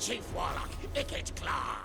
Chief Warlock, Icket Claw.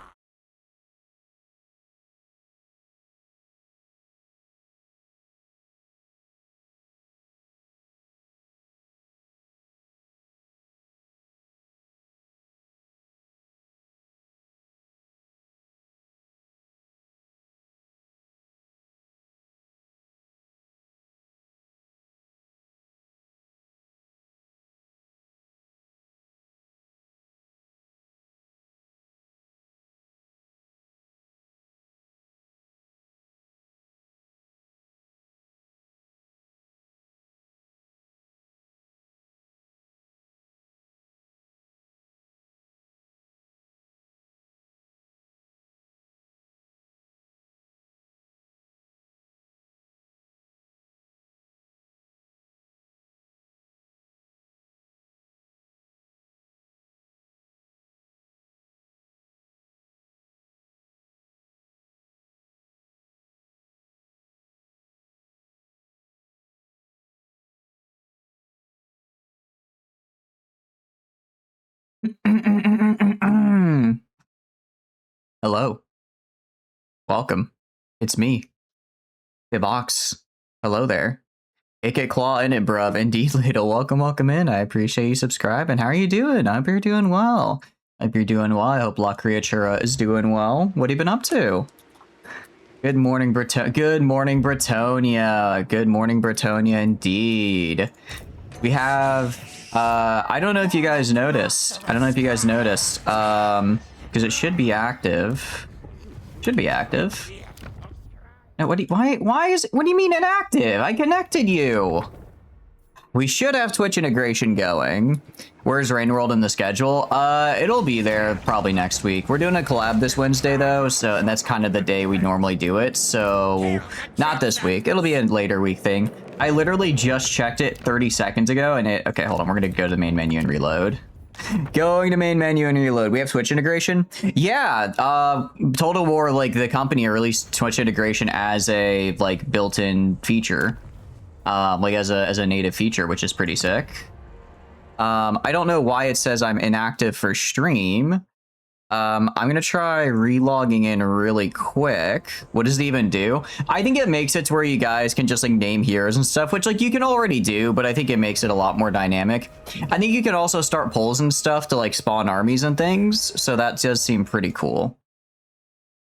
Hello. Welcome. It's me, the box. Hello there. AK Claw in it, bruv. Indeed, Ladle. Welcome in. I appreciate you subscribing. How are you doing? I hope you're doing well. I hope you're doing well. I hope La Creatura is doing well. What have you been up to? Good morning, Good morning, Bretonia. Good morning, Bretonia, indeed. We have, I don't know if you guys noticed. Because it should be active. Should be active. No, what do you mean inactive? I connected you. We should have Twitch integration going. Where's Rain World in the schedule? It'll be there probably next week. We're doing a collab this Wednesday though, and that's kind of the day we normally do it. So not this week. It'll be a later week thing. I literally just checked it 30 seconds ago and okay, hold on. We're going to go to the main menu and reload. Going to main menu and reload. We have Twitch integration. Yeah, Total War, like the company released Twitch integration as a like built-in feature, like as a native feature, which is pretty sick. I don't know why it says I'm inactive for stream. I'm gonna try relogging in really quick. What does it even do? I think it makes it to where you guys can just like name heroes and stuff, which like you can already do, but I think it makes it a lot more dynamic. I think you can also start polls and stuff to like spawn armies and things, so that does seem pretty cool.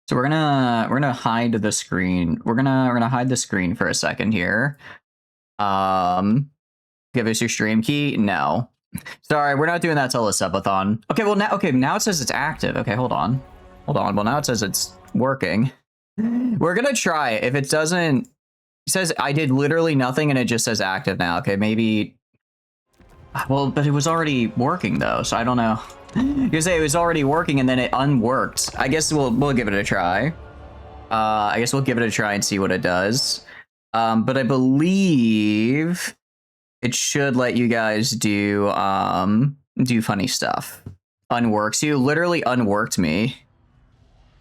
So we're gonna hide the screen. We're gonna hide the screen for a second here. Give us your stream key. No. Sorry, we're not doing that till the subathon. Okay, well now it says it's active. Okay, hold on. Well, now it says it's working. We're gonna try it. If it doesn't, it says I did literally nothing and it just says active now. Okay, maybe. Well, but it was already working though, so I don't know. You say it was already working and then it unworked. I guess we'll give it a try. I guess we'll give it a try and see what it does. But I believe it should let you guys do funny stuff. Unworks you. Literally unworked me.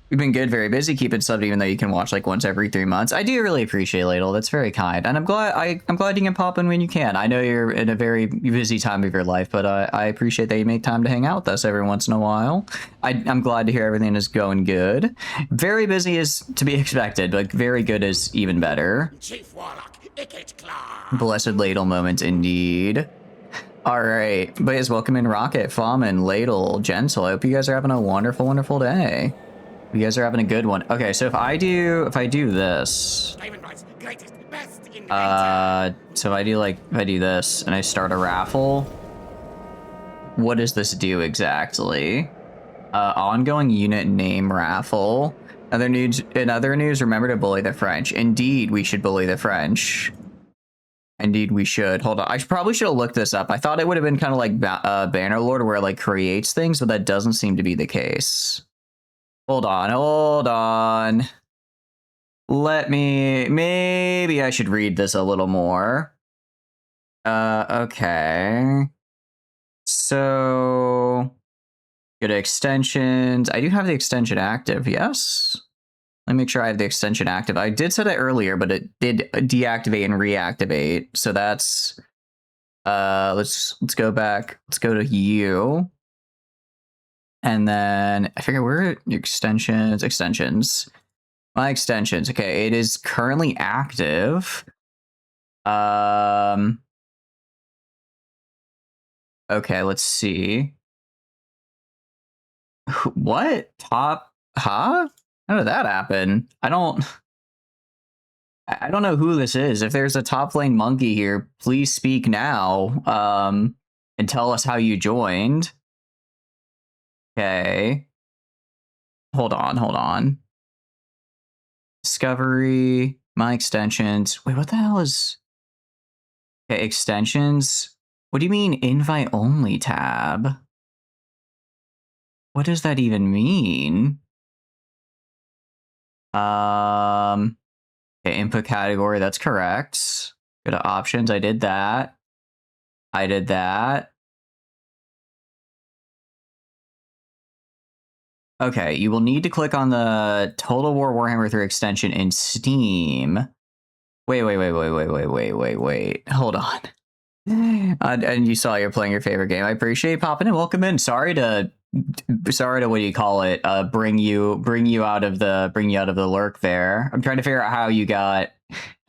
We've been good, very busy, keeping subbed even though you can watch like once every 3 months. I do really appreciate Ladle. That's very kind. And I'm glad you can pop in when you can. I know you're in a very busy time of your life, but I appreciate that you make time to hang out with us every once in a while. I'm glad to hear everything is going good. Very busy is to be expected, but very good is even better. Chief Warlock, Icket Claw. Blessed Ladle moment indeed. All right, but yes, welcome in Rocket, Faman, Ladle, Gentle. I hope you guys are having a wonderful, wonderful day. You guys are having a good one. Okay, so if I do this, so if I do this and I start a raffle, what does this do exactly? Ongoing unit name raffle. In other news, remember to bully the French. Indeed, we should bully the French. Indeed, we should. Hold on. I probably should have looked this up. I thought it would have been kind of like Bannerlord, where it like creates things, but that doesn't seem to be the case. Hold on. Maybe I should read this a little more. Okay. So, go to extensions. I do have the extension active, yes? Let me make sure I have the extension active. I did set it earlier, but it did deactivate and reactivate. So that's, let's go back. Let's go to you. And then I figure where are extensions. My extensions. Okay, it is currently active. Okay, let's see. What? Top? Huh? How did that happen? I don't know who this is. If there's a top lane monkey here, please speak now. And tell us how you joined. Okay. Hold on. Discovery, my extensions. Wait, what the hell is... Okay, extensions. What do you mean invite only tab? What does that even mean? Okay, input category, that's correct. Go to options, I did that. Okay, you will need to click on the Total War Warhammer 3 extension in Steam. Wait. Hold on. And you saw you're playing your favorite game. I appreciate you popping in. Welcome in. Sorry to what do you call it? Bring you out of the lurk there. I'm trying to figure out how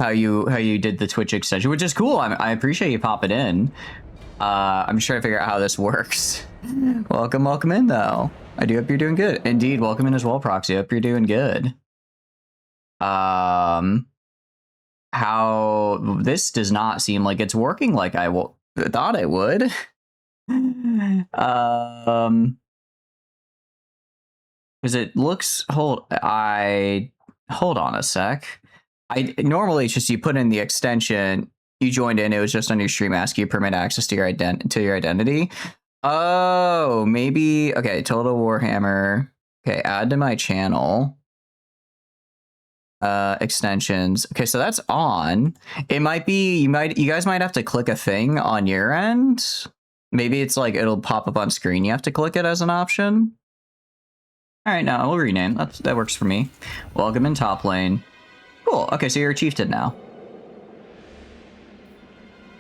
you did the Twitch extension, which is cool. I appreciate you popping in. I'm just trying to figure out how this works. Welcome in though. I do hope you're doing good. Indeed, welcome in as well, Proxy. Hope you're doing good. How this does not seem like it's working like I thought it would. Because it looks hold on a sec. Normally it's just you put in the extension, you joined in, it was just on your stream ask you permit access to your identity. Oh, maybe okay, Total Warhammer. Okay, add to my channel. Extensions. Okay, so that's on. It might be you guys might have to click a thing on your end. Maybe it's like it'll pop up on screen. You have to click it as an option. All right, now we'll rename. That works for me. Welcome in top lane. Cool. Okay, so you're a chieftain now.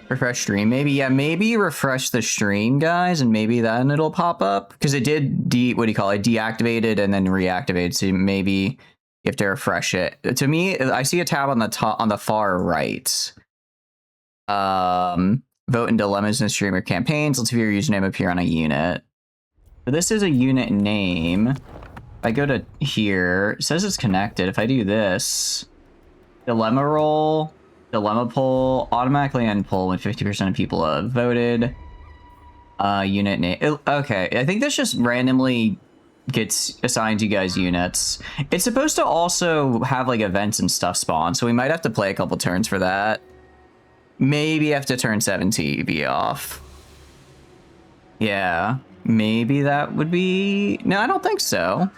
Refresh stream. Maybe refresh the stream, guys, and maybe then it'll pop up because it did deactivated and then reactivated. So maybe you have to refresh it. To me, I see a tab on the top on the far right. Vote in dilemmas and streamer campaigns. Let's have your username appear on a unit. So this is a unit name. If I go to here, it says it's connected. If I do this, dilemma roll, dilemma poll, automatically end poll when 50% of people have voted. Unit name. Okay, I think this just randomly assigns you guys units. It's supposed to also have like events and stuff spawn, so we might have to play a couple turns for that. Maybe have to turn 7 TV off. Yeah, maybe that would be... No, I don't think so.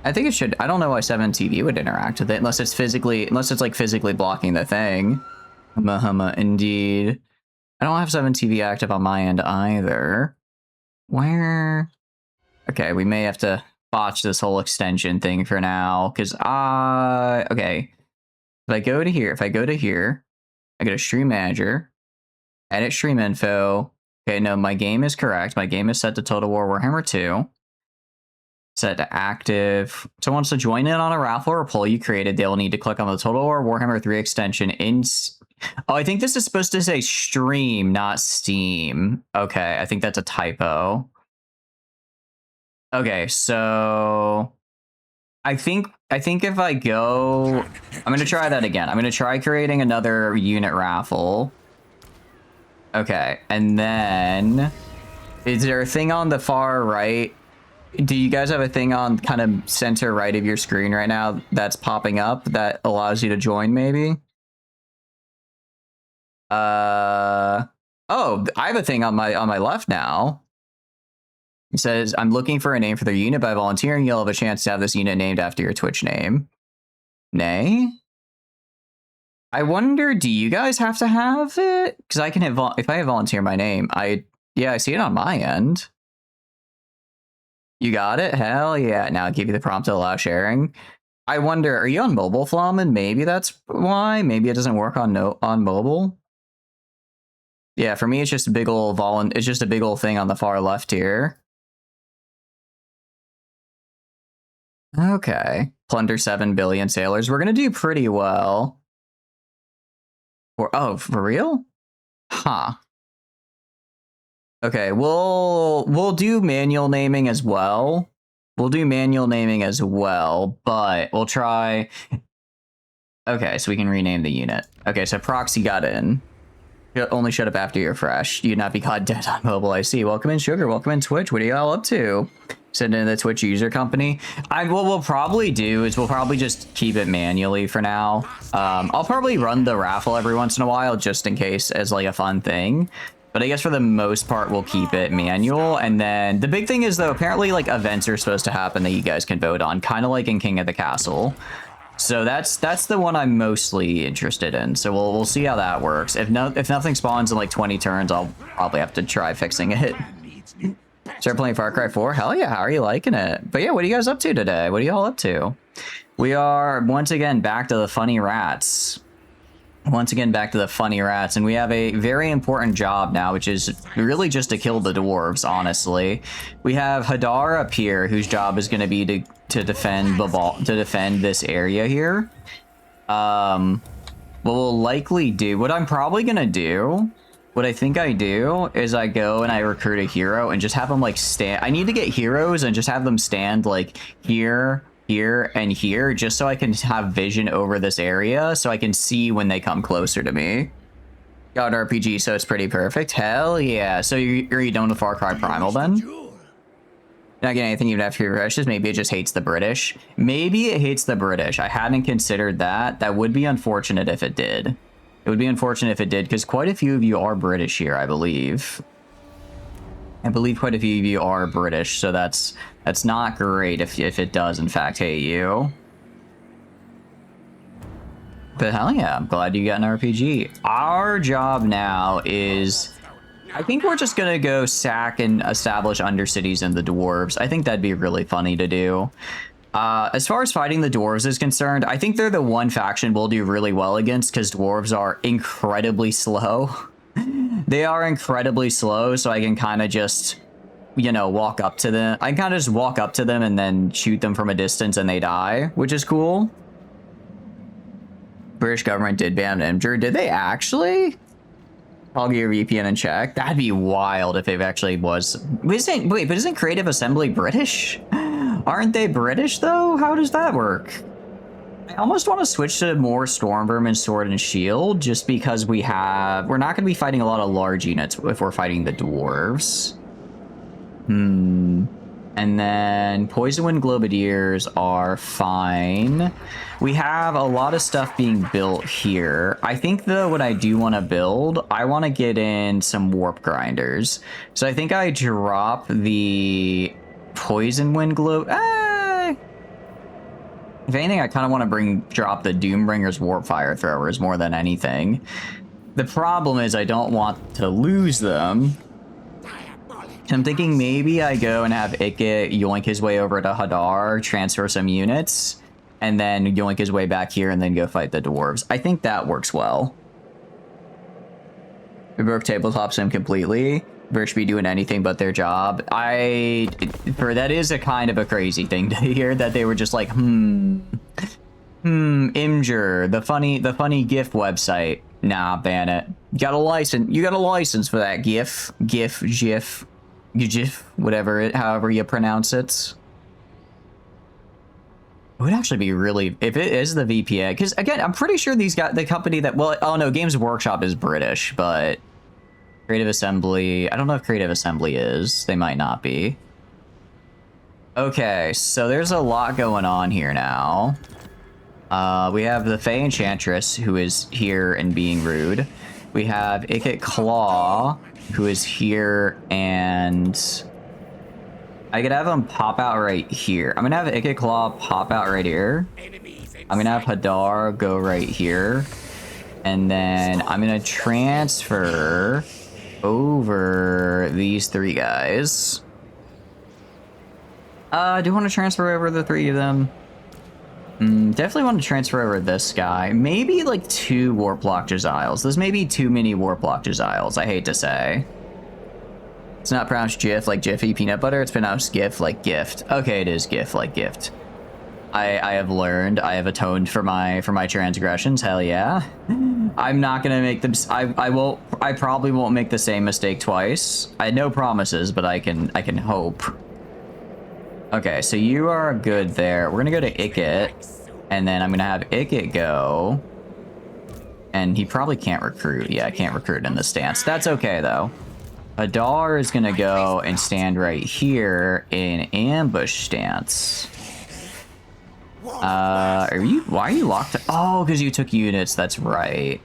I think it should... I don't know why 7 TV would interact with it unless it's like physically blocking the thing. Indeed. I don't have 7 TV active on my end either. Where... Okay, we may have to botch this whole extension thing for now, because okay. If I go to here, I go to Stream Manager, edit Stream Info. Okay, no, my game is correct. My game is set to Total War Warhammer 2. Set to active. Someone wants to join in on a raffle or poll you created, they'll need to click on the Total War Warhammer 3 extension in... Oh, I think this is supposed to say stream, not Steam. Okay, I think that's a typo. Okay, so... I think if I go... I'm going to try that again. I'm going to try creating another unit raffle. Okay, and then... Is there a thing on the far right? Do you guys have a thing on kind of center right of your screen right now that's popping up that allows you to join, maybe? Oh, I have a thing on my left now. It says, I'm looking for a name for their unit. By volunteering, you'll have a chance to have this unit named after your Twitch name. Nay? I wonder, do you guys have to have it? Because I can hit if I volunteer my name, yeah, I see it on my end. You got it? Hell yeah. Now I'll give you the prompt to allow sharing. I wonder, are you on mobile, Flamin? Maybe that's why. Maybe it doesn't work on mobile. Yeah, for me, it's just a big old thing on the far left here. Okay. Plunder 7 billion sailors. We're gonna do pretty well. Oh, for real? Huh. Okay, we'll do manual naming as well. We'll do manual naming as well, but we'll try. Okay, so we can rename the unit. Okay, so proxy got in. Only shut up after you're fresh. You'd not be caught dead on mobile, I see. Welcome in, Sugar. Welcome in, Twitch. What are y'all up to? Send in the Twitch user company. What we'll probably do is we'll probably just keep it manually for now. I'll probably run the raffle every once in a while just in case as like a fun thing. But I guess for the most part, we'll keep it manual. And then the big thing is, though, apparently like events are supposed to happen that you guys can vote on, kind of like in King of the Castle. So that's the one I'm mostly interested in. So we'll see how that works. If nothing spawns in like 20 turns, I'll probably have to try fixing it. Start playing Far Cry 4? Hell yeah, how are you liking it? But yeah, what are you guys up to today? What are y'all up to? We are, once again, back to the funny rats. Once again, back to the funny rats. And we have a very important job now, which is really just to kill the dwarves, honestly. We have Hadar up here, whose job is going to be to defend the ball, to defend this area here. What we'll likely do, what I'm probably going to do... What I think I do is I go and I recruit a hero and just have them like stand. I need to get heroes and just have them stand like here, here, and here, just so I can have vision over this area so I can see when they come closer to me. Got an RPG, so it's pretty perfect. Hell yeah. So are you done with Far Cry Primal then? You're not getting anything even after your rushes? Maybe it just hates the British. Maybe it hates the British. I hadn't considered that. That would be unfortunate if it did. It would be unfortunate if it did, because quite a few of you are British here, I believe. I believe quite a few of you are British, so that's not great if it does, in fact, hate you. But hell yeah, I'm glad you got an RPG. Our job now is... I think we're just gonna go sack and establish undercities in the dwarves. I think that'd be really funny to do. As far as fighting the dwarves is concerned, I think they're the one faction we'll do really well against because dwarves are incredibly slow. They are incredibly slow, so I can kind of just, you know, walk up to them. I can kind of just walk up to them and then shoot them from a distance and they die, which is cool. British government did ban Imgur. Did they actually? I'll get your VPN and check. That'd be wild if it actually was. Wait, but isn't Creative Assembly British? Aren't they British, though? How does that work? I almost want to switch to more Stormvermin Sword and Shield, just because we're not going to be fighting a lot of large units if we're fighting the dwarves. And then Poison Wind Globadiers are fine. We have a lot of stuff being built here. I think, though, what I do want to build, I want to get in some Warp Grinders. So I think I drop the Poison Wind Globe. If anything, I kind of want to drop the Doombringer's Warp Fire Throwers more than anything. The problem is I don't want to lose them. So I'm thinking maybe I go and have Ikit yoink his way over to Hadar, transfer some units, and then yoink his way back here and then go fight the dwarves. I think that works well. We broke tabletop sim completely. Should be doing anything but their job. That is a kind of a crazy thing to hear, that they were just like, Imgur, the funny GIF website. Nah, ban it. You got a license for that GIF, whatever however you pronounce it. It would actually be really, if it is the VPN, because again, I'm pretty sure these got the company that, well, oh no, Games Workshop is British, but Creative Assembly, I don't know if Creative Assembly is. They might not be. Okay, so there's a lot going on here now. We have the Fey Enchantress, who is here and being rude. We have Ikit Claw, who is here, and I could have him pop out right here. I'm gonna have Ikit Claw pop out right here. I'm gonna have Hadar go right here. And then I'm gonna transfer over these three guys. Do I want to transfer over the three of them? Definitely want to transfer over this guy. Maybe like 2 Warplock Jaziles. There's maybe too many Warplock Jaziles, I hate to say. It's not pronounced Jif like Jiffy Peanut Butter. It's pronounced GIF like gift. Okay, it is GIF like gift. I have learned. I have atoned for my transgressions. Hell yeah. I'm not gonna make them. I probably won't make the same mistake twice. I had no promises, but I can hope. Okay, so you are good there. We're gonna go to Ikit, and then I'm gonna have Ikit go. And he probably can't recruit. Yeah, I can't recruit in this stance. That's okay though. Adar is gonna go and stand right here in ambush stance. Why are you locked? Oh, because you took units, that's right.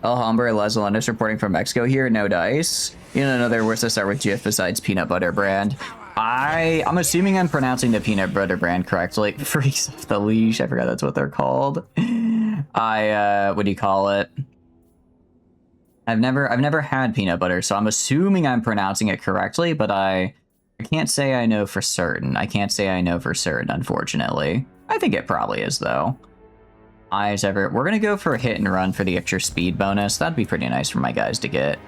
Alhambra Lezelandis reporting from Mexico here, no dice. You know, another words to start with GF besides peanut butter brand. I'm assuming I'm pronouncing the peanut butter brand correctly. Freaks off the leash, I forgot that's what they're called. What do you call it? I've never had peanut butter, so I'm assuming I'm pronouncing it correctly, but I can't say I know for certain. I can't say I know for certain, unfortunately. I think it probably is, though. We're gonna go for a hit and run for the extra speed bonus. That'd be pretty nice for my guys to get.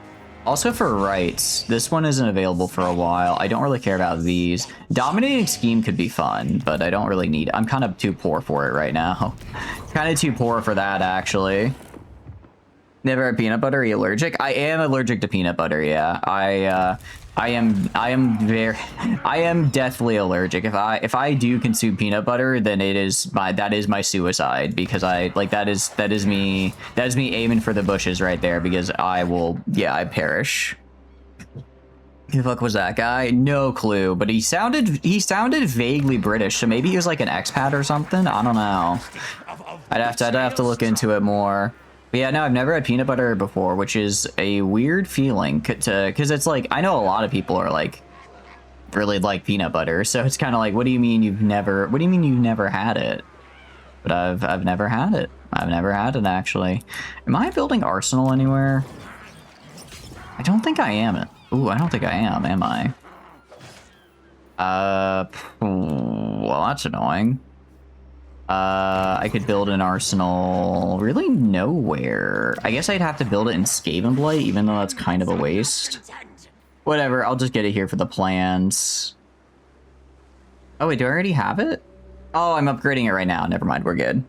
Also for rights, this one isn't available for a while. I don't really care about these. Dominating scheme could be fun, but I don't really need. I'm kind of too poor for it right now. Kind of too poor for that, actually. Never had peanut butter. Are you allergic? I am allergic to peanut butter. Yeah, I am deathly allergic. If I do consume peanut butter, then that is my suicide, because that is me aiming for the bushes right there, because I perish. Who the fuck was that guy? No clue, but he sounded vaguely British, so maybe he was like an expat or something. I don't know. I'd have to look into it more. But yeah, no, I've never had peanut butter before, which is a weird feeling, because it's like, I know a lot of people are like really like peanut butter, so it's kind of like, what do you mean you've never had it? But I've never had it. I've never had it, actually. Am I building arsenal anywhere? I don't think I am. Ooh, I don't think I am I? Well, that's annoying. I could build an arsenal really nowhere. I guess I'd have to build it in Skaven Blight, even though that's kind of a waste. Whatever, I'll just get it here for the plans. Oh wait, do I already have it? Oh, I'm upgrading it right now. Never mind, we're good.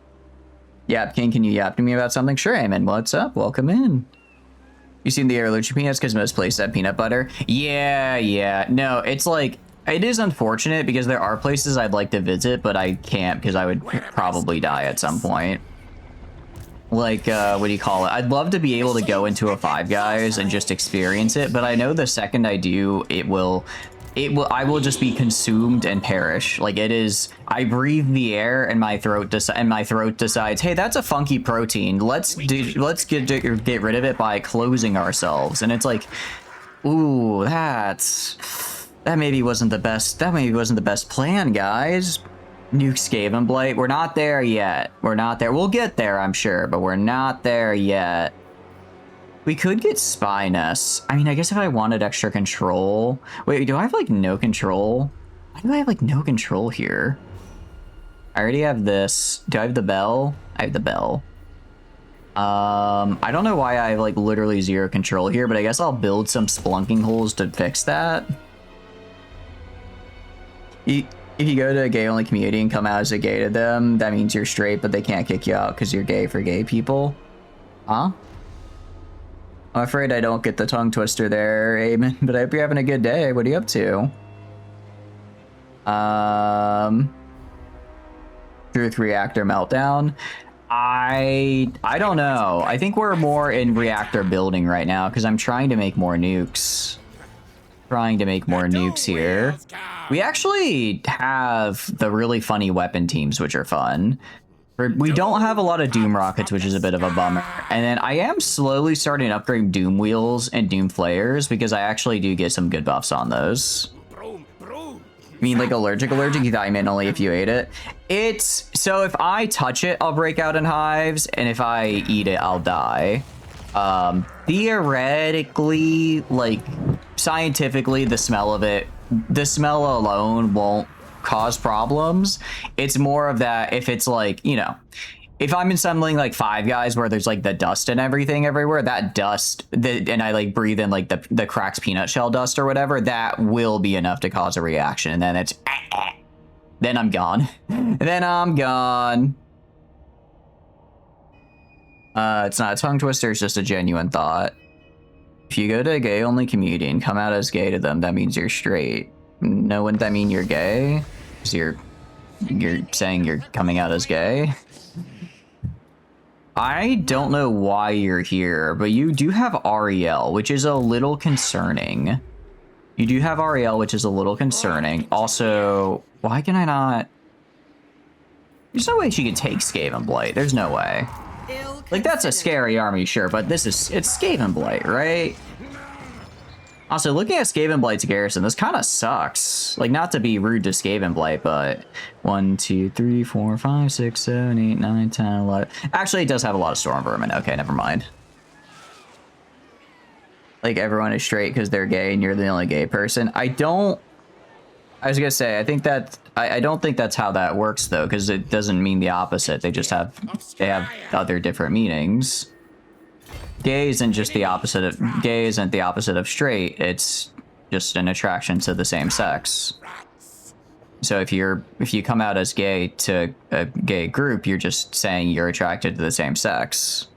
Yap King, can you yap to me about something? Sure, Eamon. What's up? Welcome in. You seen the allergic peanuts? Because most places have peanut butter. Yeah. No, it's like, it is unfortunate because there are places I'd like to visit, but I can't because I would probably die at some point. Like, what do you call it? I'd love to be able to go into a Five Guys and just experience it, but I know the second I do, I will just be consumed and perish. Like, it is, I breathe the air and my throat decides, hey, that's a funky protein. Let's get rid of it by closing ourselves. And it's like, ooh, that maybe wasn't the best plan, guys. Nuke Skaven Blight. We're not there yet. We're not there. We'll get there, I'm sure, but we're not there yet. We could get Spy Nests. I mean, I guess if I wanted extra control. Wait, do I have like no control? Why do I have like no control here? I already have this. Do I have the bell? I have the bell. I don't know why I have like literally zero control here, but I guess I'll build some splunking holes to fix that. If you go to a gay-only community and come out as a gay to them, that means you're straight, but they can't kick you out because you're gay for gay people. Huh? I'm afraid I don't get the tongue twister there, Eamon, but I hope you're having a good day. What are you up to? Truth Reactor Meltdown. I don't know. I think we're more in reactor building right now because I'm trying to make more nukes. Here. We actually have the really funny weapon teams, which are fun. We don't have a lot of Doom rockets, which is a bit of a bummer. And then I am slowly starting to upgrade Doom wheels and Doom flares because I actually do get some good buffs on those. I mean, like allergic? You thought I meant only if you ate it. So if I touch it, I'll break out in hives, and if I eat it, I'll die. Theoretically, like scientifically, the smell alone won't cause problems. It's more of that if it's like, you know, if I'm in something like Five Guys where there's like the dust and everything everywhere, that dust, and I like breathe in like the cracks peanut shell dust or whatever, that will be enough to cause a reaction. And then it's Then I'm gone. Then I'm gone. It's not a tongue twister, it's just a genuine thought. If you go to a gay-only community and come out as gay to them, that means you're straight. No, wouldn't that mean you're gay? 'Cause you're saying you're coming out as gay? I don't know why you're here, but you do have Ariel, which is a little concerning. You do have Ariel, which is a little concerning. Also, why can I not... There's no way she can take Skaven Blight. There's no way. Like, that's a scary army, sure, but it's Skaven Blight, right? Also, looking at Skaven Blight's garrison, this kind of sucks. Like, not to be rude to Skaven Blight, but 1, 2, 3, 4, 5, 6, 7, 8, 9, 10, 11. Actually, it does have a lot of Storm Vermin. Okay, never mind. Like, everyone is straight because they're gay and you're the only gay person. I was gonna say, I think that I don't think that's how that works though, because it doesn't mean the opposite. They have other different meanings. Gay isn't just the opposite of gay isn't the opposite of straight. It's just an attraction to the same sex. So if you come out as gay to a gay group, you're just saying you're attracted to the same sex.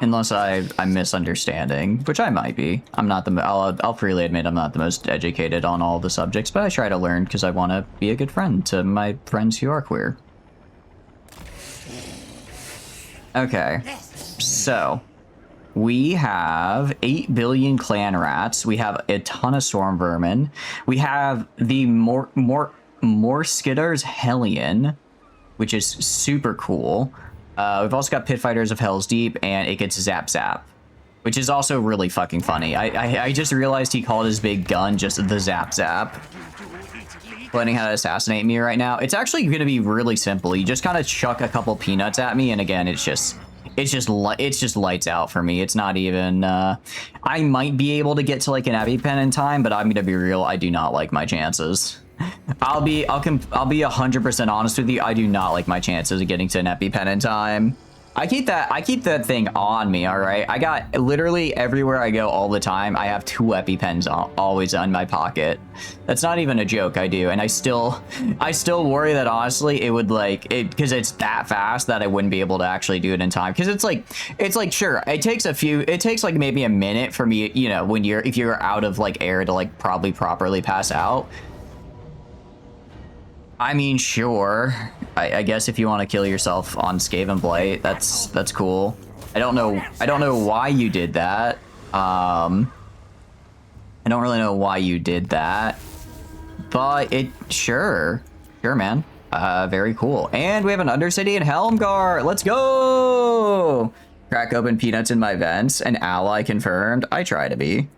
Unless I'm misunderstanding, which I might be. I'm not I'll freely admit I'm not the most educated on all the subjects, but I try to learn because I want to be a good friend to my friends who are queer. Okay, so we have 8 billion clan rats. We have a ton of storm vermin. We have the Morskidder's Hellion, which is super cool. We've also got Pit Fighters of Hell's Deep, and it gets Zap Zap, which is also really fucking funny. I just realized he called his big gun just the Zap Zap. Planning how to assassinate me right now. It's actually going to be really simple. You just kind of chuck a couple peanuts at me, and again, it's just lights out for me. It's not even. I might be able to get to like an EpiPen in time, but I'm gonna be real. I do not like my chances. I'll be 100% honest with you. I do not like my chances of getting to an EpiPen in time. I keep that thing on me, all right? I got literally everywhere I go all the time. I have 2 EpiPens always in my pocket. That's not even a joke. I do, and I still worry that honestly it would like it because it's that fast that I wouldn't be able to actually do it in time. Because it's like sure, it takes like maybe a minute for me, you know, if you're out of like air to like probably properly pass out. I mean, sure. I guess if you want to kill yourself on Skaven Blight, that's cool. I don't know why you did that. I don't really know why you did that, but sure, man. Very cool. And we have an Undercity in Helmgar. Let's go! Crack open peanuts in my vents. An ally confirmed. I try to be.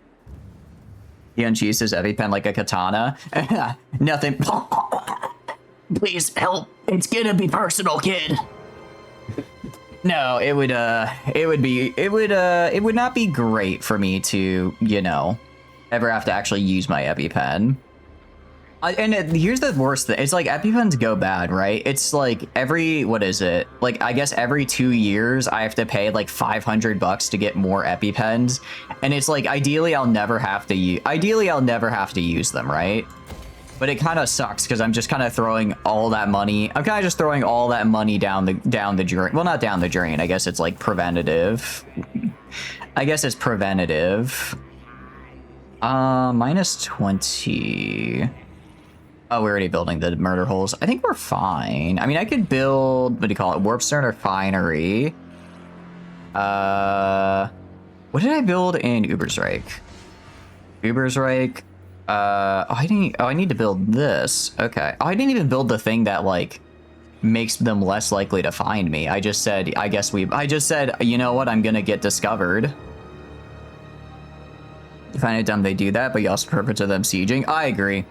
He uncheesed his EpiPen like a katana. Nothing. Please help. It's gonna be personal, kid. No, it would not be great for me to, you know, ever have to actually use my EpiPen. Here's the worst thing. It's like EpiPens go bad, right? It's like what is it? Like, I guess every 2 years I have to pay like $500 to get more EpiPens. And it's like, ideally I'll never have to use them, right? But it kind of sucks because I'm just kind of throwing all that money. I'm kind of just throwing all that money down the drain. Well, not down the drain. I guess it's like preventative. I guess it's preventative. Minus 20. Oh, we're already building the murder holes. I think we're fine. I mean, I could build, what do you call it? Warpstone Refinery. What did I build in Ubersreich? I need to build this. Okay. Oh, I didn't even build the thing that like makes them less likely to find me. I just said, you know what? I'm gonna get discovered. You find it dumb they do that, but you also prefer to them sieging. I agree.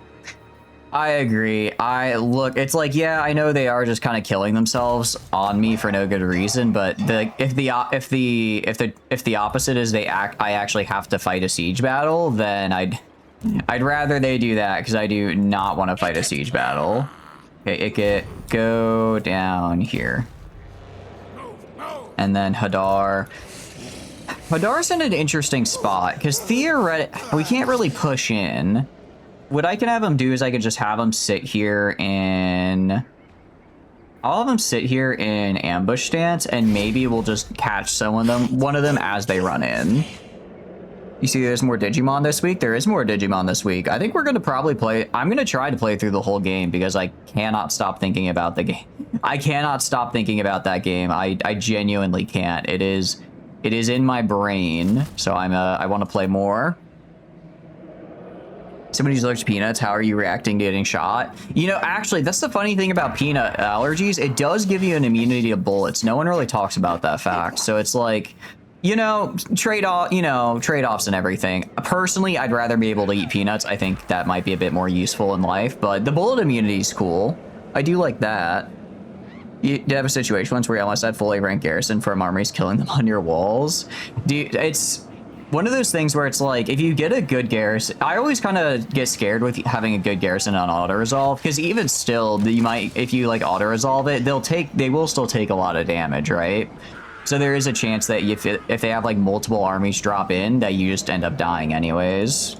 Look, it's like, yeah, I know they are just kind of killing themselves on me for no good reason, but if the opposite is I actually have to fight a siege battle, then I'd rather they do that, because I do not want to fight a siege battle. Okay, it could go down here. And then Hadar's in an interesting spot, because theoretically, we can't really push in. what I can have them do is I could just have them sit here in... I'll have them sit here in ambush stance, and maybe we'll just catch one of them as they run in. You see there's more Digimon this week? There is more Digimon this week. I think we're going to probably play... I'm going to try to play through the whole game because I cannot stop thinking about the game. I cannot stop thinking about that game. I genuinely can't. It is in my brain, so I want to play more. Somebody's allergic to peanuts. How are you reacting to getting shot? You know, actually, that's the funny thing about peanut allergies. It does give you an immunity to bullets. No one really talks about that fact. So it's like, you know, trade-offs and everything. Personally, I'd rather be able to eat peanuts. I think that might be a bit more useful in life, but the bullet immunity is cool. I do like that. You did have a situation once where you almost had fully ranked garrison from armies killing them on your walls. It's one of those things where it's like, if you get a good garrison, I always kind of get scared with having a good garrison on auto-resolve, because even still, you might, if you like auto-resolve it, they will still take a lot of damage, right? So there is a chance that if they have like multiple armies drop in, that you just end up dying anyways.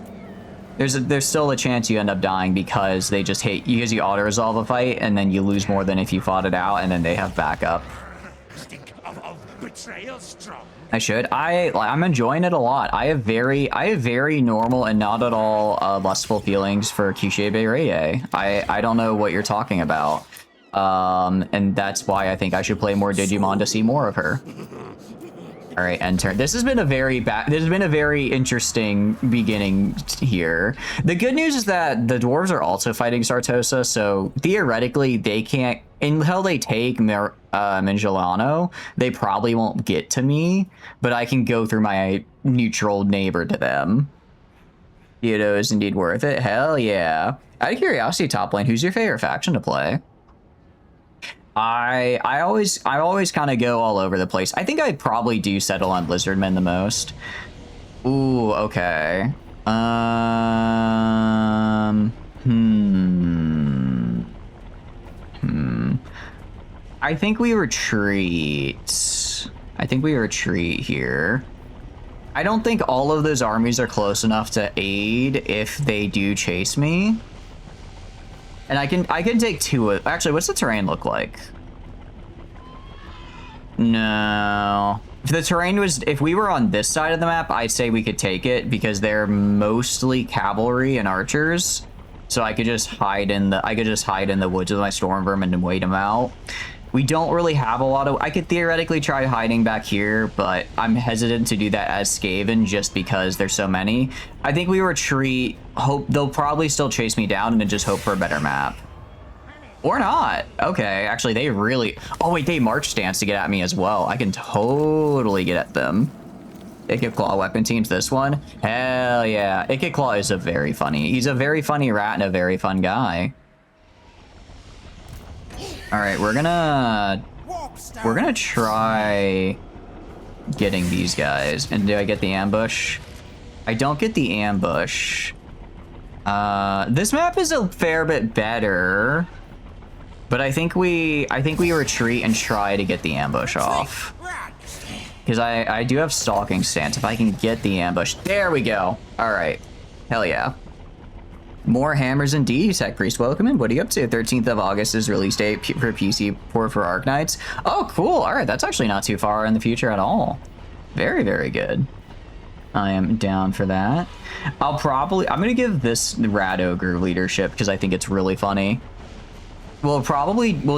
There's still a chance you end up dying because they just hate you, because you auto-resolve a fight, and then you lose more than if you fought it out, and then they have backup. Think of betrayal strong. I should. I'm enjoying it a lot. I have very normal and not at all lustful feelings for Kishibe Reye. I don't know what you're talking about. And that's why I think I should play more Digimon to see more of her. All right, end turn. This has been a very interesting beginning here. The good news is that the dwarves are also fighting Sartosa, so theoretically they can't, until they take Mingilano, they probably won't get to me, but I can go through my neutral neighbor to them. Theodo is indeed worth it. Hell yeah. Out of curiosity, top lane, who's your favorite faction to play? I always kind of go all over the place. I think I probably do settle on Lizardmen the most. Ooh, okay. I think we retreat. I think we retreat here. I don't think all of those armies are close enough to aid if they do chase me. And I can take two of... Actually, what's the terrain look like? No. If the terrain was... If we were on this side of the map, I'd say we could take it because they're mostly cavalry and archers. So I could just hide in the woods with my storm vermin and wait them out. We don't really have a lot of... I could theoretically try hiding back here, but I'm hesitant to do that as Skaven just because there's so many. I think we retreat, hope they'll probably still chase me down, and then just hope for a better map. Or not. Okay, actually, they really... Oh, wait, they march stance to get at me as well. I can totally get at them. Ikit Claw weapon teams this one? Hell yeah. Ikit Claw is he's a very funny rat and a very fun guy. All right, we're gonna try getting these guys. And do I get the ambush? I don't get the ambush. This map is a fair bit better, but I think we retreat and try to get the ambush off. Because I do have stalking stance. If I can get the ambush, there we go. All right, hell yeah. More hammers indeed. Tech Priest, welcome in. What are you up to? 13th of August is release date for PC port for Arknights. Oh, cool. All right, that's actually not too far in the future at all. Very, very good. I am down for that. I'm gonna give this Rat Ogre leadership because I think it's really funny. We'll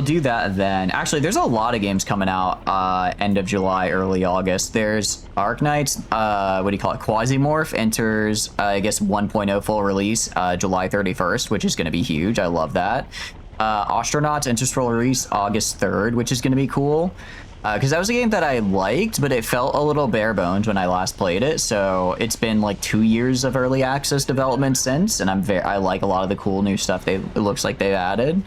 do that then. Actually, there's a lot of games coming out end of July, early August. There's Arknights, what do you call it? Quasimorph enters, I guess 1.0 full release, July 31st, which is going to be huge. I love that. Astronauts enters full release August 3rd, which is going to be cool. Because that was a game that I liked, but it felt a little bare bones when I last played it. So it's been like 2 years of early access development since, and I like a lot of the cool new stuff it looks like they've added.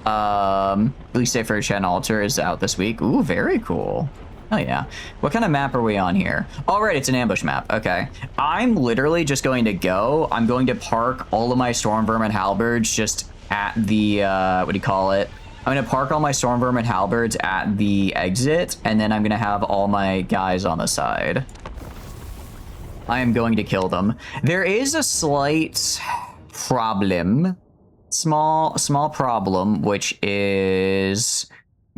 Release date for Chen Altar is out this week. Ooh, very cool. Oh yeah. What kind of map are we on here? All right, it's an ambush map. Okay. I'm literally just going to go. I'm going to park all of my Storm Vermin halberds just at the, what do you call it? I'm going to park all my Storm Vermin halberds at the exit, and then I'm going to have all my guys on the side. I am going to kill them. There is a slight problem. Small problem, which is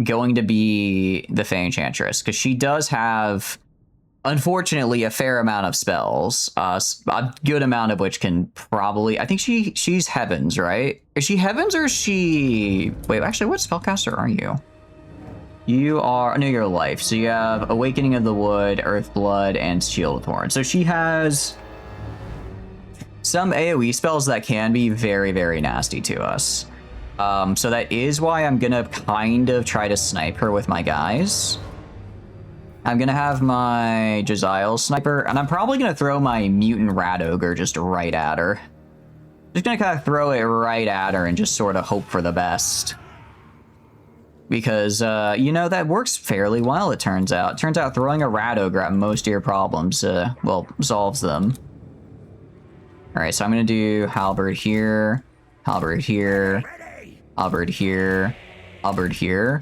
going to be the Fey Enchantress, because she does have, unfortunately, a fair amount of spells. A good amount of which can probably... I think she's Heavens, right? Is she Heavens or is she... Wait, actually, what spellcaster are you? You are... No, you're Life. So you have Awakening of the Wood, Earthblood, and Shield of Thorn. So she has some AoE spells that can be very, very nasty to us. So that is why I'm gonna kind of try to snipe her with my guys. I'm gonna have my Jezzail's sniper, and I'm probably gonna throw my mutant rat ogre just right at her. Just gonna kind of throw it right at her and just sort of hope for the best. Because, you know, that works fairly well, it turns out. It turns out throwing a rat ogre at most of your problems, well, solves them. Alright, so I'm gonna do halberd here, halberd here, halberd here, halberd here.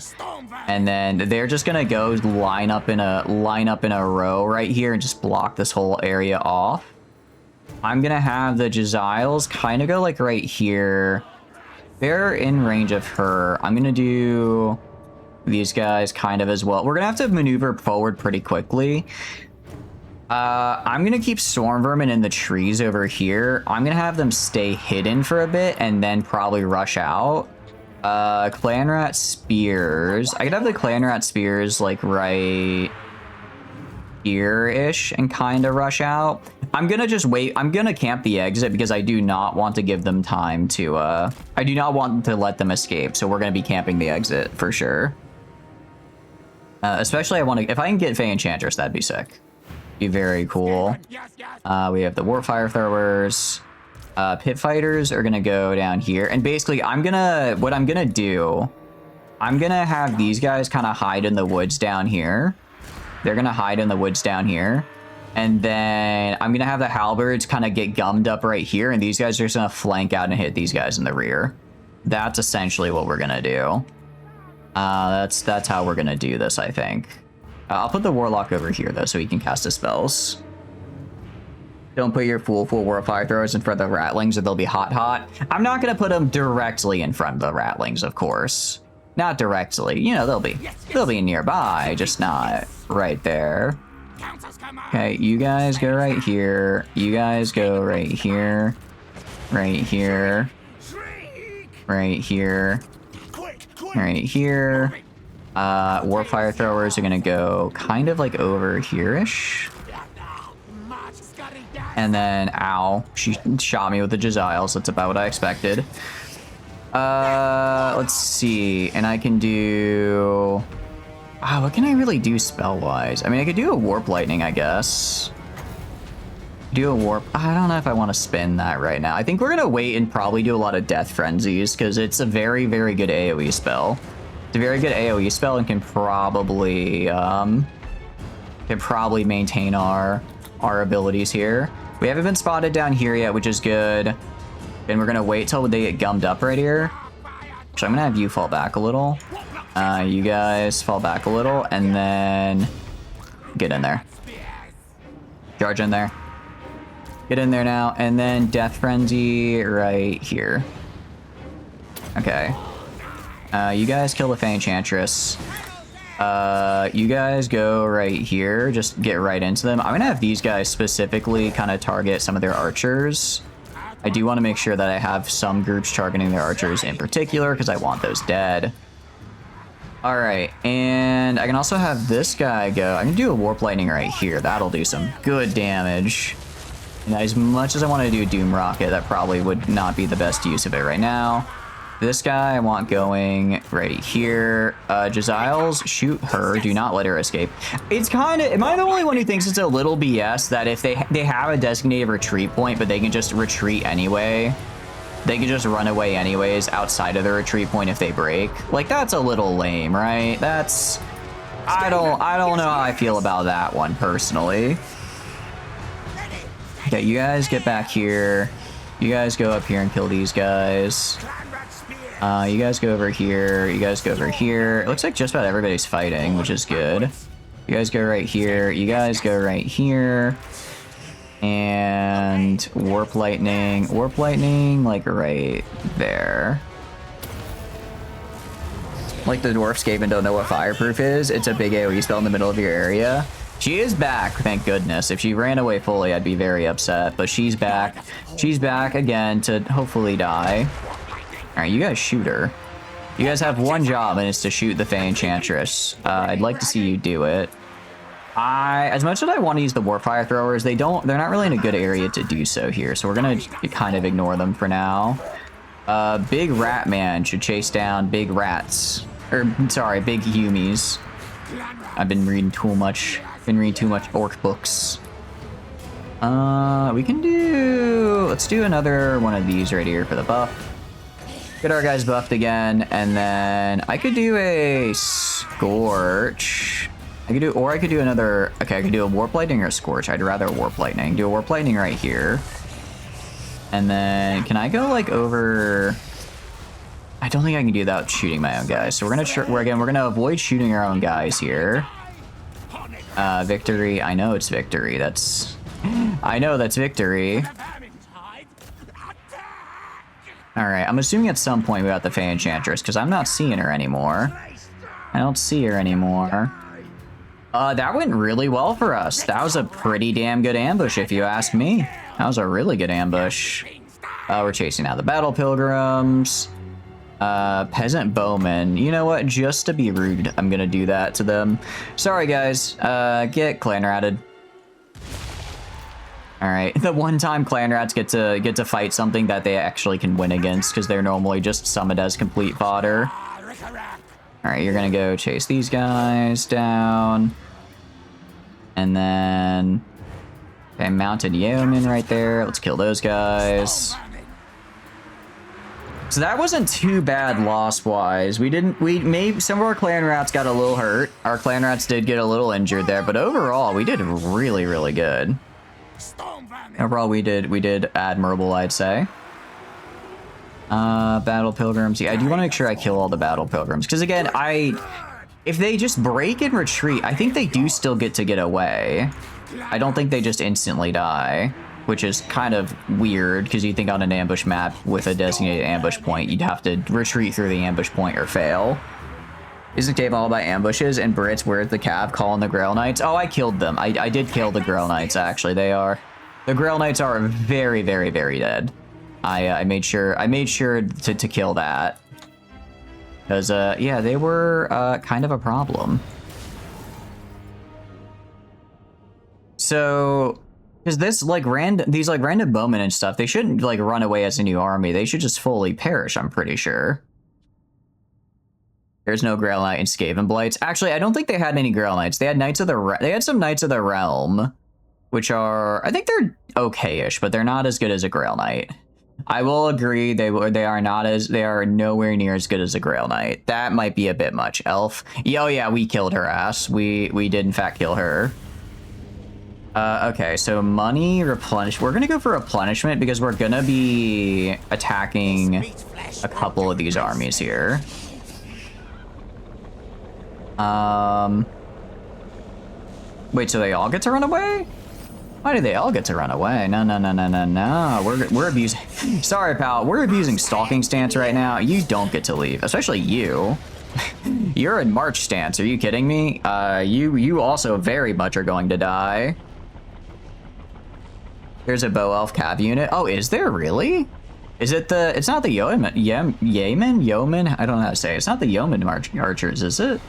And then they're just gonna go line up in a row right here and just block this whole area off. I'm gonna have the Jezzails kind of go like right here. They're in range of her. I'm gonna do these guys kind of as well. We're gonna have to maneuver forward pretty quickly. I'm gonna keep Storm Vermin in the trees over here. I'm gonna have them stay hidden for a bit and then probably rush out. Clan Rat Spears. I could have the Clan Rat Spears like right here-ish and kind of rush out. I'm gonna just wait. I'm gonna camp the exit because I do not want to give them time to, I do not want to let them escape. So we're gonna be camping the exit for sure. Especially if I can get Fey Enchantress, that'd be sick. Be very cool. We have the Warfire Throwers. Pit Fighters are gonna go down here, and basically what I'm gonna do, I'm gonna have these guys kind of hide in the woods down here. They're gonna hide in the woods down here, and then I'm gonna have the halberds kind of get gummed up right here, and these guys are just gonna flank out and hit these guys in the rear. That's essentially what we're gonna do. That's how we're gonna do this, I think. I'll put the Warlock over here though, so he can cast his spells. Don't put your full Warfire Throwers in front of the Ratlings or they'll be hot. I'm not going to put them directly in front of the Ratlings, of course. Not directly. You know, they'll be nearby, just not right there. Okay, you guys go right here. You guys go right here. Right here. Right here. Right here. Warfire Throwers are going to go kind of like over here-ish. And then, ow, she shot me with the Jezzails. That's about what I expected. Let's see. And I can do... Wow, what can I really do spell-wise? I mean, I could do a Warp Lightning, I guess. Do a Warp... I don't know if I want to spin that right now. I think we're going to wait and probably do a lot of Death Frenzies, because it's a very, very good AoE spell. It's a very good AoE spell and can probably maintain our abilities here. We haven't been spotted down here yet, which is good. And we're gonna wait till they get gummed up right here. So I'm gonna have you fall back a little. You guys fall back a little, and then get in there. Charge in there. Get in there now, and then Death Frenzy right here. Okay. You guys kill the Fey Enchantress. You guys go right here, just get right into them. I'm gonna have these guys specifically kind of target some of their archers. I do want to make sure that I have some groups targeting their archers in particular, because I want those dead. Alright, and I can also have this guy go. I can do a Warp Lightning right here. That'll do some good damage. And as much as I want to do a Doom Rocket, that probably would not be the best use of it right now. This guy I want going right here. Jezzails, shoot her. Do not let her escape. It's kind of... Am I the only one who thinks it's a little BS that if they have a designated retreat point, but they can just retreat anyway? They can just run away anyways outside of the retreat point if they break? Like, that's a little lame, right? That's... I don't know how I feel about that one, personally. Okay, you guys get back here. You guys go up here and kill these guys. You guys go over here. You guys go over here. It looks like just about everybody's fighting, which is good. You guys go right here. You guys go right here. And warp lightning, like right there. Like the dwarf Skaven don't know what fireproof is. It's a big AoE spell in the middle of your area. She is back, thank goodness. If she ran away fully, I'd be very upset. But she's back. She's back again to hopefully die. All right, you guys shoot her. You guys have one job, and it's to shoot the Fey Enchantress. I'd like to see you do it. As much as I want to use the Warfire Throwers, they're not really in a good area to do so here. So we're gonna kind of ignore them for now. Big Rat Man should chase down big rats. Or, sorry, big humies. I've been reading too much. Orc books. We can do... Let's do another one of these right here for the buff. Get our guys buffed again, and then I could do a Scorch. I could do another... Okay, I could do a Warp Lightning or a Scorch. I'd rather a Warp Lightning. Do a Warp Lightning right here. And then, can I go, like, over... I don't think I can do that without shooting my own guys. So we're gonna avoid shooting our own guys here. Victory. I know it's victory. I know that's victory. Alright, I'm assuming at some point we got the Fey Enchantress, because I'm not seeing her anymore. I don't see her anymore. That went really well for us. That was a pretty damn good ambush, if you ask me. That was a really good ambush. We're chasing out the Battle Pilgrims. Peasant Bowmen. You know what? Just to be rude, I'm gonna do that to them. Sorry, guys. Get clan ratted. Alright, the one time clan rats get to fight something that they actually can win against, because they're normally just summoned as complete fodder. Alright, you're gonna go chase these guys down. And then... Okay, mounted yeoman right there. Let's kill those guys. So that wasn't too bad loss-wise. We made some of our clan rats got a little hurt. Our clan rats did get a little injured there, but overall we did really, really good. Overall we did admirable, I'd say. Battle Pilgrims. Yeah, I do want to make sure I kill all the Battle Pilgrims, because again, if they just break and retreat, I think they do still get away. I don't think they just instantly die, which is kind of weird, because you think on an ambush map with a designated ambush point, you'd have to retreat through the ambush point or fail. Isn't Dave all about ambushes? And Brits, where's the Cav calling the Grail Knights? Oh, I killed them. I did kill the Grail Knights, actually. The Grail Knights are very, very, very dead. I made sure to kill that. Because, yeah, they were kind of a problem. So... Because these random bowmen and stuff, they shouldn't like run away as a new army. They should just fully perish, I'm pretty sure. There's no Grail Knight and Skaven Blights. Actually, I don't think they had any Grail Knights. They had some Knights of the Realm, which are, I think they're okay-ish, but they're not as good as a Grail Knight. I will agree, they are nowhere near as good as a Grail Knight. That might be a bit much. Elf. Oh yeah, we killed her ass. We did in fact kill her. Okay, so money, replenish. We're gonna go for replenishment because we're gonna be attacking a couple of these armies here. Wait, so they all get to run away? Why do they all get to run away? No. We're abusing... Sorry, pal. We're abusing stalking stance right now. You don't get to leave, especially you. You're in march stance. Are you kidding me? You also very much are going to die. There's a bow elf cav unit. Oh, is there really? Is it the... It's not the yeoman? Yeoman? I don't know how to say it. It's not the yeoman archers, is it?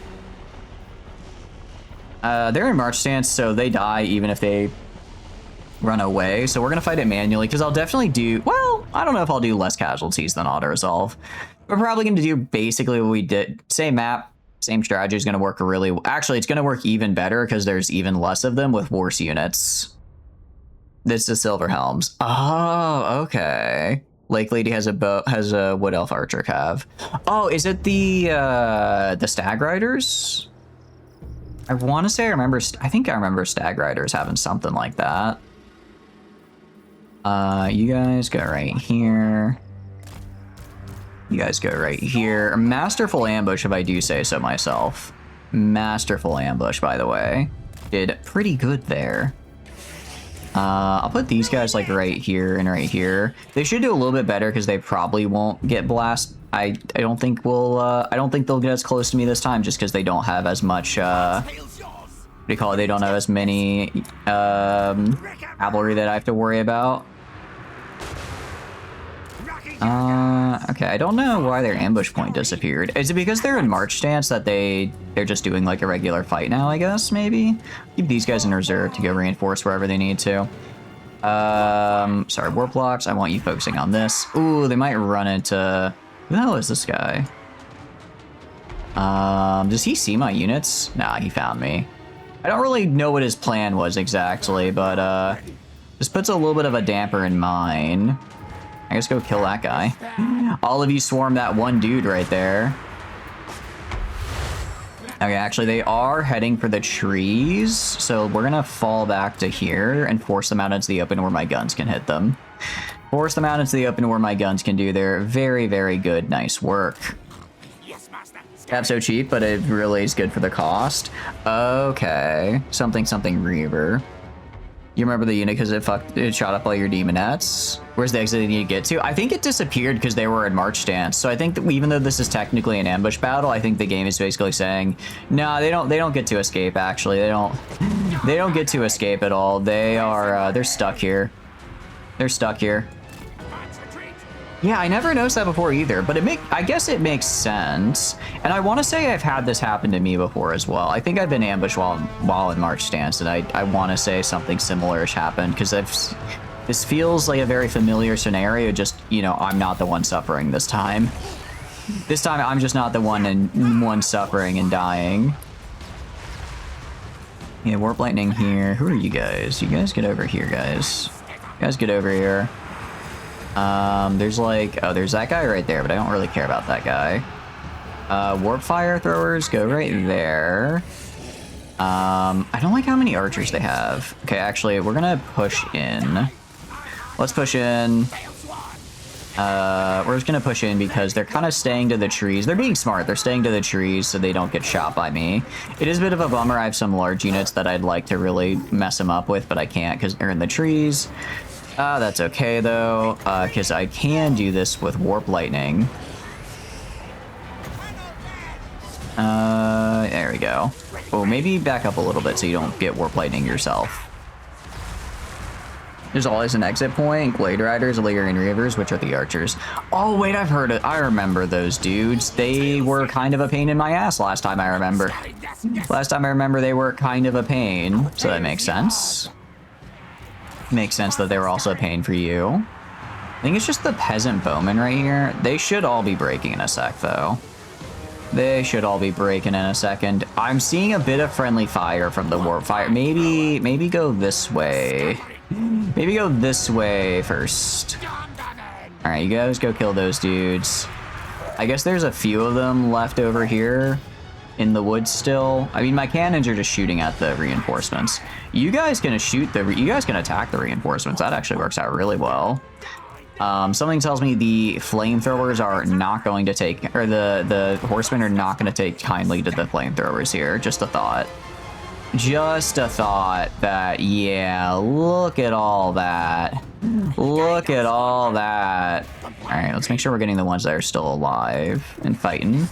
They're in march stance, so they die even if they run away. So we're going to fight it manually, because I'll definitely do... Well, I don't know if I'll do less casualties than auto-resolve. We're probably going to do basically what we did. Same map, same strategy is going to work really... Actually, it's going to work even better, because there's even less of them with worse units. This is Silver Helms. Oh, okay. Lake Lady has a Wood Elf Archer cav. Oh, is it the Stag Riders? I want to say I think I remember Stag Riders having something like that. You guys go right here. You guys go right here. Masterful ambush, if I do say so myself. Masterful ambush, by the way. Did pretty good there. I'll put these guys like right here and right here. They should do a little bit better because they probably won't get blast. I don't think we'll, I don't think they'll get as close to me this time just because they don't have as much, what do you call it? They don't have as many, cavalry that I have to worry about. Okay, I don't know why their ambush point disappeared. Is it because they're in march stance that they're just doing like a regular fight now, I guess, maybe? Keep these guys in reserve to go reinforce wherever they need to. Sorry, warp blocks, I want you focusing on this. Ooh, they might run into... Who the hell is this guy? Does he see my units? Nah, he found me. I don't really know what his plan was exactly, but, this puts a little bit of a damper in mine. I guess go kill that guy. All of you swarm that one dude right there. Okay, actually, they are heading for the trees, so we're gonna fall back to here and force them out into the open where my guns can hit them. Force them out into the open where my guns can do their very, very good, nice work. Not so cheap, but it really is good for the cost. Okay, something Reaver. You remember the unit because it shot up all your demonettes? Where's the exit they need to get to? I think it disappeared because they were in march stance. So I think that even though this is technically an ambush battle, I think the game is basically saying, no, they don't get to escape. Actually, they don't get to escape at all. They're stuck here. They're stuck here. Yeah, I never noticed that before either, but I guess it makes sense. And I want to say I've had this happen to me before as well. I think I've been ambushed while in march stance, and I want to say something similar has happened because this feels like a very familiar scenario. Just, you know, I'm not the one suffering this time. This time I'm just not the one suffering and dying. Yeah, warp lightning here. Who are you guys? You guys get over here, guys. You guys get over here. There's like, oh, there's that guy right there, but I don't really care about that guy. Warp fire throwers go right there. I don't like how many archers they have. Okay, actually, we're gonna push in. Let's push in. We're just gonna push in because they're kind of staying to the trees. They're being smart. They're staying to the trees so they don't get shot by me. It is a bit of a bummer. I have some large units that I'd like to really mess them up with, but I can't because they're in the trees. That's okay though, because I can do this with warp lightning. There we go. Oh, maybe back up a little bit so you don't get warp lightning yourself. There's always an exit point. Glade Riders, Illyrian Reavers, which are the archers. Oh, wait, I've heard it. I remember those dudes. They were kind of a pain in my ass last time I remember. Last time I remember they were kind of a pain, so that makes sense. Makes sense that they were also a pain for you. I think it's just the peasant bowmen right here. They should all be breaking in a sec, though. They should all be breaking in a second. I'm seeing a bit of friendly fire from the warp fire. Maybe go this way. Maybe go this way first. All right, you guys go kill those dudes. I guess there's a few of them left over here in the woods still. I mean, my cannons are just shooting at the reinforcements. You guys can attack the reinforcements. That actually works out really well. Something tells me the flamethrowers are not going to take, or the horsemen are not going to take kindly to the flamethrowers here. Just a thought. Just a thought that, yeah, look at all that. Look at all that. All right, let's make sure we're getting the ones that are still alive and fighting.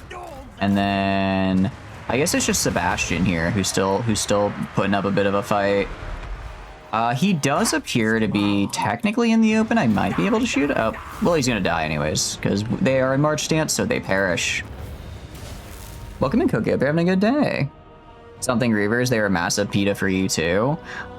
And then I guess it's just Sebastian here who's still putting up a bit of a fight. He does appear to be technically in the open. I might be able to shoot. Oh, well, he's gonna die anyways because they are in march stance, so they perish. Welcome in, Cookie. Hope you're having a good day. Something Reavers, they are massive PETA for you too.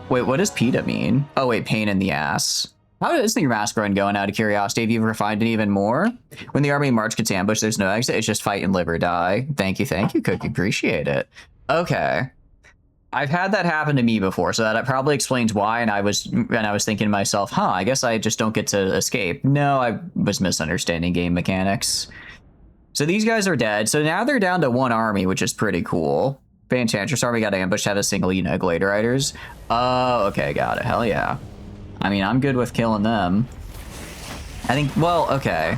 Wait, what does PETA mean? Oh wait, pain in the ass. How is the mask run going, out of curiosity? Have you refined it even more? When the army march gets ambushed, there's no exit. It's just fight and live or die. Thank you, Cookie. Appreciate it. Okay. I've had that happen to me before, so that probably explains why. And I was thinking to myself, huh, I guess I just don't get to escape. No, I was misunderstanding game mechanics. So these guys are dead. So now they're down to one army, which is pretty cool. Enchantress army got ambushed, had a single unit of Glade Riders. Oh, okay, got it. Hell yeah. I mean, I'm good with killing them. I think, well, okay.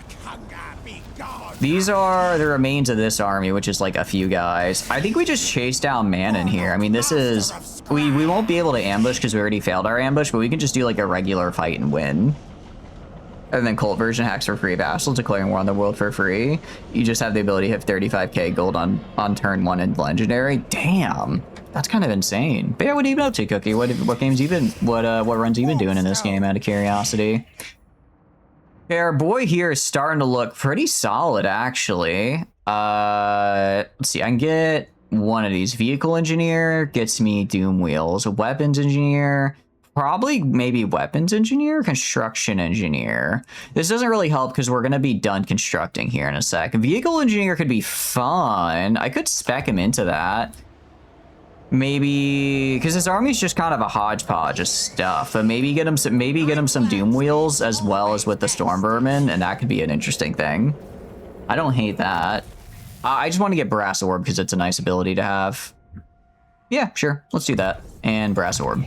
These are the remains of this army, which is like a few guys. I think we just chase down Manon here. I mean, this is we won't be able to ambush because we already failed our ambush, but we can just do like a regular fight and win. And then cult version hacks for free vassals, declaring war on the world for free. You just have the ability to have 35k gold on turn 1 in legendary. Damn, that's kind of insane. But yeah, what have you been up to, Cookie? What games you been? What runs you been doing in this game? Out of curiosity. Yeah, our boy here is starting to look pretty solid, actually. Let's see. I can get one of these. Vehicle engineer gets me doom wheels. Weapons engineer. Probably maybe weapons engineer, construction engineer. This doesn't really help because we're going to be done constructing here in a sec. Vehicle engineer could be fun. I could spec him into that. Maybe because his army's just kind of a hodgepodge of stuff, but maybe get him some doom wheels as well as with the storm vermin, and that could be an interesting thing. I don't hate that. I just want to get brass orb because it's a nice ability to have. Yeah, sure. Let's do that. And brass orb.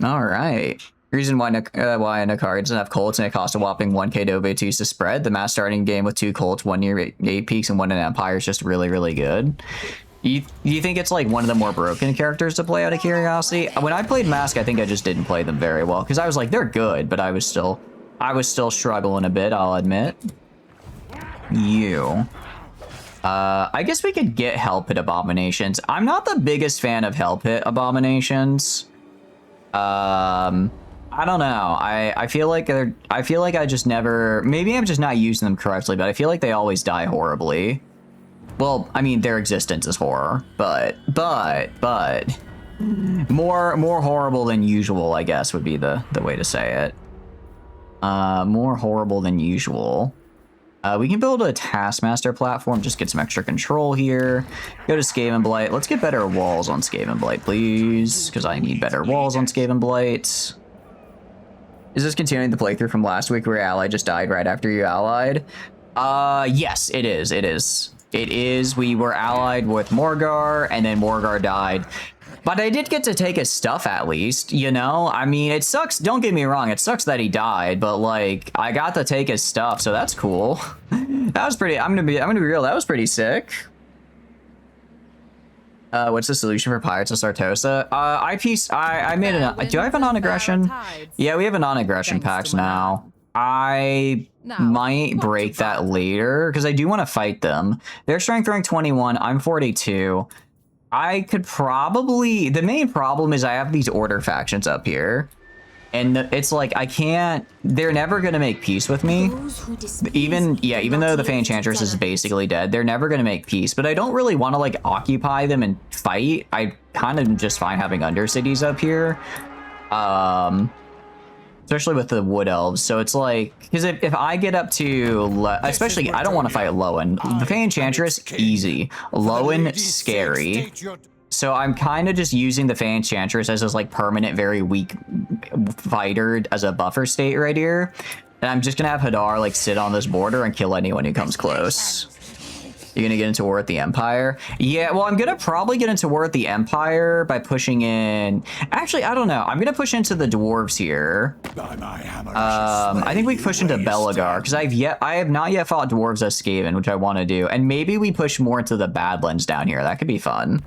All right. Reason why a Nakari doesn't have cults and it costs a whopping 1k Dove to use to spread. The mass starting game with 2 cults, 1 near 8 peaks, and 1 in Empire is just really, really good. You think it's like one of the more broken characters to play out of curiosity? When I played Mask, I think I just didn't play them very well because I was like, they're good, but I was still struggling a bit, I'll admit. I guess we could get Hell Pit Abominations. I'm not the biggest fan of Hell Pit Abominations. I don't know. I feel like I just never, maybe I'm just not using them correctly, but I feel like they always die horribly. Well, I mean, their existence is horror, but more horrible than usual, I guess would be the way to say it. More horrible than usual. We can build a Taskmaster platform, just get some extra control here. Go to Skaven Blight. Let's get better walls on Skaven Blight, please, because I need better walls on Skaven Blight. Is this continuing the playthrough from last week where your ally just died right after you allied? Yes, it is. It is. We were allied with Morgar, and then Morgar died. But I did get to take his stuff at least, you know? I mean, it sucks. Don't get me wrong. It sucks that he died, but like, I got to take his stuff, so that's cool. That was pretty, I'm gonna be real. That was pretty sick. What's the solution for Pirates of Sartosa? I made an, do I have a non-aggression? Yeah, we have a non-aggression pact now. I might break that later because I do want to fight them. They're strength rank 21. I'm 42. I could probably, the main problem is I have these order factions up here. And it's like, I can't, they're never going to make peace with me. Even though the Enchantress is basically dead, they're never going to make peace. But I don't really want to like occupy them and fight. I kind of just fine having Undercities up here. Especially with the Wood Elves. So it's like, because if I get up to, especially, I don't want to fight Lowen. The Enchantress, easy. Lowen, scary. So I'm kind of just using the Enchantress as this like permanent, very weak fighter as a buffer state right here. And I'm just going to have Hadar like sit on this border and kill anyone who comes close. You're going to get into war with the Empire? Yeah, well, I'm going to probably get into war with the Empire by pushing in... Actually, I don't know. I'm going to push into the dwarves here. I think we push into Belagar, because I have not yet fought dwarves as Skaven, which I want to do. And maybe we push more into the Badlands down here. That could be fun.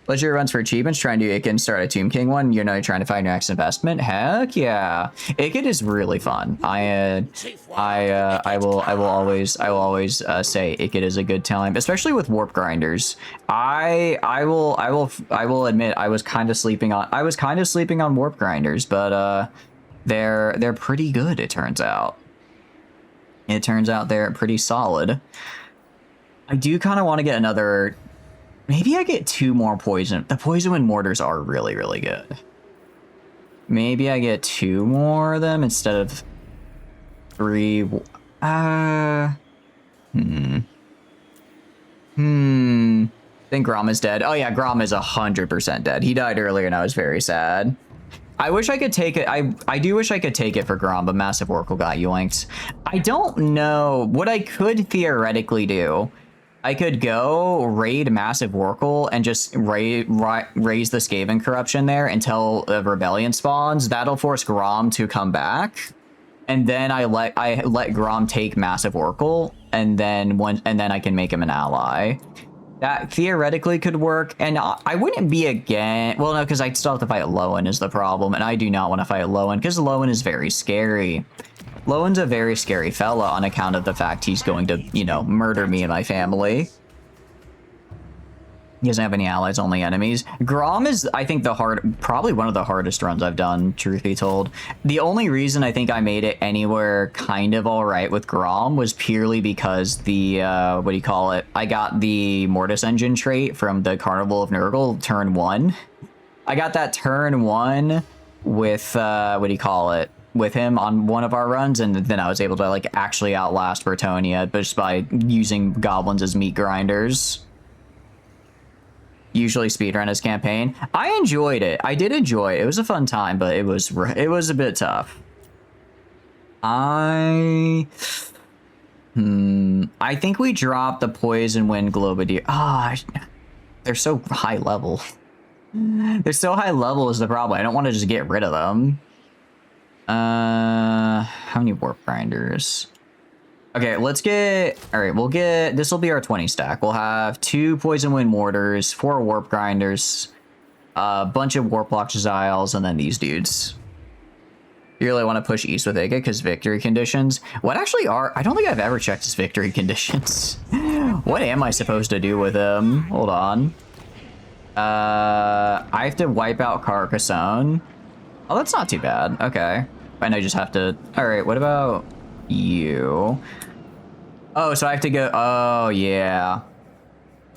Legendary runs for achievements. Try and do Ikid and start a Tomb King one. You know, you're trying to find your next investment. Heck yeah, Ikid is really fun. I will always say Ikid is a good time, especially with warp grinders. I will admit I was kind of sleeping on warp grinders, but they're pretty good. It turns out they're pretty solid. I do kind of want to get another. Maybe I get 2 more poison. The poison wind mortars are really, really good. Maybe I get 2 more of them instead of 3. I think Grom is dead. Oh yeah, Grom is 100% dead. He died earlier and I was very sad. I wish I could take it. I do wish I could take it for Grom, but Massive Oracle got yoinked. I don't know what I could theoretically do. I could go raid Massive Oracle and just raise the Skaven corruption there until a rebellion spawns. That'll force Grom to come back, and then I let Grom take Massive Oracle, and then I can make him an ally. That theoretically could work, and I wouldn't be against... Well, no, because I'd still have to fight Lowen is the problem, and I do not want to fight Lowen, because Lowen is very scary. Lowen's a very scary fella on account of the fact he's going to, you know, murder me and my family. He doesn't have any allies, only enemies. Grom is, I think, probably one of the hardest runs I've done, truth be told. The only reason I think I made it anywhere kind of all right with Grom was purely because the, what do you call it? I got the Mortis Engine trait from the Carnival of Nurgle, turn 1. I got that turn 1 with, what do you call it? With him on one of our runs, and then I was able to, like, actually outlast Bertonia just by using goblins as meat grinders. Usually speedrun his campaign. I enjoyed it. I did enjoy it. It was a fun time, but it was a bit tough. I think we dropped the Poison Wind Globadier. They're so high level. They're so high level is the problem. I don't want to just get rid of them. How many warp grinders? Okay, let's get... Alright, we'll get... This will be our 20 stack. We'll have 2 Poison Wind Mortars, 4 Warp Grinders, a bunch of Warp Lock Xiles, and then these dudes. You really want to push east with Iga because victory conditions. What actually are... I don't think I've ever checked his victory conditions. What am I supposed to do with him? Hold on. I have to wipe out Carcassonne. Oh, that's not too bad. Okay. And I just have to... Alright, what about... you? Oh, so I have to go... Oh, yeah.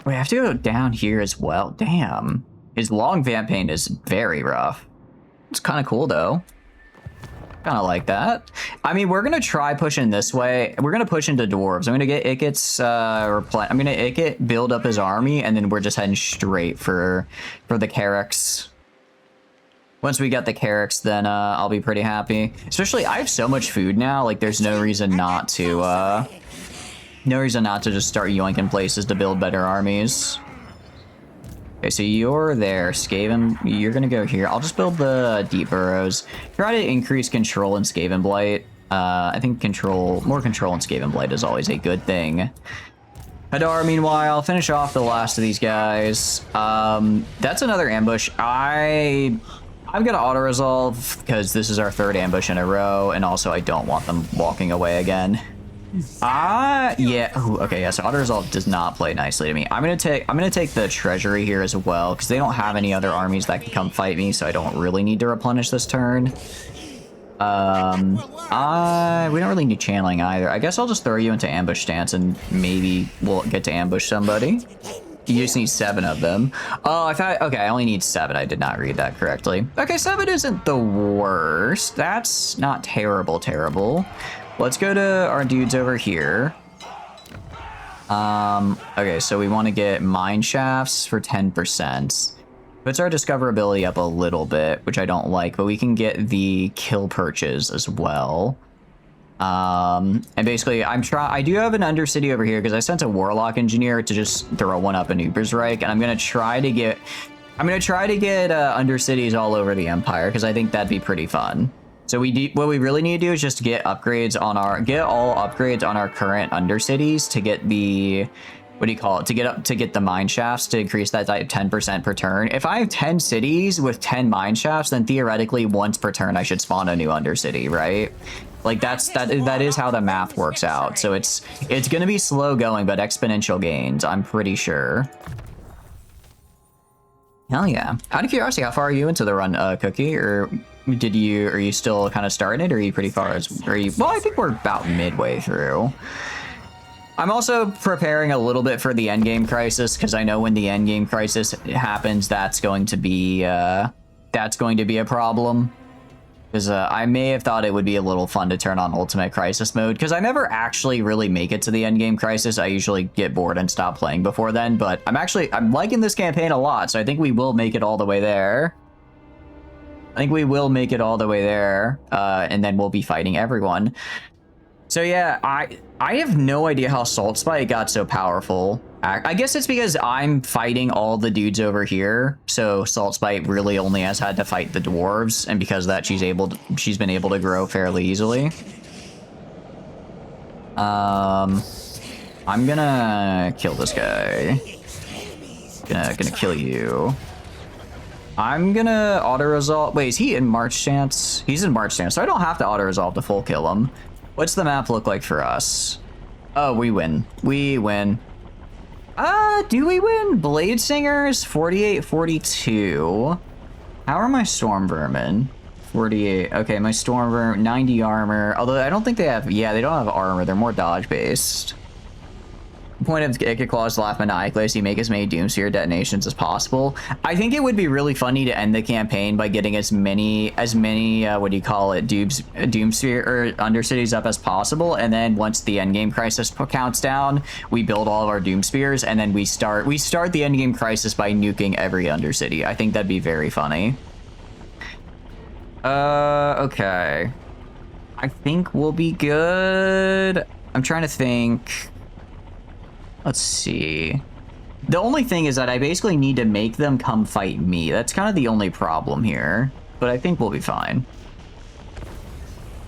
Wait, I have to go down here as well. Damn. His long campaign is very rough. It's kind of cool, though. Kind of like that. I mean, we're going to try pushing this way. We're going to push into dwarves. I'm going to get Ikit's... I'm going to Ikit build up his army, and then we're just heading straight for the Carracks. Once we get the Carracks, then I'll be pretty happy. Especially, I have so much food now. Like, there's no reason not to just start yoinking places to build better armies. Okay, so you're there, Skaven. You're gonna go here. I'll just build the Deep Burrows. Try to increase control in Skaven Blight. I think more control in Skaven Blight is always a good thing. Hadar, meanwhile, finish off the last of these guys. That's another ambush. I'm gonna auto-resolve because this is our 3rd ambush in a row, and also I don't want them walking away again. Yeah. Ooh, okay, yeah, so auto-resolve does not play nicely to me. I'm gonna take the treasury here as well, because they don't have any other armies that can come fight me, so I don't really need to replenish this turn. We don't really need channeling either. I guess I'll just throw you into ambush stance and maybe we'll get to ambush somebody. You just need 7 of them. Oh, I thought... Okay, I only need 7. I did not read that correctly. Okay, 7 isn't the worst. That's not terrible. Let's go to our dudes over here. Okay, so we want to get mine shafts for 10%. Puts our discoverability up a little bit, which I don't like, but we can get the kill perches as well. And basically, I do have an Undercity over here because I sent a Warlock Engineer to just throw one up in Ubersreich, and I'm gonna try to get Undercities all over the Empire because I think that'd be pretty fun. So what we really need to do is just get upgrades on all upgrades on our current Undercities to get the, what do you call it, to get the mine shafts to increase that 10% per turn. If I have 10 cities with 10 mine shafts, then theoretically once per turn I should spawn a new Undercity, right? Like that is how the math works out. So it's gonna be slow going, but exponential gains, I'm pretty sure. Hell yeah. Out of curiosity, how far are you into the run, Cookie? Or are you still kind of starting it, or are you pretty far? Well, I think we're about midway through. I'm also preparing a little bit for the endgame crisis, because I know when the endgame crisis happens, that's going to be a problem. Because I may have thought it would be a little fun to turn on Ultimate Crisis mode, because I never actually really make it to the endgame crisis. I usually get bored and stop playing before then, but I'm liking this campaign a lot, so I think we will make it all the way there. And then we'll be fighting everyone. So yeah, I have no idea how Salt Spike got so powerful. I guess it's because I'm fighting all the dudes over here, so Salt Spike really only has had to fight the dwarves, and because of that she's been able to grow fairly easily. I'm gonna kill this guy. Gonna kill you. I'm gonna auto-resolve. Wait, is he in March stance? He's in March stance, so I don't have to auto-resolve to full kill him. What's the map look like for us? Oh, we win. We win. Do we win? Blade Singers, 48-42. How are my Storm Vermin? 48. Okay, my Storm Vermin, 90 armor. Although I don't think they have... Yeah, they don't have armor. They're more dodge-based. The point of Ica Claw is to laugh maniacally as you make as many Doomsphere detonations as possible. I think it would be really funny to end the campaign by getting as many what do you call it, Doomsphere or Undercities up as possible, and then once the endgame crisis counts down, we build all of our Doomspheres, and then we start the endgame crisis by nuking every Undercity. I think that'd be very funny. Okay. I think we'll be good. I'm trying to think... Let's see. The only thing is that I basically need to make them come fight me. That's kind of the only problem here. But I think we'll be fine.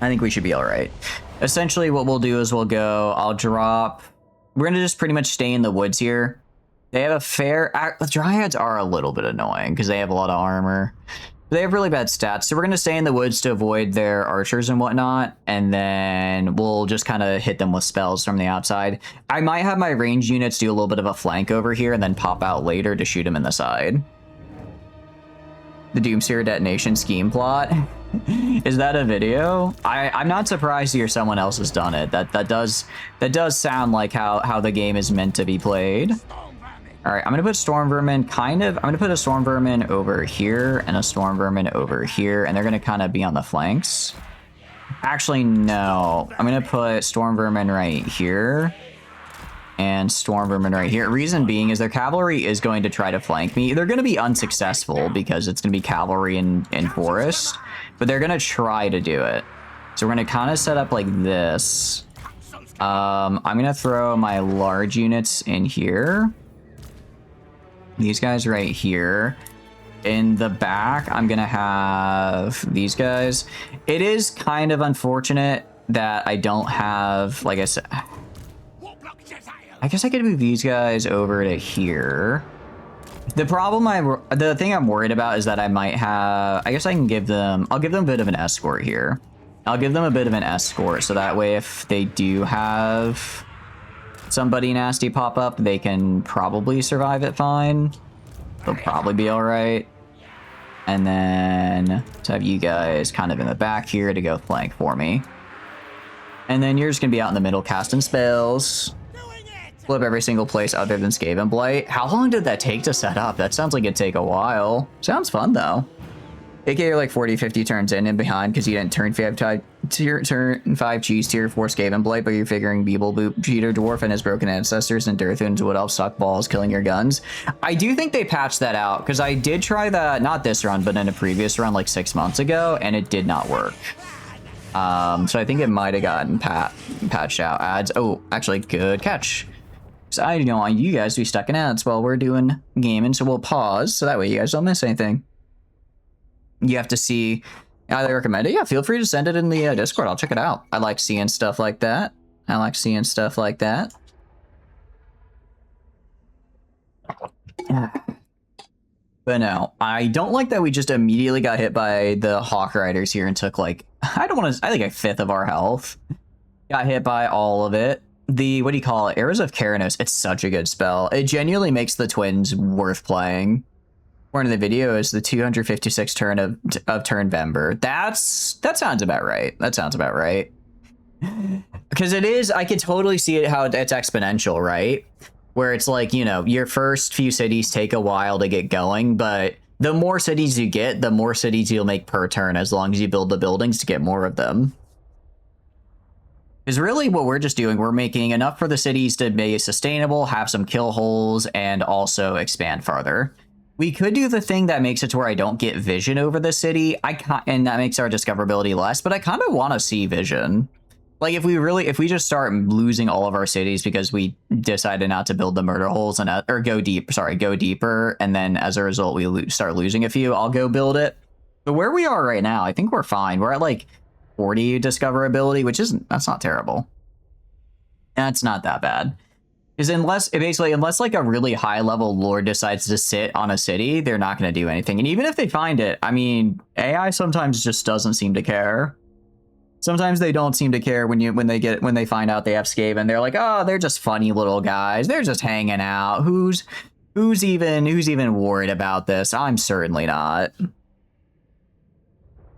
I think we should be alright. Essentially, what we'll do is we'll go... I'll drop... We're going to just pretty much stay in the woods here. They have a fair... The Dryads are a little bit annoying because they have a lot of armor. They have really bad stats, so we're going to stay in the woods to avoid their archers and whatnot, and then we'll just kind of hit them with spells from the outside. I might have my ranged units do a little bit of a flank over here and then pop out later to shoot them in the side. The Doomsphere detonation scheme plot. Is that a video? I'm not surprised to hear someone else has done it. That does sound like how the game is meant to be played. All right, I'm gonna put Storm Vermin I'm gonna put a Storm Vermin over here and a Storm Vermin over here, and they're gonna kind of be on the flanks. Actually, no. I'm gonna put Storm Vermin right here and Storm Vermin right here. Reason being is their cavalry is going to try to flank me. They're gonna be unsuccessful because it's gonna be cavalry in forest, but they're gonna try to do it. So we're gonna kind of set up like this. I'm gonna throw my large units in here. These guys right here. In the back, I'm gonna have these guys. It is kind of unfortunate that I don't have, like I said, I guess I could move these guys over to here. The thing I'm worried about is that I might have, I guess I can give them, I'll give them a bit of an escort here. I'll give them a bit of an escort, so that way if they do have somebody nasty pop up, they can probably survive it fine. They'll probably be all right. And then to have you guys kind of in the back here to go flank for me. And then you're just gonna be out in the middle casting spells. Flip every single place other than Skaven Blight. How long did that take to set up? That sounds like it'd take a while. Sounds fun though. AK, you're like 40-50 turns in and behind because you didn't turn 5 cheese tier 4 Skaven Blight, but you're figuring Beeble Boop, Cheater Dwarf, and his broken ancestors, and Dirthoon's Wood Elf suck balls killing your guns. I do think they patched that out because I did try that, not this run, but in a previous run like 6 months ago, and it did not work. So I think it might have gotten patched out. Ads. Oh, actually, good catch. So I don't want you guys to be stuck in ads while we're doing gaming, so we'll pause so that way you guys don't miss anything. You have to see. I recommend it. Yeah, feel free to send it in the Discord. I'll check it out. I like seeing stuff like that. But no, I don't like that we just immediately got hit by the Hawk Riders here and took like, I think a fifth of our health. Got hit by all of it. The, what do you call it? Arrows of Keranos. It's such a good spell. It genuinely makes the twins worth playing. One of the video is the 256 turn of Turnvember. That sounds about right. That sounds about right. Because it is, I could totally see it how it's exponential, right? Where it's like, you know, your first few cities take a while to get going, but the more cities you get, the more cities you'll make per turn as long as you build the buildings to get more of them. Because really what we're just doing, we're making enough for the cities to be sustainable, have some kill holes, and also expand farther. We could do the thing that makes it to where I don't get vision over the city, and that makes our discoverability less, but I kind of want to see vision. Like, if we just start losing all of our cities because we decided not to build the murder holes and go deeper, and then as a result we start losing a few, I'll go build it. But where we are right now, I think we're fine. We're at like 40 discoverability, which that's not terrible. That's not that bad. Is unless like a really high level lord decides to sit on a city, they're not going to do anything. And even if they find it, I mean, AI sometimes just doesn't seem to care. Sometimes they don't seem to care when they find out they have Skaven. They're like, oh, they're just funny little guys. They're just hanging out. Who's even worried about this? I'm certainly not.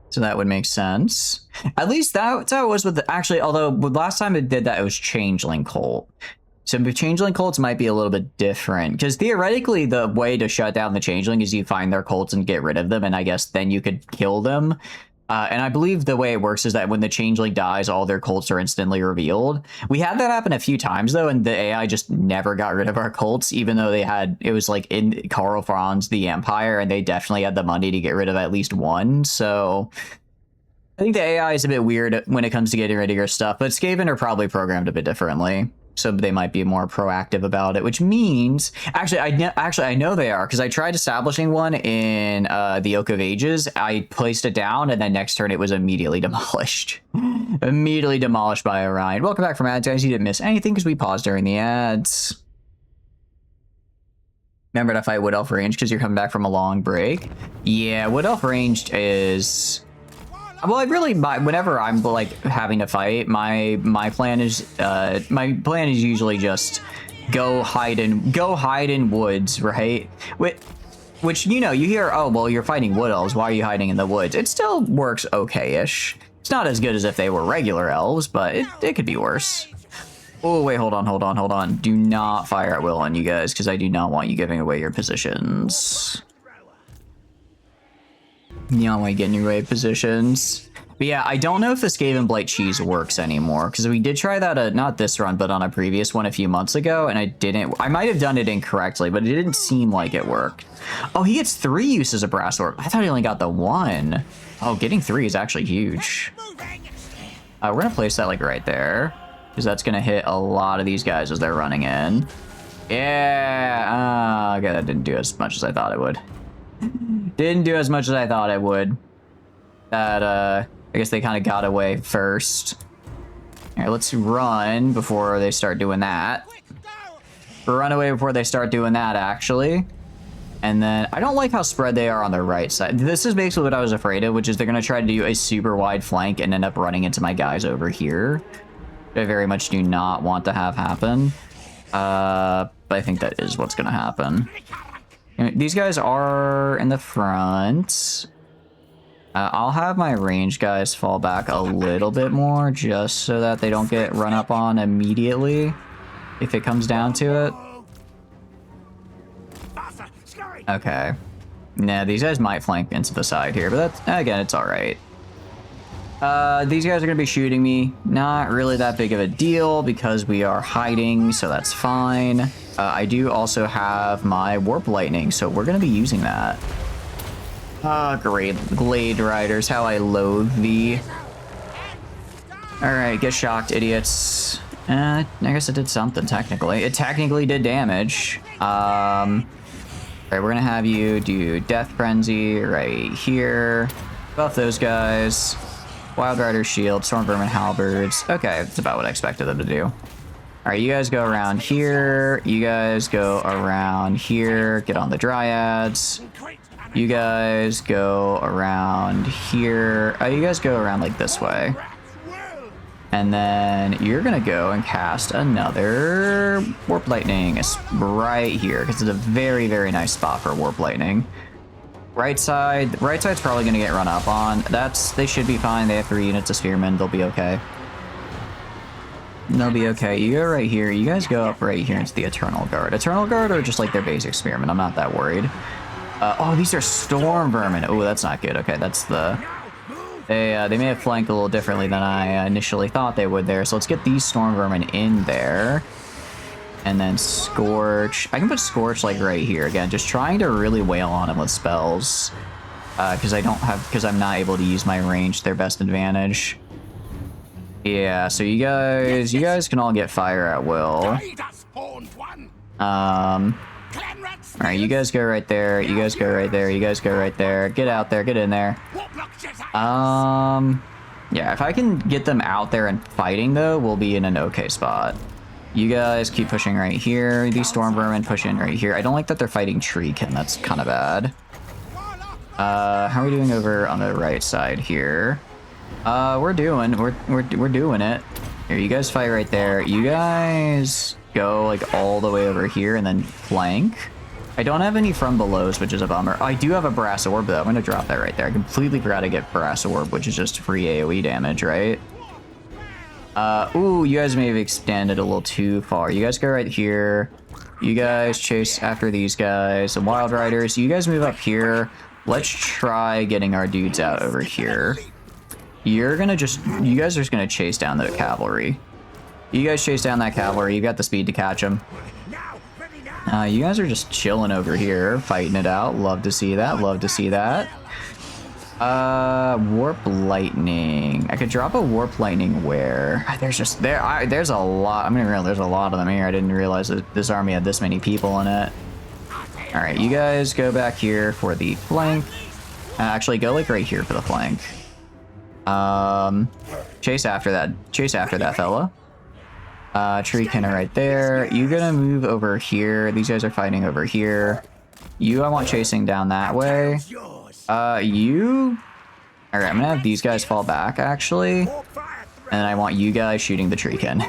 So that would make sense. At least that's how it was with actually, although last time it did that, it was Changeling Cult. So Changeling cults might be a little bit different, because theoretically the way to shut down the Changeling is you find their cults and get rid of them, and I guess then you could kill them. And I believe the way it works is that when the Changeling dies, all their cults are instantly revealed. We had that happen a few times, though, and the AI just never got rid of our cults, even though it was like in Karl Franz, the Empire, and they definitely had the money to get rid of at least one. So I think the AI is a bit weird when it comes to getting rid of your stuff, but Skaven are probably programmed a bit differently. So they might be more proactive about it, which means I know they are, because I tried establishing one in the Oak of Ages. I placed it down, and then next turn it was immediately demolished. Immediately demolished by Orion. Welcome back from ads, guys. You didn't miss anything because we paused during the ads. Remember to fight Wood Elf Ranged because you're coming back from a long break. Yeah, Wood Elf Ranged is... Well, I really, whenever I'm like having to fight, my plan is usually just go hide in woods, right? Which you know, you hear, oh well, you're fighting wood elves. Why are you hiding in the woods? It still works okay-ish. It's not as good as if they were regular elves, but it could be worse. Oh wait, hold on. Do not fire at will on you guys, because I do not want you giving away your positions. You don't want to get in your way positions. But yeah, I don't know if the Skaven Blight cheese works anymore, because we did try that, not this run, but on a previous one a few months ago, and I might have done it incorrectly, but it didn't seem like it worked. Oh, he gets 3 uses of Brass Orb. I thought he only got the 1. Oh, getting 3 is actually huge. We're going to place that like right there, because that's going to hit a lot of these guys as they're running in. Yeah, okay, that didn't do as much as I thought it would. Didn't do as much as I thought it would. That, I guess they kind of got away first. All right, let's run before they start doing that. Run away before they start doing that, actually. And then, I don't like how spread they are on the right side. This is basically what I was afraid of, which is they're going to try to do a super wide flank and end up running into my guys over here. I very much do not want to have happen. But I think that is what's going to happen. These guys are in the front. I'll have my range guys fall back a little bit more just so that they don't get run up on immediately if it comes down to it. Okay. Nah, these guys might flank into the side here, but that's, again, it's all right. These guys are going to be shooting me. Not really that big of a deal because we are hiding, so that's fine. I do also have my Warp Lightning, so we're going to be using that. Great. Glade Riders, how I loathe thee. Alright, get shocked, idiots. I guess it did something, technically. It technically did damage. Alright, we're going to have you do Death Frenzy right here. Buff those guys. Wild Rider Shield, Storm Vermin Halberds. Okay, that's about what I expected them to do. Alright, you guys go around here. You guys go around here. Get on the Dryads. You guys go around here. Oh, you guys go around like this way. And then you're going to go and cast another Warp Lightning. It's right here, because it's a very, very nice spot for Warp Lightning. Right side's probably going to get run up on. They should be fine. They have 3 units of Spearmen. They'll be okay. They'll be okay. You go right here. You guys go up right here into the Eternal Guard. Eternal Guard are just like their basic Spearmen. I'm not that worried. Oh, these are Storm Vermin. Oh, that's not good. Okay, that's the... They may have flanked a little differently than I initially thought they would there. So let's get these Storm Vermin in there. And then Scorch. I can put Scorch like right here. Again, just trying to really wail on them with spells. Because I'm not able to use my range to their best advantage. Yeah, so you guys can all get fire at will. Alright, you guys go right there. You guys go right there. You guys go right there. Get out there. Get in there. Yeah, if I can get them out there and fighting, though, we'll be in an okay spot. You guys keep pushing right here. These storm vermin push in right here. I don't like that they're fighting treekin. That's kind of bad. How are we doing over on the right side here? We're doing it. Here, you guys fight right there. You guys go like all the way over here and then flank. I don't have any from belows, which is a bummer. I do have a brass orb though. I'm gonna drop that right there. I completely forgot to get brass orb, which is just free AoE damage, right? Ooh, you guys may have extended a little too far. You guys go right here. You guys chase after these guys. The Wild Riders, you guys move up here. Let's try getting our dudes out over here. You guys are just gonna chase down the cavalry. You guys chase down that cavalry. You got the speed to catch them. You guys are just chilling over here, fighting it out. Love to see that. Love to see that. Warp lightning. I could drop a warp lightning where there's a lot. I'm gonna realize there's a lot of them here. I didn't realize that this army had this many people in it. All right, you guys go back here for the flank. Actually, go like right here for the flank. Chase after that fella. Tree kinda right there. You gonna move over here. These guys are fighting over here. I want chasing down that way. Alright, I'm gonna have these guys fall back, actually. And I want you guys shooting the treekin.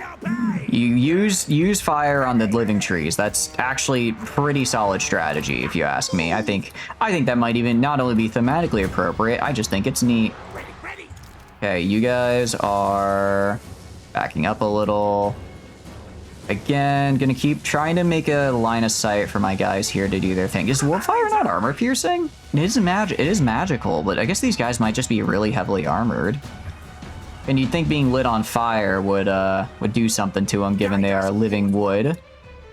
You use fire on the living trees. That's actually pretty solid strategy, if you ask me. I think that might even not only be thematically appropriate, I just think it's neat. Okay, you guys are backing up a little. Again, gonna keep trying to make a line of sight for my guys here to do their thing. Is Warpfire not armor piercing? It is magical, but I guess these guys might just be really heavily armored. And you'd think being lit on fire would do something to them, given they are living wood.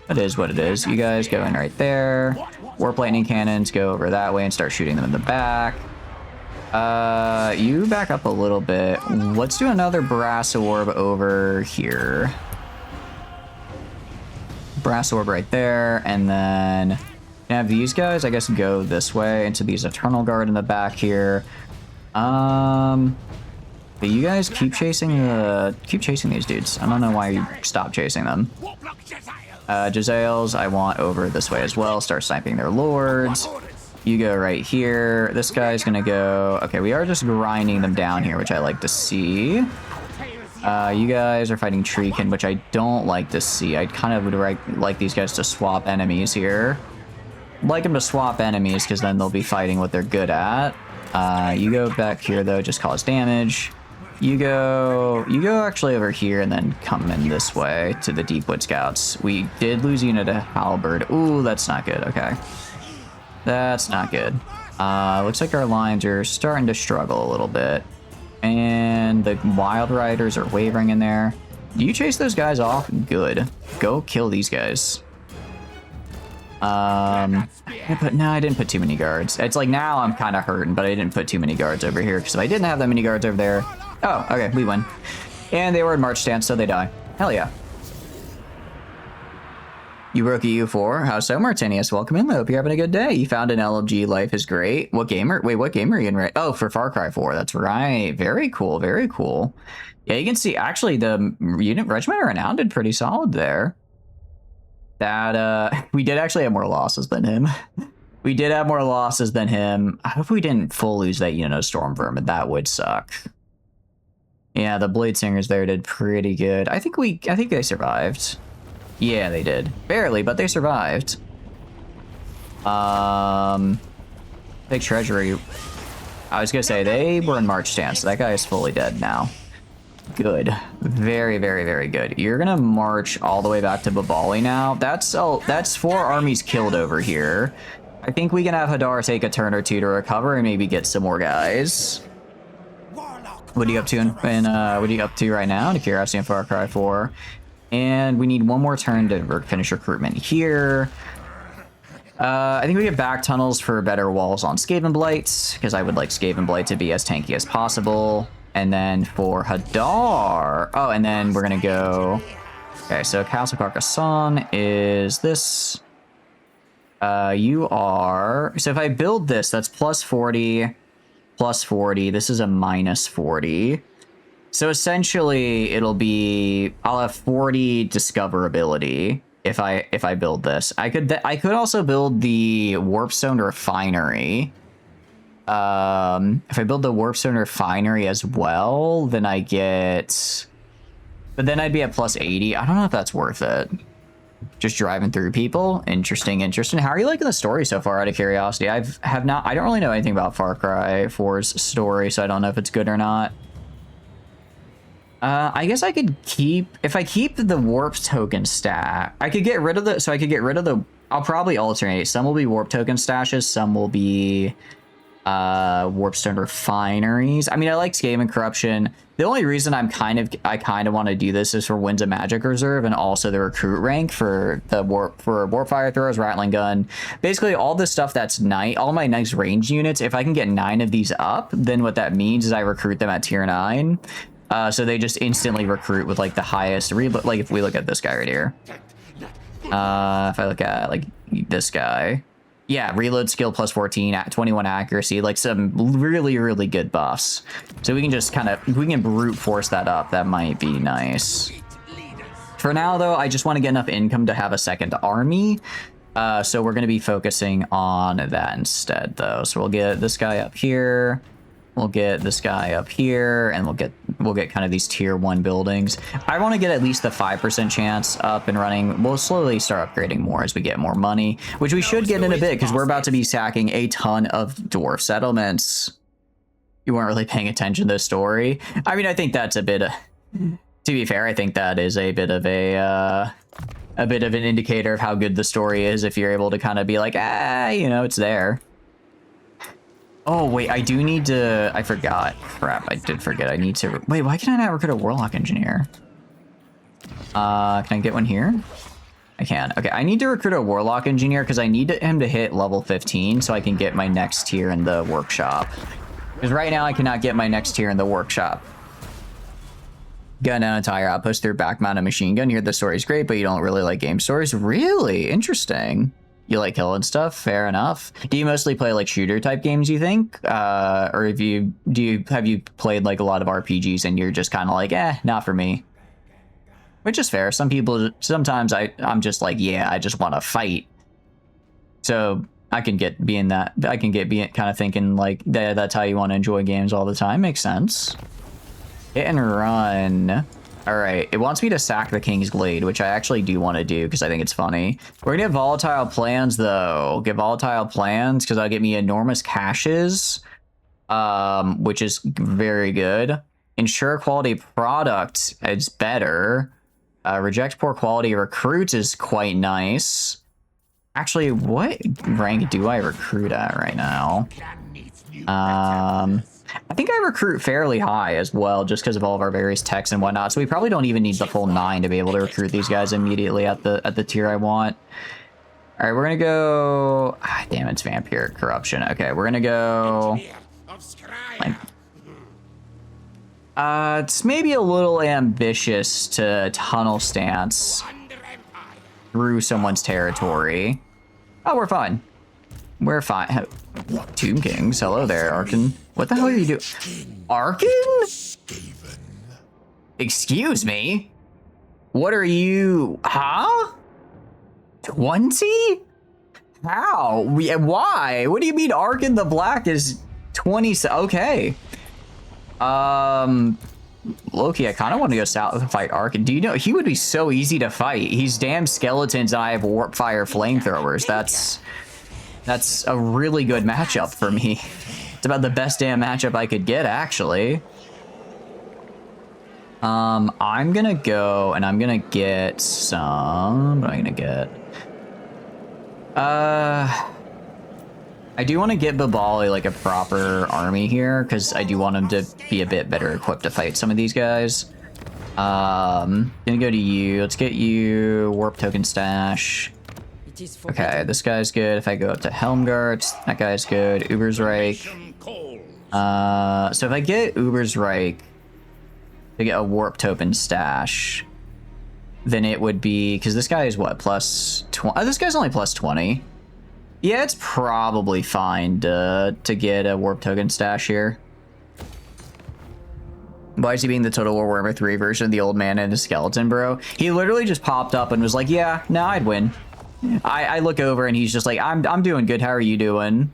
That is what it is. You guys go in right there. Warp lightning cannons go over that way and start shooting them in the back. You back up a little bit. Let's do another brass orb over here. Brass orb right there, and then have these guys, I guess, go this way into these Eternal Guard in the back here. But you guys keep chasing these dudes. I don't know why you stopped chasing them. Jezzails, I want over this way as well. Start sniping their lords. You go right here. This guy's gonna go. Okay, we are just grinding them down here, which I like to see. You guys are fighting treekin, which I don't like to see. I kind of would like these guys to swap enemies here. I'd like them to swap enemies, because then they'll be fighting what they're good at. You go back here, though, just cause damage. You go actually over here, and then come in this way to the Deepwood Scouts. We did lose a unit of Halberd. Ooh, that's not good. Okay. That's not good. Looks like our lines are starting to struggle a little bit. And the Wild Riders are wavering in there. Do you chase those guys off? Good. Go kill these guys. No, I didn't put too many guards. It's like now I'm kind of hurting, but I didn't put too many guards over here, because if I didn't have that many guards over there... Oh, okay, we win. And they were in march stance, so they die. Hell yeah. You rookie U4. How so, Martinius? Welcome in. I hope you're having a good day. You found an LMG. Life is great. What game are you in right? Oh, for Far Cry 4. That's right. Very cool. Very cool. Yeah, you can see actually the unit regiment renown did pretty solid there. That we did actually have more losses than him. We did have more losses than him. I hope we didn't full lose that unit of Storm Vermin. That would suck. Yeah, the Blade Singers there did pretty good. I think they survived. Yeah, they did. Barely, but they survived. Big Treasury. I was gonna say, they were in march stance, so that guy is fully dead now. Good. Very, very, very good. You're gonna march all the way back to Babali now. That's 4 armies killed over here. I think we can have Hadar take a turn or two to recover and maybe get some more guys. What are you up to what are you up to right now? To curiosity in Far Cry 4. And we need one more turn to finish recruitment here. I think we get back tunnels for better walls on Skaven Blight, because I would like Skaven Blight to be as tanky as possible. And then for Hadar... Oh, and then we're going to go... Okay, so Castle Carcassonne is this. You are... So if I build this, that's plus 40, plus 40. This is a minus 40. So essentially, it'll be I'll have 40 discoverability if I build this. I could also build the warpstone refinery. If I build the warpstone refinery as well, then I get. But then I'd be at plus 80. I don't know if that's worth it. Just driving through people. Interesting. How are you liking the story so far, out of curiosity? I don't really know anything about Far Cry 4's story, so I don't know if it's good or not. I guess I could if I keep the warp token stat, I could get rid of I'll probably alternate. Some will be warp token stashes, some will be warpstone refineries. I mean, I like Scam and Corruption. The only reason I kind of want to do this is for Winds of Magic Reserve and also the recruit rank for the warp fire throwers, rattling gun. Basically all the stuff that's all my next range units, if I can get 9 of these up, then what that means is I recruit them at tier 9. So they just instantly recruit with like the highest like if we look at this guy right here. If I look at like this guy. Yeah, reload skill plus 14 at 21 accuracy, like some really good buffs. So we can just we can brute force that up. That might be nice. For now though, I just want to get enough income to have a second army. So we're going to be focusing on that instead though. So we'll get this guy up here. We'll get this guy up here, and we'll get kind of these tier 1 buildings. I want to get at least the 5% chance up and running. We'll slowly start upgrading more as we get more money, which we should get in a bit because we're about to be sacking a ton of dwarf settlements. You weren't really paying attention to the story. I mean, I think that's a bit of, to be fair, I think that is a bit of an indicator of how good the story is if you're able to kind of be like, you know, it's there. Oh, wait, I do need to... I forgot. Crap, I did forget. I need to... Wait, why can I not recruit a Warlock Engineer? Can I get one here? I can. Okay, I need to recruit a Warlock Engineer because I need him to hit level 15 so I can get my next tier in the workshop. Because right now I cannot get my next tier in the workshop. Gun down entire outpost through back-mounted machine gun. You hear the story's great, but you don't really like game stories? Really? Interesting. You like killing stuff? Fair enough. Do you mostly play like shooter type games, you think? Or have you played like a lot of RPGs and you're just kind of like, not for me? Which is fair. Sometimes I'm just like, I just want to fight. So I can get being kind of thinking like that's how you want to enjoy games all the time. Makes sense. Hit and run. All right, it wants me to sack the King's Glade, which I actually do want to do because I think it's funny. We're gonna get volatile plans though. Get volatile plans because that'll get me enormous caches, which is very good. Ensure quality product is better. Reject poor quality recruits is quite nice. Actually, what rank do I recruit at right now? I think I recruit fairly high as well, just because of all of our various techs and whatnot. So we probably don't even need the full 9 to be able to recruit these guys immediately at the tier I want. All right, we're gonna go. Damn, it's Vampire Corruption. Okay, we're gonna go. Like, it's maybe a little ambitious to tunnel stance through someone's territory. Oh, we're fine. We're fine. Tomb Kings, hello there, Arkin. What the hell are you doing? Arkin? Excuse me? What are you... Huh? 20? How? Why? What do you mean Arkin the Black is 20? Okay. Loki, I kind of want to go south and fight Arkin. Do you know, he would be so easy to fight. He's damn skeletons and I have warp fire flamethrowers. That's a really good matchup for me. It's about the best damn matchup I could get, actually. I'm gonna go and I'm gonna get some... What am I gonna get? I do want to get Babali like a proper army here, because I do want him to be a bit better equipped to fight some of these guys. Gonna go to you. Let's get you warp token stash. Okay, this guy's good. If I go up to Helmgart, that guy's good. Ubersreich. So if I get Ubersreich to get a warp token stash, then it would be, because this guy is what, plus 20? Oh, this guy's only plus 20. Yeah, it's probably fine to get a warp token stash here. Why is he being the Total War Warhammer 3 version of the old man and a skeleton, bro? He literally just popped up and was like, yeah, no, I'd win. I look over and he's just like, I'm doing good. How are you doing?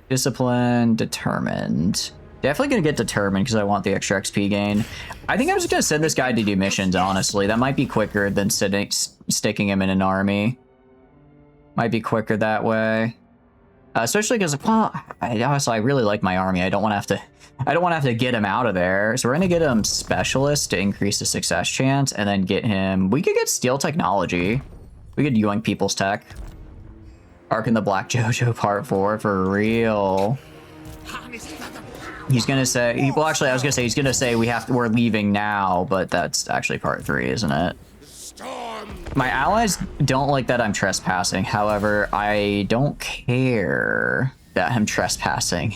Disciplined, determined. Definitely gonna get determined because I want the extra XP gain. I think I'm just gonna send this guy to do missions, honestly. That might be quicker than sticking him in an army. Might be quicker that way. Especially because, well, honestly, I really like my army. I don't want to have to get him out of there. So we're gonna get him specialist to increase the success chance, and then get him. We could get steel technology. We could yoink people's tech. Ark in the Black Jojo Part 4 for real. He's gonna say, well, actually, I was gonna say he's gonna say we're leaving now, but that's actually Part 3, isn't it? My allies don't like that I'm trespassing. However, I don't care that I'm trespassing.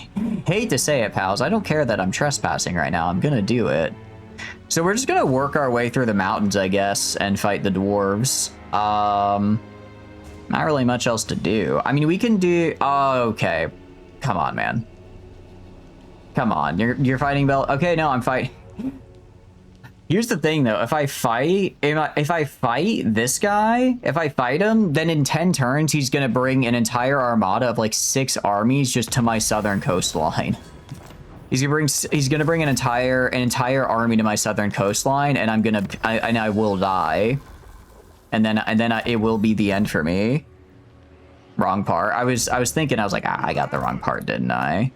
Hate to say it, pals. I don't care that I'm trespassing right now. I'm gonna do it. So we're just gonna work our way through the mountains, I guess, and fight the dwarves. Not really much else to do. I mean, we can do. Oh, okay. Come on, man. Come on. You're fighting Bell. Okay, no, I'm fighting. Here's the thing, though. If I fight this guy, if I fight him, then in 10 turns, he's going to bring an entire armada of like 6 armies just to my southern coastline. He's going to bring an entire army to my southern coastline, and I will die. And then it will be the end for me. Wrong part. I was thinking, I was like, I got the wrong part, didn't I?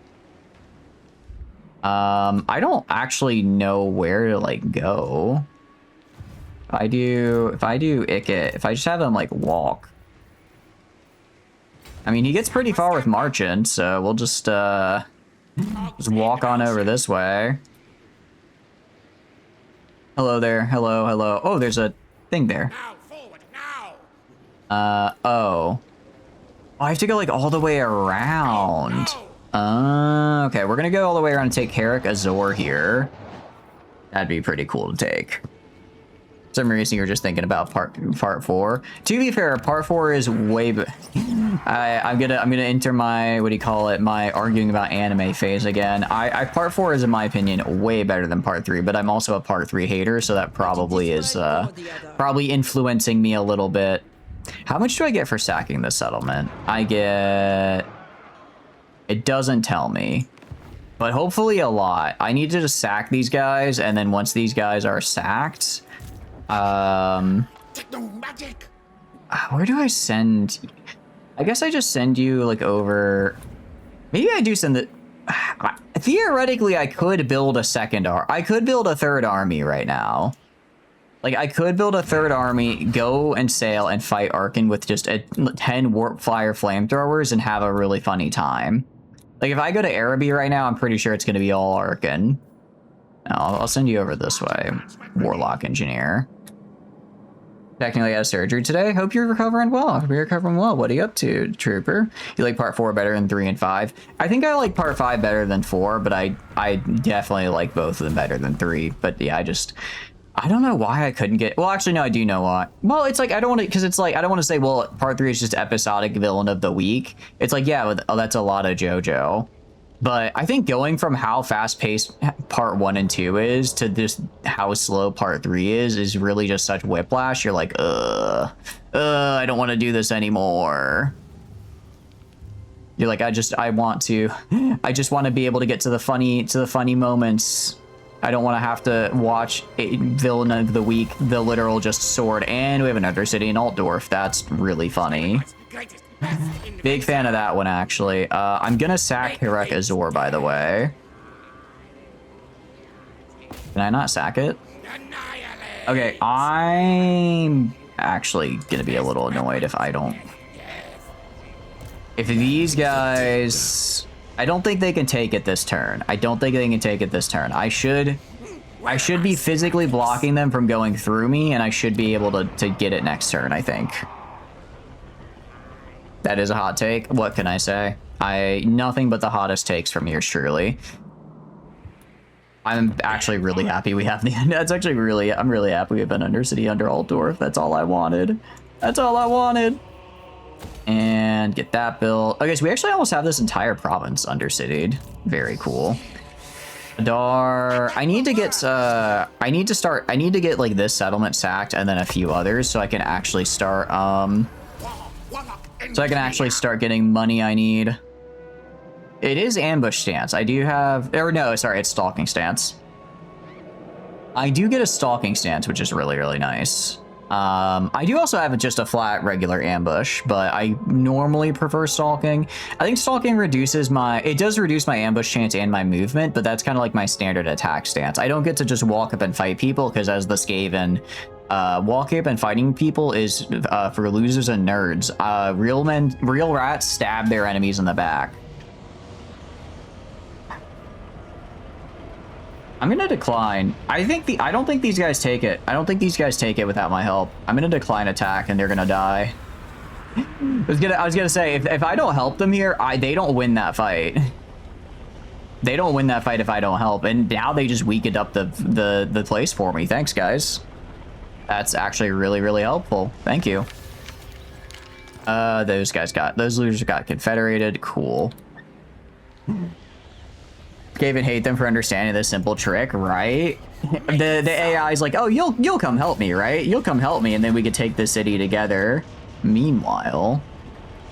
I don't actually know where to like go. If I do Icket, if I just have him like walk. I mean, he gets pretty far with marching, so we'll just walk on over this way. Hello there. Hello, hello. Oh, there's a thing there. Now, forward, now. Oh. I have to go like all the way around. Okay, we're gonna go all the way around and take Carrick Azor here. That'd be pretty cool to take. For some reason, you're just thinking about part 4. To be fair, part 4 is way. I'm gonna enter my, what do you call it? My arguing about anime phase again. Part 4 is, in my opinion, way better than part 3, but I'm also a part 3 hater, so that probably is probably influencing me a little bit. How much do I get for sacking this settlement? I get. It doesn't tell me, but hopefully a lot. I need to just sack these guys, and then once these guys are sacked, Techno magic. where do I send? I guess I just send you like over. Maybe I do send the. Theoretically, I could build a I could build a third army right now. Like, I could build a third army, go and sail and fight Arkin with just 10 warp fire flamethrowers and have a really funny time. Like, if I go to Araby right now, I'm pretty sure it's going to be all Arkin. No, I'll send you over this way, Warlock Engineer. Technically out of surgery today. Hope you're recovering well. Hope you're recovering well. What are you up to, Trooper? You like part 4 better than 3 and 5? I think I like part 5 better than 4, but I definitely like both of them better than 3. But yeah, I don't know why I couldn't get. Well, actually, no, I do know why. Well, it's like I don't want to, because it's like I don't want to say, well, part 3 is just episodic villain of the week. It's like, yeah, that's a lot of JoJo. But I think going from how fast paced part 1 and 2 is to just how slow part 3 is really just such whiplash. You're like, I don't want to do this anymore. You're like, I just want to be able to get to the funny moments. I don't want to have to watch a villain of the week, the literal just sword, and we have another city in Altdorf. That's really funny. Big fan of that one, actually. I'm gonna sack Hirek Azor, by the way. Can I not sack it? Okay, I'm actually gonna be a little annoyed if I don't. If these guys. I don't think they can take it this turn. I should be physically blocking them from going through me, and I should be able to get it next turn, I think. That is a hot take. What can I say? Nothing but the hottest takes from yours truly. I'm actually really happy we have I'm really happy we have an Undercity under Altdorf. That's all I wanted. And get that built. Okay, so we actually almost have this entire province undercitied. Very cool. Hadar, I need to get I need to get like this settlement sacked and then a few others so I can actually start getting money I need. It is ambush stance. I do have, or no, sorry, it's stalking stance. I do get a stalking stance, which is really, really nice. I do also have just a flat regular ambush, but I normally prefer stalking. I think stalking reduces it does reduce my ambush chance and my movement, but that's kind of like my standard attack stance. I don't get to just walk up and fight people because as the Skaven, walking up and fighting people is for losers and nerds. Real rats stab their enemies in the back. I'm gonna decline. I don't think these guys take it. I don't think these guys take it without my help. I'm gonna decline attack and they're gonna die. I was gonna say if I don't help them here, they don't win that fight. They don't win that fight if I don't help. And now they just weakened up the place for me. Thanks, guys. That's actually really, really helpful. Thank you. Those losers got confederated. Cool. Skaven hate them for understanding this simple trick, right? The AI is like, oh, you'll come help me, right? You'll come help me, and then we could take the city together. Meanwhile,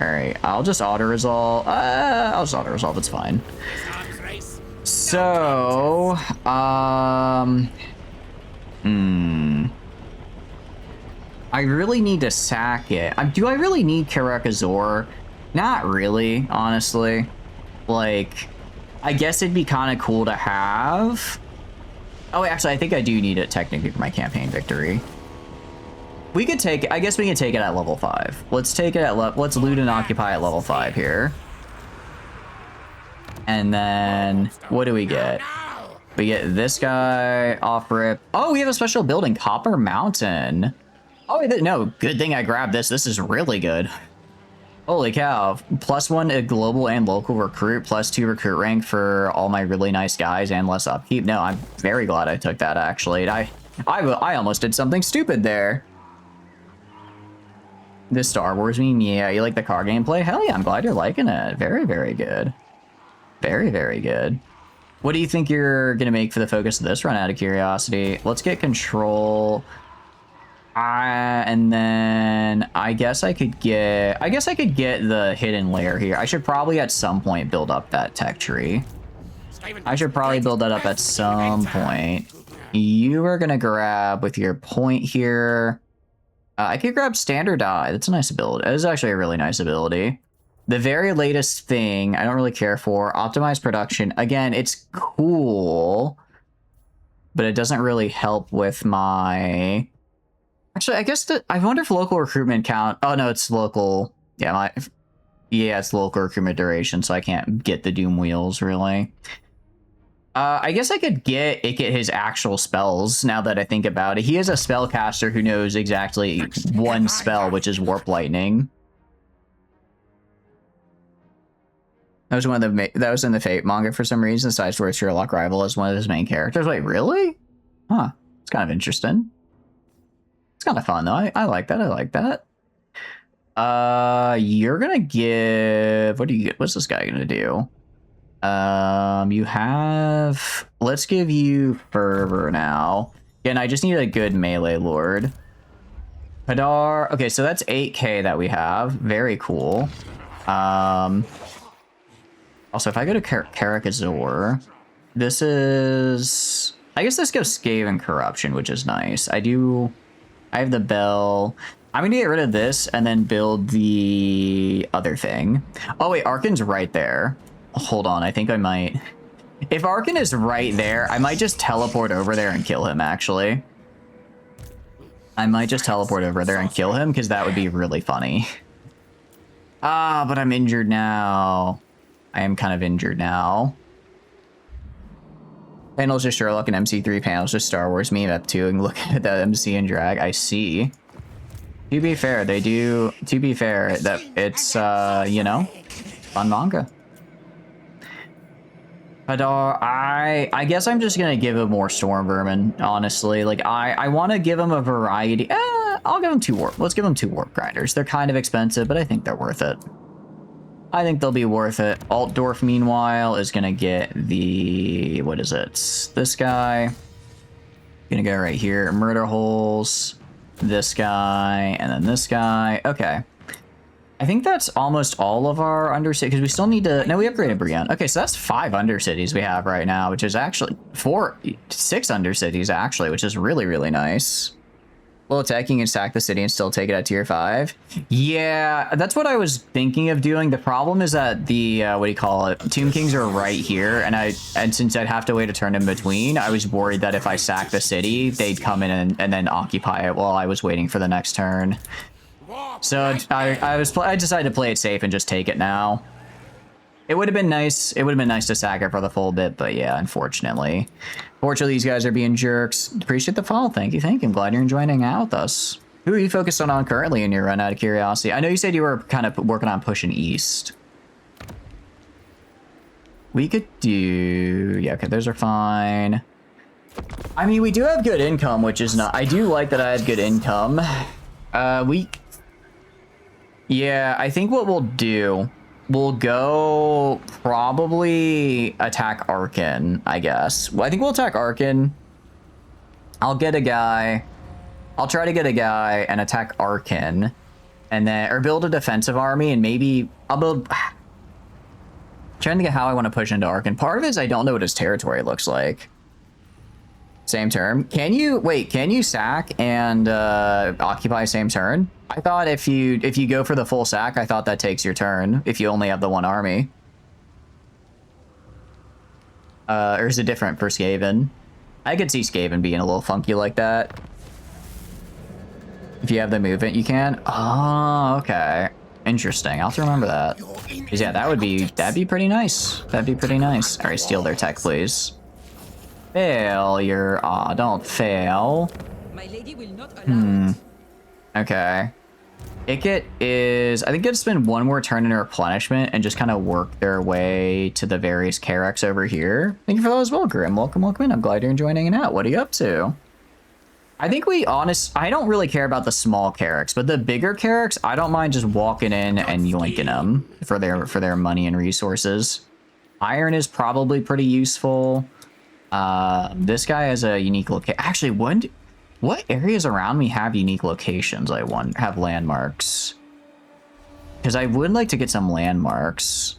all right, I'll just auto-resolve. I'll just auto-resolve. It's fine. So, I really need to sack it. Do I really need Karakazor? Not really, honestly. Like, I guess it'd be kind of cool to have. Oh, actually, I think I do need it technically for my campaign victory. We could take it. I guess we can take it at level 5. Let's take it at let's loot and occupy at level 5 here. And then what do we get? We get this guy off rip. Oh, we have a special building, Copper Mountain. Oh, no, good thing I grabbed this. This is really good. Holy cow. +1 a global and local recruit, +2 recruit rank for all my really nice guys and less upkeep. No, I'm very glad I took that, actually. I almost did something stupid there. This Star Wars meme, yeah, you like the car gameplay? Hell yeah, I'm glad you're liking it. Very, very good. Very, very good. What do you think you're going to make for the focus of this run, out of curiosity? Let's get control. And then I guess I could get the hidden layer here. I should probably at some point build up that tech tree. I should probably build that up at some point. You are gonna grab with your point here. I could grab standard eye. That's a nice ability. It is actually a really nice ability. The very latest thing I don't really care for. Optimized production. Again, it's cool, but it doesn't really help with my. Actually, I guess I wonder if local recruitment count. Oh no, it's local. Yeah, it's local recruitment duration, so I can't get the Doom Wheels really. I guess I could get his actual spells now that I think about it. He is a spellcaster who knows exactly one spell, which is Warp Lightning. That was in the Fate manga for some reason. Decides where Sherlock rival as one of his main characters. Wait, really? Huh. It's kind of interesting. It's kind of fun though. I like that. I like that. You're gonna give. What do you get? What's this guy gonna do? You have. Let's give you Fervor now. Again, I just need a good melee lord. Hadar. Okay, so that's 8k that we have. Very cool. Also, if I go to Karakazor, this is. I guess this gives Skaven Corruption, which is nice. I have the bell. I'm gonna get rid of this and then build the other thing. Oh wait, Arkan's right there. Hold on, I think I might. If Arkan is right there, I might just teleport over there and kill him, actually. I might just teleport over there and kill him, because that would be really funny. Ah, but I'm injured now. I am kind of injured now. Panels just Sherlock and MC3 panels just Star Wars meme up too, and look at the MC and drag. I see. To be fair, they do. To be fair, that it's you know, fun manga. Hadar, I guess I'm just gonna give him more storm vermin. Honestly, like I want to give him a variety. I'll give him 2 warp. Let's give him 2 warp grinders. They're kind of expensive, but I think they're worth it. I think they'll be worth it. Altdorf, meanwhile, is gonna get the, what is it? This guy. Gonna go right here. Murder holes. This guy, and then this guy. Okay. I think that's almost all of our undercities, because we still need to... No, we upgraded Brienne. Okay, so that's 5 undercities we have right now, which is actually 6 undercities, actually, which is really, really nice. Will attack, you can sack the city and still take it at tier 5. Yeah, that's what I was thinking of doing. The problem is that the, what do you call it? Tomb Kings are right here, and since I'd have to wait a turn in between, I was worried that if I sack the city, they'd come in and then occupy it while I was waiting for the next turn. So I decided to play it safe and just take it now. It would have been nice. It would have been nice to sack it for the full bit, but yeah, unfortunately. Fortunately, these guys are being jerks. Appreciate the follow. Thank you. I'm glad you're enjoying hanging out with us. Who are you focused on currently in your run, out of curiosity? I know you said you were kind of working on pushing east. We could do... Yeah, okay, those are fine. I mean, we do have good income, which is not... I do like that I have good income. Yeah, I think what we'll do... We'll go probably attack Arkin, I guess. Well, I think we'll attack Arkin. I'll get a guy. I'll try to get a guy and attack Arkin. And then, or build a defensive army, and maybe I'll build... trying to get how I want to push into Arkin. Part of it is I don't know what his territory looks like. Same turn. Can you sack and occupy same turn? I thought if you go for the full sack, I thought that takes your turn if you only have the one army. Or is it different for Skaven? I could see Skaven being a little funky like that. If you have the movement, you can. Oh, okay. Interesting. I'll have to remember that. 'Cause yeah, that'd be pretty nice. That'd be pretty nice. All right, steal their tech, please. Failure. Aw, don't fail. My lady will not allow it. Okay. Ikit is... I think it's been one more turn in replenishment and just kind of work their way to the various Carracks over here. Thank you for that as well, Grim. Welcome in. I'm glad you're enjoying hanging out. What are you up to? I think I don't really care about the small Carracks, but the bigger Carracks, I don't mind just walking in and yoinking them for their money and resources. Iron is probably pretty useful. This guy has a unique location. Actually, what areas around me have unique locations? Have landmarks. Because I would like to get some landmarks.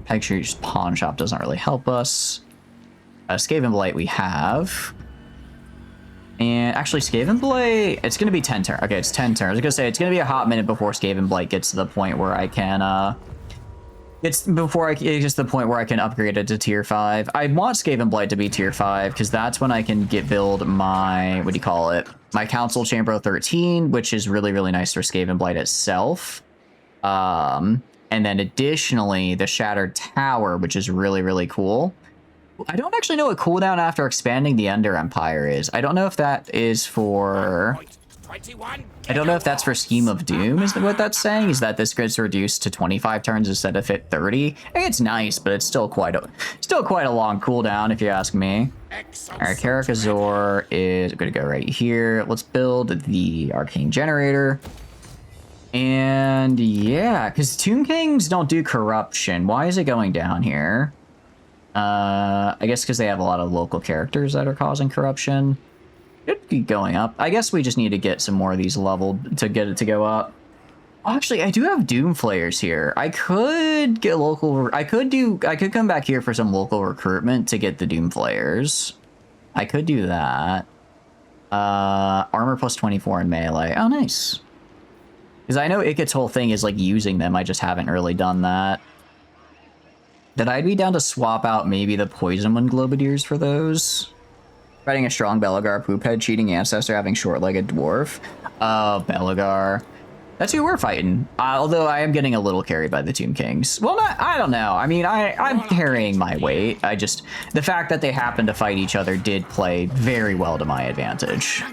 Picture's pawn shop doesn't really help us. Skaven Blight we have. And actually, Skaven Blight, it's going to be 10 turns. Okay, it's 10 turns. I was going to say, it's going to be a hot minute before Skaven Blight gets to the point where I can, it gets to the point where I can upgrade it to tier 5. I want Skaven Blight to be tier 5 because that's when I can build my, what do you call it? My Council Chamber 13, which is really, really nice for Skaven Blight itself. And then additionally, the Shattered Tower, which is really, really cool. I don't actually know what cooldown after expanding the Ender Empire is. I don't know if that is for... I don't know if that's for Scheme of Doom, is what that's saying? Is that this gets reduced to 25 turns instead of 30? I think it's nice, but it's still quite a long cooldown, if you ask me. Alright, Karakazor is going to go right here. Let's build the Arcane Generator. And yeah, because Tomb Kings don't do corruption. Why is it going down here? I guess because they have a lot of local characters that are causing corruption. It'd be going up. I guess we just need to get some more of these leveled to get it to go up. Actually, I do have Doom Flayers here. I could get local... I could come back here for some local recruitment to get the Doom Flayers. I could do that. Armor plus 24 in melee. Oh, nice. Because I know Ikit's whole thing is, like, using them. I just haven't really done that. That I'd be down to swap out maybe the Poison Wind Globadiers for those. Fighting a strong Belagar, Poophead, cheating ancestor, having short-legged dwarf. Belagar. That's who we're fighting. Although I am getting a little carried by the Tomb Kings. Well, I don't know. I mean, I'm carrying my weight. The fact that they happen to fight each other did play very well to my advantage.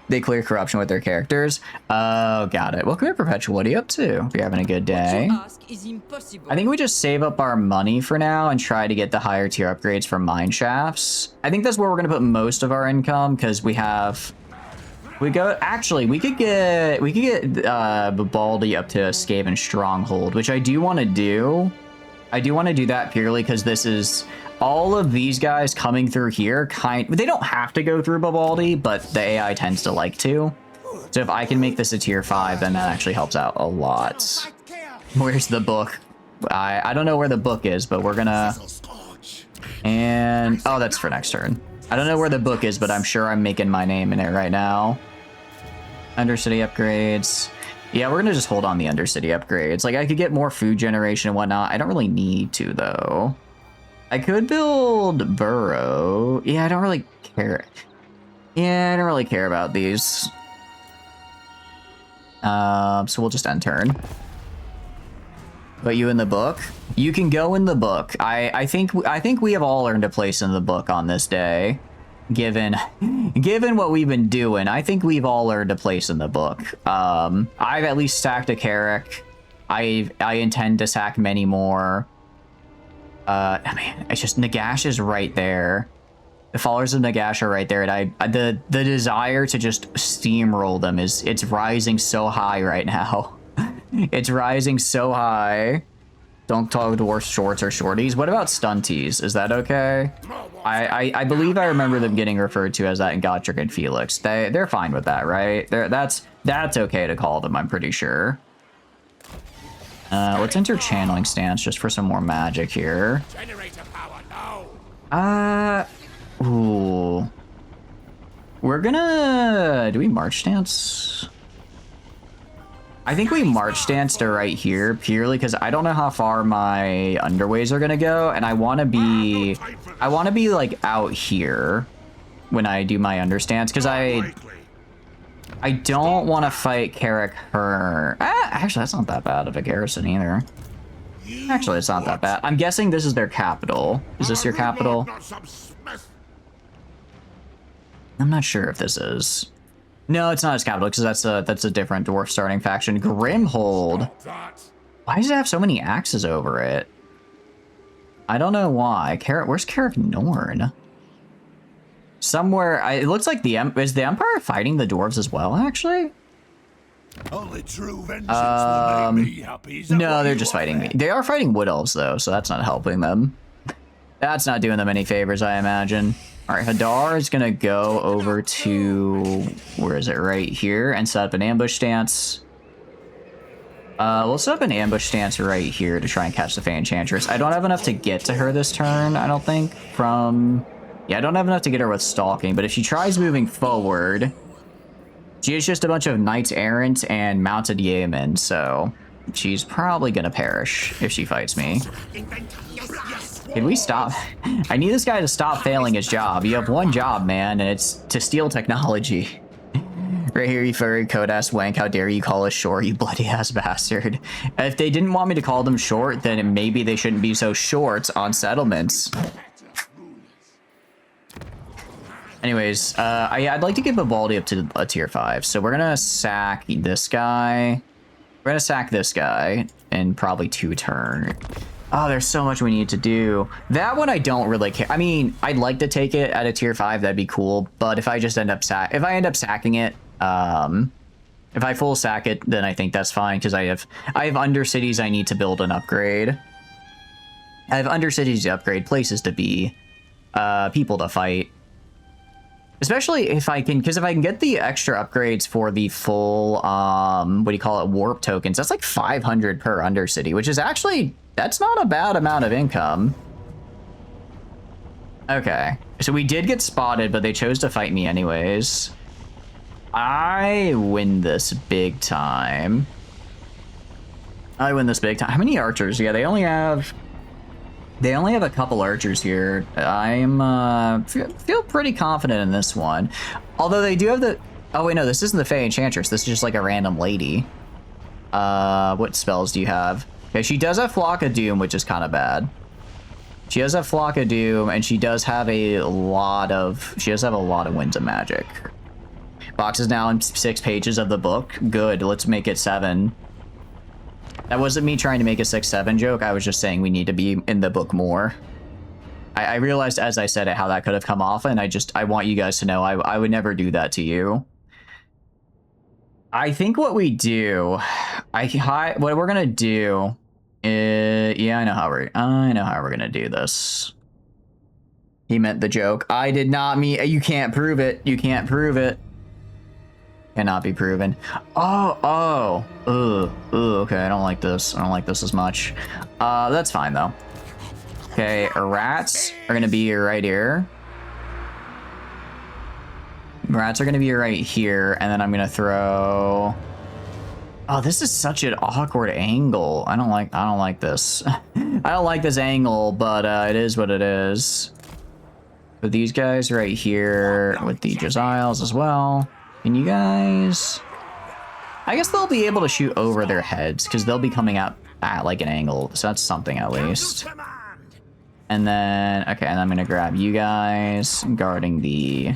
They clear corruption with their characters. Oh, got it. Welcome to Perpetual. What are you up to? If you're having a good day. I think we just save up our money for now and try to get the higher tier upgrades from mine shafts. I think that's where we're going to put most of our income because we have We go. Actually, we could get Vivaldi up to Skaven Stronghold, which I do want to do. I do want to do that purely because this is all of these guys coming through here. They don't have to go through Vivaldi, but the AI tends to like to. So if I can make this a tier 5, then that actually helps out a lot. Where's the book? I don't know where the book is, but we're gonna. And oh, that's for next turn. I don't know where the book is, but I'm sure I'm making my name in it right now. Undercity upgrades. Yeah, we're gonna just hold on the Undercity upgrades. Like, I could get more food generation and whatnot. I don't really need to, though. I could build Burrow. Yeah, I don't really care. Yeah, I don't really care about these. So we'll just end turn. Put you in the book. You can go in the book. I think we have all earned a place in the book on this day. Given what we've been doing, I think we've all earned a place in the book. I've at least sacked a Carrick. I intend to sack many more. I mean, it's just Nagash is right there. The followers of Nagash are right there, and the desire to just steamroll them it's rising so high right now. It's rising so high. Don't talk dwarf shorts or shorties. What about stunties? Is that okay? I believe I remember them getting referred to as that in Gotrek and Felix. They're fine with that, right? That's okay to call them, I'm pretty sure. Let's enter channeling stance just for some more magic here. Generator power now. Ooh. We're gonna... Do we march stance? I think we march stance to right here purely because I don't know how far my underways are gonna go, and I want to be like out here when I do my understance because I don't want to fight Carrick her. Actually, that's not that bad of a garrison either. Actually, it's not that bad. I'm guessing this is their capital. Is this your capital? I'm not sure if this is. No, it's not his capital because that's a different dwarf starting faction. Grimhold. Why does it have so many axes over it? I don't know why. Where's Carrick Norn? Somewhere. It looks like is the Empire fighting the dwarves as well? Actually. Only true vengeance will make me happy. No, they're just fighting me. They are fighting wood elves though, so that's not helping them. That's not doing them any favors, I imagine. All right, Hadar is gonna go over to, where is it, right here, and set up an ambush stance. We'll set up an ambush stance right here to try and catch the Fey Enchantress. I don't have enough to get to her this turn, I don't think, yeah, I don't have enough to get her with stalking, but if she tries moving forward, she is just a bunch of knights errant and mounted yeomen, so she's probably gonna perish if she fights me. Can we stop? I need this guy to stop failing his job. You have one job, man, and it's to steal technology. Right here, you furry coat-ass wank. How dare you call us short, you bloody-ass bastard. If they didn't want me to call them short, then maybe they shouldn't be so short on settlements. Anyways, I'd like to get Vivaldi up to a tier 5. So we're going to sack this guy. We're going to sack this guy in probably 2 turns. Oh, there's so much we need to do. That one I don't really care. I mean, I'd like to take it at a tier 5. That'd be cool. But if I just end up sacking it, if I full sack it, then I think that's fine because I have undercities I need to build and upgrade. I have undercities to upgrade, places to be, people to fight. Especially if I can, because if I can get the extra upgrades for the full, what do you call it, warp tokens, that's like 500 per undercity, which is actually, that's not a bad amount of income. Okay, so we did get spotted, but they chose to fight me anyways. I win this big time. I win this big time. How many archers? Yeah, they only have a couple archers here. I'm feel pretty confident in this one. Although they do have the... Oh, wait, no, this isn't the Fey Enchantress. This is just like a random lady. What spells do you have? Okay, she does have Flock of Doom, which is kind of bad. She does have Flock of Doom, and she does have a lot of... She does have a lot of Winds of Magic. Box is now in 6 pages of the book. Good, let's make it 7. That wasn't me trying to make a 6-7 joke. I was just saying we need to be in the book more. I realized as I said it how that could have come off, and I want you guys to know I would never do that to you. I think what we do, what we're gonna do is, yeah, I know how we're gonna do this. He meant the joke. I did not mean. You can't prove it. You can't prove it. Cannot be proven. Oh. Okay, I don't like this. I don't like this as much. That's fine though. Okay, rats are gonna be right here. Rats are gonna be right here, and then I'm gonna throw. Oh, this is such an awkward angle. I don't like this. I don't like this angle, but it is what it is. With these guys right here, with the Josiles as well. Can you guys? I guess they'll be able to shoot over their heads because they'll be coming out at like an angle. So that's something at least. And then, okay, and I'm gonna grab you guys guarding the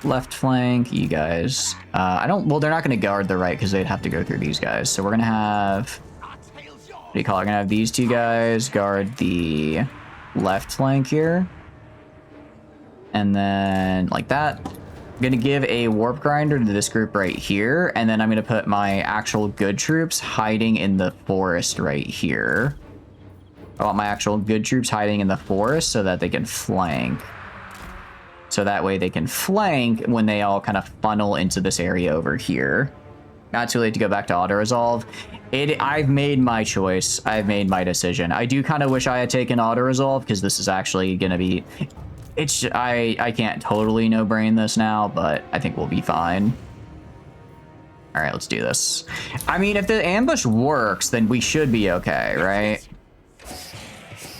left flank. You guys, well, they're not gonna guard the right because they'd have to go through these guys. So we're gonna have, what do you call it? We're gonna have these two guys guard the left flank here. And then like that. I'm gonna give a warp grinder to this group right here, and then I'm gonna put my actual good troops hiding in the forest right here. I want my actual good troops hiding in the forest so that they can flank. So that way they can flank when they all kind of funnel into this area over here. Not too late to go back to auto-resolve. I've made my choice. I've made my decision. I do kind of wish I had taken auto-resolve because this is actually gonna be... I can't totally no-brain this now, but I think we'll be fine. All right, let's do this. I mean, if the ambush works, then we should be okay, right?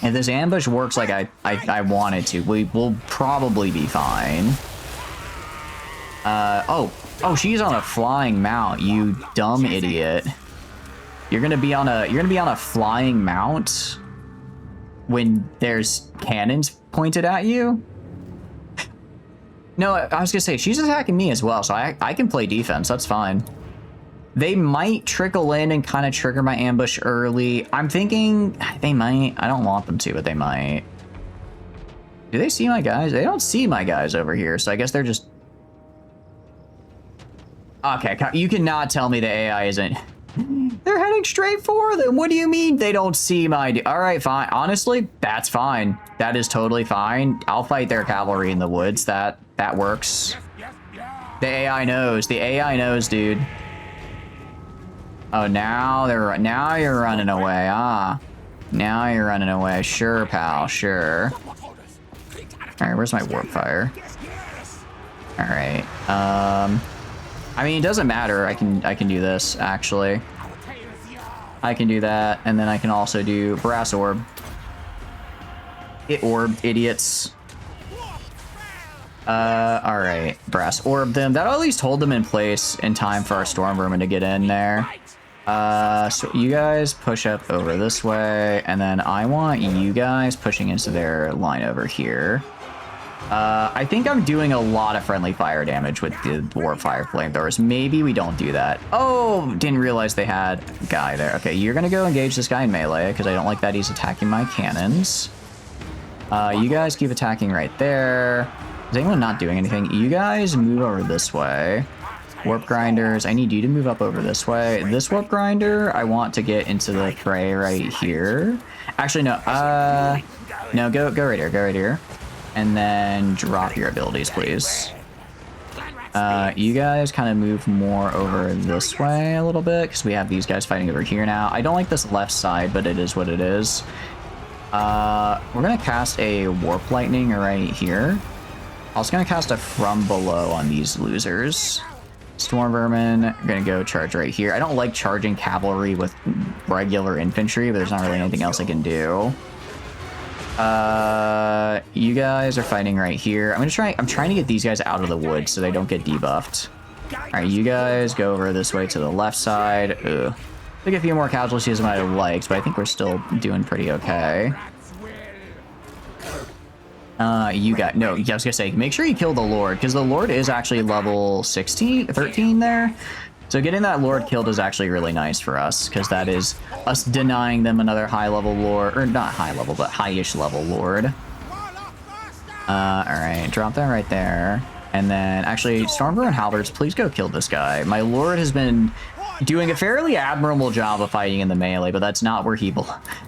If this ambush works like I want it to, we will probably be fine. Oh, she's on a flying mount, you dumb idiot. You're gonna be on a flying mount when there's cannons pointed at you? No, I was gonna say, she's attacking me as well, so I can play defense, that's fine. They might trickle in and kind of trigger my ambush early. I'm thinking they might. I don't want them to, but they might. Do they see my guys? They don't see my guys over here, so I guess they're just... Okay, you cannot tell me the AI isn't... They're heading straight for them. What do you mean they don't see my... All right, fine. Honestly, that's fine. That is totally fine. I'll fight their cavalry in the woods. That works. The AI knows. The AI knows, dude. Oh, now you're running away. Ah, now you're running away. Sure, pal. Sure. All right, where's my warp fire? All right. I mean, it doesn't matter. I can do this actually. I can do that, and then I can also do brass orb. Orb, idiots. All right, brass orb them. That'll at least hold them in place in time for our storm vermin to get in there. So you guys push up over this way, and then I want you guys pushing into their line over here. I think I'm doing a lot of friendly fire damage with the warp fire flamethrowers. Maybe we don't do that. Oh, didn't realize they had a guy there. Okay, you're gonna go engage this guy in melee because I don't like that he's attacking my cannons. You guys keep attacking right there. Is anyone not doing anything? You guys move over this way. Warp grinders, I need you to move up over this way. This warp grinder, I want to get into the fray right here. Actually, no. No, go right here. Go right here. And then drop your abilities, please. You guys kind of move more over this way a little bit because we have these guys fighting over here now. I don't like this left side, but it is what it is. We're gonna cast a warp lightning right here. I was gonna cast a from below on these losers. Storm vermin are gonna go charge right here. I don't like charging cavalry with regular infantry, but there's not really anything else I can do. You guys are fighting right here. I'm trying to get these guys out of the woods so they don't get debuffed. All right, you guys go over this way to the left side. Ugh. Took a few more casualties than I liked, but I think we're still doing pretty okay. You got, no, I was gonna say, make sure you kill the Lord, because the Lord is actually level 13 there. So getting that Lord killed is actually really nice for us, because that is us denying them another high-level Lord, or not high-level, but high-ish level Lord. Alright, drop that right there. And then, actually, Stormbrewer and Halberds, please go kill this guy. My lord has been doing a fairly admirable job of fighting in the melee, but that's not where he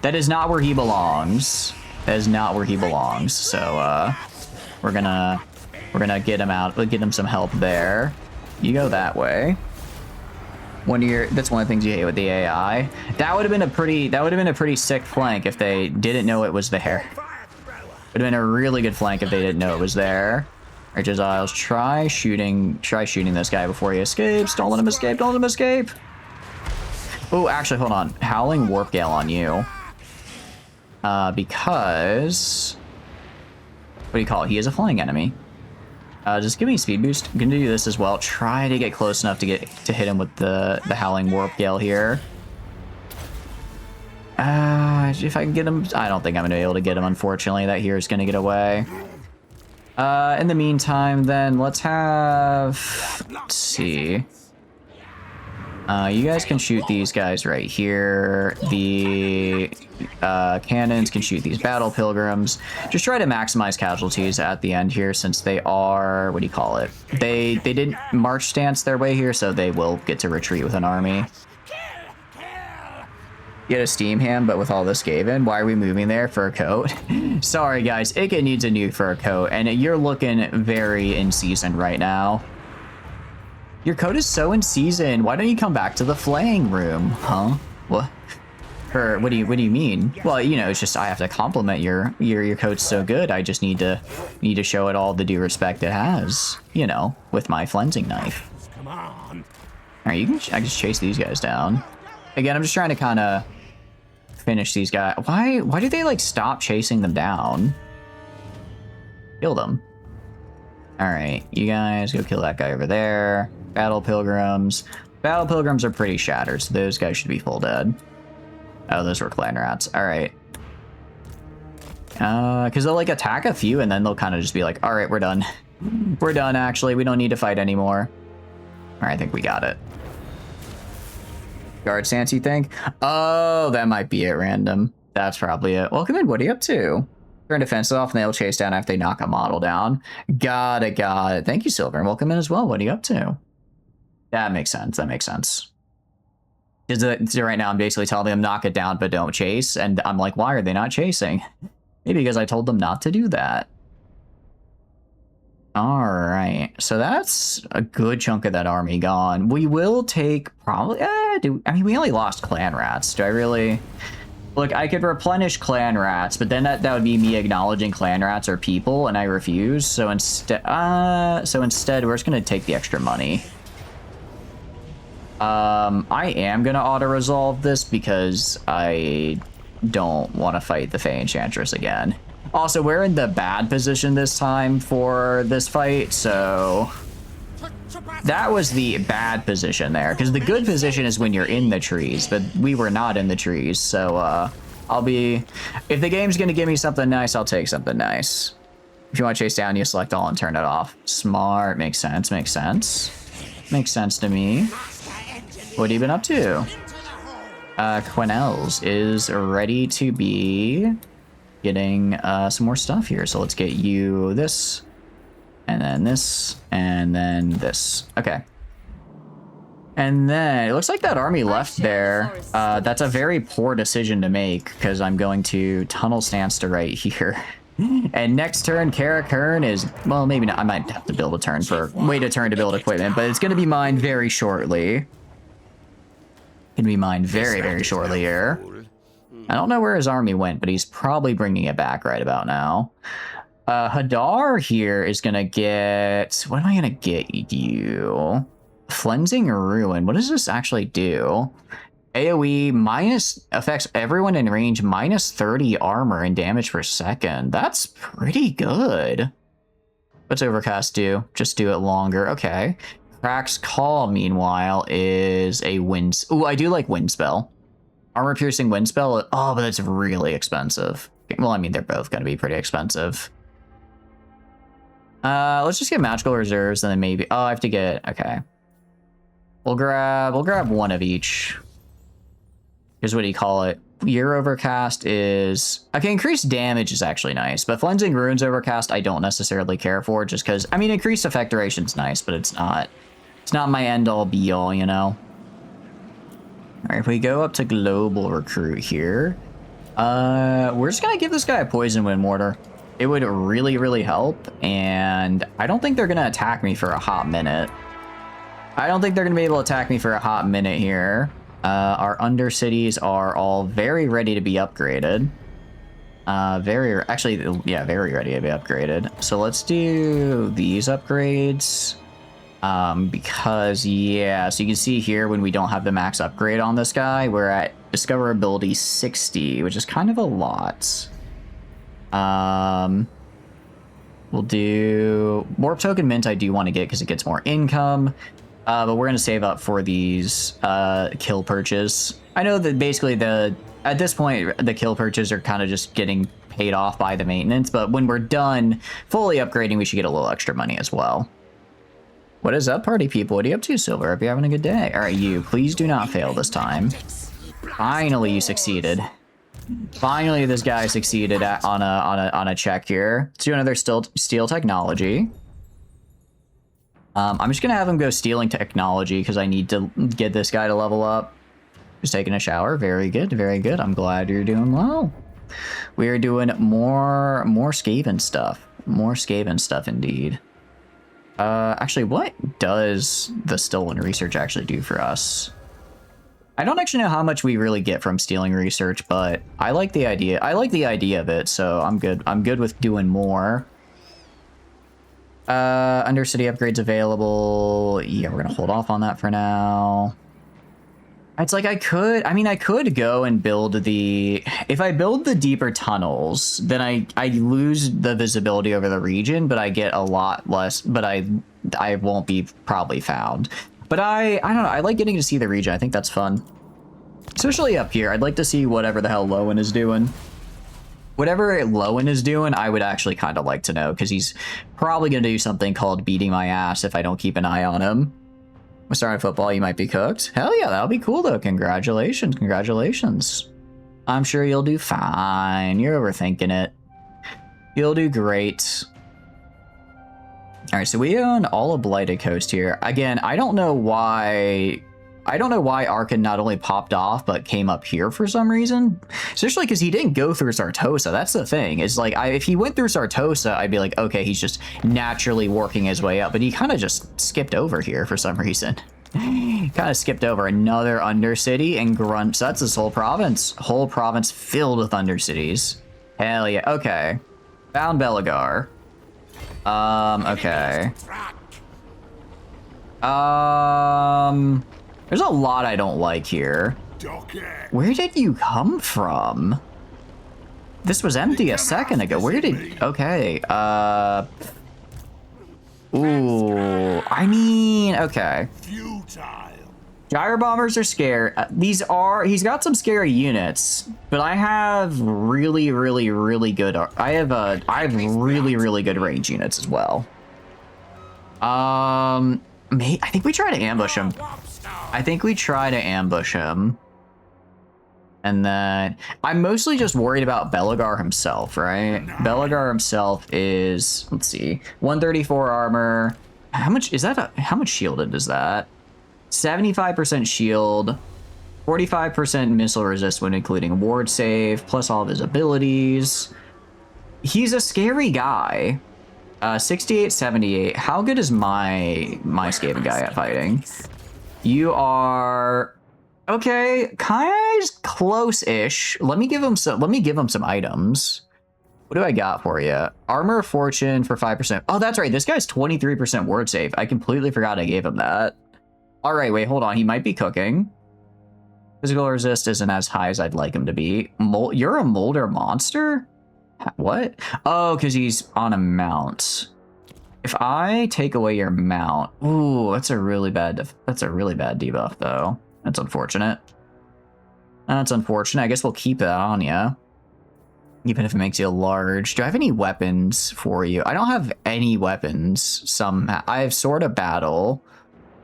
that is not where he belongs. That is not where he belongs. So, we're gonna get him out. We'll get him some help there. You go that way. That's one of the things you hate with the AI. That would have been a pretty sick flank if they didn't know it was there. Would have been a really good flank if they didn't know it was there. Righteous Isles, try shooting this guy before he escapes. Don't let him escape, don't let him escape. Oh, actually, hold on. Howling Warp Gale on you. Because... what do you call it? He is a flying enemy. Just give me a speed boost. I'm gonna do this as well. Try to get close enough to hit him with the Howling Warp Gale here. If I can get him... I don't think I'm gonna be able to get him, unfortunately. That here is gonna get away. In the meantime, then, let's see. You guys can shoot these guys right here. The cannons can shoot these battle pilgrims. Just try to maximize casualties at the end here, since they are, what do you call it? They didn't march stance their way here, so they will get to retreat with an army. Get a steam ham, but with all this Skaven, why are we moving there for a coat? Sorry guys, Ika needs a new fur coat, and you're looking very in season right now. Your coat is so in season. Why don't you come back to the flaying room, huh? What? What do you mean? Well, you know, it's just I have to compliment your coat's so good. I just need to show it all the due respect it has. You know, with my flensing knife. Come on. All right, I can just chase these guys down. Again, I'm just trying to kind of finish these guys. Why do they like stop chasing them down? Kill them. All right, you guys go kill that guy over there. Battle pilgrims. Battle pilgrims are pretty shattered, so those guys should be full dead. Oh, those were clan rats. All right. Because they'll like attack a few and then they'll kind of just be like, all right, we're done. We're done, actually. We don't need to fight anymore. All right, I think we got it. Guard stance, you think? Oh, that might be it, random. That's probably it. Welcome in. What are you up to? Turn defense off and they'll chase down after they knock a model down. Got it. Thank you, Silver. And welcome in as well. What are you up to? That makes sense. So right now I'm basically telling them knock it down, but don't chase. And I'm like, why are they not chasing? Maybe because I told them not to do that. All right, so that's a good chunk of that army gone. We will take probably, I mean, we only lost clan rats. Do I really? Look, I could replenish clan rats, but then that would be me acknowledging clan rats are people, and I refuse. So instead, we're just gonna take the extra money. I am gonna auto-resolve this because I don't want to fight the Fey Enchantress again. Also, we're in the bad position this time for this fight, so that was the bad position there. Because the good position is when you're in the trees, but we were not in the trees, so if the game's gonna give me something nice, I'll take something nice. If you want to chase down, you select all and turn it off. Smart, makes sense. Makes sense to me. What have you been up to? Quenelles is ready to be getting some more stuff here. So let's get you this, and then this, and then this. Okay. And then it looks like that army left there. That's a very poor decision to make because I'm going to tunnel stance to right here. And next turn, Karakern is, well, maybe not. I might have to build a turn wait a turn to build equipment, but it's going to be mined very shortly. Going to be mined very, very shortly here. I don't know where his army went, but he's probably bringing it back right about now. Hadar here is going to get, what am I going to get you? Flensing Ruin. What does this actually do? AoE minus affects everyone in range minus 30 armor and damage per second. That's pretty good. What's Overcast do? Just do it longer. Okay. Crack's Call, meanwhile, is a wind. Ooh, I do like Wind Spell. Armor Piercing Wind Spell. Oh, but that's really expensive. Well, I mean, they're both going to be pretty expensive. Let's just get Magical Reserves and then maybe... Oh, I have to get... Okay. We'll grab one of each. Here's what do you call it? Year Overcast is... Okay, increased damage is actually nice, but Flensing Runes Overcast I don't necessarily care for, just because... I mean, increased effect duration's nice, but it's not my end-all be-all, you know? Alright, if we go up to Global Recruit here, we're just gonna give this guy a Poison Wind Mortar. It would really, really help, and I don't think they're gonna attack me for a hot minute. I don't think they're gonna be able to attack me for a hot minute here. Our Undercities are all very ready to be upgraded. Very ready to be upgraded. So let's do these upgrades. Because, yeah, so you can see here when we don't have the max upgrade on this guy, we're at Discoverability 60, which is kind of a lot. We'll do Warp Token Mint I do want to get because it gets more income. But we're going to save up for these kill perches. I know that basically at this point, the kill perches are kind of just getting paid off by the maintenance, but when we're done fully upgrading, we should get a little extra money as well. What is up, party people? What are you up to, Silver? Hope you're having a good day. All right, you, please do not fail this time. Finally, you succeeded. Finally, this guy succeeded on a check here. Let's do another steel technology. I'm just gonna have him go stealing technology because I need to get this guy to level up. Just taking a shower. Very good, very good. I'm glad you're doing well. We are doing more Skaven stuff. More Skaven stuff indeed. Actually, what does the stolen research actually do for us? I don't actually know how much we really get from stealing research, but I like the idea. I like the idea of it, so I'm good. I'm good with doing more. Undercity upgrades available. Yeah, we're gonna hold off on that for now. It's like I could go and build the... If I build the deeper tunnels, then I lose the visibility over the region, but I get a lot less, but I won't be probably found. But I don't know, I like getting to see the region. I think that's fun. Especially up here, I'd like to see whatever the hell Lowen is doing. Whatever Lowen is doing, I would actually kind of like to know, because he's probably going to do something called beating my ass if I don't keep an eye on him. We're starting football, you might be cooked. Hell yeah, that'll be cool though. Congratulations, congratulations. I'm sure you'll do fine. You're overthinking it. You'll do great. All right, so we own all of Blighted Coast here. Again, I don't know why Arkan not only popped off, but came up here for some reason. Especially because he didn't go through Sartosa. That's the thing. It's like, if he went through Sartosa, I'd be like, okay, he's just naturally working his way up. But he kind of just skipped over here for some reason. Kind of skipped over another Undercity and Grunt. So that's this whole province. Whole province filled with Undercities. Hell yeah. Okay. Found Belagar. Okay. There's a lot I don't like here. Where did you come from? This was empty a second ago. Where did... Okay, Ooh, I mean, okay. Gyre Bombers are scared. He's got some scary units, but I have really, really, really good... I have really, really good range units as well. I think we try to ambush him. I think we try to ambush him. And then I'm mostly just worried about Belagar himself, right? Belagar himself is, let's see, 134 armor. How much is that? How much shielded is that? 75% shield, 45% missile resist when including ward save, plus all of his abilities. He's a scary guy. 68, 78. How good is my Skaven guy at fighting? You are okay, kind of close-ish. Let me give him some items. What do I got for you? Armor of Fortune for 5%. Oh, that's right. This guy's 23% ward save. I completely forgot I gave him that. All right, wait, hold on. He might be cooking. Physical resist isn't as high as I'd like him to be. You're a Molder monster? What? Oh, because he's on a mount. If I take away your mount, ooh, that's a really bad debuff though. That's unfortunate. That's unfortunate. I guess we'll keep that on you, even if it makes you large. Do I have any weapons for you? I don't have any weapons. I have Sword of Battle.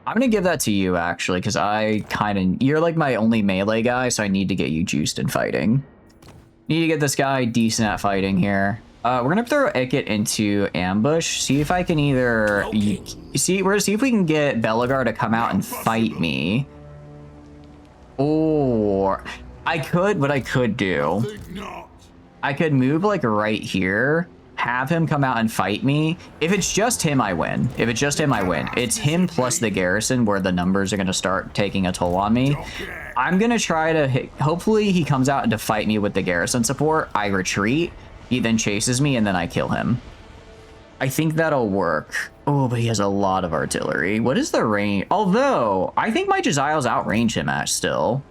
I'm gonna give that to you, actually, because you're like my only melee guy, so I need to get you juiced in fighting. Need to get this guy decent at fighting here. We're gonna throw Ikit into ambush. See if I can either we're gonna see if we can get Belagar to come out and fight me. Or what I could do. I could move like right here, have him come out and fight me. If it's just him, I win. If it's just him, I win. It's him plus the garrison where the numbers are gonna start taking a toll on me. I'm gonna try to hopefully he comes out to fight me with the garrison support. I retreat. He then chases me, and then I kill him. I think that'll work. Oh, but he has a lot of artillery. What is the range? Although, I think my Jezzail's outrange him at still.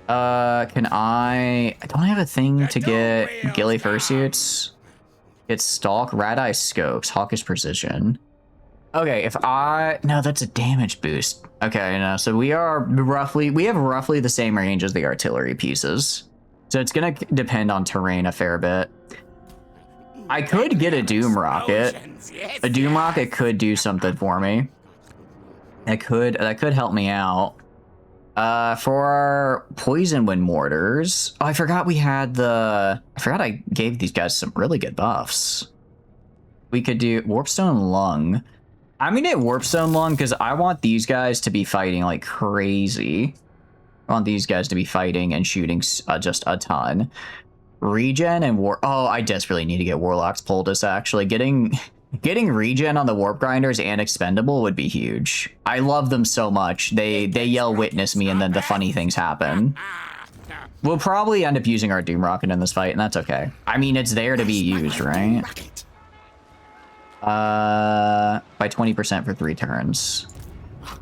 Can I don't have a thing to get Ghillie Fursuits. Get Stalk, Rat-Eye Scopes, Hawkish Precision. Okay, no, that's a damage boost. Okay, no, so we have roughly the same range as the artillery pieces. So it's gonna depend on terrain a fair bit. I could get a Doom Rocket. A Doom Rocket could do something for me. That could help me out. For our Poison Wind Mortars. Oh, I forgot I gave these guys some really good buffs. We could do Warpstone Lung. I'm gonna get Warpstone Lung because I want these guys to be fighting like crazy. I want these guys to be fighting and shooting just a ton. Regen and oh, I desperately need to get Warlock's Poultice, actually. Getting regen on the Warp Grinders and Expendable would be huge. I love them so much. They yell witness me and then the funny things happen. We'll probably end up using our Doom Rocket in this fight, and that's okay. I mean, it's there to be used, right? By 20% for 3 turns.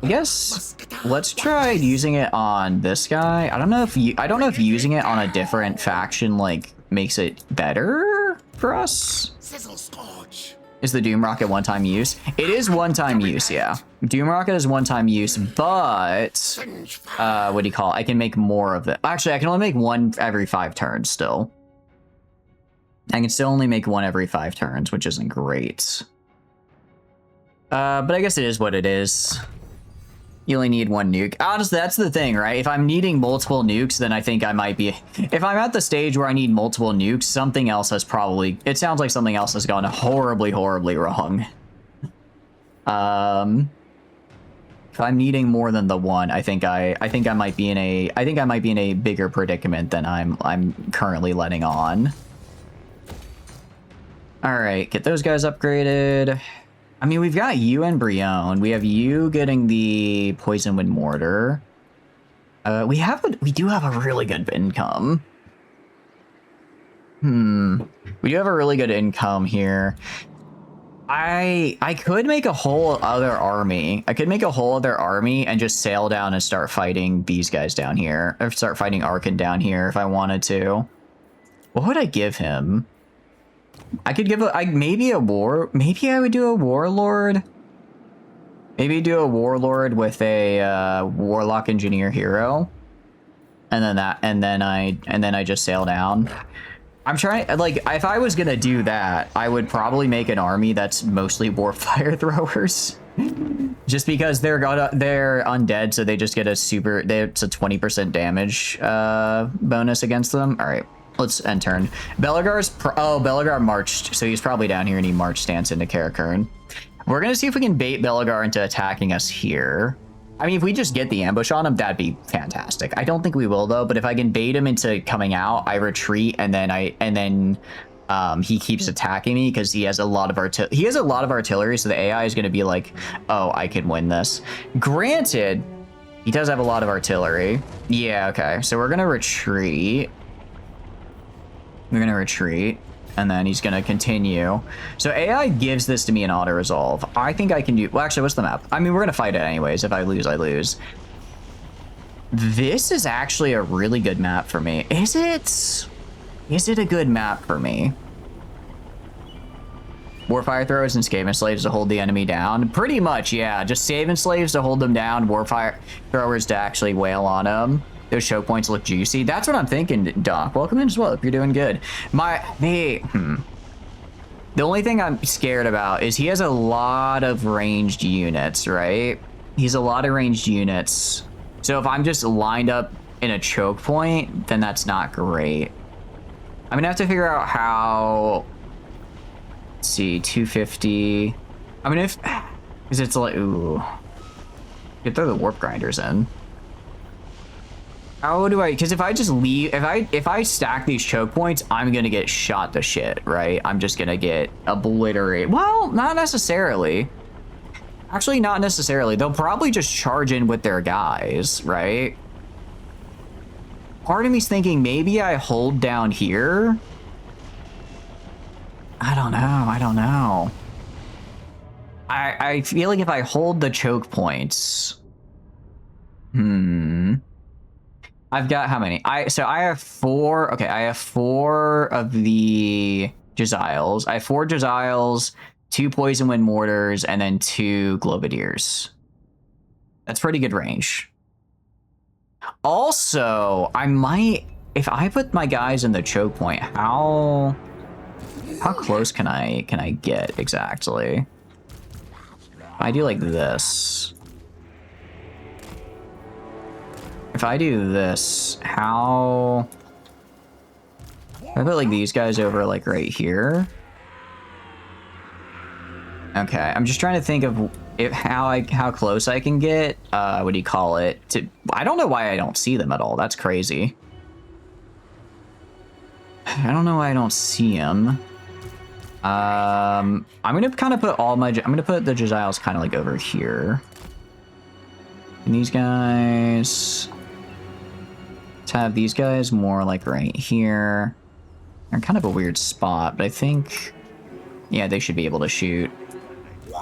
I guess let's try using it on this guy. I don't know if using it on a different faction like makes it better for us. Sizzle scorch. Is the Doom Rocket one-time use? It is one-time use, yeah. Doom Rocket is one-time use, but what do you call it? I can make more of it. Actually, I can only make one every 5 turns still. I can still only make one every 5 turns, which isn't great. But I guess it is what it is. You only need 1 nuke. Honestly, that's the thing, right? If I'm needing multiple nukes, then I think I might be... If I'm at the stage where I need multiple nukes, something else has probably... It sounds like something else has gone horribly, horribly wrong. If I'm needing more than the 1, I think I might be in a bigger predicament than I'm currently letting on. All right, get those guys upgraded. I mean, we've got you and Brion. We have you getting the Poison Wind Mortar. We do have a really good income. We do have a really good income here. I could make a whole other army. I could make a whole other army and just sail down and start fighting these guys down here. Or start fighting Arkan down here if I wanted to. What would I give him? I could give maybe I would do a warlord. Maybe do a warlord with a warlock engineer hero. And then I just sail down. I'm trying, like, if I was gonna do that, I would probably make an army that's mostly warp fire throwers. Just because they're undead, so they just get it's a 20% damage bonus against them. All right. Let's end turn. Belagar marched, so he's probably down here and he marched stance into Karakern. We're gonna see if we can bait Belagar into attacking us here. I mean, if we just get the ambush on him, that'd be fantastic. I don't think we will though, but if I can bait him into coming out, I retreat and then he keeps attacking me because he has a lot of artillery, so the AI is gonna be like, oh, I can win this. Granted, he does have a lot of artillery. Yeah, okay. So we're gonna retreat. And then he's gonna continue. So AI gives this to me in auto resolve. I think I can do, well, actually, what's the map? I mean, we're gonna fight it anyways. If I lose, I lose. This is actually a really good map for me. Is it a good map for me? Warfire throwers and Skaven slaves to hold the enemy down. Pretty much, yeah. Just Skaven slaves to hold them down. Warfire throwers to actually wail on them. Those choke points look juicy. That's what I'm thinking, Doc. Welcome in as well. If you're doing good. The only thing I'm scared about is he has a lot of ranged units, right? He's a lot of ranged units. So if I'm just lined up in a choke point, then that's not great. I'm gonna have to figure out how... Let's see, 250. I mean, if... Because it's like, ooh. You could throw the warp grinders in. How do I... Because if I just leave... If I stack these choke points, I'm gonna get shot to shit, right? I'm just gonna get obliterated. Well, not necessarily. Actually, not necessarily. They'll probably just charge in with their guys, right? Part of me's thinking maybe I hold down here. I don't know. I feel like if I hold the choke points... I've got how many? So I have 4. Okay, I have 4 of the Jesiles. I have 4 Jesiles, 2 Poison Wind Mortars, and then 2 Globadiers. That's pretty good range. Also, I might... If I put my guys in the choke point, how close can I get exactly? I do like this. If I do this, how... If I put like these guys over like right here. Okay, I'm just trying to think of how close I can get. What do you call it? I don't know why I don't see them at all. That's crazy. I don't know why I don't see them. I'm gonna kind of put I'm gonna put the Jesiles kind of like over here. And these guys... Let's have these guys more like right here. They're kind of a weird spot, but I think... Yeah, they should be able to shoot.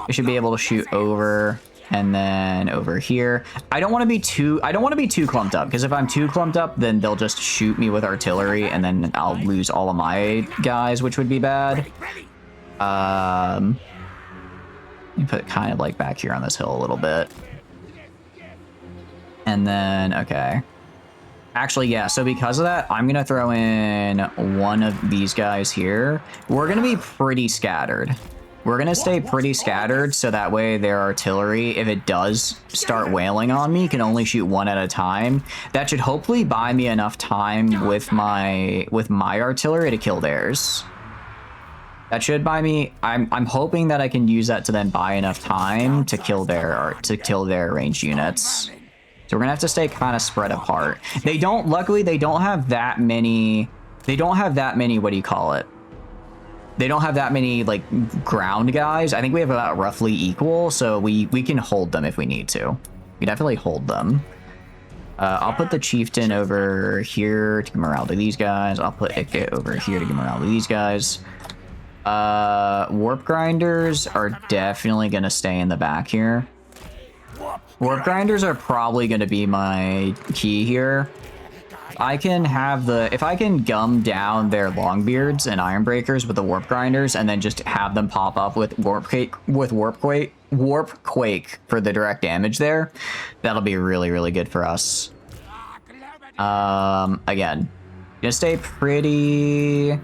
They should be able to shoot over and then over here. I don't want to be too clumped up, because if I'm too clumped up, then they'll just shoot me with artillery and then I'll lose all of my guys, which would be bad. Let me put it kind of like back here on this hill a little bit. And then, okay. Actually, yeah, so because of that, I'm going to throw in one of these guys here. We're going to be pretty scattered. We're going to stay pretty scattered, so that way their artillery, if it does start wailing on me, can only shoot one at a time. That should hopefully buy me enough time with my artillery to kill theirs. That should buy me... I'm hoping that I can use that to then buy enough time to kill their ranged units. So we're gonna have to stay kind of spread apart. Luckily, they don't have that many, what do you call it? They don't have that many, like, ground guys. I think we have about roughly equal, so we can hold them if we need to. We definitely hold them. I'll put the Chieftain over here to give morale to these guys. I'll put Ikit over here to give morale to these guys. Warp Grinders are definitely gonna stay in the back here. Warp Grinders are probably going to be my key here. If I can gum down their Longbeards and Ironbreakers with the Warp Grinders and then just have them pop up with Warp Quake for the direct damage there, that'll be really, really good for us. Again, gonna stay pretty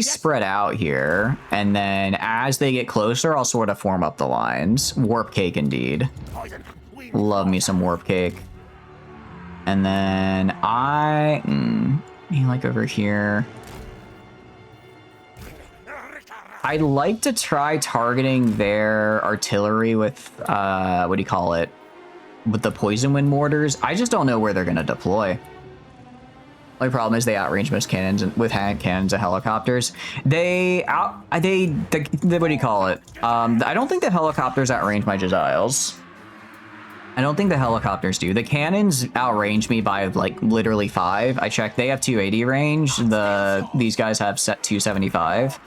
spread out here, and then as they get closer, I'll sort of form up the lines. Warp Cake, indeed. Love me some Warp Cake. And then like over here. I'd like to try targeting their artillery with, what do you call it? With the Poison Wind Mortars. I just don't know where they're going to deploy. My problem is they outrange most cannons with hand cannons and helicopters. What do you call it? I don't think the helicopters outrange my Jesiles. I don't think the helicopters do. The cannons outrange me by like literally 5. I checked; they have 280 range. These guys have set 275.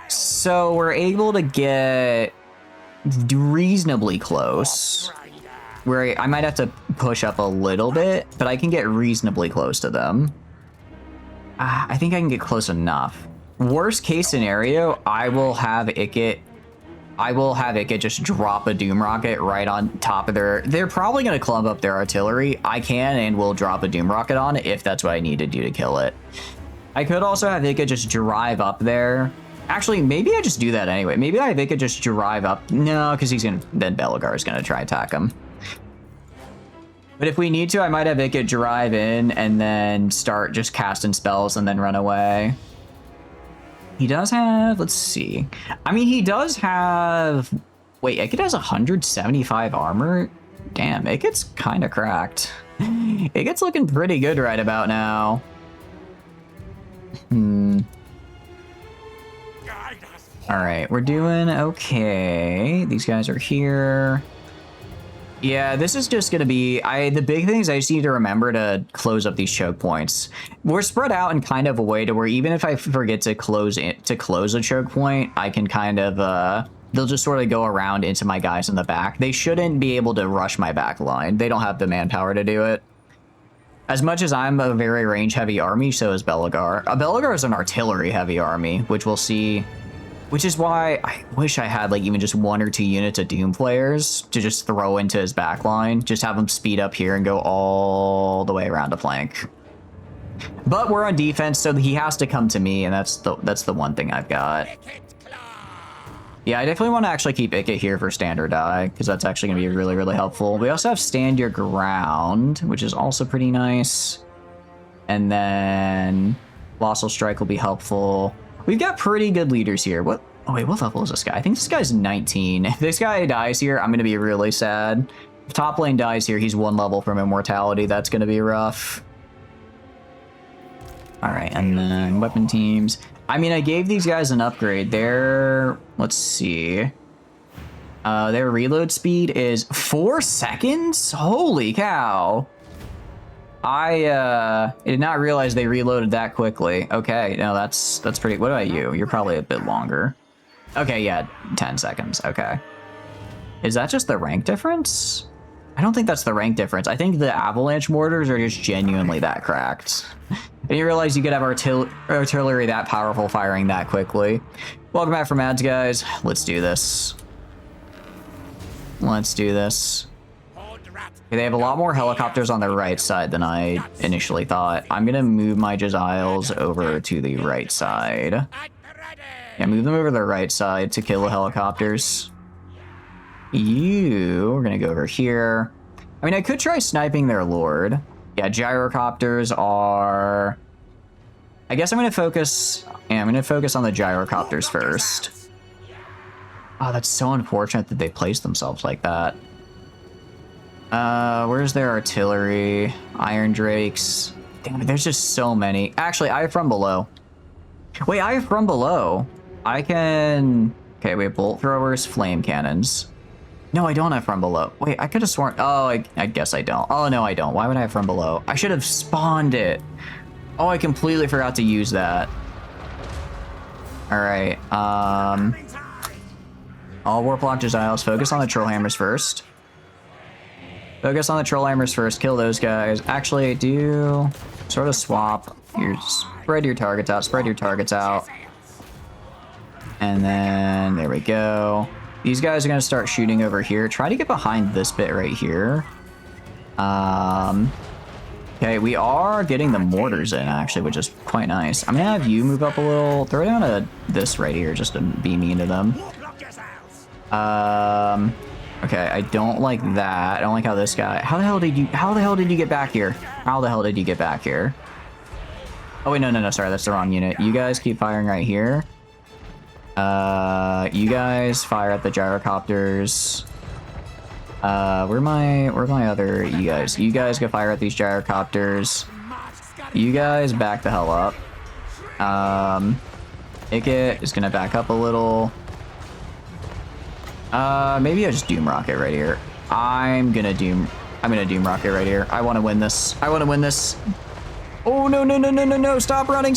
So we're able to get reasonably close. Where I might have to push up a little bit, but I can get reasonably close to them. I think I can get close enough. Worst case scenario, I will have Ikit just drop a Doom Rocket right on top of they're probably going to clump up their artillery. I can and will drop a Doom Rocket on it if that's what I need to do to kill it. I could also have Ikit just drive up there Actually, maybe I just do that anyway. Maybe I could just drive up. No, because he's gonna. Then Belagar is gonna try attack him. But if we need to, I might have Ikit drive in and then start just casting spells and then run away. He does have. Let's see. I mean, he does have. Wait, Ikit has 175 armor. Damn, Ikit's kind of cracked. Ikit's looking pretty good right about now. Alright, we're doing okay. These guys are here. Yeah, this is just gonna be... the big thing is I just need to remember to close up these choke points. We're spread out in kind of a way to where even if I forget to close a choke point, I can kind of... they'll just sort of go around into my guys in the back. They shouldn't be able to rush my back line. They don't have the manpower to do it. As much as I'm a very range-heavy army, so is Belagar. Belagar is an artillery-heavy army, which we'll see... Which is why I wish I had like even just 1 or 2 units of Doom players to just throw into his backline. Just have him speed up here and go all the way around the flank. But we're on defense, so he has to come to me, and that's the one thing I've got. Yeah, I definitely want to actually keep Ikit here for stand or die, because that's actually going to be really, really helpful. We also have stand your ground, which is also pretty nice. And then Colossal Strike will be helpful. We've got pretty good leaders here. What? Oh wait, what level is this guy? I think this guy's 19. If this guy dies here, I'm going to be really sad. If top lane dies here, he's 1 level from immortality. That's going to be rough. All right, and then weapon teams. I mean, I gave these guys an upgrade. Let's see. Their reload speed is 4 seconds? Holy cow. I did not realize they reloaded that quickly. Okay, no, that's pretty... What about you? You're probably a bit longer. Okay, yeah, 10 seconds. Okay. Is that just the rank difference? I don't think that's the rank difference. I think the avalanche mortars are just genuinely that cracked. I didn't realize you could have artillery that powerful firing that quickly. Welcome back from ads, guys. Let's do this. Let's do this. Okay, they have a lot more helicopters on the right side than I initially thought. I'm gonna move my Jezzails over to the right side. Yeah, move them over to the right side to kill the helicopters. We're gonna go over here. I mean, I could try sniping their lord. Yeah, gyrocopters are... I guess I'm gonna focus... Yeah, I'm gonna focus on the gyrocopters first. Oh, that's so unfortunate that they placed themselves like that. Where's their artillery? Iron Drakes. Damn it, there's just so many. Actually, I have from below. Wait, I have from below. I can... Okay, we have bolt throwers, flame cannons. No, I don't have from below. Wait, I could have sworn... Oh, I guess I don't. Oh, no, I don't. Why would I have from below? I should have spawned it. Oh, I completely forgot to use that. All right. All Warplock Jezzails. Focus on the Troll Hammers first. Focus on the Troll Hammers first. Kill those guys. Actually, do sort of swap. Spread your targets out. Spread your targets out. And then there we go. These guys are going to start shooting over here. Try to get behind this bit right here. Okay, we are getting the mortars in, actually, which is quite nice. I'm going to have you move up a little. Throw down this right here just to be mean to them. Okay, I don't like that. I don't like how this guy... How the hell did you get back here? How the hell did you get back here? Oh, wait, no, sorry, that's the wrong unit. You guys keep firing right here. You guys fire at the gyrocopters. Where my other you guys? You guys go fire at these gyrocopters. You guys back the hell up. Ikit is gonna back up a little. Maybe I just Doom Rocket right here. I'm gonna Doom Rocket right here. I want to win this. I want to win this. Oh, no. Stop running.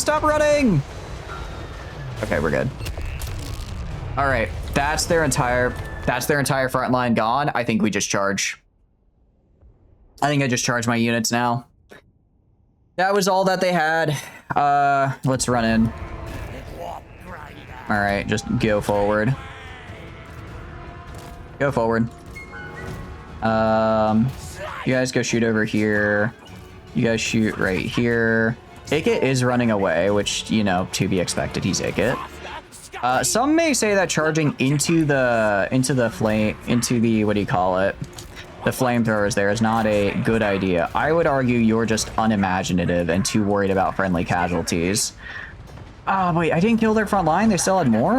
Okay, we're good. All right. That's their entire front line gone. I think we just charge. I think I just charge my units now. That was all that they had. Let's run in. All right, just go forward. Go forward. You guys go shoot over here. You guys shoot right here. Ikit is running away, which, you know, to be expected. He's Ikit. Some may say that charging into the what do you call it? The flamethrowers there is not a good idea. I would argue you're just unimaginative and too worried about friendly casualties. Oh, wait, I didn't kill their front line? They still had more?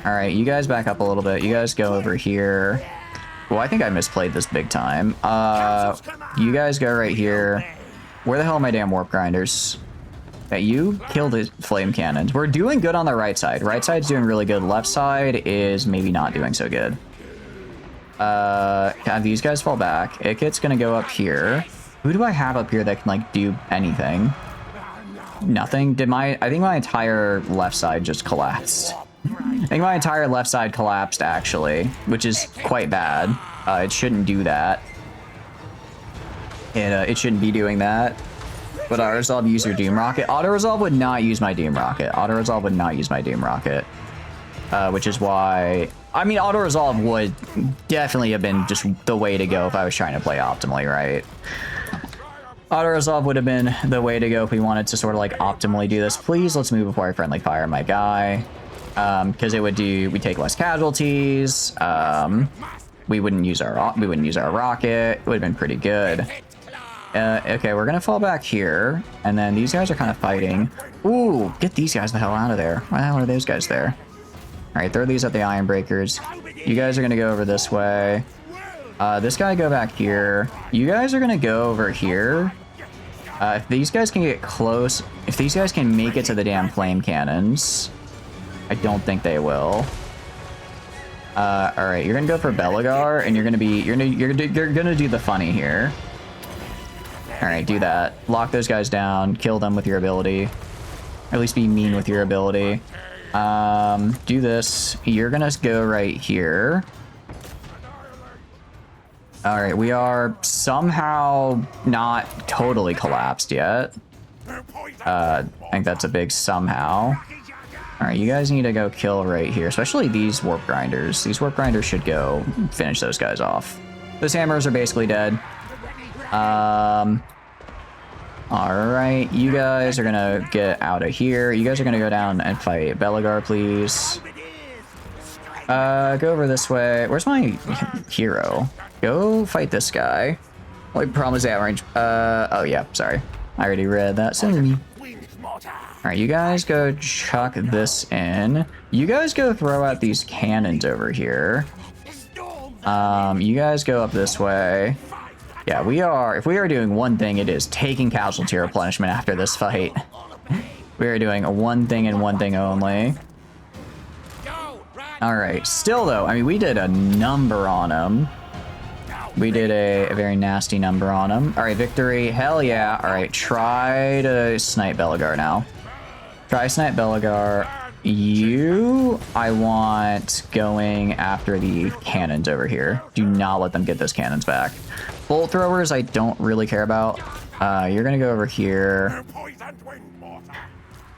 All right, you guys back up a little bit. You guys go over here. Well, I think I misplayed this big time. You guys go right here. Where the hell are my damn warp grinders? Yeah, you killed the flame cannons. We're doing good on the right side. Right side's doing really good. Left side is maybe not doing so good. Have these guys fall back. Ikit's gonna go up here. Who do I have up here that can, like, do anything? Nothing. I think my entire left side just collapsed. I think my entire left side collapsed, actually, which is quite bad. It shouldn't do that. It shouldn't be doing that. But auto-resolve, use your Doom Rocket. Auto-resolve would not use my Doom Rocket. Auto-resolve would not use my Doom Rocket. Which is why... I mean, auto-resolve would definitely have been just the way to go if I was trying to play optimally, right? Auto-resolve would have been the way to go if we wanted to sort of, like, optimally do this. Please, let's move before I friendly fire my guy. Because it would do... We take less casualties. We wouldn't use our rocket. It would have been pretty good. Okay, we're gonna fall back here, and then these guys are kind of fighting. Ooh, get these guys the hell out of there. Why the hell are those guys there? All right, throw these at the Iron Breakers. You guys are gonna go over this way. This guy go back here. You guys are gonna go over here. If these guys can get close, if these guys can make it to the damn flame cannons, I don't think they will. All right, you're gonna go for Belagar, and you're gonna do the funny here. All right, do that. Lock those guys down. Kill them with your ability. Or at least be mean with your ability. Do this. You're gonna go right here. All right, we are somehow not totally collapsed yet. I think that's a big somehow. All right, you guys need to go kill right here, especially these warp grinders. These warp grinders should go finish those guys off. Those hammers are basically dead. All right, you guys are gonna get out of here. You guys are gonna go down and fight Belagar, please. Go over this way. Where's my hero? Go fight this guy. Only problem is outrange. Oh yeah, sorry. I already read that. So, all right, you guys go chuck this in. You guys go throw out these cannons over here. You guys go up this way. Yeah, if we are doing one thing, it is taking casualty replenishment after this fight. We are doing one thing and one thing only. All right, still though, I mean, we did a number on him. We did a very nasty number on him. All right, victory, hell yeah. All right, try to snipe Belagar now. Try snipe Belagar. You, I want going after the cannons over here. Do not let them get those cannons back. Bolt throwers, I don't really care about. You're gonna go over here.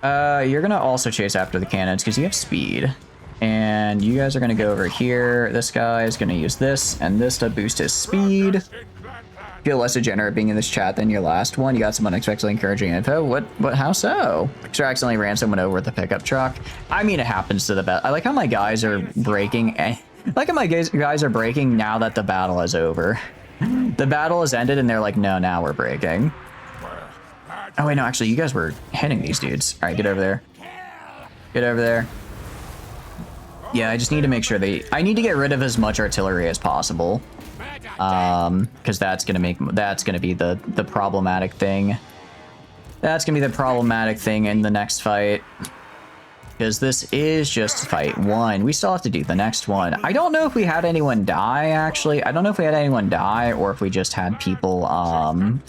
You're gonna also chase after the cannons because you have speed. And you guys are gonna go over here. This guy is gonna use this and this to boost his speed. Feel less degenerate being in this chat than your last one. You got some unexpectedly encouraging info. What, how so? Sure, I accidentally ran someone over with the pickup truck. I mean, it happens to the best. I like how my guys are breaking. I like how my guys are breaking now that the battle is over. The battle has ended and they're like, no, now we're breaking. Oh wait, no, actually, you guys were hitting these dudes. All right, get over there. Get over there. Yeah, I just need to make sure I need to get rid of as much artillery as possible. Because that's gonna be the problematic thing. That's gonna be the problematic thing in the next fight. Because this is just fight one. We still have to do the next one. I don't know if we had anyone die, actually. I don't know if we had anyone die or if we just had people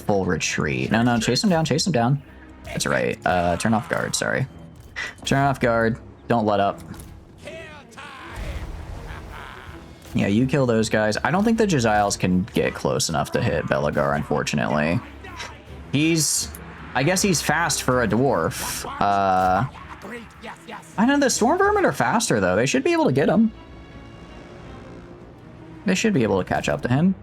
full retreat. No, chase them down, chase them down. That's right. Turn off guard, sorry. Turn off guard. Don't let up. Yeah, you kill those guys. I don't think the Jaziles can get close enough to hit Belagar, unfortunately. I guess he's fast for a dwarf. I know the Storm Vermin are faster, though. They should be able to get him. They should be able to catch up to him.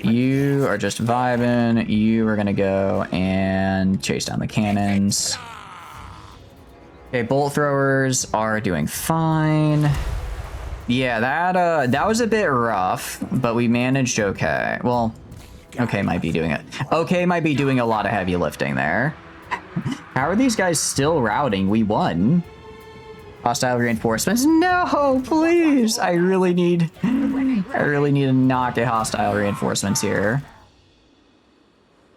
You are just vibing. You are going to go and chase down the cannons. Okay, bolt throwers are doing fine. Yeah, that was a bit rough, but we managed okay. Well, okay might be doing it. Okay might be doing a lot of heavy lifting there. How are these guys still routing? We won. Hostile reinforcements? No, please. I really need to not get hostile reinforcements here.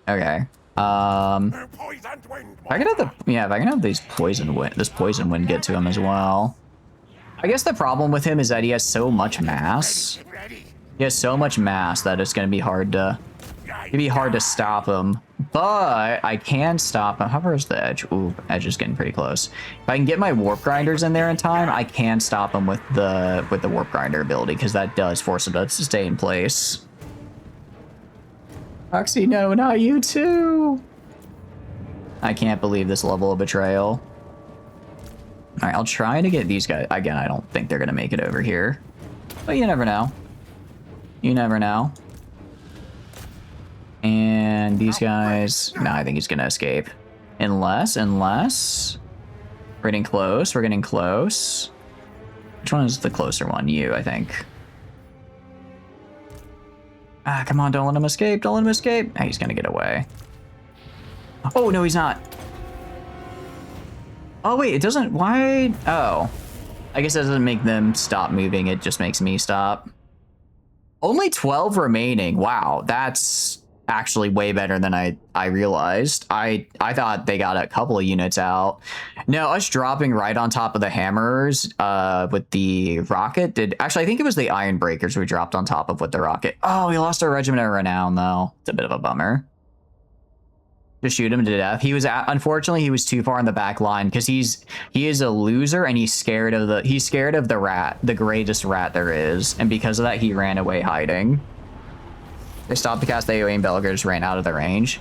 Okay. If I can have this poison wind get to him as well. I guess the problem with him is that he has so much mass. He has so much mass that it's gonna be hard to stop him. But I can stop him. How far is the edge? Ooh, edge is getting pretty close. If I can get my warp grinders in there in time, I can stop him with the warp grinder ability, because that does force him to stay in place. Roxy, no, not you too. I can't believe this level of betrayal. All right, I'll try to get these guys. Again, I don't think they're gonna make it over here, but you never know. You never know. And these guys, no, I think he's gonna escape. Unless, we're getting close, we're getting close. Which one is the closer one? You, I think. Ah, come on, don't let him escape, don't let him escape. Ah, he's gonna get away. Oh, no, he's not. Oh, wait, it doesn't, why? Oh, I guess that doesn't make them stop moving, it just makes me stop. Only 12 remaining, wow, that's actually way better than I realized. I thought they got a couple of units out. No, us dropping right on top of the hammers with the rocket did... Actually, I think it was the iron breakers we dropped on top of with the rocket. Oh, we lost our regiment of renown, though. It's a bit of a bummer. Just shoot him to death. He was unfortunately he was too far in the back line because he is a loser and he's scared of the rat, the greatest rat there is, and because of that he ran away hiding. They stopped to cast the AoE and Belliger just ran out of the range.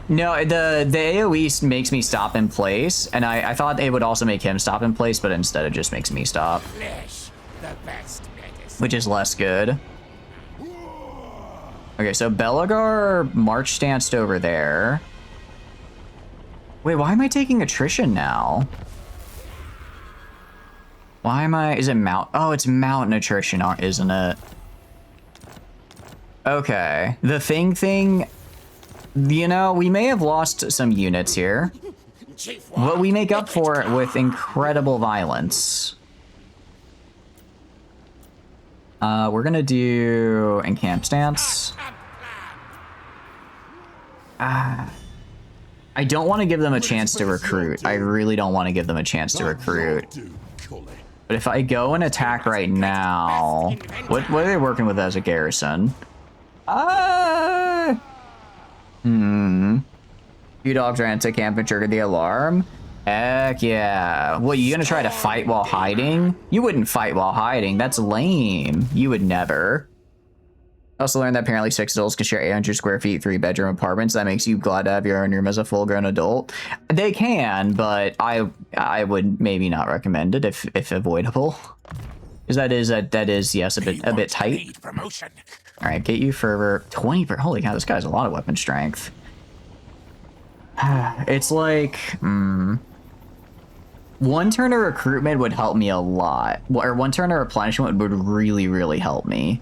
No, the AoE makes me stop in place, and I thought it would also make him stop in place, but instead it just makes me stop. Which is less good. Okay, so Belliger march stanced over there. Wait, why am I taking attrition now? Why am I... Is it mount... Oh, it's mountain attrition, isn't it? Okay. The thing... You know, we may have lost some units here. But we make up for it with incredible violence. We're gonna do... Encamp stance. I don't want to give them a chance to recruit. I really don't want to give them a chance to recruit. But if I go and attack right now... What are they working with as a garrison? Few dogs ran into camp and triggered the alarm. Heck yeah. What, you gonna try to fight while hiding? You wouldn't fight while hiding. That's lame. You would never. I also learned that apparently 6 adults can share 800 square feet, 3-bedroom apartments. That makes you glad to have your own room as a full-grown adult. They can, but I would maybe not recommend it if avoidable. Because that is yes a bit tight. All right, get you fervor 20. Holy cow, this guy has a lot of weapon strength. It's like 1 turn of recruitment would help me a lot, or 1 turn of replenishment would really help me.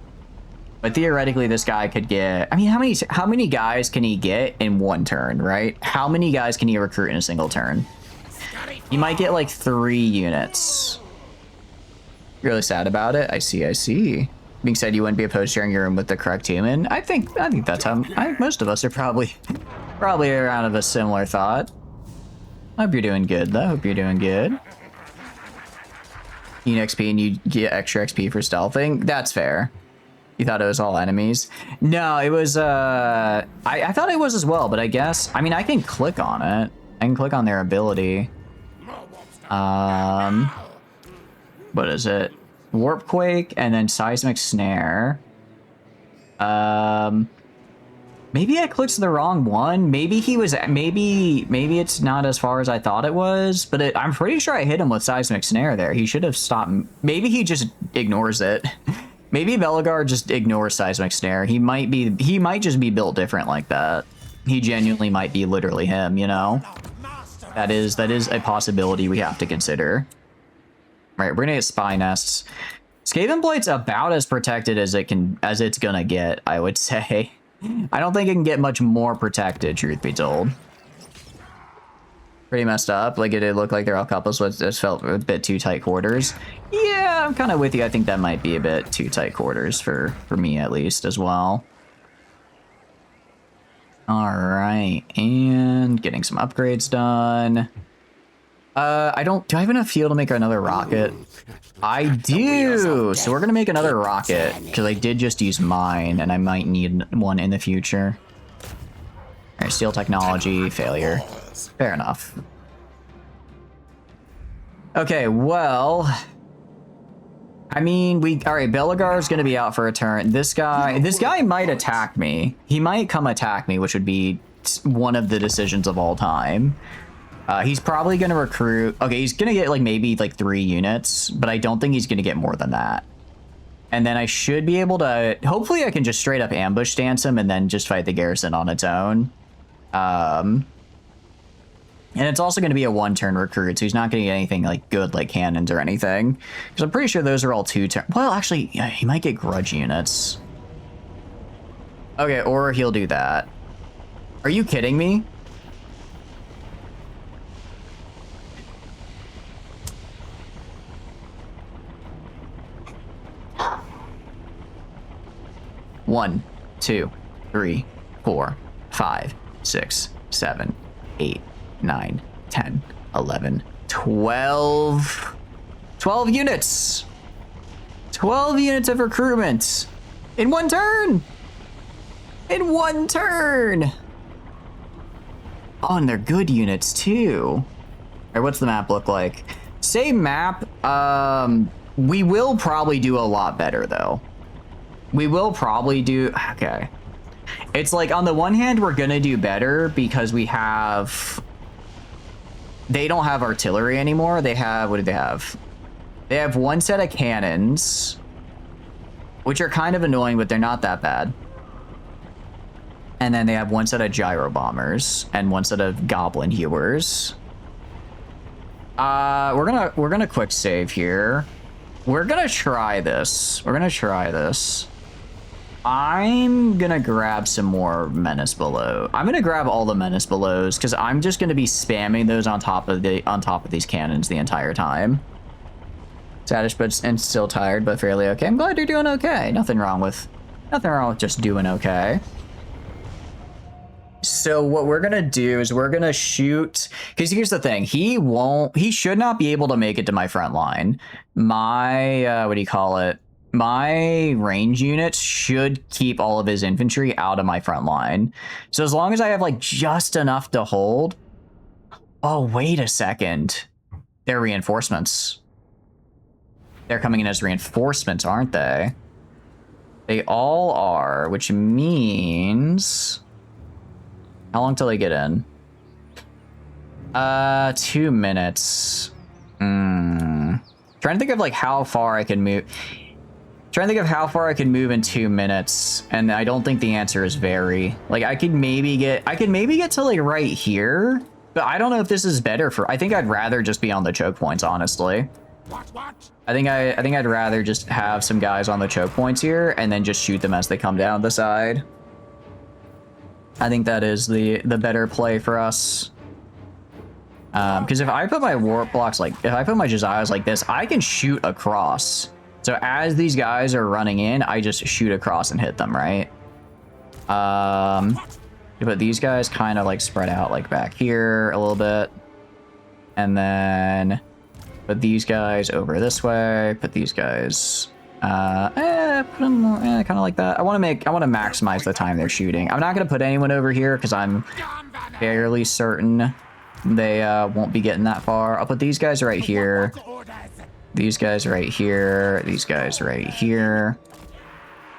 But theoretically, this guy could get... I mean, how many guys can he get in 1 turn, right? How many guys can he recruit in a single turn? He might get like 3 units. You're really sad about it? I see. Being said, you wouldn't be opposed to sharing your room with the correct human. I think that's how... most of us are probably around of a similar thought. I hope you're doing good, though. Hope you're doing good. You get XP and you get extra XP for stealthing. That's fair. You thought it was all enemies? No, it was, I thought it was as well, but I guess... I mean, I can click on it. I can click on their ability. What is it? Warp Quake and then Seismic Snare. Maybe I clicked the wrong one. Maybe he was... Maybe it's not as far as I thought it was, but I'm pretty sure I hit him with Seismic Snare there. He should have stopped... Maybe he just ignores it. Maybe Belligar just ignores Seismic Snare. He might just be built different like that. He genuinely might be literally him, you know? That is a possibility we have to consider. Right, we're gonna get spy nests. Skaven Blight's about as protected as it's gonna get, I would say. I don't think it can get much more protected, truth be told. Pretty messed up. Like, it looked like they're all couples, so it just felt a bit too tight quarters. Yeah, I'm kind of with you. I think that might be a bit too tight quarters for me, at least, as well. All right, and getting some upgrades done. Do I have enough fuel to make another rocket? I do. So we're gonna make another rocket because I did just use mine, and I might need one in the future. All right, steel technology failure. Fair enough. Okay, well, I mean, all right, Belagar's gonna be out for a turn. This guy might attack me. He might come attack me, which would be one of the decisions of all time. He's probably gonna recruit. Okay, he's gonna get like maybe like 3 units, but I don't think he's gonna get more than that. And then I should be able to. Hopefully, I can just straight up ambush stance him and then just fight the garrison on its own. And it's also going to be a 1-turn recruit, so he's not going to get anything like good like cannons or anything. Because I'm pretty sure those are all 2-turn. Well, actually, yeah, he might get grudge units. Okay, or he'll do that. Are you kidding me? One, 2, 3, 4, 5, 6, 7, 8, 9, 10, 11, 12. 12 units. 12 units of recruitment in 1 turn. In 1 turn. Oh, and they're good units too. All right, what's the map look like? Same map. We will probably do a lot better though. We will probably do, okay. It's like on the one hand, we're gonna do better because they don't have artillery anymore. They have, what do they have? They have 1 set of cannons, which are kind of annoying, but they're not that bad. And then they have 1 set of gyro bombers and 1 set of goblin hewers. We're gonna quick save here. We're gonna try this. I'm gonna grab some more menace below. I'm gonna grab all the menace belows because I'm just gonna be spamming those on top of these cannons the entire time. Saddish and still tired, but fairly okay. I'm glad you're doing okay. Nothing wrong with just doing okay. So what we're gonna do is we're gonna shoot, because here's the thing, he should not be able to make it to my front line. My what do you call it? My range units should keep all of his infantry out of my front line. So as long as I have like just enough to hold. Oh, wait a second. They're reinforcements. They're coming in as reinforcements, aren't they? They all are, which means... How long till they get in? 2 minutes. Trying to think of like how far I can move. Trying to think of how far I can move in 2 minutes, and I don't think the answer is very. Like I could maybe get to like right here, but I don't know if this is better for. I think I'd rather just be on the choke points, honestly. What? I think I'd rather just have some guys on the choke points here and then just shoot them as they come down the side. I think that is the better play for us. Because if I put my warp blocks if I put my Josiahs like this, I can shoot across. So as these guys are running in, I just shoot across and hit them, right? But these guys kind of like spread out like back here a little bit. And then put these guys over this way, put these guys... put them kind of like that. I want to maximize the time they're shooting. I'm not going to put anyone over here because I'm fairly certain they won't be getting that far. I'll put these guys right here. These guys right here. These guys right here.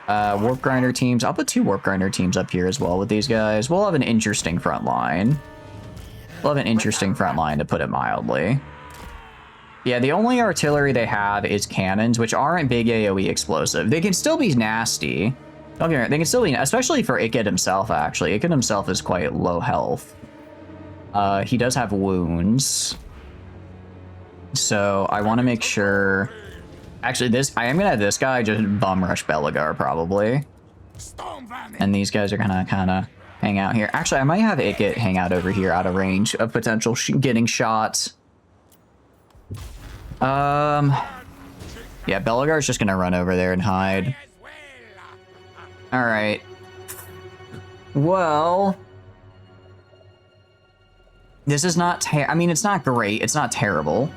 Warp grinder teams. I'll put 2 warp grinder teams up here as well with these guys. We'll have an interesting front line. We'll have an interesting front line, to put it mildly. Yeah, the only artillery they have is cannons, which aren't big AoE explosive. They can still be nasty. Okay, they can still be, especially for Iked himself, actually. Iked himself is quite low health. He does have wounds. So I want to make sure... Actually, I am going to have this guy just bum rush Belagar, probably. And these guys are going to kind of hang out here. Actually, I might have Ikit hang out over here out of range of potential getting shots. Yeah, Belagar's just going to run over there and hide. All right. Well... This is not I mean, it's not great. It's not terrible.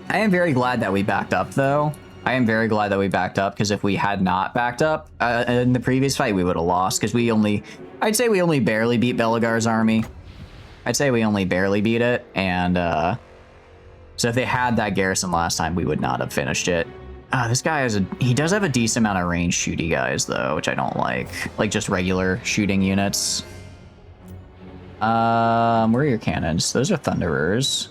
I am very glad that we backed up, though. I am very glad that we backed up, because if we had not backed up in the previous fight, we would have lost, because I'd say we only barely beat Belagar's army. I'd say we only barely beat it, and so if they had that garrison last time, we would not have finished it. This guy he does have a decent amount of range shooty guys, though, which I don't like. Like, just regular shooting units. Where are your cannons? Those are Thunderers.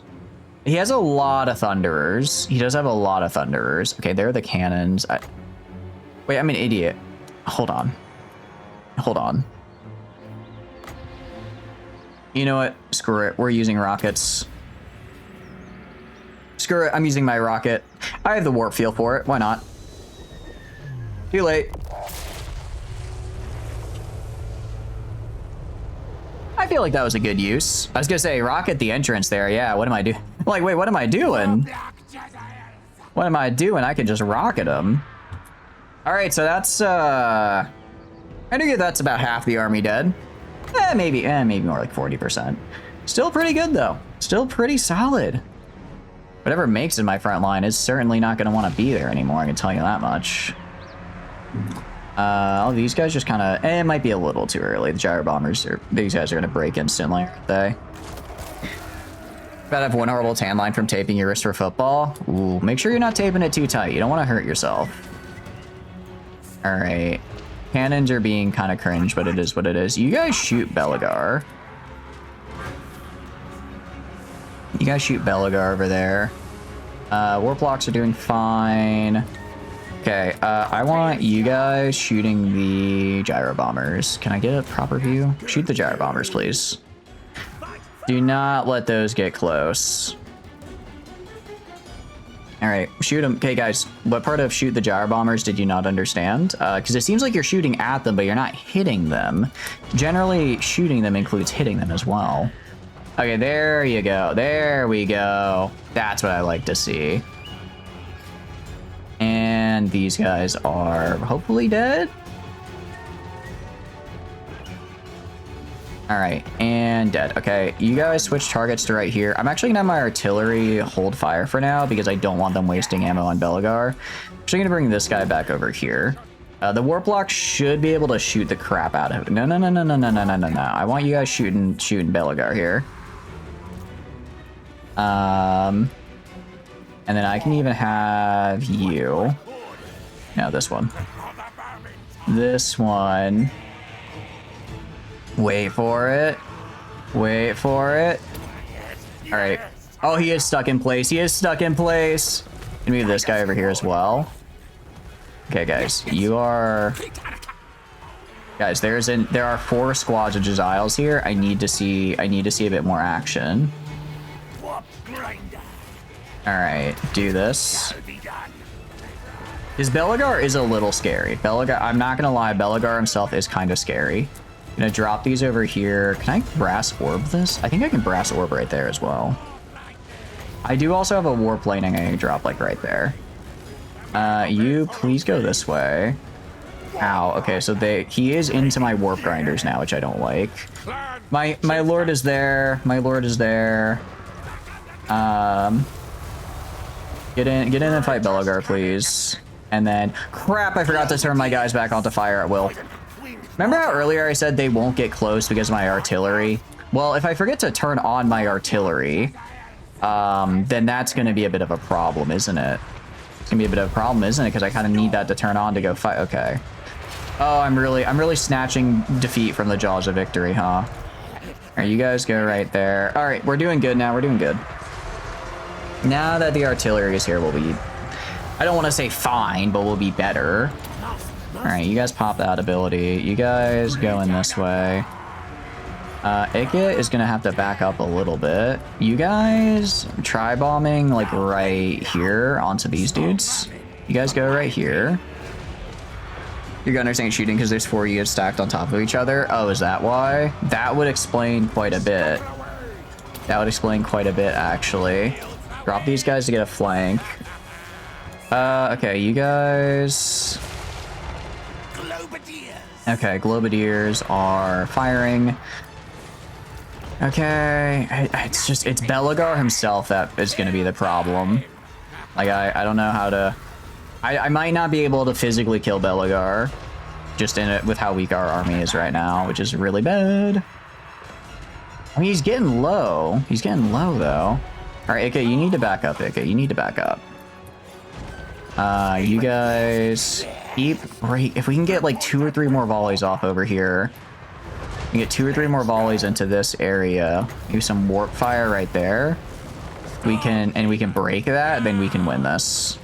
He has a lot of Thunderers. He does have a lot of Thunderers. Okay, there are the cannons. Wait, I'm an idiot. Hold on. Hold on. You know what? Screw it. We're using rockets. Screw it. I'm using my rocket. I have the warp field for it. Why not? Too late. I feel like that was a good use. I was gonna say, rocket the entrance there. Yeah, what am I doing? Like, wait, what am I doing? What am I doing? I can just rocket them. All right, so that's, I think that's about half the army dead. Maybe more like 40%. Still pretty good, though. Still pretty solid. Whatever makes in my front line is certainly not gonna want to be there anymore, I can tell you that much. All these guys just kind of... it might be a little too early. The gyro bombers, these guys are going to break instantly, aren't they? About to have one horrible tan line from taping your wrist for football. Ooh, make sure you're not taping it too tight. You don't want to hurt yourself. All right. Cannons are being kind of cringe, but it is what it is. You guys shoot Belagar. You guys shoot Belagar over there. Warp blocks are doing fine. Okay, I want you guys shooting the gyro bombers. Can I get a proper view? Shoot the gyro bombers, please. Do not let those get close. All right, shoot them. Okay, guys, what part of shoot the gyro bombers did you not understand? Because it seems like you're shooting at them, but you're not hitting them. Generally, shooting them includes hitting them as well. Okay, there you go. There we go. That's what I like to see. And these guys are hopefully dead. All right, and dead. Okay, you guys switch targets to right here. I'm actually gonna have my artillery hold fire for now because I don't want them wasting ammo on Belagar. I'm actually gonna bring this guy back over here. The warp block should be able to shoot the crap out of it. No. I want you guys shooting Belagar here. And then I can even have you. No, this one. This one. Wait for it. Wait for it. All right. Oh, he is stuck in place. He is stuck in place. Can we move this guy over here as well? Okay, guys. You are... Guys, there are 4 squads of Jezzails here. I need to see a bit more action. Alright, do this. His Belagar is a little scary. Belagar, I'm not gonna lie, Belagar himself is kind of scary. I'm gonna drop these over here. Can I brass orb this? I think I can brass orb right there as well. I do also have a warp lightning I can drop like right there. You please go this way. Ow, okay, so he is into my warp grinders now, which I don't like. My lord is there. My lord is there. Get in and fight Belagar, please. And then, crap, I forgot to turn my guys back onto fire at will. Remember how earlier I said they won't get close because of my artillery? Well, if I forget to turn on my artillery, then that's going to be a bit of a problem, isn't it? It's going to be a bit of a problem, isn't it? Because I kind of need that to turn on to go fight. Okay. Oh, I'm really snatching defeat from the jaws of victory, huh? All right, you guys go right there. All right, we're doing good now. We're doing good. Now that the artillery is here, we'll be... I don't want to say fine, but we'll be better. All right, you guys pop that ability. You guys go in this way. Ike is gonna have to back up a little bit. You guys try bombing like right here onto these dudes. You guys go right here. Your gunners ain't shooting because there's 4 units stacked on top of each other. Oh, is that why? That would explain quite a bit. That would explain quite a bit, actually. Drop these guys to get a flank. Okay, you guys... Okay, Globadiers are firing. Okay, it's Belagar himself that is going to be the problem. Like, I don't know how to... I might not be able to physically kill Belagar, just in it with how weak our army is right now, which is really bad. I mean, he's getting low. He's getting low, though. All right, Ike, you need to back up, Ike. You need to back up. You guys keep right. If we can get like 2 or 3 more volleys off over here, we get 2 or 3 more volleys into this area. Maybe some warp fire right there. We can break that. Then we can win this.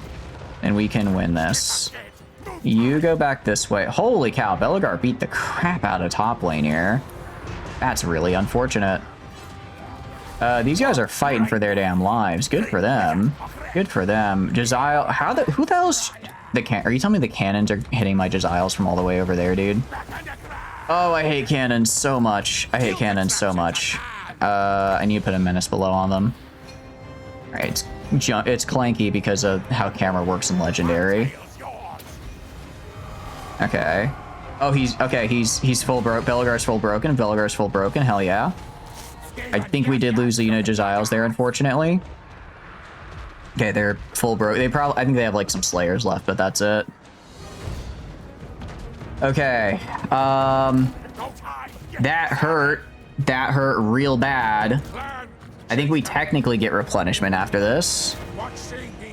And we can win this. You go back this way. Holy cow, Belagar beat the crap out of top lane here. That's really unfortunate. These guys are fighting for their damn lives. Good for them. Good for them. Jezile, who the hell's are you telling me the cannons are hitting my Jeziles from all the way over there, dude? Oh, I hate cannons so much. I hate cannons so much. I need to put a menace below on them. All right, it's clanky because of how camera works in Legendary. Okay. Oh, he's full broke. Belagar's full broken. Belagar's full broken. Hell yeah. I think we did lose the Jeziles there, unfortunately. Okay, they're full broke. I think they have like some Slayers left, but that's it. Okay. That hurt. That hurt real bad. I think we technically get replenishment after this.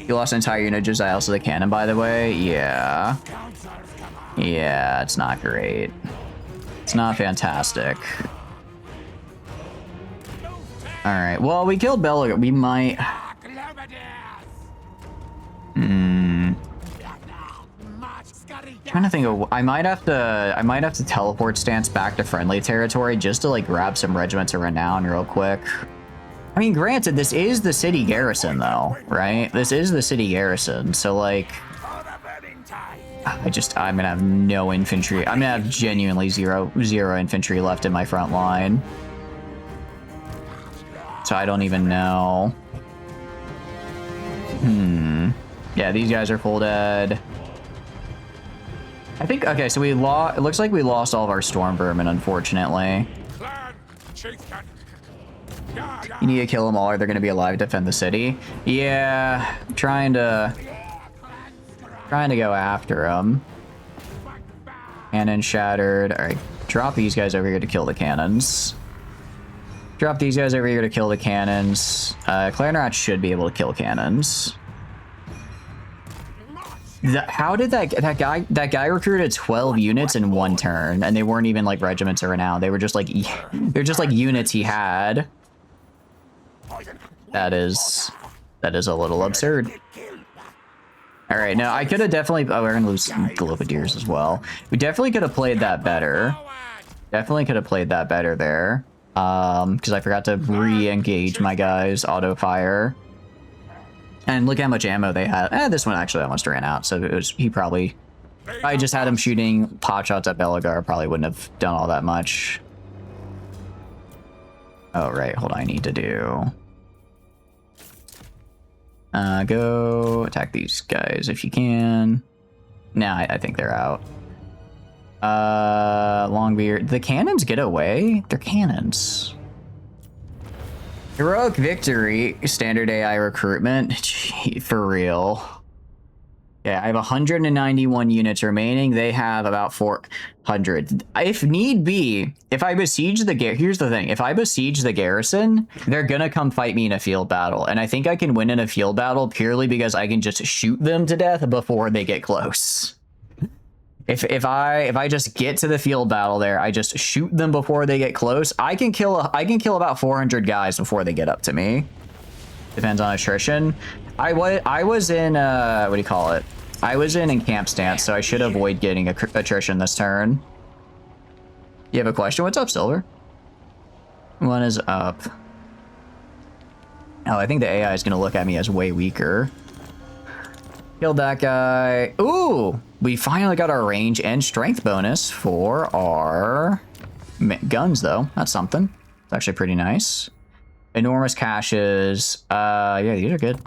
You lost an entire unit of Jeziles to the cannon, by the way. Yeah. Yeah, it's not great. It's not fantastic. Alright, well, we killed Belagar. We might... Trying to think of... I might have to teleport stance back to friendly territory just to, like, grab some regiments of renown real quick. I mean, granted, this is the city garrison, though, right? This is the city garrison, so, like... I'm gonna have no infantry. I'm gonna have genuinely zero infantry left in my front line. So I don't even know. Yeah, these guys are full dead. I think, okay, so it looks like we lost all of our storm vermin, unfortunately. You need to kill them all or they're gonna be alive to defend the city. Yeah, trying to go after them. Cannon shattered. All right, drop these guys over here to kill the cannons. Drop these guys over here to kill the cannons. Clarenrat should be able to kill cannons. How did that guy recruited 12 units in 1 turn, and they weren't even like regiments or renown. They were just like units he had. That is a little absurd. All right, now I could have definitely... Oh, we're gonna lose Globadiers as well. We definitely could have played that better. Definitely could have played that better there. Because I forgot to re-engage my guys' auto fire. And look how much ammo they had. This one actually almost ran out, so it was I just had him shooting pot shots at Belagar, probably wouldn't have done all that much. Oh, right, hold on, I need to do... go attack these guys if you can. Nah, I think they're out. Longbeard. The cannons get away? They're cannons. Heroic victory. Standard AI recruitment. Gee, for real. Yeah, I have 191 units remaining. They have about 400. If need be, if I besiege the here's the thing. If I besiege the garrison, they're gonna come fight me in a field battle. And I think I can win in a field battle purely because I can just shoot them to death before they get close. If I just get to the field battle there, I just shoot them before they get close. I can kill about 400 guys before they get up to me. Depends on attrition. I was in what do you call it? I was in camp stance, so I should avoid getting attrition this turn. You have a question? What's up, Silver? One is up. Oh, I think the AI is going to look at me as way weaker. Killed that guy. Ooh! We finally got our range and strength bonus for our guns, though. That's something. It's actually pretty nice. Enormous caches. Yeah, these are good.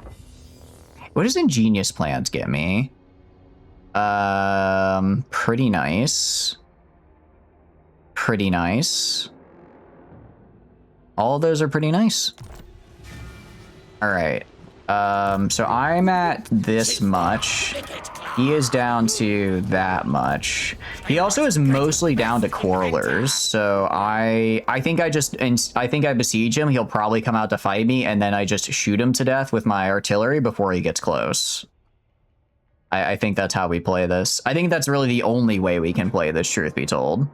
What does ingenious plans get me? Pretty nice. Pretty nice. All of those are pretty nice. All right. So I'm at this much. He is down to that much. He also is mostly down to quarrelers. So I think I besiege him. He'll probably come out to fight me, and then I just shoot him to death with my artillery before he gets close. I think that's how we play this. I think that's really the only way we can play this, truth be told.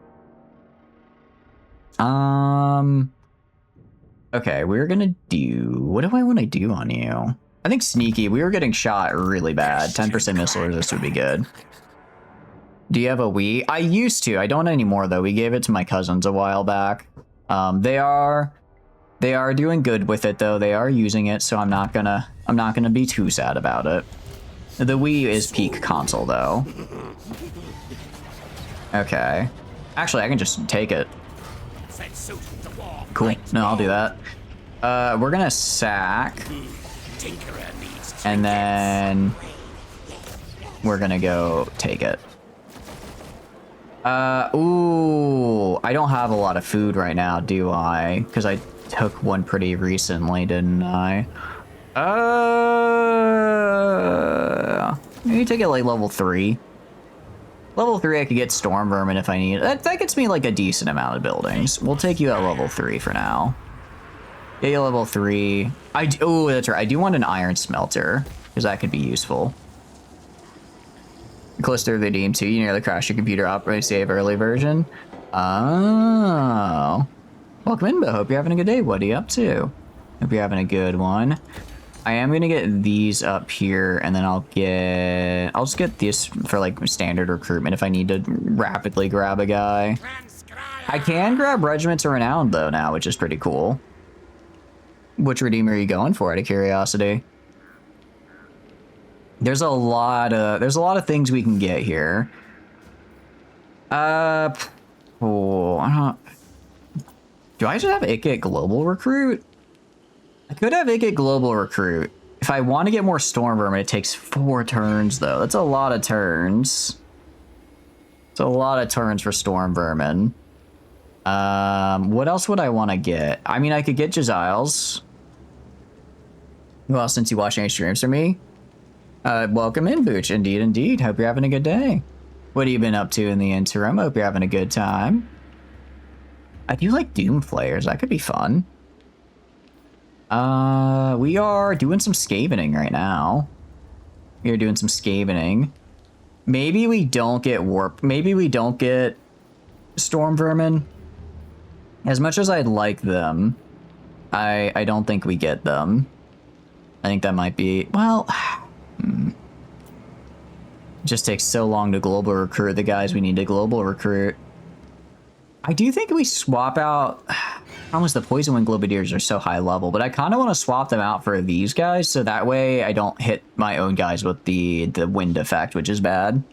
Okay, we're gonna do... What do I want to do on you? I think sneaky. We were getting shot really bad. 10% missile resist would be good. Do you have a Wii? I used to. I don't anymore, though. We gave it to my cousins a while back. They are doing good with it, though. They are using it, so I'm not gonna be too sad about it. The Wii is peak console, though. Okay. Actually, I can just take it. Cool. No, I'll do that. We're gonna sack. And then we're gonna go take it. Ooh, I don't have a lot of food right now, do I? Because I took one pretty recently, didn't I? Maybe take it like level 3. Level 3, I could get Storm Vermin if I need it. That gets me like a decent amount of buildings. We'll take you at level 3 for now. Yeah, you level 3. Oh, that's right. I do want an iron smelter, because that could be useful. Close to the redeem too. You nearly crashed your computer. Operate save early version. Oh. Welcome in, but hope you're having a good day. What are you up to? Hope you're having a good one. I am gonna get these up here, and then I'll just get this for like standard recruitment if I need to rapidly grab a guy. I can grab regiments of renown though now, which is pretty cool. Which redeemer are you going for, out of curiosity? There's a lot of things we can get here. Oh, I don't. Do I just have it get global recruit? I could have it get global recruit. If I want to get more storm vermin, it takes 4 turns though. That's a lot of turns. It's a lot of turns for storm vermin. What else would I want to get? I mean, I could get Jaziles. Well, since you watch any streams for me. Welcome in, Booch. Indeed, indeed. Hope you're having a good day. What have you been up to in the interim? Hope you're having a good time. I do like Doom Flayers. That could be fun. We are doing some scavening right now. We are doing some scavening. Maybe we don't get warp. Maybe we don't get storm vermin. As much as I'd like them, I don't think we get them. I think that might be, well, just takes so long to global recruit the guys we need to global recruit. I do think we swap out. Almost the poison wind globadiers are so high level, but I kind of want to swap them out for these guys, so that way I don't hit my own guys with the wind effect, which is bad.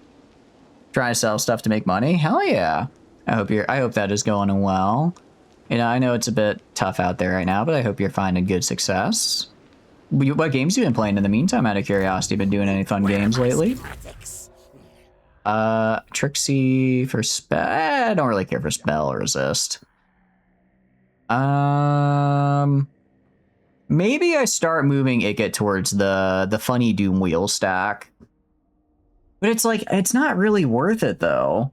Trying to sell stuff to make money? Hell yeah! I hope that is going well. You know, I know it's a bit tough out there right now, but I hope you're finding good success. What games have you been playing in the meantime? Out of curiosity, been doing any fun games lately? Trixie for spell. I don't really care for spell or resist. Maybe I start moving Ikit towards the funny Doom wheel stack. But it's like, it's not really worth it though.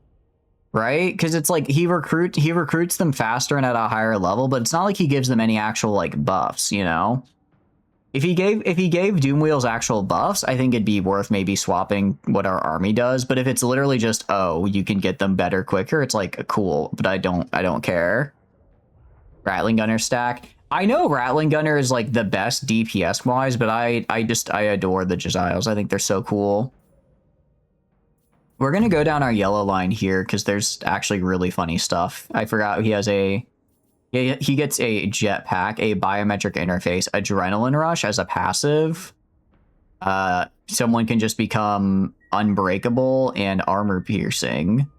Right? Because it's like he recruits them faster and at a higher level, but it's not like he gives them any actual like buffs, you know? If he gave Doom Wheels actual buffs, I think it'd be worth maybe swapping what our army does. But if it's literally just, oh, you can get them better quicker, it's like cool, but I don't care. Rattling Gunner stack. I know Rattling Gunner is like the best DPS wise, but I adore the Jaziles. I think they're so cool. We're gonna go down our yellow line here because there's actually really funny stuff. I forgot he has a Yeah, he gets a jetpack, a biometric interface, adrenaline rush as a passive. Someone can just become unbreakable and armor piercing.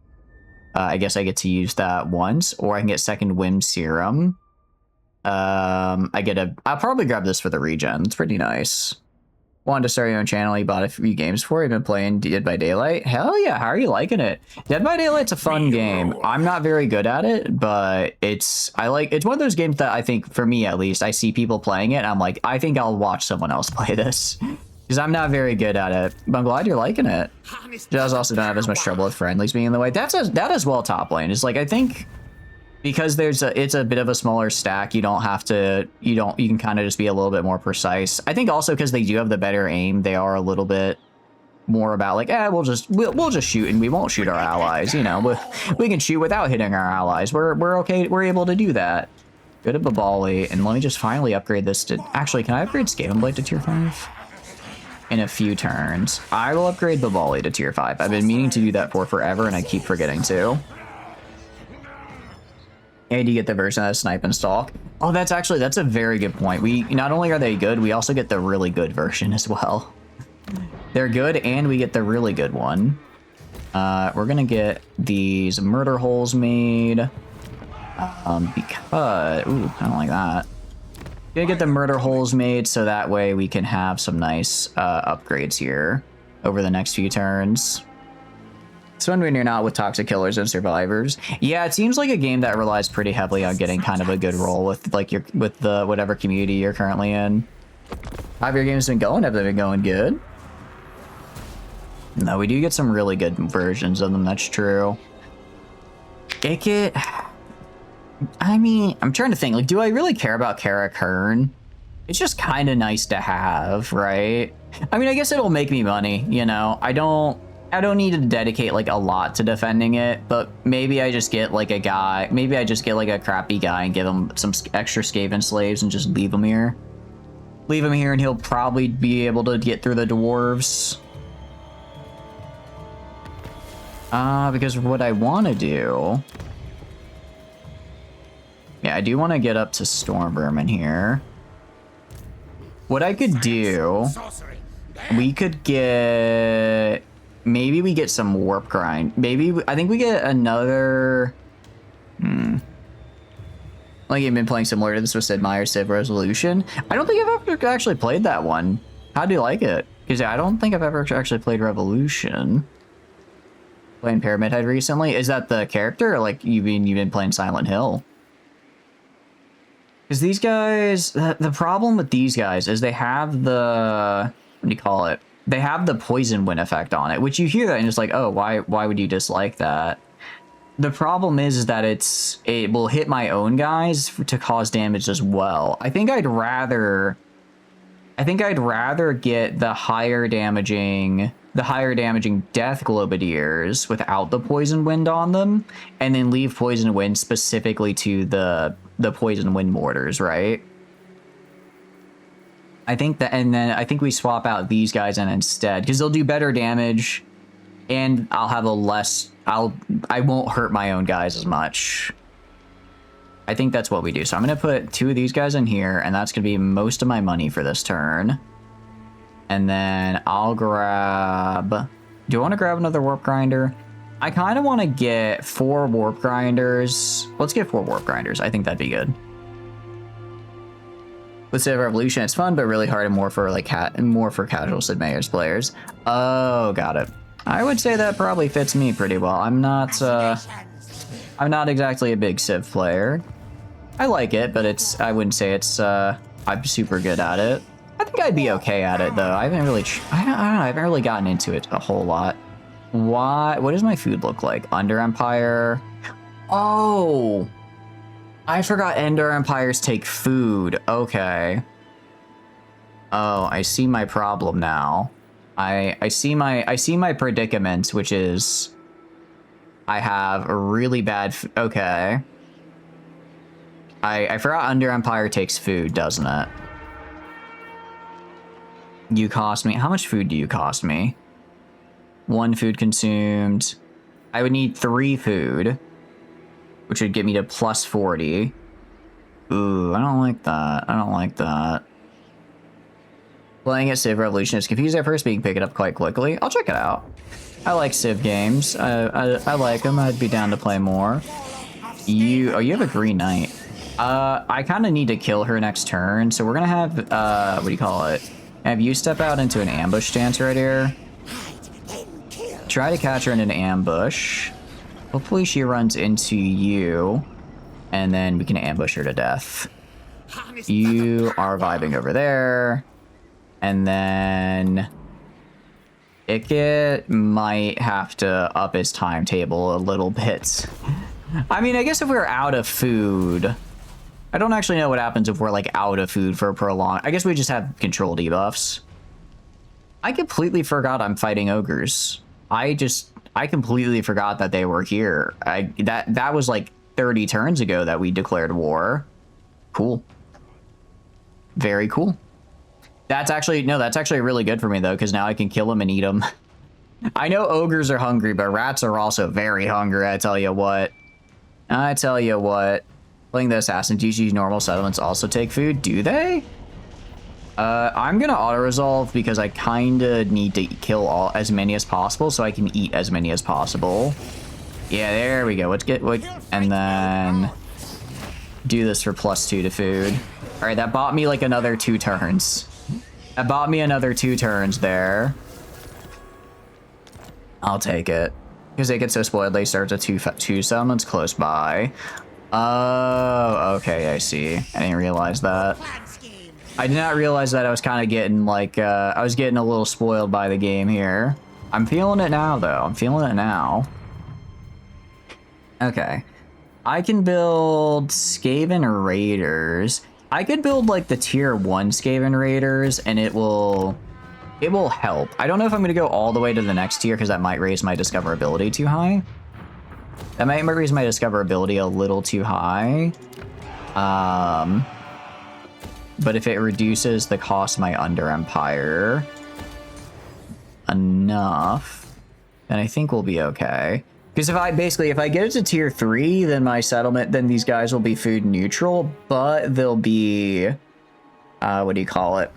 I guess I get to use that once, or I can get second wind serum. I'll probably grab this for the regen. It's pretty nice. Wanted to start your own channel. You bought a few games for it. You've been playing Dead by Daylight. Hell yeah, how are you liking it? Dead by Daylight's a fun game. I'm not very good at it, but it's one of those games that I think, for me at least, I see people playing it and I'm like, I think I'll watch someone else play this. Because I'm not very good at it. But I'm glad you're liking it. Just also don't have as much trouble with friendlies being in the way. That is well top lane. It's like, I think because it's a bit of a smaller stack, you can kind of just be a little bit more precise. I think also because they do have the better aim, they are a little bit more about like, we'll just shoot and we won't shoot our allies. You know, we can shoot without hitting our allies. We're okay. We're able to do that. Go to Babali, and let me just finally upgrade this to. Actually, can I upgrade Skaven Blade to tier 5? In a few turns. I will upgrade Babali to tier 5. I've been meaning to do that for forever, and I keep forgetting to. And you get the version of Snipe and Stalk. Oh, that's a very good point. We not only are they good, we also get the really good version as well. They're good, and we get the really good one. We're gonna get these murder holes made. Because ooh, I don't like that. Gonna get the murder holes made so that way we can have some nice upgrades here over the next few turns. It's fun when you're not with toxic killers and survivors. Yeah, it seems like a game that relies pretty heavily on getting kind of a good roll with like with the whatever community you're currently in. How have your games been going? Have they been going good? No, we do get some really good versions of them, that's true. I mean, I'm trying to think, like, do I really care about Kara Kern? It's just kind of nice to have, right? I mean, I guess it'll make me money, you know? I don't need to dedicate, like, a lot to defending it, but maybe I just get, like, a crappy guy and give him some extra Skaven slaves and just leave him here. Leave him here and he'll probably be able to get through the dwarves. Because what I want to do... Yeah, I do want to get up to Storm Vermin here. What I could do... We could get... Maybe we get some Warp Grind. I think we get another... Like, I've been playing similar to this with Sid Meier's Civ Resolution. I don't think I've ever actually played that one. How do you like it? Because I don't think I've ever actually played Revolution. Playing Pyramid Head recently? Is that the character, or like you've been playing Silent Hill? Because these guys, the problem with these guys is they have the, what do you call it? They have the poison wind effect on it, which you hear that and it's like, oh, why would you dislike that? The problem is that it will hit my own guys to cause damage as well. I think I'd rather get the higher damaging death globadiers without the poison wind on them, and then leave poison wind specifically to the poison wind mortars, right? I think that, and then I think we swap out these guys in instead, because they'll do better damage, and I'll have I won't hurt my own guys as much. I think that's what we do. So I'm gonna put 2 of these guys in here, and that's gonna be most of my money for this turn. And then I'll grab... Do I want to grab another Warp Grinder? I kind of want to get 4 Warp Grinders. Let's get 4 Warp Grinders. I think that'd be good. With Civ Revolution, it's fun, but really hard and more for casual Sid Meier's players. Oh, got it. I would say that probably fits me pretty well. I'm not exactly a big Civ player. I like it, but I wouldn't say I'm super good at it. I think I'd be okay at it, though. I haven't really, I don't know, I haven't really gotten into it a whole lot. What does my food look like? Under Empire? Oh! I forgot Ender Empires take food. Okay. Oh, I see my problem now. I see my predicament, which is I have a really bad okay. I forgot Under Empire takes food, doesn't it? You cost me... How much food do you cost me? 1 food consumed. I would need 3 food, which would get me to plus 40. Ooh, I don't like that. I don't like that. Playing at Civ Revolution is confusing at first, but you can pick it up quite quickly. I'll check it out. I like Civ games. I like them. I'd be down to play more. You have a Green Knight. I kind of need to kill her next turn, so we're gonna have, what do you call it? Have you step out into an ambush stance right here. Try to catch her in an ambush. Hopefully she runs into you, and then we can ambush her to death. You are vibing over there, and then Ikit might have to up his timetable a little bit. I mean, I guess if we're out of food, I don't actually know what happens if we're like out of food for prolonged. I guess we just have control debuffs. I completely forgot I'm fighting ogres. I completely forgot that they were here. That was like 30 turns ago that we declared war. Cool. Very cool. That's actually really good for me though, because now I can kill them and eat them. I know ogres are hungry, but rats are also very hungry, I tell you what. I tell you what. Playing the assassin, do you use normal settlements also take food? Do they? I'm gonna auto-resolve because I kinda need to kill as many as possible so I can eat as many as possible. Yeah, there we go. And then do this for +2 to food. All right, that bought me like another 2 turns. That bought me another 2 turns there. I'll take it. Because they get so spoiled, they start to 2 settlements close by. Oh, okay, I see. I didn't realize that. I did not realize that I was kind of getting like, I was getting a little spoiled by the game here. I'm feeling it now, though. I'm feeling it now. Okay. I can build Skaven Raiders. I could build like the tier 1 Skaven Raiders, and it will help. I don't know if I'm going to go all the way to the next tier because that might raise my discoverability too high. That might raise my discoverability a little too high. But if it reduces the cost of my Under Empire enough, then I think we'll be okay. Because if I get it to tier 3, then my settlement, then these guys will be food neutral, but they'll be, what do you call it?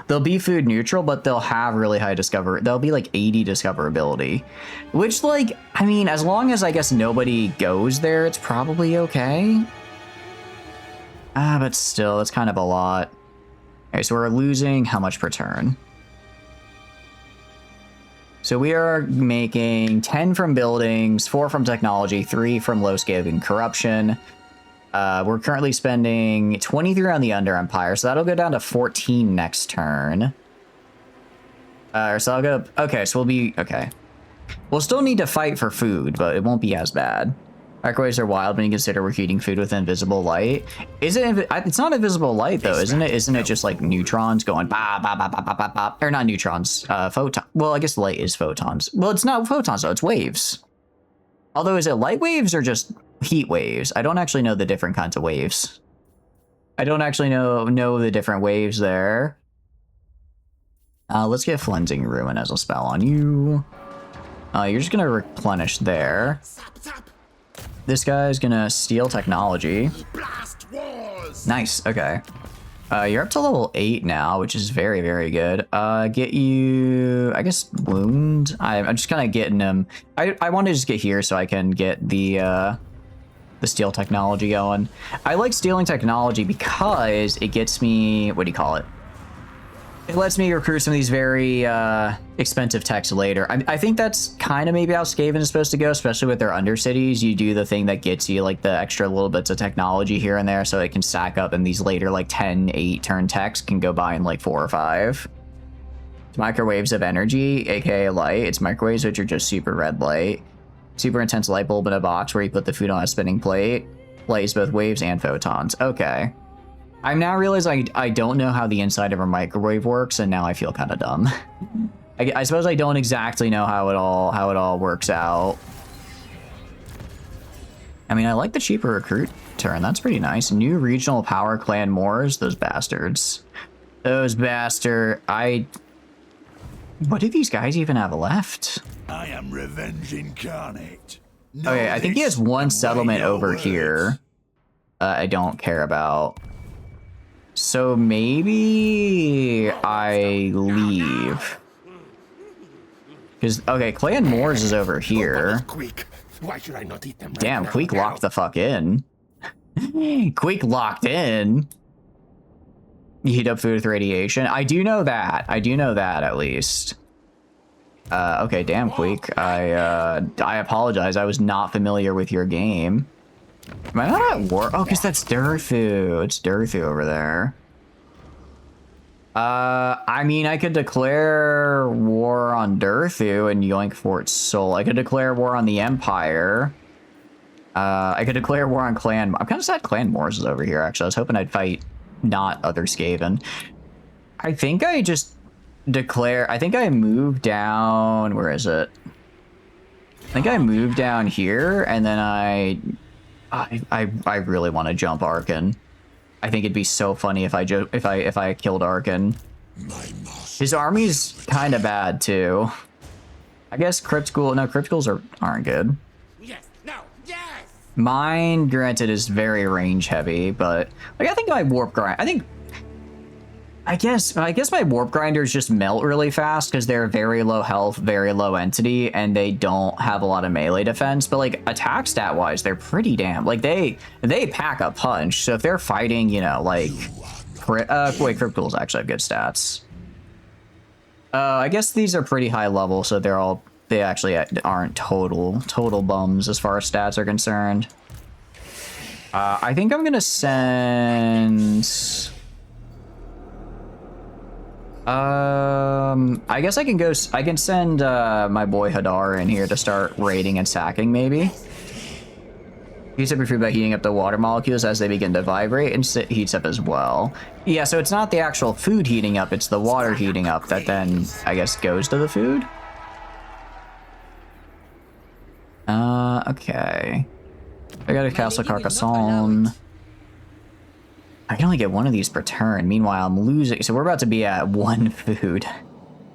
They'll be food neutral, but they'll have really high they'll be like 80 discoverability, which like, I mean, as long as I guess nobody goes there, it's probably okay. But still, it's kind of a lot. Okay, so we're losing how much per turn? So we are making 10 from buildings, 4 from technology, 3 from low scaling corruption. We're currently spending 23 on the Under Empire, so that'll go down to 14 next turn. So I'll go, okay, so we'll be, okay. We'll still need to fight for food, but it won't be as bad. Microwaves are wild when you consider we're heating food with invisible light. It's not invisible light though, isn't it? Isn't it just like neutrons going ba ba ba ba ba ba ba? Or not neutrons, photon. Well, I guess light is photons. Well, it's not photons though, it's waves. Although, is it light waves or just heat waves? I don't actually know the different kinds of waves. I don't actually know the different waves there. Let's get Flensing Ruin as a spell on you. You're just gonna replenish there. This guy's gonna steal technology. Nice, okay. You're up to level 8 now, which is very, very good. Get you, I guess, wound. I'm just kind of getting him. I want to just get here so I can get the steal technology going. I like stealing technology because it gets me, what do you call it? It lets me recruit some of these very expensive techs later. I think that's kind of maybe how Skaven is supposed to go, especially with their undercities. You do the thing that gets you like the extra little bits of technology here and there so it can stack up, and these later like 10, 8 turn techs can go by in like 4 or 5. It's microwaves of energy, aka light. It's microwaves which are just super red light. Super intense light bulb in a box where you put the food on a spinning plate. Light is both waves and photons. Okay. I'm now realizing I don't know how the inside of a microwave works, and now I feel kind of dumb. I suppose I don't exactly know how it all works out. I mean, I like the cheaper recruit turn. That's pretty nice. New regional power clan Moors. Those bastards. Those bastard. What do these guys even have left? I am revenge incarnate. Okay, I think he has one settlement over here. I don't care about. So maybe I leave. Because, okay, Clan Moors is over here. Quick. Why should I not eat them? Damn, Queek locked the fuck in. Queek locked in. You heat up food with radiation. I do know that. I do know that, at least. Okay, damn, Queek. I apologize. I was not familiar with your game. Am I not at war? Oh, because that's Durthu. It's Durthu over there. I mean, I could declare war on Durthu and yoink for its soul. I could declare war on the Empire. I could declare war on Clan. I'm kind of sad Clan Moors is over here, actually. I was hoping I'd fight not other Skaven. I think I just declare... I think I moved down... Where is it? I think I moved down here, and then I really want to jump Arkan. I think it'd be so funny if I killed Arkan. His army's kind of bad too. I guess Crypt School. No, Crypt Schools aren't good. Yes. No. Yes. Mine, granted, is very range heavy, but like I think my warp grind. I guess my warp grinders just melt really fast because they're very low health, very low entity, and they don't have a lot of melee defense. But like attack stat wise, they're pretty damn like they pack a punch. So if they're fighting, you know, like wait, Crypt Ghouls actually have good stats. I guess these are pretty high level, so they actually aren't total bums as far as stats are concerned. I think I'm gonna send. I guess I can send my boy Hadar in here to start raiding and sacking, maybe. Heats up your food by heating up the water molecules as they begin to vibrate, and heats up as well. Yeah, so it's not the actual food heating up, it's the water heating up that then, I guess, goes to the food? Okay. I got a Castle Carcassonne. I can only get one of these per turn. Meanwhile, I'm losing. So we're about to be at 1 food.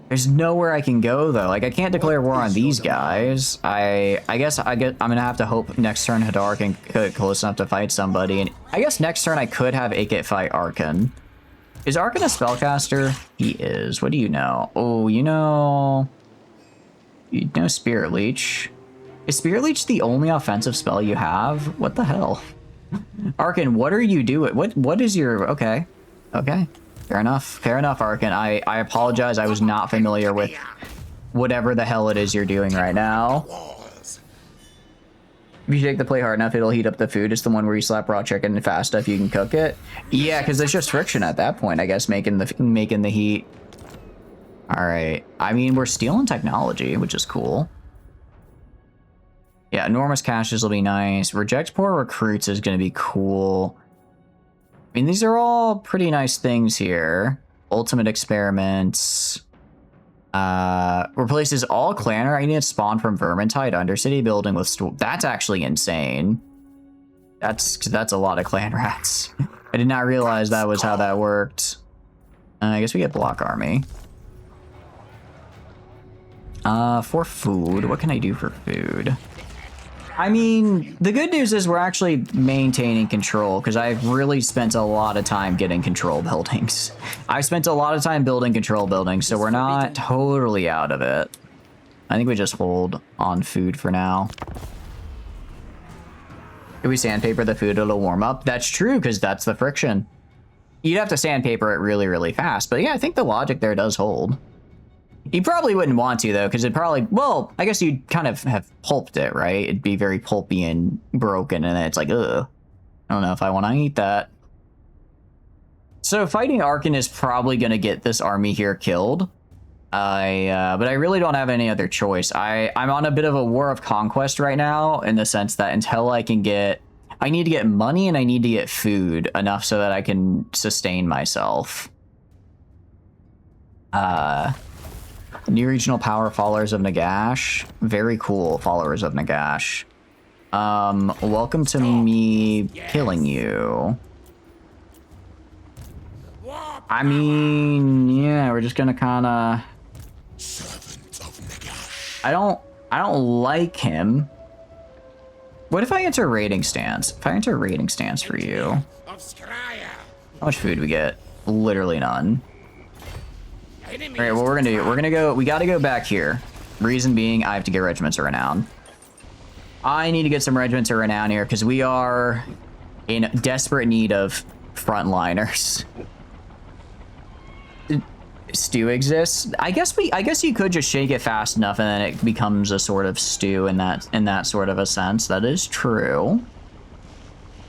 There's nowhere I can go though. Like I can't declare war on these guys. I guess I'm gonna have to hope next turn Hadar can get close enough to fight somebody. And I guess next turn I could have Ikit fight Arkan. Is Arkan a spellcaster? He is. What do you know? Oh, you know Spirit Leech. Is Spirit Leech the only offensive spell you have? What the hell? Arkan, what are you doing? What is your... Okay. Fair enough, Arkan. I apologize. I was not familiar with whatever the hell it is you're doing right now. If you take the play hard enough, it'll heat up the food. It's the one where you slap raw chicken and fast stuff, you can cook it. Yeah, because there's just friction at that point, I guess, making the heat. All right. I mean, we're stealing technology, which is cool. Yeah, enormous caches will be nice. Reject poor recruits is going to be cool. I mean, these are all pretty nice things here. Ultimate experiments. Replaces all clanner units spawned from Vermintide Undercity building with... That's actually insane. That's a lot of clan rats. I did not realize that was how that worked. I guess we get block army. For food, what can I do for food? I mean, the good news is we're actually maintaining control because I've really spent a lot of time getting control buildings. I've spent a lot of time building control buildings, so we're not totally out of it. I think we just hold on food for now. If we sandpaper the food, it'll warm up. That's true, because that's the friction. You'd have to sandpaper it really, really fast. But yeah, I think the logic there does hold. You probably wouldn't want to, though, because it'd probably... Well, I guess you'd kind of have pulped it, right? It'd be very pulpy and broken, and then it's like, ugh. I don't know if I want to eat that. So fighting Arkan is probably going to get this army here killed. But I really don't have any other choice. I'm on a bit of a war of conquest right now, in the sense that until I can get... I need to get money and I need to get food enough so that I can sustain myself. New regional power, followers of Nagash. Very cool, followers of Nagash. Welcome to me killing you. I mean, yeah, we're just gonna kinda... I don't like him. What if I enter a raiding stance? If I enter a raiding stance for you, Of Scryer. how much food do we get? Literally none. Enemies All right, what we're gonna do, we gotta go back here. Reason being, I have to get regiments of renown. I need to get some regiments of renown here because we are in desperate need of frontliners. Stew exists. I guess you could just shake it fast enough and then it becomes a sort of stew in that sort of a sense. That is true.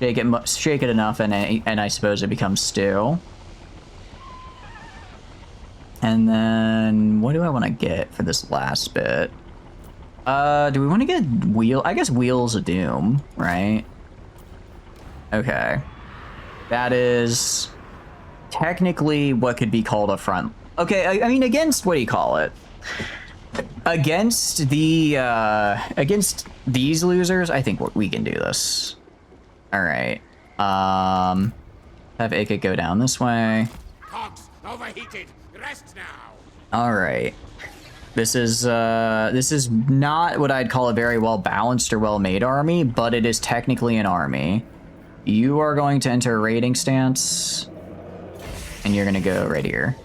Shake it enough and I suppose it becomes stew. And then what do I want to get for this last bit? Do we want to get wheel? I guess Wheels of Doom, right? Okay. That is technically what could be called a front. Okay, I mean, against, what do you call it? Against the, against these losers, I think we can do this. All right. Have Ika go down this way. cogs overheated. Rest now. All right. This is not what I'd call a very well balanced or well made army, but it is technically an army. You are going to enter a raiding stance, and you're gonna go right here.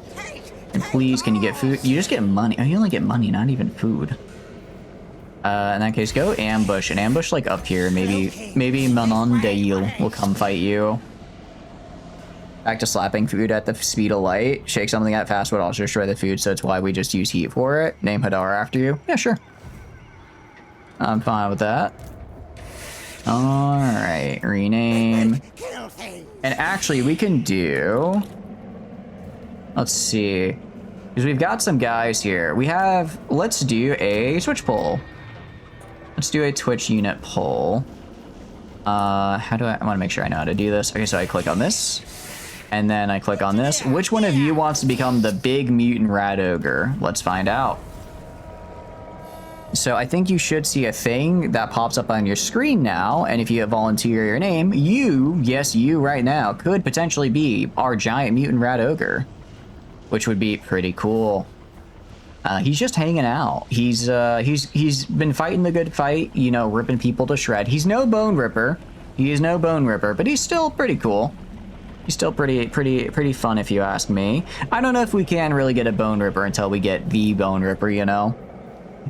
And please, can you get food? You just get money. Oh, you only get money, not even food. In that case, go ambush. And ambush like up here. Maybe Manondail will come fight you. Back to slapping food at the speed of light. Shake something that fast would also destroy the food, so that's why we just use heat for it. Name Hadar after you. Yeah, sure. I'm fine with that. Alright, rename. And actually, we can do... Let's see. Because we've got some guys here. We have... Let's do a switch poll. Let's do a Twitch unit poll. How do I want to make sure I know how to do this. Okay, so I click on this. And then I click on this. Which one of you wants to become the big mutant rat ogre? Let's find out. So I think you should see a thing that pops up on your screen now. And if you volunteer your name, you, yes, you right now, could potentially be our giant mutant rat ogre. Which would be pretty cool. He's just hanging out. He's been fighting the good fight, you know, ripping people to shred. He's no bone ripper. He is no bone ripper, but he's still pretty cool. He's still pretty fun if you ask me. I don't know if we can really get a bone ripper until we get the bone ripper, you know.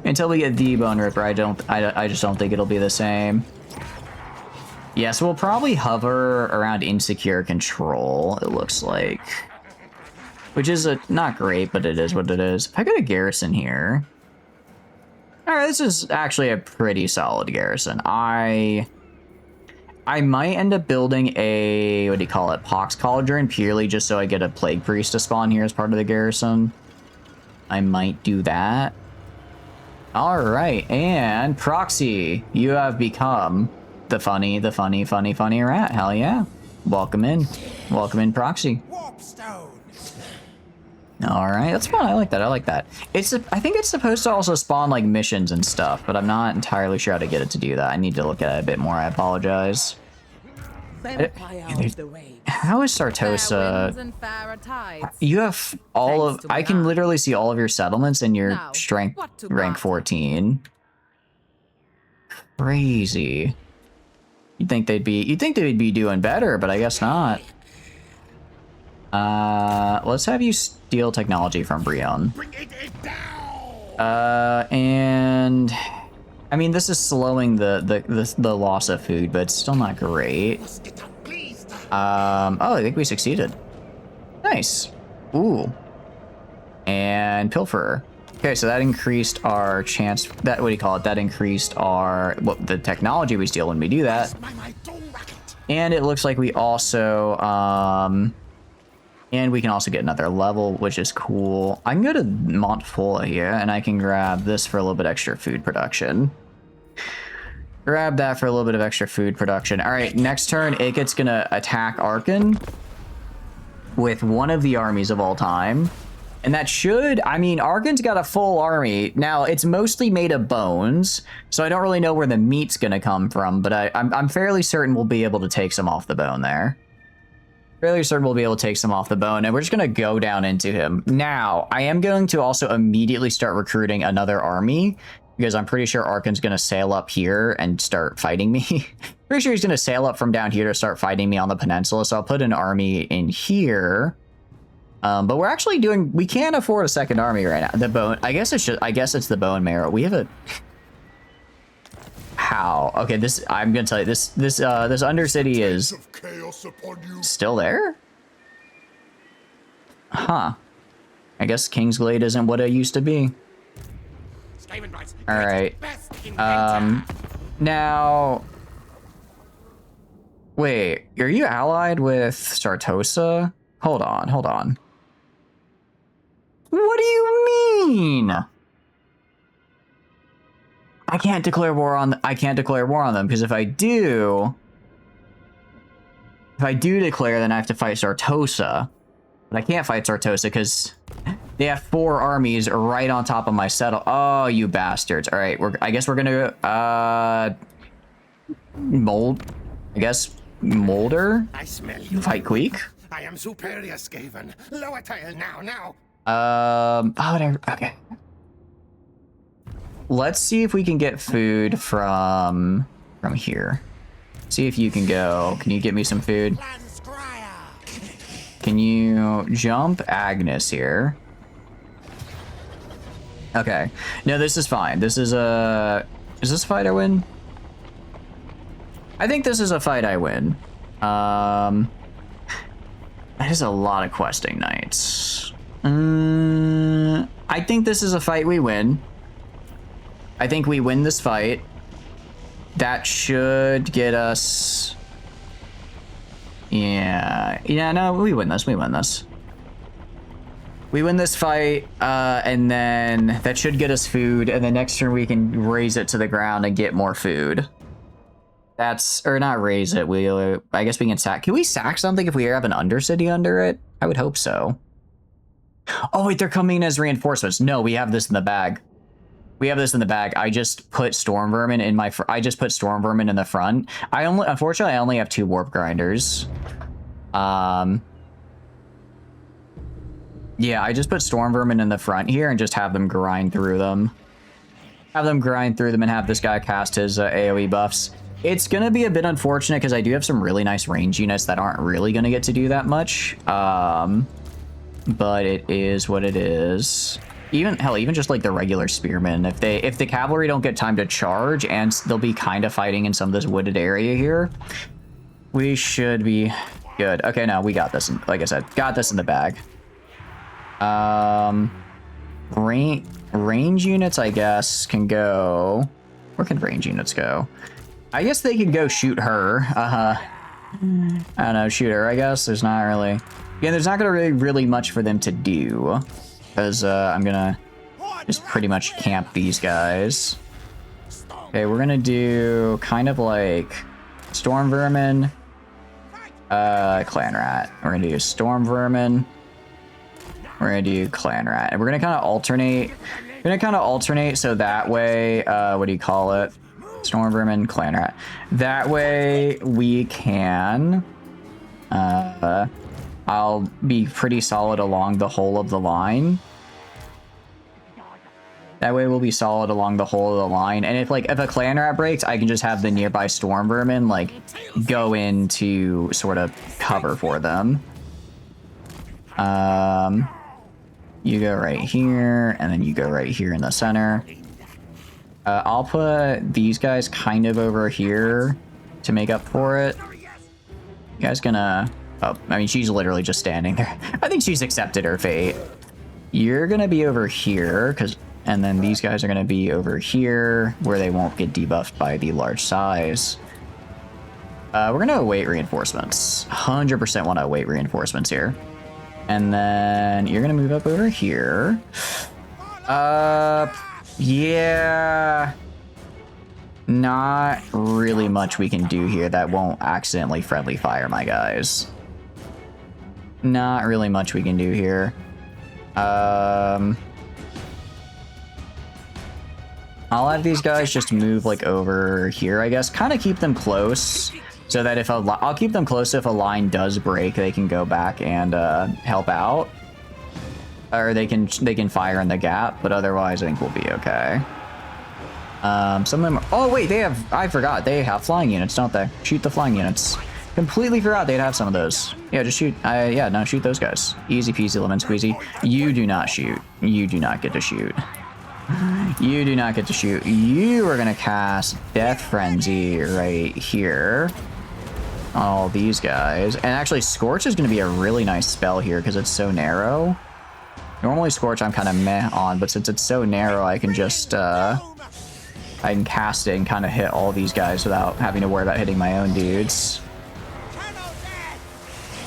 Until we get the bone ripper, I just don't think it'll be the same. Yeah, so we'll probably hover around insecure control, it looks like. Which is not great, but it is what it is. If I got a garrison here. Alright, this is actually a pretty solid garrison. I might end up building a, what do you call it, Pox Cauldron, purely just so I get a Plague Priest to spawn here as part of the garrison. I might do that. Alright, and Proxy, you have become the funny rat. Hell yeah. Welcome in. Welcome in, Proxy. Warpstone. Alright, that's fun. I like that. I like that. I think it's supposed to also spawn like missions and stuff, but I'm not entirely sure how to get it to do that. I need to look at it a bit more. I apologize. How is Sartosa? You have all of... I can literally see all of your settlements and your strength rank 14. Crazy. You'd think they'd be doing better, but I guess not. Let's have you steal technology from Brion. And I mean, this is slowing the loss of food, but it's still not great. Oh, I think we succeeded. Nice. Ooh. And Pilferer. Okay, so that increased our chance. That, what do you call it? That increased our the technology we steal when we do that. And it looks like we also and we can also get another level, which is cool. I can go to Montfola here, and I can grab this for a little bit extra food production. Grab that for a little bit of extra food production. All right, next turn, Ikit's gonna attack Arkan with one of the armies of all time. And that should, I mean, Arkan's got a full army. Now, it's mostly made of bones, so I don't really know where the meat's gonna come from, but I'm fairly certain we'll be able to take some off the bone there. Fairly certain we'll be able to take some off the bone, and we're just gonna go down into him. Now, I am going to also immediately start recruiting another army, because I'm pretty sure Arkin's gonna sail up here and start fighting me. Pretty sure he's gonna sail up from down here to start fighting me on the peninsula, so I'll put an army in here. But we're actually we can't afford a second army right now. The bone, I guess it's the bone marrow. We have a... How? Okay, I'm gonna tell you, this Undercity is Of chaos upon you. still there? Huh. I guess Kingsglade isn't what it used to be. All right. Now, wait, are you allied with Sartosa? Hold on. What do you mean? I can't declare war on them because if I do declare, then I have to fight Sartosa. But I can't fight Sartosa because they have 4 armies right on top of my settle. Oh, you bastards! All right, I guess we're gonna mold. I guess Molder. I smell you. Fight Queek. I am superior, Skaven. Lower tail now. Oh, whatever. Okay. Let's see if we can get food from here. See if you can go. Can you get me some food? Can you jump Agnes here? Okay. No, this is fine. This is a... Is this a fight I win? I think this is a fight I win. That is a lot of questing nights. I think this is a fight we win. I think we win this fight. That should get us... Yeah, no, we win this. We win this fight, and then that should get us food, and then next turn we can raise it to the ground and get more food. Or not raise it, I guess we can sack. Can we sack something if we have an Undercity under it? I would hope so. Oh wait, they're coming as reinforcements. No, we have this in the bag. I just put Storm Vermin in the front. Unfortunately, I only have 2 warp grinders. Yeah, I just put Storm Vermin in the front here and just have them grind through them. And have this guy cast his AoE buffs. It's gonna be a bit unfortunate because I do have some really nice range units that aren't really gonna get to do that much. But it is what it is. Even just like the regular spearmen, if the cavalry don't get time to charge and they'll be kind of fighting in some of this wooded area here, we should be good. Okay, no, we got this. Like I said, got this in the bag. Range units, I guess, can go. Where can range units go? I guess they can go shoot her. I don't know, shoot her. I guess there's not really really much for them to do. Because I'm gonna just pretty much camp these guys. Okay, we're gonna do kind of like Storm Vermin, Clan Rat. We're gonna do Storm Vermin. We're gonna do Clan Rat. And we're gonna kind of alternate so that way, what do you call it? Storm Vermin, Clan Rat. That way we can, I'll be pretty solid along the whole of the line. That way we'll be solid along the whole of the line. And if a Clan Rat breaks, I can just have the nearby Storm Vermin, go in to sort of cover for them. You go right here, and then you go right here in the center. I'll put these guys kind of over here to make up for it. You guys gonna... Oh, I mean, she's literally just standing there. I think she's accepted her fate. You're gonna be over here, and then these guys are gonna be over here, where they won't get debuffed by the large size. We're gonna await reinforcements. 100% want to await reinforcements here. And then you're gonna move up over here. Yeah. Not really much we can do here that won't accidentally friendly fire my guys. Not really much we can do here. I'll have these guys just move over here, I guess. Kind of keep them close so that I'll keep them close if a line does break, they can go back and help out. Or they can fire in the gap, but otherwise I think we'll be okay. Some of them. Oh wait, they have. I forgot. They have flying units, don't they? Shoot the flying units. Completely forgot they'd have some of those. Yeah, just shoot. Yeah, no, shoot those guys. Easy peasy, lemon squeezy. You do not shoot. You do not get to shoot. You do not get to shoot. You are gonna cast Death Frenzy right here. All these guys. And actually, Scorch is gonna be a really nice spell here because it's so narrow. Normally, Scorch I'm kind of meh on, but since it's so narrow, I can just I can cast it and kind of hit all these guys without having to worry about hitting my own dudes.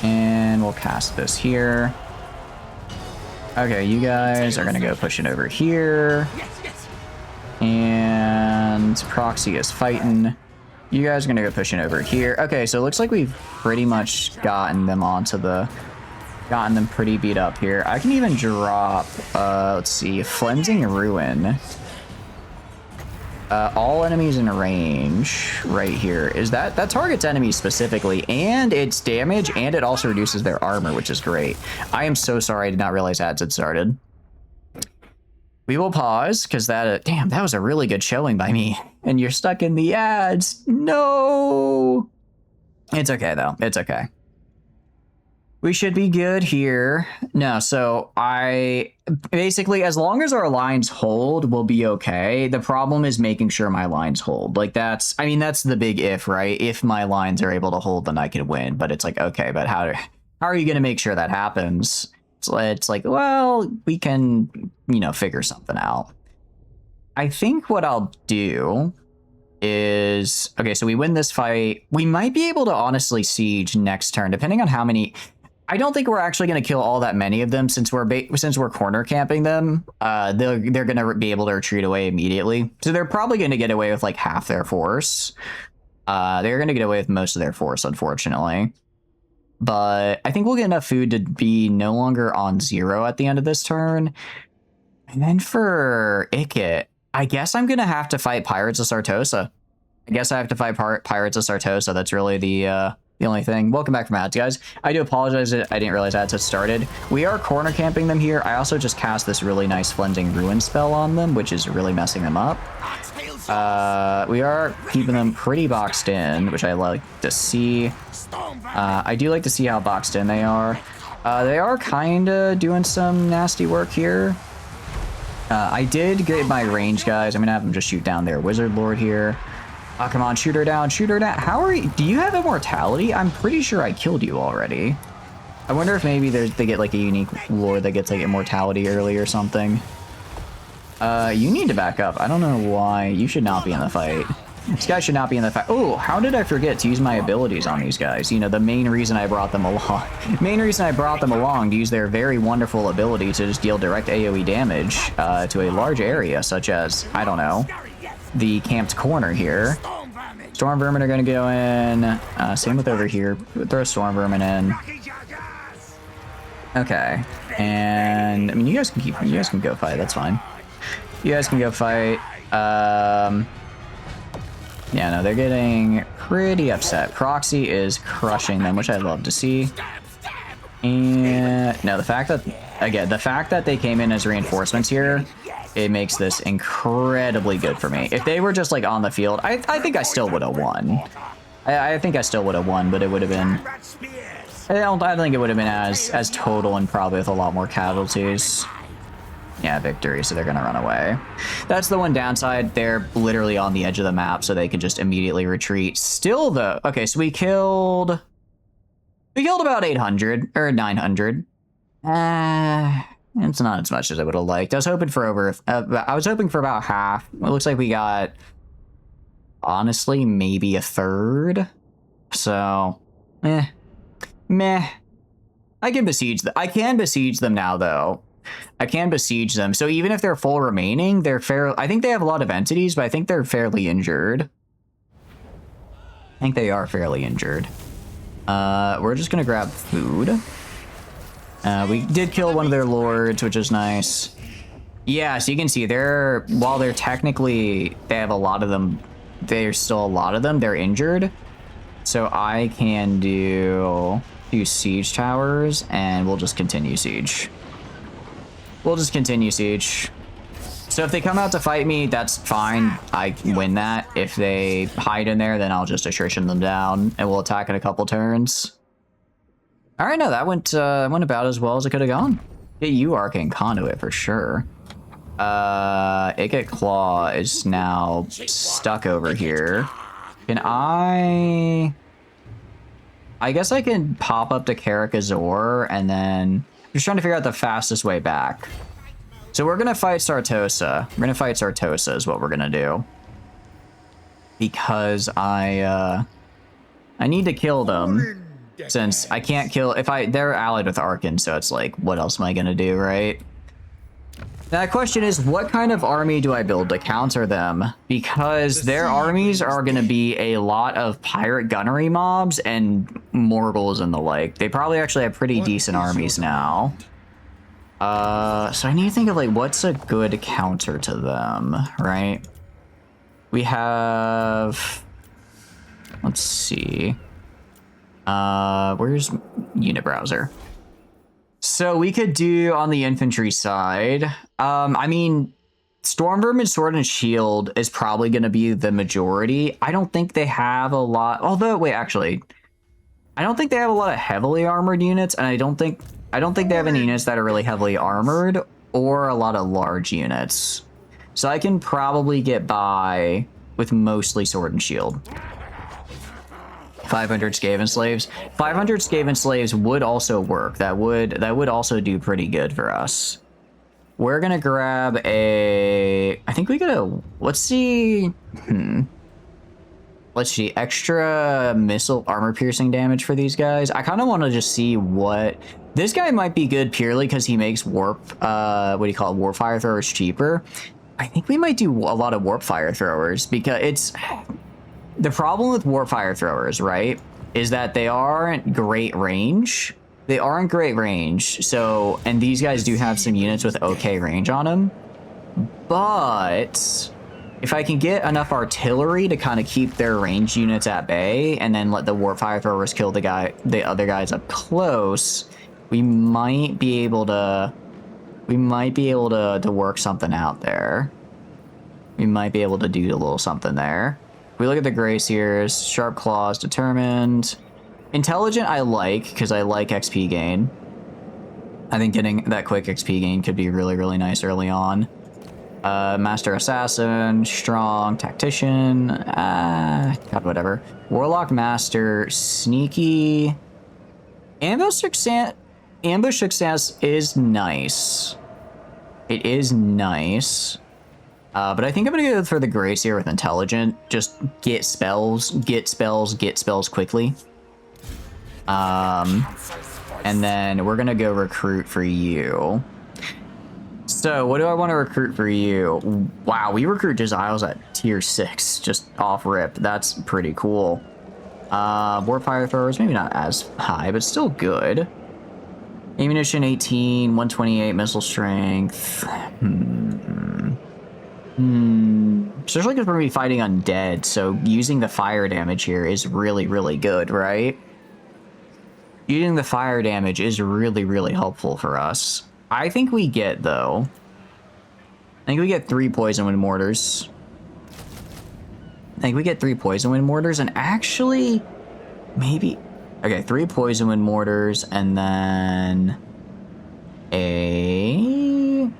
And we'll cast this here. Okay, you guys are gonna go pushing over here. And Proxy is fighting. You guys are gonna go pushing over here. Okay, so it looks like we've pretty much gotten them onto the... gotten them pretty beat up here. I can even drop, let's see, Flensing Ruin. All enemies in range right here. Is that targets enemies specifically, and it's damage, and it also reduces their armor, which is great. I am so sorry I did not realize ads had started. We will pause because that damn, that was a really good showing by me. And you're stuck in the ads. No. It's okay though. It's okay. We should be good here. No, so I basically, as long as our lines hold, we'll be okay. The problem is making sure my lines hold. Like that's, I mean, that's the big if, right? If my lines are able to hold, then I can win. But it's like, okay, but how are you going to make sure that happens? So it's like, well, we can, you know, figure something out. I think what I'll do is, okay, so we win this fight. We might be able to honestly siege next turn, depending on how many. I don't think we're actually going to kill all that many of them since we're corner camping them. They're going to be able to retreat away immediately. So they're probably going to get away with like half their force. They're going to get away with most of their force, unfortunately. But I think we'll get enough food to be no longer on 0 at the end of this turn. And then for Ikit, I guess I'm going to have to fight Pirates of Sartosa. I guess I have to fight Pirates of Sartosa. That's really the only thing. Welcome back from ads, guys. I do apologize that I didn't realize ads had started. We are corner camping them here. I also just cast this really nice Flensing Ruin spell on them, which is really messing them up. We are keeping them pretty boxed in, which I like to see. I do like to see how boxed in they are. They are kind of doing some nasty work here. I did get my range, guys. I'm going to have them just shoot down their Wizard Lord here. Oh, come on, shoot her down, shoot her down. How are you? Do you have immortality? I'm pretty sure I killed you already. I wonder if maybe they get like a unique lord that gets like immortality early or something. You need to back up. I don't know why. You should not be in the fight. This guy should not be in the fight. Oh, how did I forget to use my abilities on these guys? You know, the main reason I brought them along. To use their very wonderful ability to just deal direct AoE damage to a large area, such as, I don't know, the camped corner here. Storm Vermin are going to go in. Same with over here. Throw Storm Vermin in. Okay. And I mean, you guys can go fight. That's fine. You guys can go fight. Yeah, no, they're getting pretty upset. Proxy is crushing them, which I'd love to see. And no, the fact that they came in as reinforcements here, it makes this incredibly good for me. If they were just like on the field, I think I still would have won. I think I still would have won, but it would have been. I think it would have been as total and probably with a lot more casualties. Yeah, victory, so they're gonna run away. That's the one downside. They're literally on the edge of the map, so they can just immediately retreat. Still though, okay, so we killed about 800 or 900. It's not as much as I would have liked. I was hoping for about half. It looks like we got, honestly, maybe a third. So, meh. I can besiege them now, though. I can besiege them. So even if they're full remaining, I think they have a lot of entities, but I think they're fairly injured. I think they are fairly injured. We're just gonna grab food. We did kill one of their lords, which is nice. Yeah, so you can see while they're technically, they have a lot of them, there's still a lot of them, they're injured. So I can do siege towers, and we'll just continue siege. So if they come out to fight me, that's fine. I win that. If they hide in there, then I'll just attrition them down, and we'll attack in a couple turns. All right, no, that went about as well as it could have gone. Get you Arcane Conduit for sure. Icket Claw is now stuck over here. Can I guess I can pop up to Karakazor and then just trying to figure out the fastest way back. So we're gonna fight Sartosa. We're gonna fight Sartosa is what we're gonna do. Because I need to kill them. Since I can't kill they're allied with Arkan, so it's like, what else am I gonna do, right? Now the question is, what kind of army do I build to counter them? Because their armies are gonna be a lot of pirate gunnery mobs and Morgals and the like. They probably actually have pretty decent armies now. So I need to think of like, what's a good counter to them, right? We have, let's see. Where's unit browser? So we could do on the infantry side. I mean, Storm Vermin Sword and Shield is probably going to be the majority. I don't think they have a lot. Although, wait, actually, I don't think they have a lot of heavily armored units, and I don't think they have any units that are really heavily armored or a lot of large units. So I can probably get by with mostly Sword and Shield. 500 Skaven Slaves. 500 Skaven Slaves would also work. That would also do pretty good for us. We're gonna grab I think we gotta, let's see, let's see, extra missile armor piercing damage for these guys. I kind of want to just see what, this guy might be good purely because he makes warp, what do you call it, warp fire throwers cheaper. I think we might do a lot of warp fire throwers because it's, the problem with warp fire throwers, right, is that they aren't great range. They aren't great range. So, and these guys do have some units with okay range on them. But if I can get enough artillery to kind of keep their ranged units at bay and then let the warp fire throwers kill the other guys up close, we might be able to work something out there. We might be able to do a little something there. We look at the Graciers, Sharp Claws, Determined. Intelligent I like, because I like XP gain. I think getting that quick XP gain could be really, really nice early on. Master Assassin, Strong, Tactician, God, whatever. Warlock Master, Sneaky. Ambush Success is nice. It is nice. But I think I'm gonna go for the Gracier with Intelligent. Just get spells quickly. And then we're gonna go recruit for you. So what do I want to recruit for you? Wow, we recruit Jesiles at tier 6, just off rip. That's pretty cool. Warp fire throwers, maybe not as high, but still good. Ammunition 18, 128 missile strength. Especially because we're gonna be fighting undead, so using the fire damage here is really, really good, right? Using the fire damage is really, really helpful for us. I think we get, though, I think we get 3 Poison Wind Mortars. And actually, maybe, okay, 3 Poison Wind Mortars, and then a,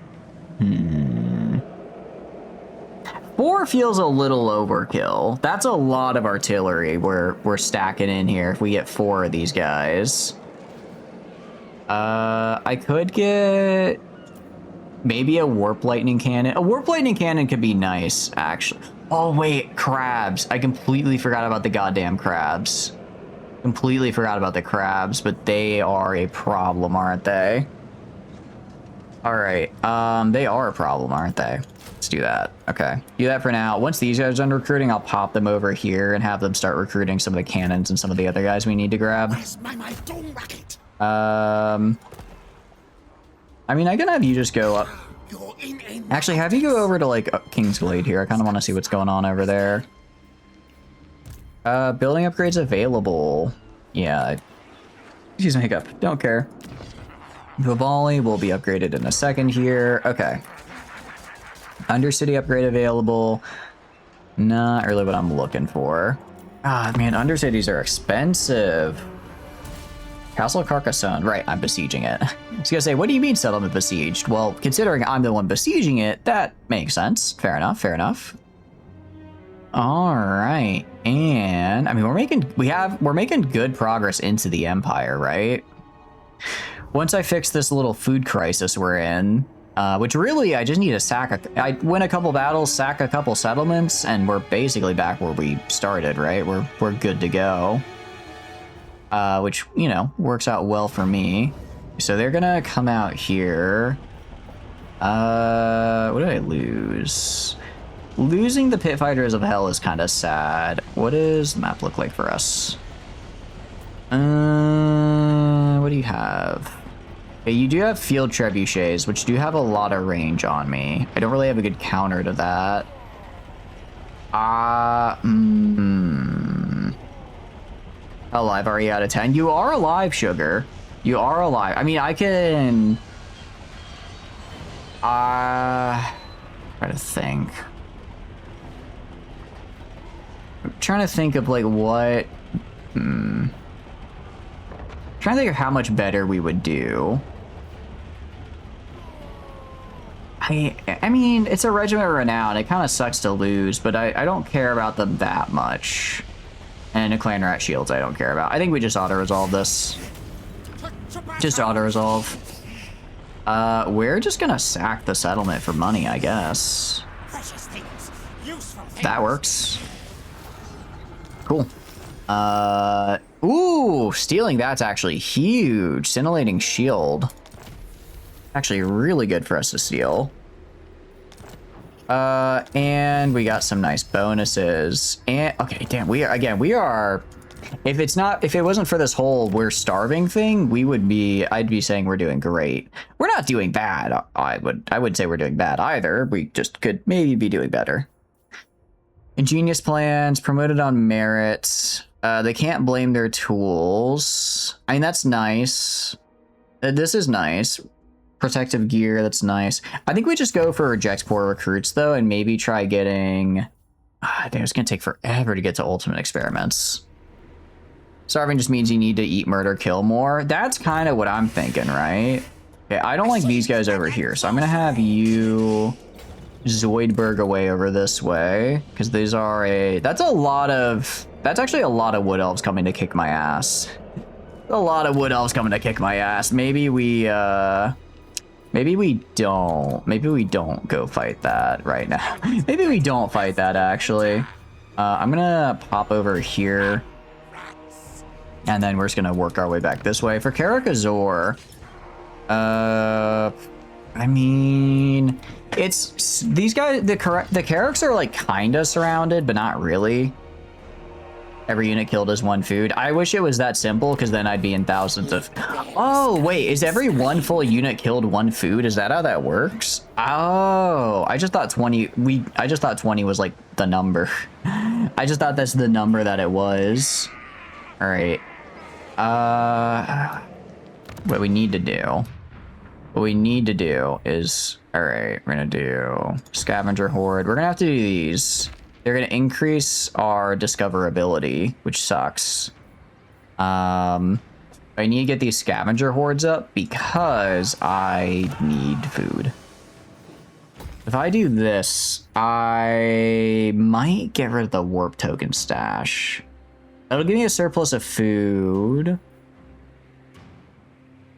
4 feels a little overkill. That's a lot of artillery we're stacking in here if we get 4 of these guys. I could get maybe a Warp Lightning Cannon. A Warp Lightning Cannon could be nice, actually. Oh, wait, crabs. I completely forgot about the goddamn crabs. Completely forgot about the crabs, but they are a problem, aren't they? All right, they are a problem, aren't they? Let's do that. Okay, do that for now. Once these guys are done recruiting, I'll pop them over here and have them start recruiting some of the cannons and some of the other guys we need to grab. I mean, I can have you just go up. Actually, have you go over to, like, King's Glade here. I kind of want to see what's going on over there. Building upgrades available. Yeah. Excuse my hiccup. Don't care. Vivali will be upgraded in a second here. Okay. Undercity upgrade available. Not really what I'm looking for. Ah, man, Undercities are expensive. Castle Carcassonne. Right, I'm besieging it. I was gonna say, what do you mean settlement besieged? Well, considering I'm the one besieging it, that makes sense. Fair enough, fair enough. All right, and I mean, we're making good progress into the Empire, right? Once I fix this little food crisis we're in, which really I just need to I win a couple battles, sack a couple settlements, and we're basically back where we started, right? We're good to go. Which, you know, works out well for me. So they're gonna come out here. What did I lose? Losing the Pit Fighters of Hell is kind of sad. What does the map look like for us? What do you have? Okay, you do have Field Trebuchets, which do have a lot of range on me. I don't really have a good counter to that. Alive, are you out of 10? You are alive, Sugar. You are alive. I mean, I can... try to think. I'm trying to think of, like, what... trying to think of how much better we would do. I mean, it's a Regiment of Renown. It kind of sucks to lose, but I don't care about them that much. And a Clan Rat Shields I don't care about. I think we just auto-resolve this. Just auto-resolve. We're just gonna sack the settlement for money, I guess. That works. Cool. Ooh, stealing that's actually huge. Scintillating Shield. Actually really good for us to steal. And we got some nice bonuses. And okay, damn, we are if it wasn't for this whole we're starving thing, I'd be saying we're doing great. We're not doing bad. I would say we're doing bad either. We just could maybe be doing better. Ingenious plans, promoted on merit. They can't blame their tools. I mean, that's nice. This is nice. Protective gear, that's nice. I think we just go for Rejectport recruits though, and maybe try getting... I think it's gonna take forever to get to ultimate experiments. Starving just means you need to eat, murder, kill more. That's kind of what I'm thinking, right? Okay, I don't like these guys over here, so I'm gonna have you Zoidberg away over this way, because these are that's actually a lot of wood elves coming to kick my ass. A lot of wood elves coming to kick my ass. Maybe we don't go fight that right now. Maybe we don't fight that, actually. I'm gonna pop over here. And then we're just gonna work our way back this way. For Karak-Azor, I mean, it's... These guys, the Karaks are, like, kinda surrounded, but not really. Every unit killed is one food. I wish it was that simple, because then I'd be in thousands of... Oh, wait, is every one full unit killed one food? Is that how that works? Oh, I just thought 20... I just thought 20 was, like, the number. I just thought that's the number that it was. All right. What we need to do... What we need to do is... All right, we're going to do Scavenger Horde. We're going to have to do these... They're going to increase our discoverability, which sucks. I need to get these scavenger hordes up because I need food. If I do this, I might get rid of the warp token stash. That'll give me a surplus of food.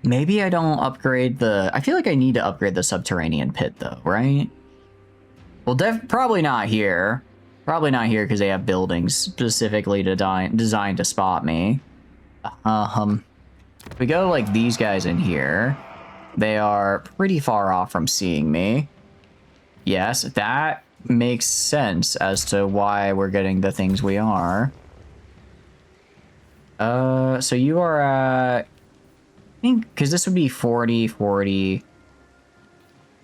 Maybe I don't upgrade the... I feel like I need to upgrade the subterranean pit though, right? Well, probably not here. Probably not here because they have buildings specifically designed to spot me. If we go like these guys in here, they are pretty far off from seeing me. Yes, that makes sense as to why we're getting the things we are. So you are at... I think, because this would be 40, 40...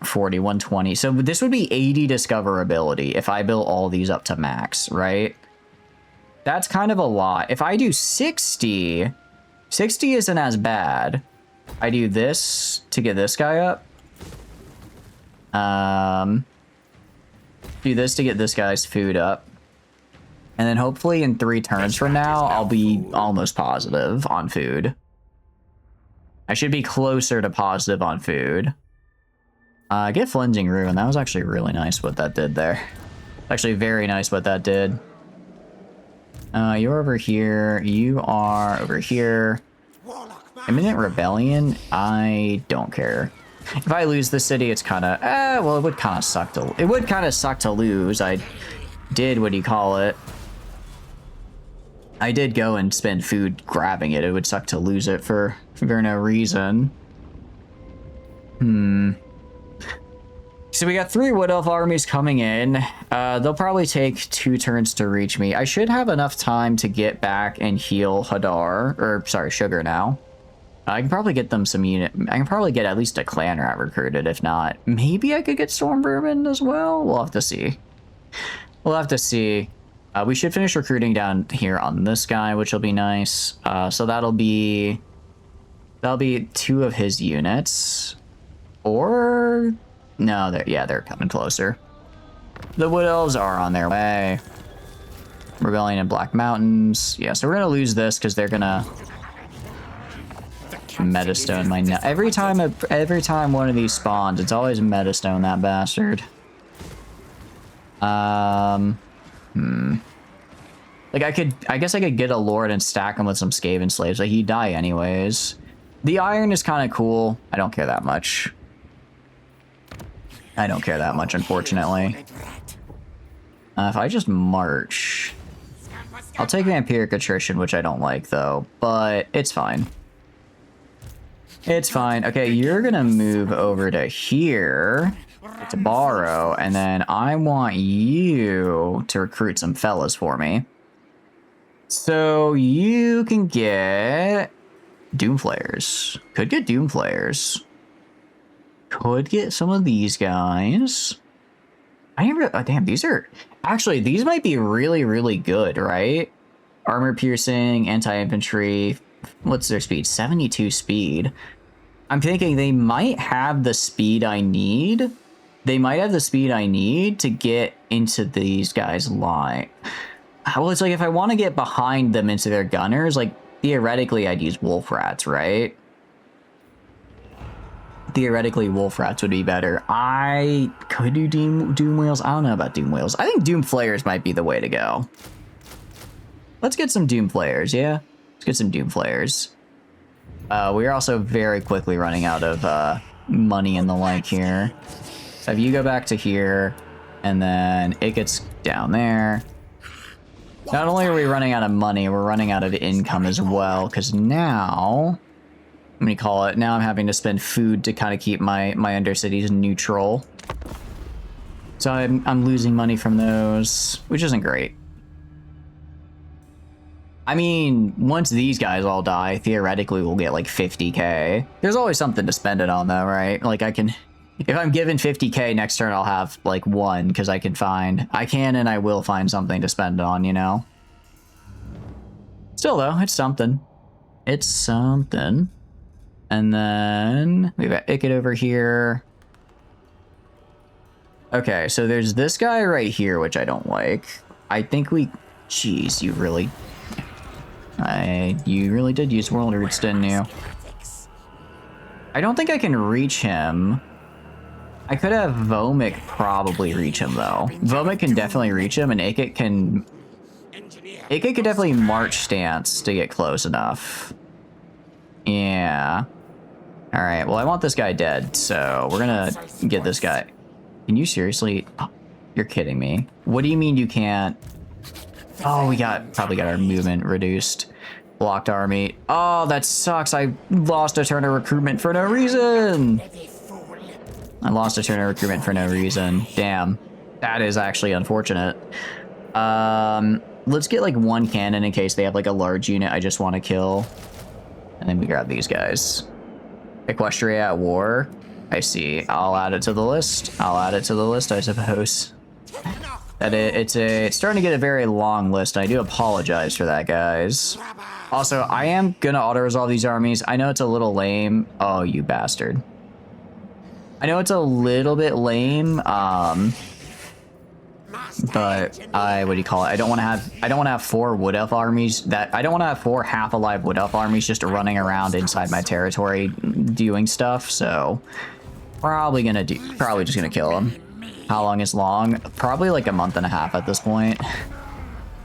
40, 120. So this would be 80 discoverability if I build all these up to max, right? That's kind of a lot. If I do 60, 60 isn't as bad. I do this to get this guy up. do this to get this guy's food up. And then hopefully in 3 turns from now, I'll be almost positive on food. I should be closer to positive on food. Get Flinging Ruin. That was actually really nice what that did there. Actually very nice what that did. You're over here. You are over here. Imminent Rebellion? I don't care. If I lose the city, it's kind of... well, it would kind of suck to... It would kind of suck to lose. I did, what do you call it? I did go and spend food grabbing it. It would suck to lose it for no reason. So we got 3 Wood Elf armies coming in. They'll probably take 2 turns to reach me. I should have enough time to get back and heal Hadar. Or, sorry, Sugar now. I can probably get them some unit. I can probably get at least a clan rat recruited. If not, maybe I could get Storm Vermin as well. We'll have to see. We'll have to see. We should finish recruiting down here on this guy, which will be nice. So that'll be 2 of his units. Or no, they're coming closer. The Wood Elves are on their way. Rebellion in Black Mountains. Yeah, so we're gonna lose this because they're gonna Metastone my net. Every time one of these spawns, it's always Metastone that bastard. Like I guess I could get a Lord and stack him with some Skaven slaves. Like he'd die anyways. The iron is kind of cool. I don't care that much. I don't care that much, unfortunately. If I just march, I'll take Vampiric Attrition, which I don't like though, but it's fine. It's fine. Okay, you're gonna move over to here to borrow, and then I want you to recruit some fellas for me. So you can get Doomflayers. Could get Doomflayers. Could get some of these guys. Oh, damn, these are... Actually, these might be really, really good, right? Armor piercing, anti-infantry. What's their speed? 72 speed. I'm thinking they might have the speed I need. They might have the speed I need to get into these guys' line. Well, it's like if I want to get behind them into their gunners, like theoretically I'd use Wolf Rats, right? Theoretically, Wolf Rats would be better. I could do Doom Wheels. I don't know about Doom Wheels. I think Doom Flayers might be the way to go. Let's get some Doom Flayers, yeah? Let's get some Doom Flayers. We are also very quickly running out of money and the like here. So if you go back to here, and then it gets down there. Not only are we running out of money, we're running out of income as well, because now... Let me call it. Now I'm having to spend food to kind of keep my undercities neutral. So I'm losing money from those, which isn't great. I mean, once these guys all die, theoretically we'll get like 50k. There's always something to spend it on though, right? Like I can, if I'm given 50k next turn, I'll have like 1 because I can and I will find something to spend it on, you know? Still though, it's something. It's something. And then we've got Ikit over here. Okay, so there's this guy right here, which I don't like. I think we... Jeez, you really did use World Roots, didn't you? I don't think I can reach him. I could have Vomik probably reach him, though. Vomik can definitely reach him, and Ikit can... Ikit could definitely march stance to get close enough. Yeah. Alright, well I want this guy dead, so we're gonna get this guy. Can you seriously... Oh, you're kidding me. What do you mean you can't... Oh, we probably got our movement reduced. Blocked army. Oh, that sucks. I lost a turn of recruitment for no reason. I lost a turn of recruitment for no reason. Damn. That is actually unfortunate. Let's get like 1 cannon in case they have like a large unit I just want to kill. And then we grab these guys. Equestria at war. I see. I'll add it to the list. I suppose. It's starting to get a very long list. I do apologize for that, guys. Also, I am gonna auto-resolve these armies. I know it's a little lame. Oh, you bastard. I know it's a little bit lame, but what do you call it? I don't want to have 4 wood elf armies I don't want to have 4 half alive wood elf armies just running around inside my territory doing stuff. So probably just gonna kill them. How long is long? Probably like a month and a half at this point.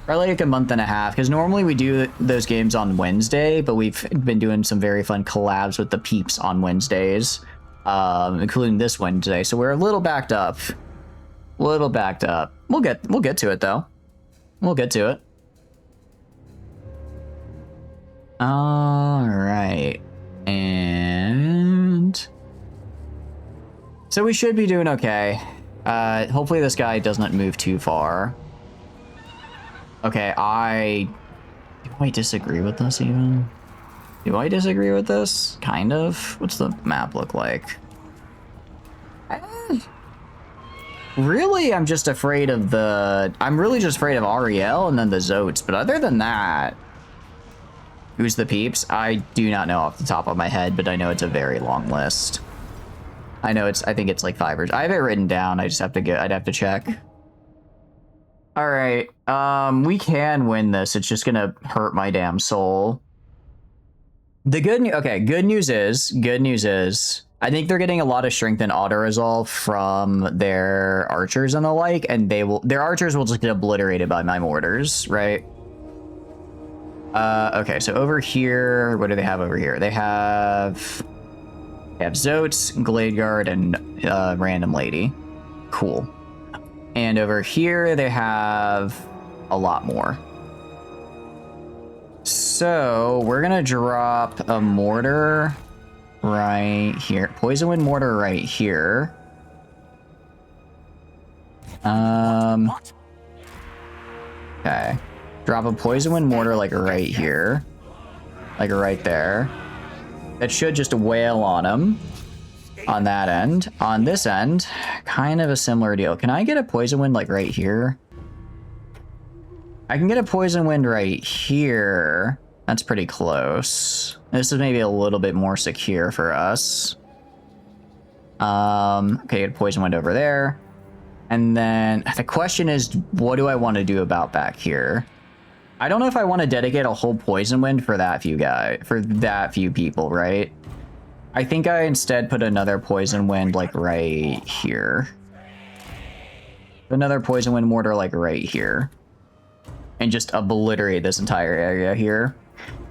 Probably like a month and a half, because normally we do those games on Wednesday, but we've been doing some very fun collabs with the peeps on Wednesdays, including this Wednesday. So we're a little backed up. We'll get to it though. We'll get to it. All right, and so we should be doing okay. Hopefully this guy doesn't move too far. Okay, do I disagree with this even? Do I disagree with this? Kind of. What's the map look like? Really, I'm just afraid of I'm really just afraid of Ariel and then the Zotes, but other than that, who's the peeps? I do not know off the top of my head, but I know it's a very long list. I think it's like 5 or... I have it written down, I'd have to check. Alright, we can win this, it's just gonna hurt my damn soul. Good news is, I think they're getting a lot of strength and auto-resolve from their archers and the like, and their archers will just get obliterated by my mortars, right? Okay, so over here, what do they have over here? They have Zotes, Gladeguard, and Random Lady. Cool. And over here, they have a lot more. So, we're gonna drop a mortar right here. Poison Wind mortar right here. Okay. Drop a Poison Wind mortar, like, right here. Like, right there. That should just wail on him. On that end. On this end, kind of a similar deal. Can I get a Poison Wind, like, right here? I can get a Poison Wind right here. That's pretty close. This is maybe a little bit more secure for us. Okay, get a Poison Wind over there. And then the question is, what do I want to do about back here? I don't know if I want to dedicate a whole Poison Wind for that few people, right? I think I instead put another Poison Wind, like, right here. Another Poison Wind mortar, like, right here. And just obliterate this entire area here.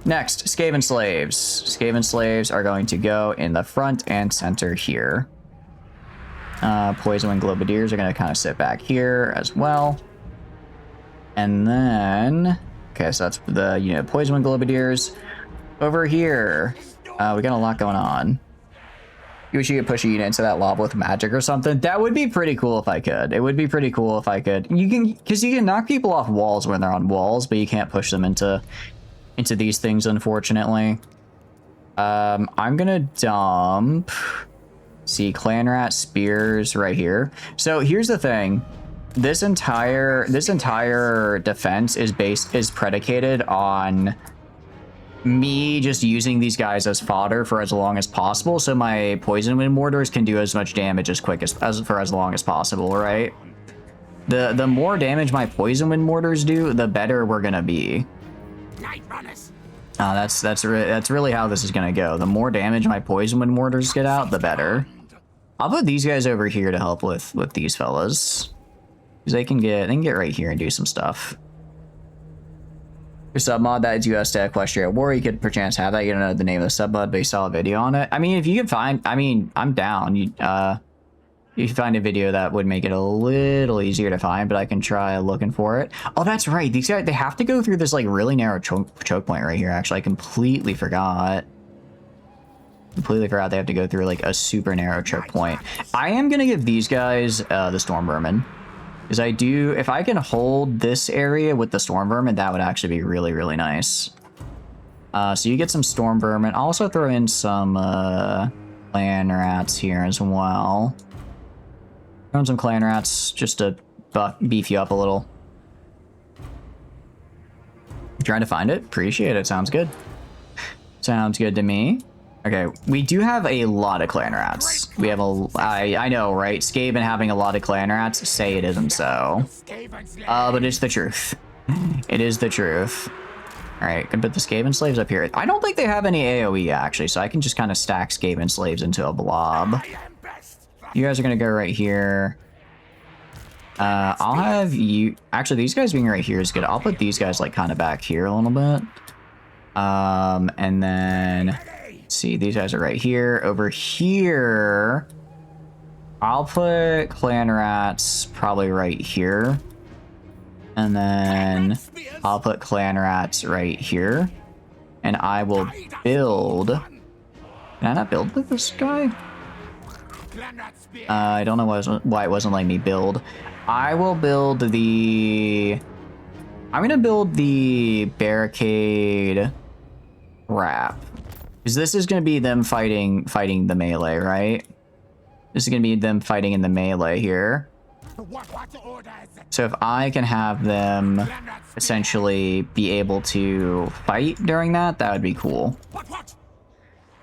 Next, Skaven Slaves. Skaven Slaves are going to go in the front and center here. Poison Wind Globadiers are going to kind of sit back here as well. And then... Okay, so that's the, Poison Wind Globadiers. Over here... we got a lot going on. You wish you could push a unit into that lava with magic or something? That would be pretty cool if I could. It would be pretty cool if I could. Because you can knock people off walls when they're on walls, but you can't push them into these things, unfortunately. I'm gonna dump... See, Clan Rat Spears right here. So here's the thing. This entire defense is predicated on me just using these guys as fodder for as long as possible, so my Poison Wind mortars can do as much damage for as long as possible, right? The more damage my Poison Wind mortars do, the better we're gonna be. That's really how this is gonna go. The more damage my Poison Wind mortars get out, the better. I'll put these guys over here to help with these fellas, because they can get right here and do some stuff. Your submod that is US to Equestria War, you could perchance have that. You don't know the name of the submod, but you saw a video on it. I mean, if you can find, I'm down. You can find a video that would make it a little easier to find, but I can try looking for it. Oh, that's right. These guys, they have to go through this like really narrow choke point right here. Actually, I completely forgot. Completely forgot they have to go through like a super narrow choke point. I am gonna give these guys the Storm Vermin. Because if I can hold this area with the Storm Vermin, that would actually be really, really nice. So you get some Storm Vermin. I'll also throw in some Clan Rats here as well. Throw in some Clan Rats just to beef you up a little. Trying to find it? Appreciate it. Sounds good. Sounds good to me. Okay, we do have a lot of clan rats. We have a... I know, right? Skaven having a lot of clan rats, say it isn't so. But it's the truth. It is the truth. Alright, can put the Skaven slaves up here. I don't think they have any AoE, actually, so I can just kind of stack Skaven slaves into a blob. You guys are going to go right here. I'll have you... Actually, these guys being right here is good. I'll put these guys, like, kind of back here a little bit. And then... See, these guys are right here. Over here, I'll put clan rats probably right here. And then I'll put clan rats right here. And I will build... Can I not build with this guy? I don't know why it wasn't letting me build. I will build the... I'm gonna build the barricade wrap. Because this is going to be them fighting the melee, right? This is going to be them fighting in the melee here. So if I can have them essentially be able to fight during that, that would be cool.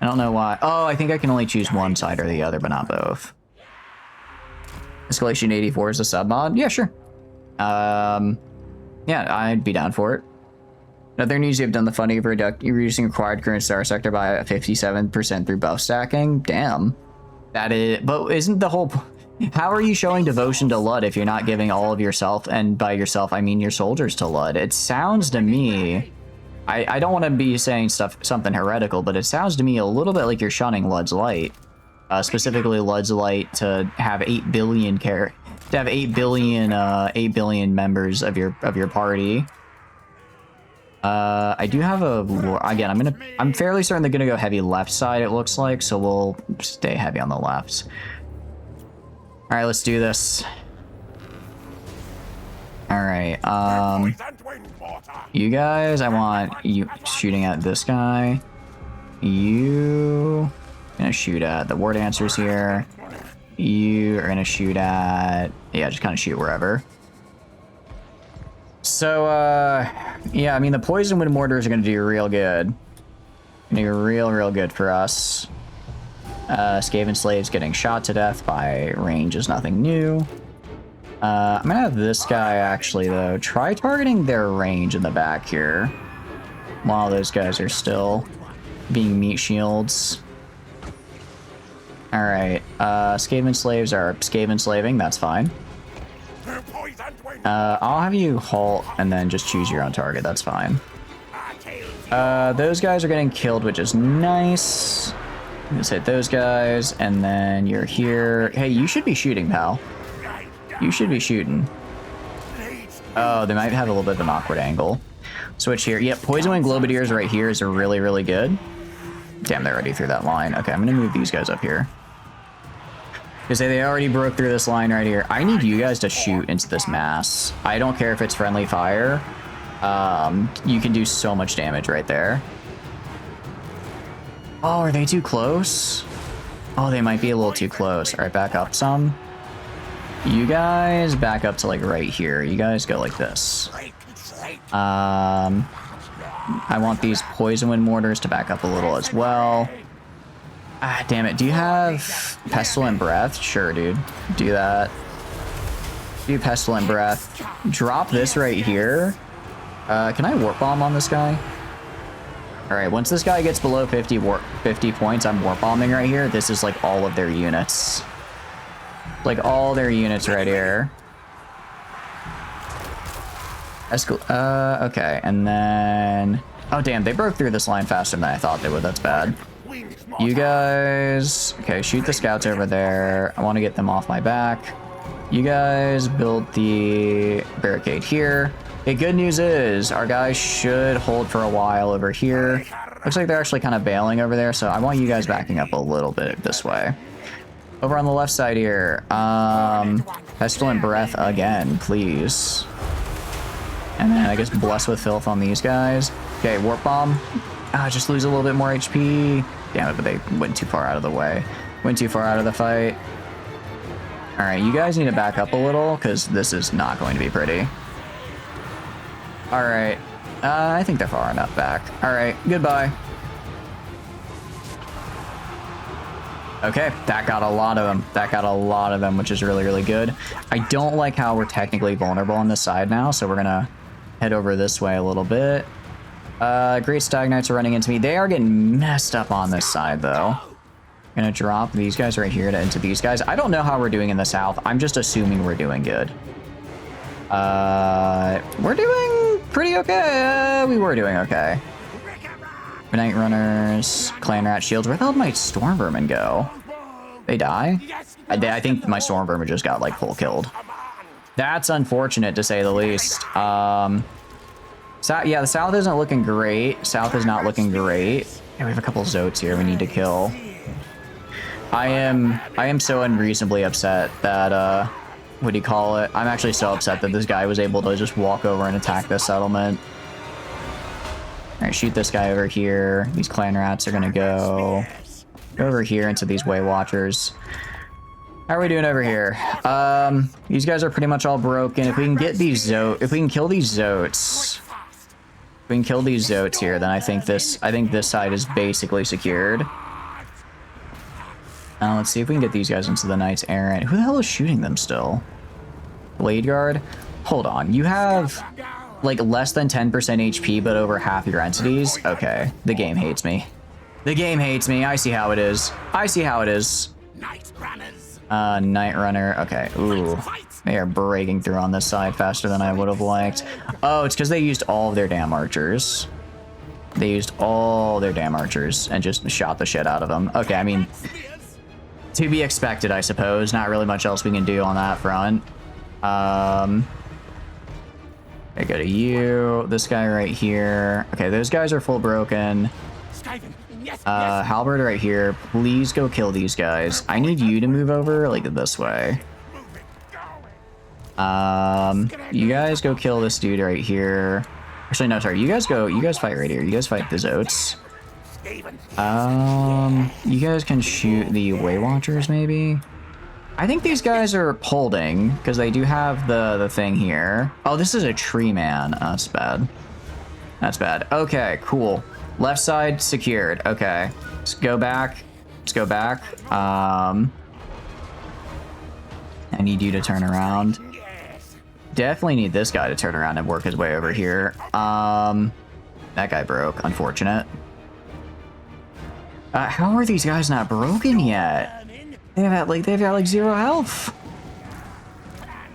I don't know why. Oh, I think I can only choose one side or the other, but not both. Escalation 84 is a sub mod? Yeah, sure. Yeah, I'd be down for it. Other news, you've done the funding of reducing required current star sector by 57% through buff stacking. Damn. That is, but isn't the whole... How are you showing devotion to Lud if you're not giving all of yourself, and by yourself, I mean your soldiers, to Lud? It sounds to me... I don't want to be saying something heretical, but it sounds to me a little bit like you're shunning Lud's Light. Specifically Lud's Light to have 8 billion to have 8 billion members of your party. I do have a... Again, I'm fairly certain they're gonna go heavy left side, it looks like, so we'll stay heavy on the left. Alright, let's do this. Alright, you guys, I want you shooting at this guy. You... gonna shoot at the war dancers here. You are gonna shoot at... Yeah, just kind of shoot wherever. So, yeah, I mean, the poison wind mortars are going to do real good. Gonna do real good for us. Skaven slaves getting shot to death by range is nothing new. I'm going to have this guy, actually, though, try targeting their range in the back here. While those guys are still being meat shields. Alright, Skaven slaves are Skaven slaving, that's fine. I'll have you halt and then just choose your own target, that's fine. Those guys are getting killed, which is nice. Let's hit those guys, and then you're here. Hey, you should be shooting, pal. You should be shooting. Oh, they might have a little bit of an awkward angle. Switch here. Yep, Poison Wind Globadiers right here is really good. Damn, they're already through that line. Okay, I'm gonna move these guys up here. Because they already broke through this line right here. I need you guys to shoot into this mass. I don't care if it's friendly fire. You can do so much damage right there. Oh, are they too close? Oh, they might be a little too close. All right, back up some. You guys back up to like right here. You guys go like this. I want these poison wind mortars to back up a little as well. Ah, damn it. Do you have Pestilent Breath? Sure, dude. Do that. Do Pestilent Breath. Drop this right here. Can I Warp Bomb on this guy? Alright, once this guy gets below 50 points, I'm Warp Bombing right here. This is like all of their units. Like all their units right here. Okay, and then... Oh, damn, they broke through this line faster than I thought they would. That's bad. You guys... Okay, shoot the scouts over there. I want to get them off my back. You guys build the barricade here. Okay, good news is our guys should hold for a while over here. Looks like they're actually kind of bailing over there, so I want you guys backing up a little bit this way. Over on the left side here, Pestilent Breath again, please. And then I guess Bless with Filth on these guys. Okay, Warp Bomb. Just lose a little bit more HP. Damn it, but they went too far out of the way. Went too far out of the fight. Alright, you guys need to back up a little, because this is not going to be pretty. Alright. I think they're far enough back. Alright, goodbye. Okay, that got a lot of them. That got a lot of them, which is really, really good. I don't like how we're technically vulnerable on this side now, so we're gonna head over this way a little bit. Great Stag Knights are running into me. They are getting messed up on this side, though. Gonna drop these guys right here into these guys. I don't know how we're doing in the south. I'm just assuming we're doing good. We're doing pretty okay. We were doing okay. Night Runners, Clan Rat Shields. Where the hell did my Storm Vermin go? They die? I think my Storm Vermin just got, like, full killed. That's unfortunate, to say the least. Yeah, the south isn't looking great. South is not looking great. Yeah, we have a couple Zotes here we need to kill. I am so unreasonably upset that, what do you call it? I'm actually so upset that this guy was able to just walk over and attack this settlement. Alright, shoot this guy over here. These clan rats are gonna go over here into these Way Watchers. How are we doing over here? These guys are pretty much all broken. If we can get these if we can kill these Zotes. If we can kill these Zotes here, then I think this side is basically secured. Let's see if we can get these guys into the Knights Errant. Who the hell is shooting them still? Blade Guard? Hold on, you have like less than 10% HP, but over half your entities? Okay, the game hates me. The game hates me. I see how it is. I see how it is. Night Runner. Okay, ooh. They are breaking through on this side faster than I would have liked. Oh, it's because they used all of their damn archers. They used all their damn archers and just shot the shit out of them. Okay, I mean, to be expected, I suppose. Not really much else we can do on that front. I go to you, this guy right here. Okay, those guys are full broken. Halberd right here. Please go kill these guys. I need you to move over like this way. You guys go kill this dude right here. Actually, no, sorry. You guys fight right here. You guys fight the Zotes. You guys can shoot the Way Watchers, maybe? I think these guys are holding, because they do have the thing here. Oh, this is a tree man. Oh, that's bad. That's bad. Okay, cool. Left side secured. Okay. Let's go back. Let's go back. I need you to turn around. Definitely need this guy to turn around and work his way over here. That guy broke. Unfortunate. How are these guys not broken yet? They've got like 0 health.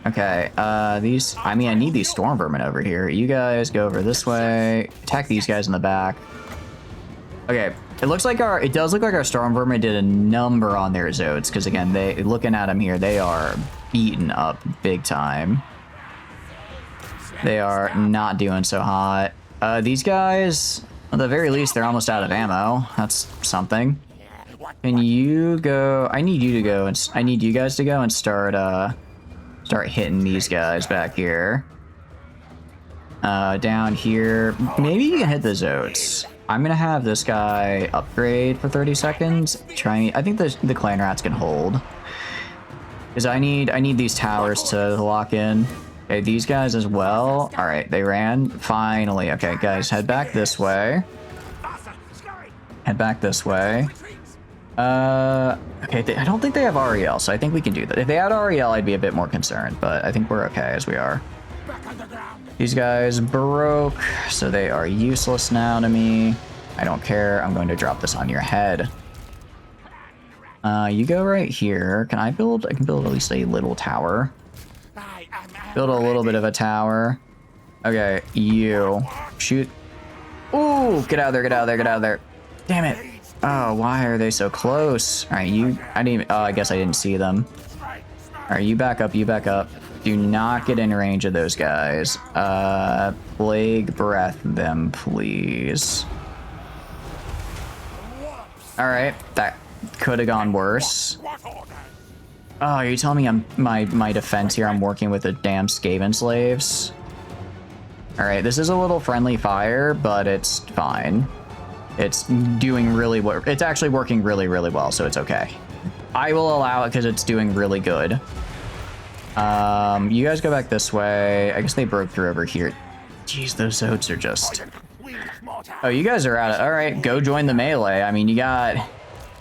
Okay, I need these Storm Vermin over here. You guys go over this way. Attack these guys in the back. Okay, it does look like our Storm Vermin did a number on their Zotes, because again, looking at them here, they are beaten up big time. They are not doing so hot. These guys, at the very least, they're almost out of ammo. That's something. Can you go? I need you guys to go and start hitting these guys back here. Down here. Maybe you can hit the Zotes. I'm gonna have this guy upgrade for 30 seconds. I think the clan rats can hold. Because I need these towers to lock in. Okay, these guys as well. Alright, they ran. Finally. Okay, guys, head back this way. Head back this way. Okay, I don't think they have REL, so I think we can do that. If they had REL, I'd be a bit more concerned, but I think we're okay as we are. These guys broke, so they are useless now to me. I don't care. I'm going to drop this on your head. You go right here. I can build at least a little tower. Build a little bit of a tower. Okay, you shoot. Ooh, get out of there, get out of there, get out of there. Damn it. Oh, why are they so close? All right, I guess I didn't see them. All right, you back up, you back up. Do not get in range of those guys. Plague breath them, please. All right, that could have gone worse. Oh, are you telling me my defense here, I'm working with the damn Skaven slaves? All right, this is a little friendly fire, but it's fine. It's doing really well. It's actually working really, really well, so it's okay. I will allow it because it's doing really good. You guys go back this way. I guess they broke through over here. Jeez, those Zotes are just... Oh, you guys are at it. All right, go join the melee. I mean, you got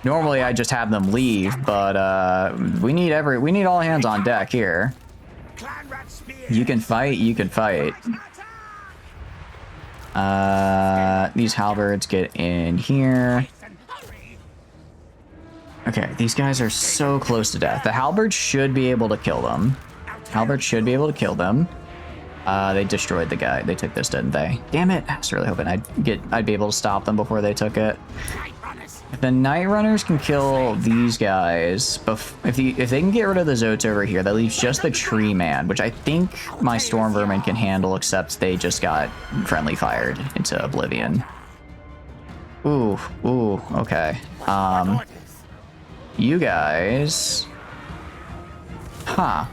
Normally I just have them leave, but we need all hands on deck here. Clan rat spear. You can fight, you can fight. These halberds get in here. Okay, these guys are so close to death. The halberds should be able to kill them. Halberds should be able to kill them. They destroyed the guy. They took this, didn't they? Damn it! I was really hoping I'd be able to stop them before they took it. If the Night Runners can kill these guys, if they can get rid of the Zotes over here, that leaves just the Tree Man, which I think my Storm Vermin can handle, except they just got friendly fired into oblivion. Ooh, okay. You guys... Huh.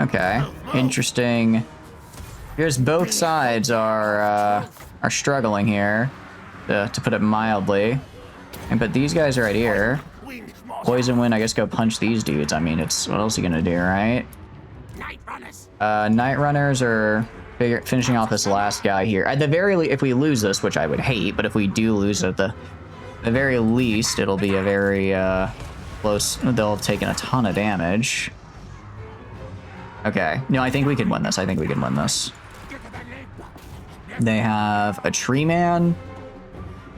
Okay, interesting. Here's both sides are struggling here, to put it mildly. But these guys are right here. Poison Wind, I guess go punch these dudes. I mean, what else are you gonna do, right? Night Runners are finishing off this last guy here. At the very least, if we lose this, which I would hate, but if we do lose it, at the very least, it'll be a very close. They'll have taken a ton of damage. Okay, no, I think we can win this. I think we can win this. They have a Tree Man.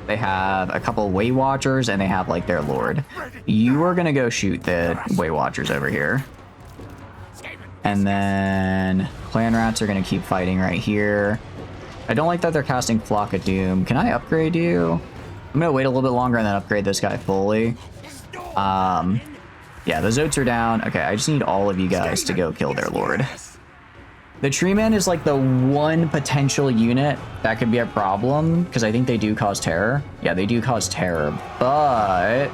They have a couple Way Watchers, and they have, like, their Lord. You are gonna go shoot the Way Watchers over here. And then Clan Rats are gonna keep fighting right here. I don't like that they're casting Flock of Doom. Can I upgrade you? I'm gonna wait a little bit longer and then upgrade this guy fully. Yeah, the Zotes are down. Okay, I just need all of you guys to go kill their Lord. The Tree Man is like the one potential unit that could be a problem, because I think they do cause terror. Yeah, they do cause terror, but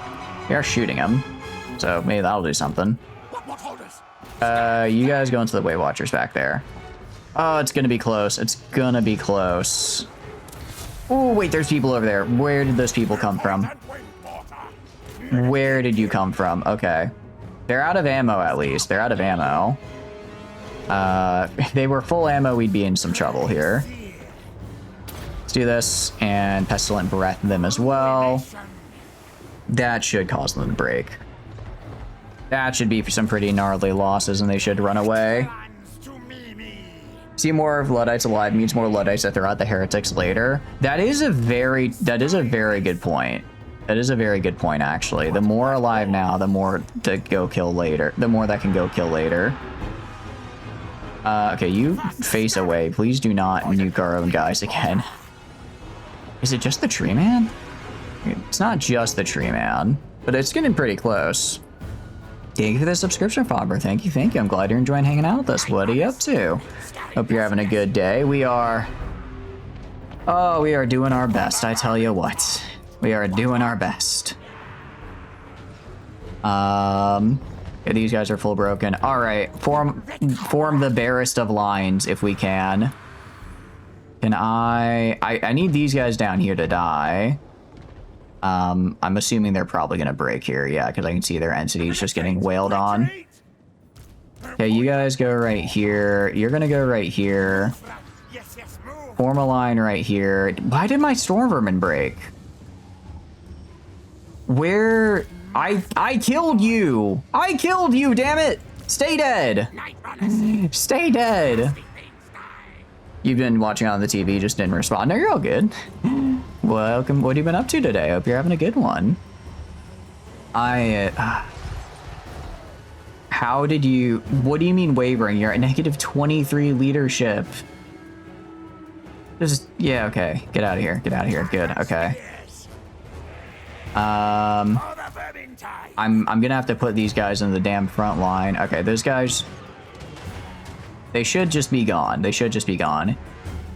we are shooting them, so maybe that'll do something. You guys go into the Way Watchers back there. Oh, it's gonna be close. It's gonna be close. Oh, wait, there's people over there. Where did those people come from? Where did you come from? Okay. They're out of ammo, at least. They're out of ammo. If they were full ammo, we'd be in some trouble here. Let's do this, and Pestilent Breath them as well. That should cause them to break. That should be some pretty gnarly losses, and they should run away. See more Luddites alive means more Luddites that they're out the heretics later. That is a very good point. That is a very good point, actually. The more alive now, the more to go kill later. The more that can go kill later. Okay, you face away. Please do not nuke our own guys again. Is it just the Tree Man? It's not just the Tree Man, but it's getting pretty close. Thank you for the subscription, Fobber. Thank you, thank you. I'm glad you're enjoying hanging out with us. What are you up to? Hope you're having a good day. We are doing our best, I tell you what. We are doing our best. Yeah, these guys are full broken. All right, form the barest of lines if we can. Can I need these guys down here to die. I'm assuming they're probably gonna break here. Yeah, because I can see their entities just getting wailed on. Okay, you guys go right here. You're gonna go right here. Form a line right here. Why did my Storm Vermin break? Where? I killed you! I killed you, damn it! Stay dead! Stay dead! You've been watching on the TV, just didn't respond. No, you're all good. Welcome. What have you been up to today? Hope you're having a good one. How did you... What do you mean wavering? You're at -23 leadership. Just... Yeah, okay. Get out of here. Get out of here. Good. Okay. I'm gonna have to put these guys in the damn front line. Okay, those guys... They should just be gone. They should just be gone.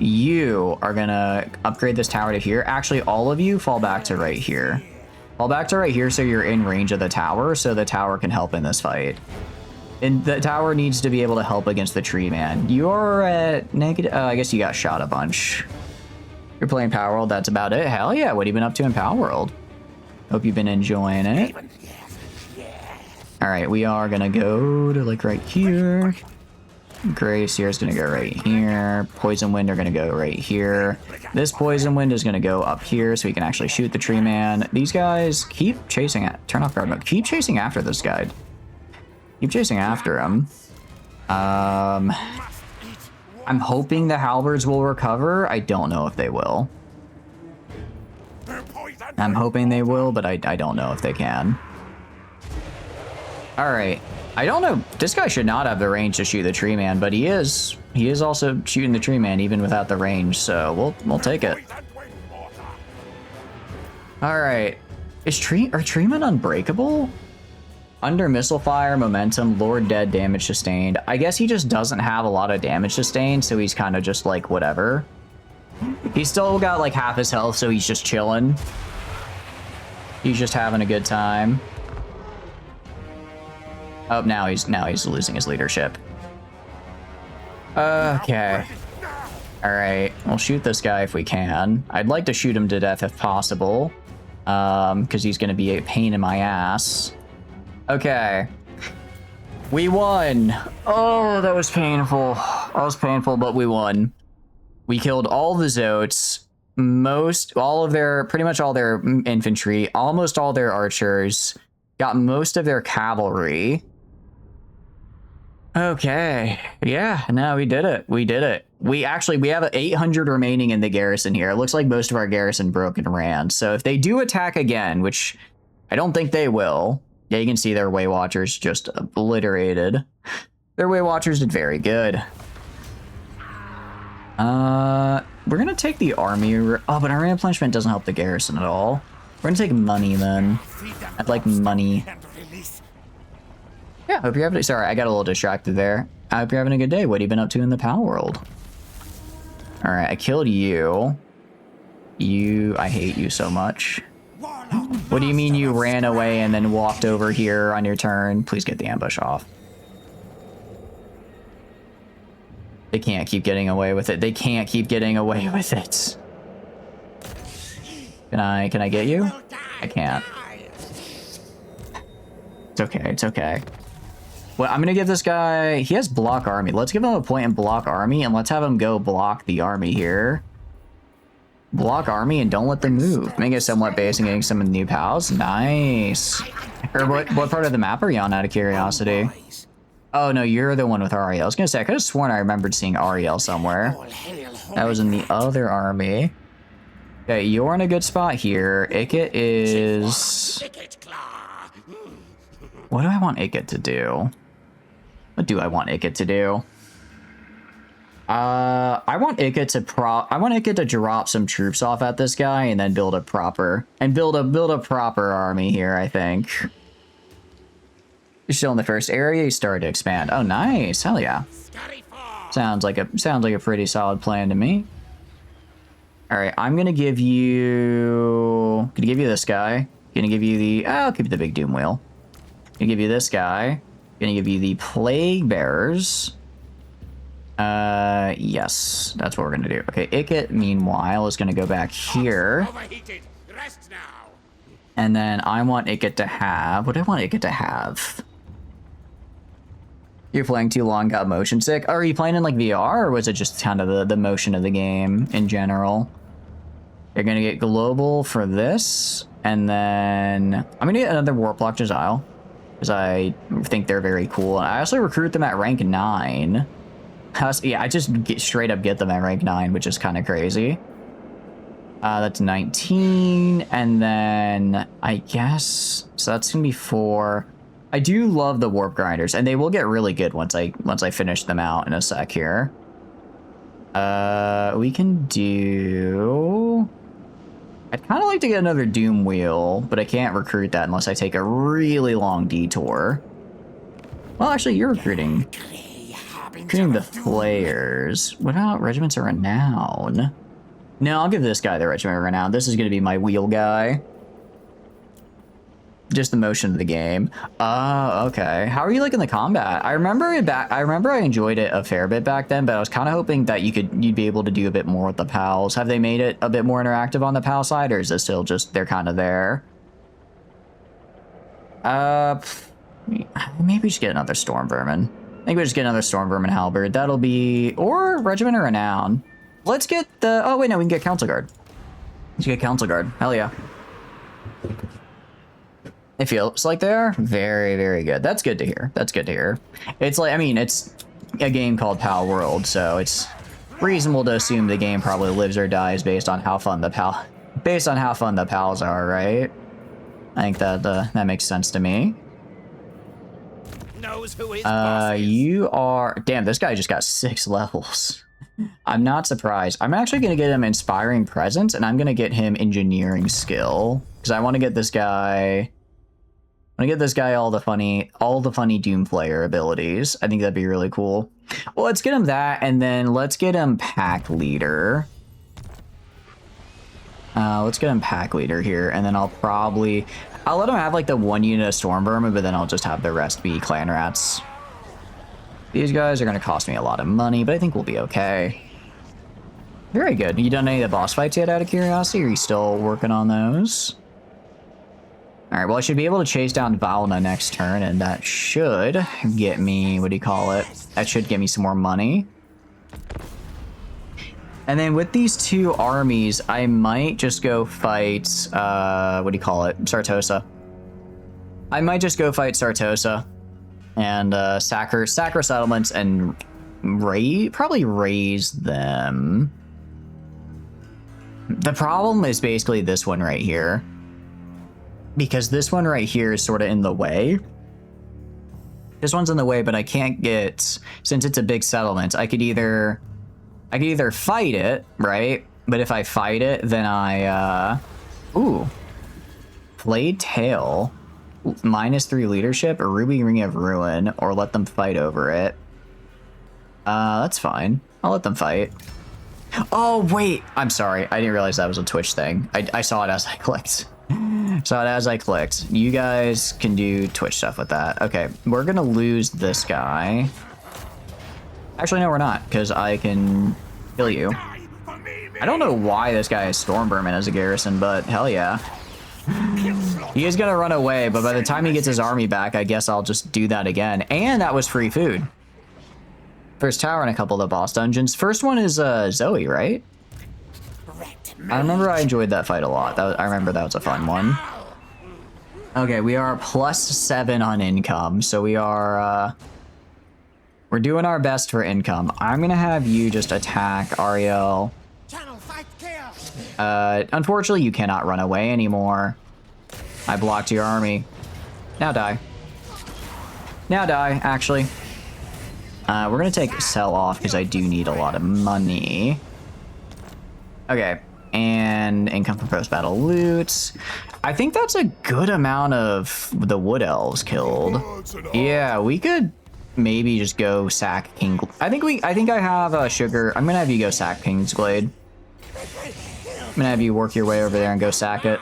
You are gonna upgrade this tower to here. Actually, all of you fall back to right here. Fall back to right here so you're in range of the tower, so the tower can help in this fight. And the tower needs to be able to help against the Tree Man. You're at negative... I guess you got shot a bunch. You're playing Power World, that's about it. Hell yeah, what have you been up to in Power World? Hope you've been enjoying it. All right, we are gonna go to like right here. Gracier is going to go right here. Poison Wind are going to go right here. This Poison Wind is going to go up here so we can actually shoot the tree man. These guys keep chasing at turn off guard mode. Keep chasing after this guy. Keep chasing after him. I'm hoping the halberds will recover. I don't know if they will. I'm hoping they will, but I don't know if they can. All right. I don't know. This guy should not have the range to shoot the tree man, but he is. He is also shooting the tree man even without the range, so we'll take it. All right. Are treemen unbreakable? Under missile fire, momentum, Lord dead, damage sustained. I guess he just doesn't have a lot of damage sustained, so he's kind of just like whatever. He's still got like half his health, so he's just chilling. He's just having a good time. Oh, now he's losing his leadership. Okay. All right, we'll shoot this guy if we can. I'd like to shoot him to death if possible, because he's going to be a pain in my ass. Okay. We won. Oh, that was painful. That was painful, but we won. We killed all the Zotes, pretty much all their infantry, almost all their archers, got most of their cavalry. Okay. Yeah, no, we did it. We did it. We have 800 remaining in the garrison here. It looks like most of our garrison broke and ran. So if they do attack again, which I don't think they will. Yeah, you can see their Way Watchers just obliterated. Their Way Watchers did very good. We're gonna take the army. Oh, but our replenishment doesn't help the garrison at all. We're gonna take money then. I'd like money. Yeah, hope you're having. Sorry, I got a little distracted there. I hope you're having a good day. What have you been up to in the PAL world? All right, I killed you. I hate you so much. What do you mean you ran away and then walked over here on your turn? Please get the ambush off. They can't keep getting away with it. They can't keep getting away with it. Can I get you? I can't. It's okay, it's okay. Well, I'm gonna give this guy, he has block army. Let's give him a point in block army and let's have him go block the army here. Block army and don't let them move. Make it somewhat base and getting some of the new pals. Nice. Or what part of the map are you on out of curiosity? Oh no, you're the one with Ariel. I was gonna say, I could have sworn I remembered seeing Ariel somewhere. That was in the other army. Okay, you're in a good spot here. Ikit is... What do I want Ikit to do? What do I want Ikit to do? I want Ikit to drop some troops off at this guy and then build a proper army here, I think. You're still in the first area, you started to expand. Oh nice, hell yeah. Sounds like a pretty solid plan to me. Alright, I'm gonna give you this guy. Gonna give you the I'll give you the big doom wheel. Gonna give you this guy. Gonna give you the plague bearers. Yes, that's what we're gonna do. Okay, Ikit, meanwhile, is gonna go back here. And then I want Ikit to have... What do I want Ikit to have? You're playing too long, got motion sick? Oh, are you playing in, like, VR, or was it just kind of the motion of the game in general? You're gonna get global for this, and then... I'm gonna get another Warplock Jezile, because I think they're very cool. And I also recruit them at rank 9. Yeah, I just straight up get them at rank 9, which is kind of crazy. That's 19, and then I guess so. That's gonna be 4. I do love the warp grinders, and they will get really good once I finish them out in a sec here. We can do. I'd kind of like to get another Doom Wheel, but I can't recruit that unless I take a really long detour. Well, actually, you're recruiting the Flayers. What about Regiments of Renown? No, I'll give this guy the Regiment of Renown. This is going to be my wheel guy. Just the motion of the game. Oh, okay. How are you liking the combat? I remember I enjoyed it a fair bit back then, but I was kind of hoping that you'd be able to do a bit more with the pals. Have they made it a bit more interactive on the pal side, or is this still just they're kind of there? Maybe we should get another Storm Vermin. think we just get another Storm Vermin Halberd. That'll be... Or Regiment of Renown. Let's get the... Oh, wait, no, we can get Council Guard. Let's get Council Guard. Hell yeah. It feels like they are very, very good. That's good to hear. That's good to hear. It's like, I mean, it's a game called Pal World, so it's reasonable to assume the game probably lives or dies based on how fun the pals are, right? I think that that makes sense to me. Knows who his boss is. You are... Damn, this guy just got 6 levels. I'm not surprised. I'm actually going to get him Inspiring Presence, and I'm going to get him Engineering Skill, because I want to get this guy... I want to get this guy all the funny Doom Player abilities. I think that'd be really cool. Well, let's get him that, and then let's get him Pack Leader. Let's get him Pack Leader here, and then I'll let him have like the 1 unit of Storm Vermin, but then I'll just have the rest be Clan Rats. These guys are going to cost me a lot of money, but I think we'll be okay. Very good. You done any of the boss fights yet, out of curiosity, or are you still working on those? Alright, well, I should be able to chase down Valna next turn, and that should get me, what do you call it? That should get me some more money. And then with these 2 armies, I might just go fight, what do you call it? Sartosa. I might just go fight Sartosa and sacker settlements and probably raise them. The problem is basically this one right here. Because this one right here is sort of in the way. This one's in the way, but I can't get, since it's a big settlement, I could either fight it, right? But if I fight it, then ooh. Flayed Tail, -3 leadership, or Ruby Ring of Ruin, or let them fight over it. That's fine. I'll let them fight. Oh, wait. I'm sorry. I didn't realize that was a Twitch thing. I saw it as I clicked. You guys can do Twitch stuff with that. Okay, we're gonna lose this guy. Actually, no, we're not, because I can kill you. I don't know why this guy is Storm Vermin as a garrison, but hell yeah. He is gonna run away, but by the time he gets his army back, I guess I'll just do that again. And that was free food. First tower and a couple of the boss dungeons. First one is Zoe, right? I remember I enjoyed that fight a lot. I remember that was a fun one. Okay, we are +7 on income, so we are, we're doing our best for income. I'm gonna have you just attack Ariel. Unfortunately, you cannot run away anymore. I blocked your army. Now die. Now die, actually. We're gonna take Sell off, because I do need a lot of money. Okay. And income from post-battle loot. I think that's a good amount of the Wood Elves killed. Yeah, we could maybe just go sack King. I think I have Sugar. I'm gonna have you go sack Kingsglade. I'm gonna have you work your way over there and go sack it.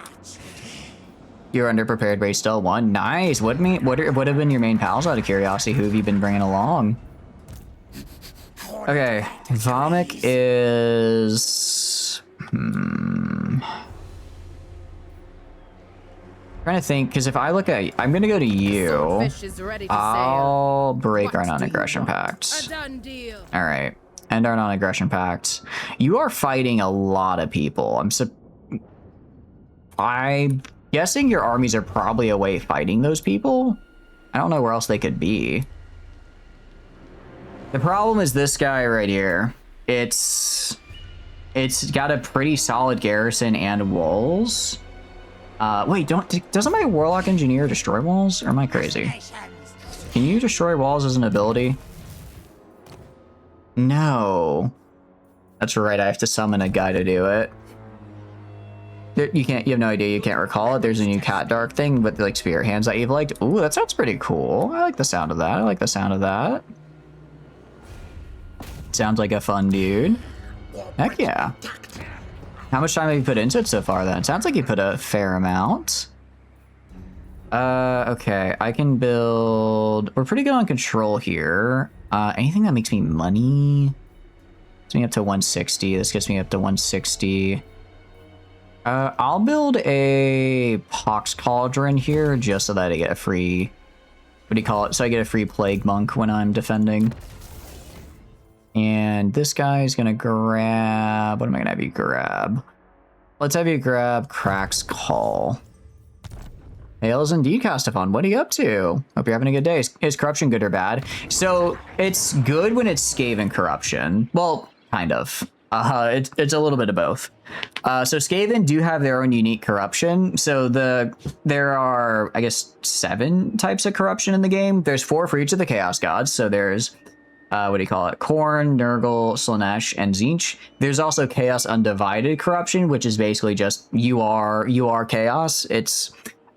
You're underprepared, but you still won. Nice. What have been your main pals, out of curiosity? Who have you been bringing along? Okay, Vomik is... Trying to think, because if I look at... I'm going to go to you. I'll break our non-aggression pact. Alright, end our non-aggression pact. You are fighting a lot of people. I'm guessing your armies are probably away fighting those people. I don't know where else they could be. The problem is this guy right here. It's got a pretty solid garrison and walls. Wait, doesn't my Warlock Engineer destroy walls? Or am I crazy? Can you destroy walls as an ability? No. That's right, I have to summon a guy to do it. You have no idea, you can't recall it. There's a new Cat Dark thing with like spirit hands that you've liked. Ooh, that sounds pretty cool. I like the sound of that. Sounds like a fun dude. Heck yeah. How much time have you put into it so far then? Sounds like you put a fair amount. Okay, I can build... We're pretty good on control here. Anything that makes me money? Gets me up to 160. This gets me up to 160. I'll build a Pox Cauldron here just so that I get a free what do you call it? So I get a free plague monk when I'm defending. And this guy's gonna grab, what am I gonna have you grab? Let's have you grab Crack's Call. Hails indeed, Castafon. What are you up to? Hope you're having a good day. Is corruption good or bad? So it's good when it's Skaven corruption. Well, kind of. It's a little bit of both. So Skaven do have their own unique corruption. So there are, I guess, 7 types of corruption in the game. There's 4 for each of the Chaos Gods. So there's, what do you call it? Khorne, Nurgle, Slaanesh, and Tzeentch. There's also Chaos Undivided corruption, which is basically just you are Chaos. It's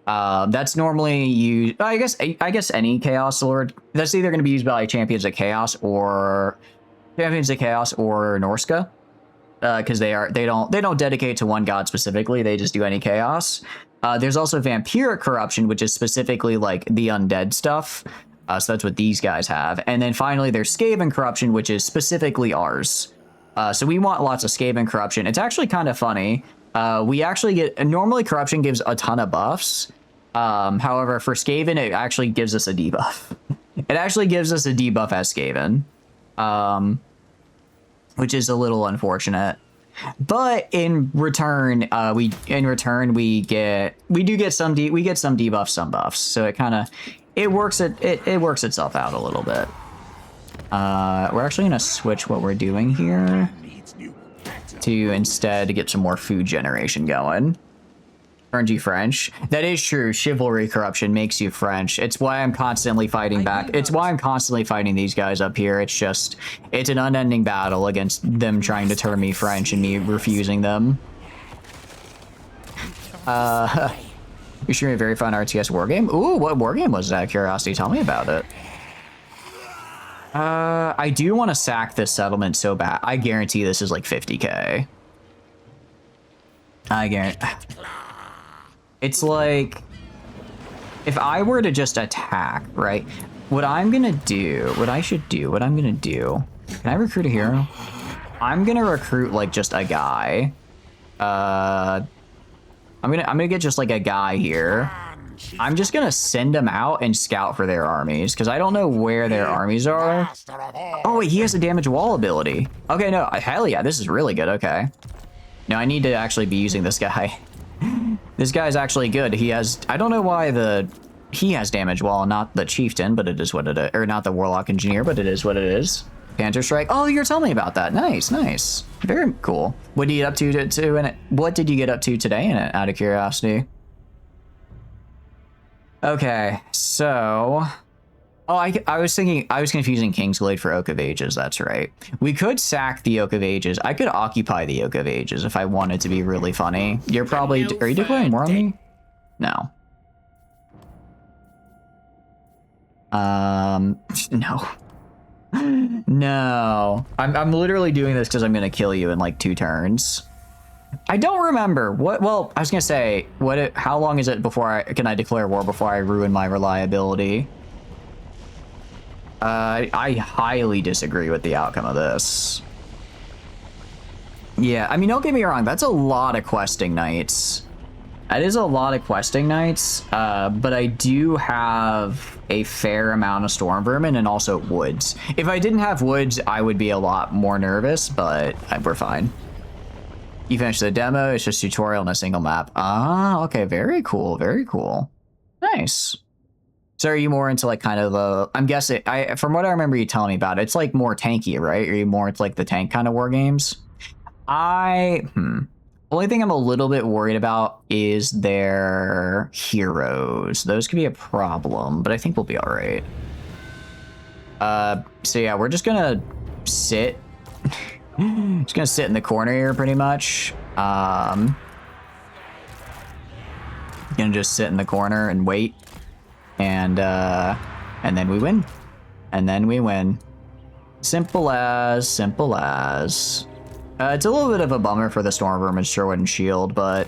that's normally used. I guess any Chaos Lord. That's either going to be used by Champions of Chaos or Norska, because they don't dedicate to one god specifically. They just do any chaos. There's also Vampiric corruption, which is specifically like the undead stuff. So that's what these guys have. And then finally, there's Skaven corruption, which is specifically ours. So we want lots of Skaven corruption. It's actually kind of funny. We actually get normally corruption gives a ton of buffs. However, for Skaven, it actually gives us a debuff. It actually gives us a debuff as Skaven, which is a little unfortunate. But in return, we do get some debuffs, some buffs. So it works itself out a little bit. We're actually gonna switch what we're doing here to instead get some more food generation going. Turns you French. That is true. Chivalry corruption makes you French. It's why I'm constantly fighting back. It's why I'm constantly fighting these guys up here. It's an unending battle against them trying to turn me French and me refusing them. You're sure a very fun RTS wargame? Ooh, what wargame was that? Curiosity, tell me about it. I do want to sack this settlement so bad. I guarantee this is like 50k. I guarantee. It's like, if I were to just attack, right? What I'm gonna do, what I'm gonna do, can I recruit a hero? I'm gonna recruit like just a guy. I'm gonna get just like a guy here. I'm just gonna send them out and scout for their armies, because I don't know where their armies are. Oh wait, he has a damage wall ability. Okay, no, hell yeah, this is really good, okay. No, I need to actually be using this guy. This guy's actually good. He has, I don't know why he has damage wall, not the chieftain, but it is what it is, or not the warlock engineer, but it is what it is. Panther strike. Oh, you're telling me about that. Nice, nice. Very cool. What did you get up to in it? What did you get up to today in it, out of curiosity? Okay, so, oh, I was thinking, I was confusing Kingsglade for Oak of Ages. That's right. We could sack the Oak of Ages. I could occupy the Oak of Ages if I wanted to be really funny. You're probably, are you declaring war on me? No. No. No. I'm literally doing this because I'm gonna kill you in like 2 turns. I don't remember what. Well, I was gonna say, how long is it before can I declare war before I ruin my reliability? I highly disagree with the outcome of this. Yeah, I mean, don't get me wrong. That's a lot of questing nights. That is a lot of questing nights. But I do have a fair amount of storm vermin and also woods. If I didn't have woods, I would be a lot more nervous, but we're fine. You finished the demo. It's just tutorial in a single map. Ah, okay. Very cool. Very cool. Nice. So are you more into like kind of the, I'm guessing, from what I remember you telling me about, it's like more tanky, right? Are you more into like the tank kind of war games? Only thing I'm a little bit worried about is their heroes. Those could be a problem, but I think we'll be all right. So yeah, we're just gonna sit. Just gonna sit in the corner here pretty much. Gonna just sit in the corner and wait. And then we win. And then we win. Simple as, simple as. It's a little bit of a bummer for the Storm Vermin Sherwood and Shield, but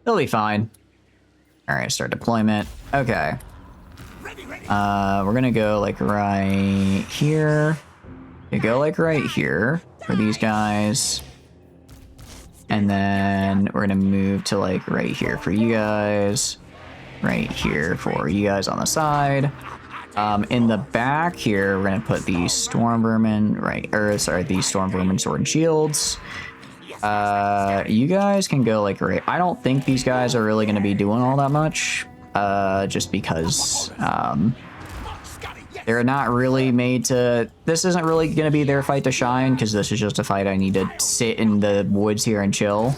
they'll be fine. All right, start deployment. Okay. We're gonna go like right here. You go like right here for these guys. And then we're gonna move to like right here for you guys. Right here for you guys on the side. In the back here, we're gonna put the storm vermin, right? Or sorry, the storm vermin sword and shields. You guys can go like right. I don't think these guys are really gonna be doing all that much, just because they're not really made to. This isn't really gonna be their fight to shine, because this is just a fight I need to sit in the woods here and chill.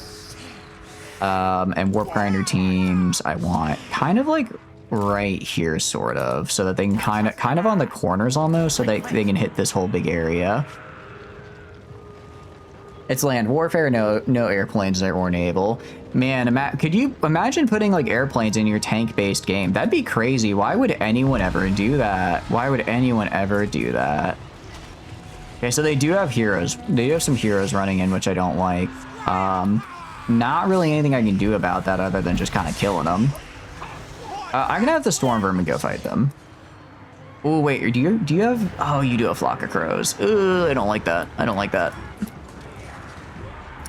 And warp grinder teams, I want kind of like right here, sort of, so that they can kind of on the corners almost, so they can hit this whole big area. It's land warfare, no airplanes there or naval. Man, could you imagine putting like airplanes in your tank-based game? That'd be crazy. Why would anyone ever do that? Why would anyone ever do that? Okay, so they do have heroes. They do have some heroes running in, which I don't like. Not really anything I can do about that other than just kind of killing them. I'm gonna have the storm vermin go fight them. Oh wait, do you have? Oh, you do a flock of crows. Ugh, I don't like that. I don't like that.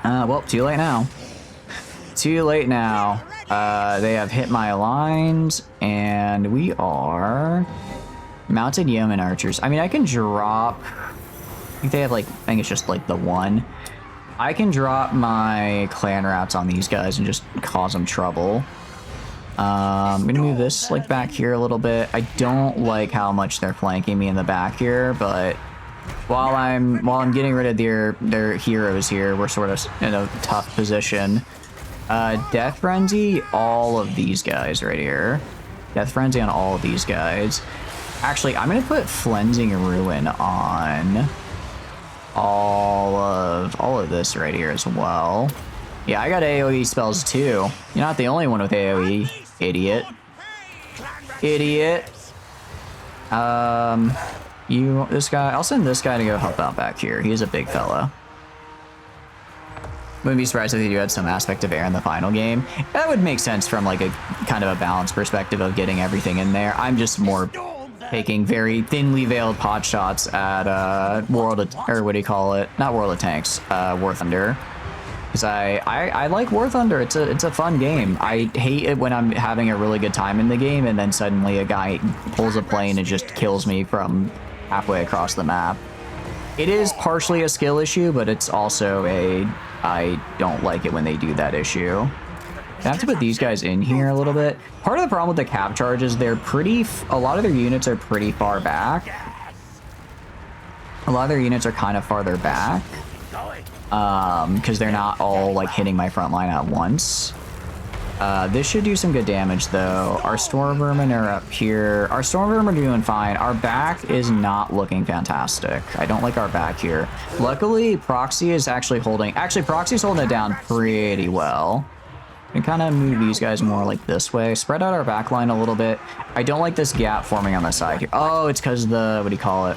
Well, too late now. Too late now. They have hit my lines, and we are mounted yeoman archers. I mean, I can drop. I think they have like. I think it's just like the one. I can drop my clan rats on these guys and just cause them trouble. I'm gonna move this like back here a little bit. I don't like how much they're flanking me in the back here, but while I'm getting rid of their heroes here, we're sort of in a tough position. Death Frenzy, all of these guys right here. Death Frenzy on all of these guys. Actually, I'm gonna put Flensing Ruin on all of this right here as well. Yeah, I got AoE spells too. You're not the only one with AoE, idiot. Idiot. This guy, I'll send this guy to go help out back here. He's a big fella. Wouldn't be surprised if they do had some aspect of air in the final game. That would make sense from like a kind of a balanced perspective of getting everything in there. I'm just more taking very thinly veiled pot shots at War Thunder. Because I like War Thunder. It's a fun game. I hate it when I'm having a really good time in the game and then suddenly a guy pulls a plane and just kills me from halfway across the map. It is partially a skill issue, but it's also I don't like it when they do that issue. I have to put these guys in here a little bit. Part of the problem with the cap charges, a lot of their units are pretty far back. A lot of their units are kind of farther back. Because they're not all like hitting my front line at once. This should do some good damage though. Our storm vermin are up here. Our storm vermin are doing fine. Our back is not looking fantastic. I don't like our back here. Luckily, Proxy is actually Proxy's holding it down pretty well. We can kind of move these guys more like this way. Spread out our back line a little bit. I don't like this gap forming on the side here. Oh, it's because the, what do you call it?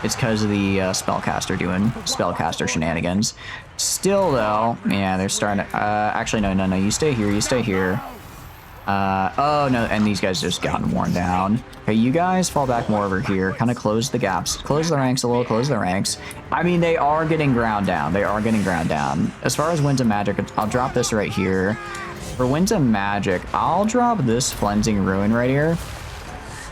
It's because of the spellcaster doing spellcaster shenanigans. Still, though, yeah, they're starting to... actually, no. You stay here. You stay here. Oh, no, and these guys just gotten worn down. Okay, you guys fall back more over here. Kind of close the gaps. Close the ranks a little. Close the ranks. I mean, they are getting ground down. They are getting ground down. As far as Winds of Magic, I'll drop this right here. For Winds of Magic, I'll drop this Flensing Ruin right here.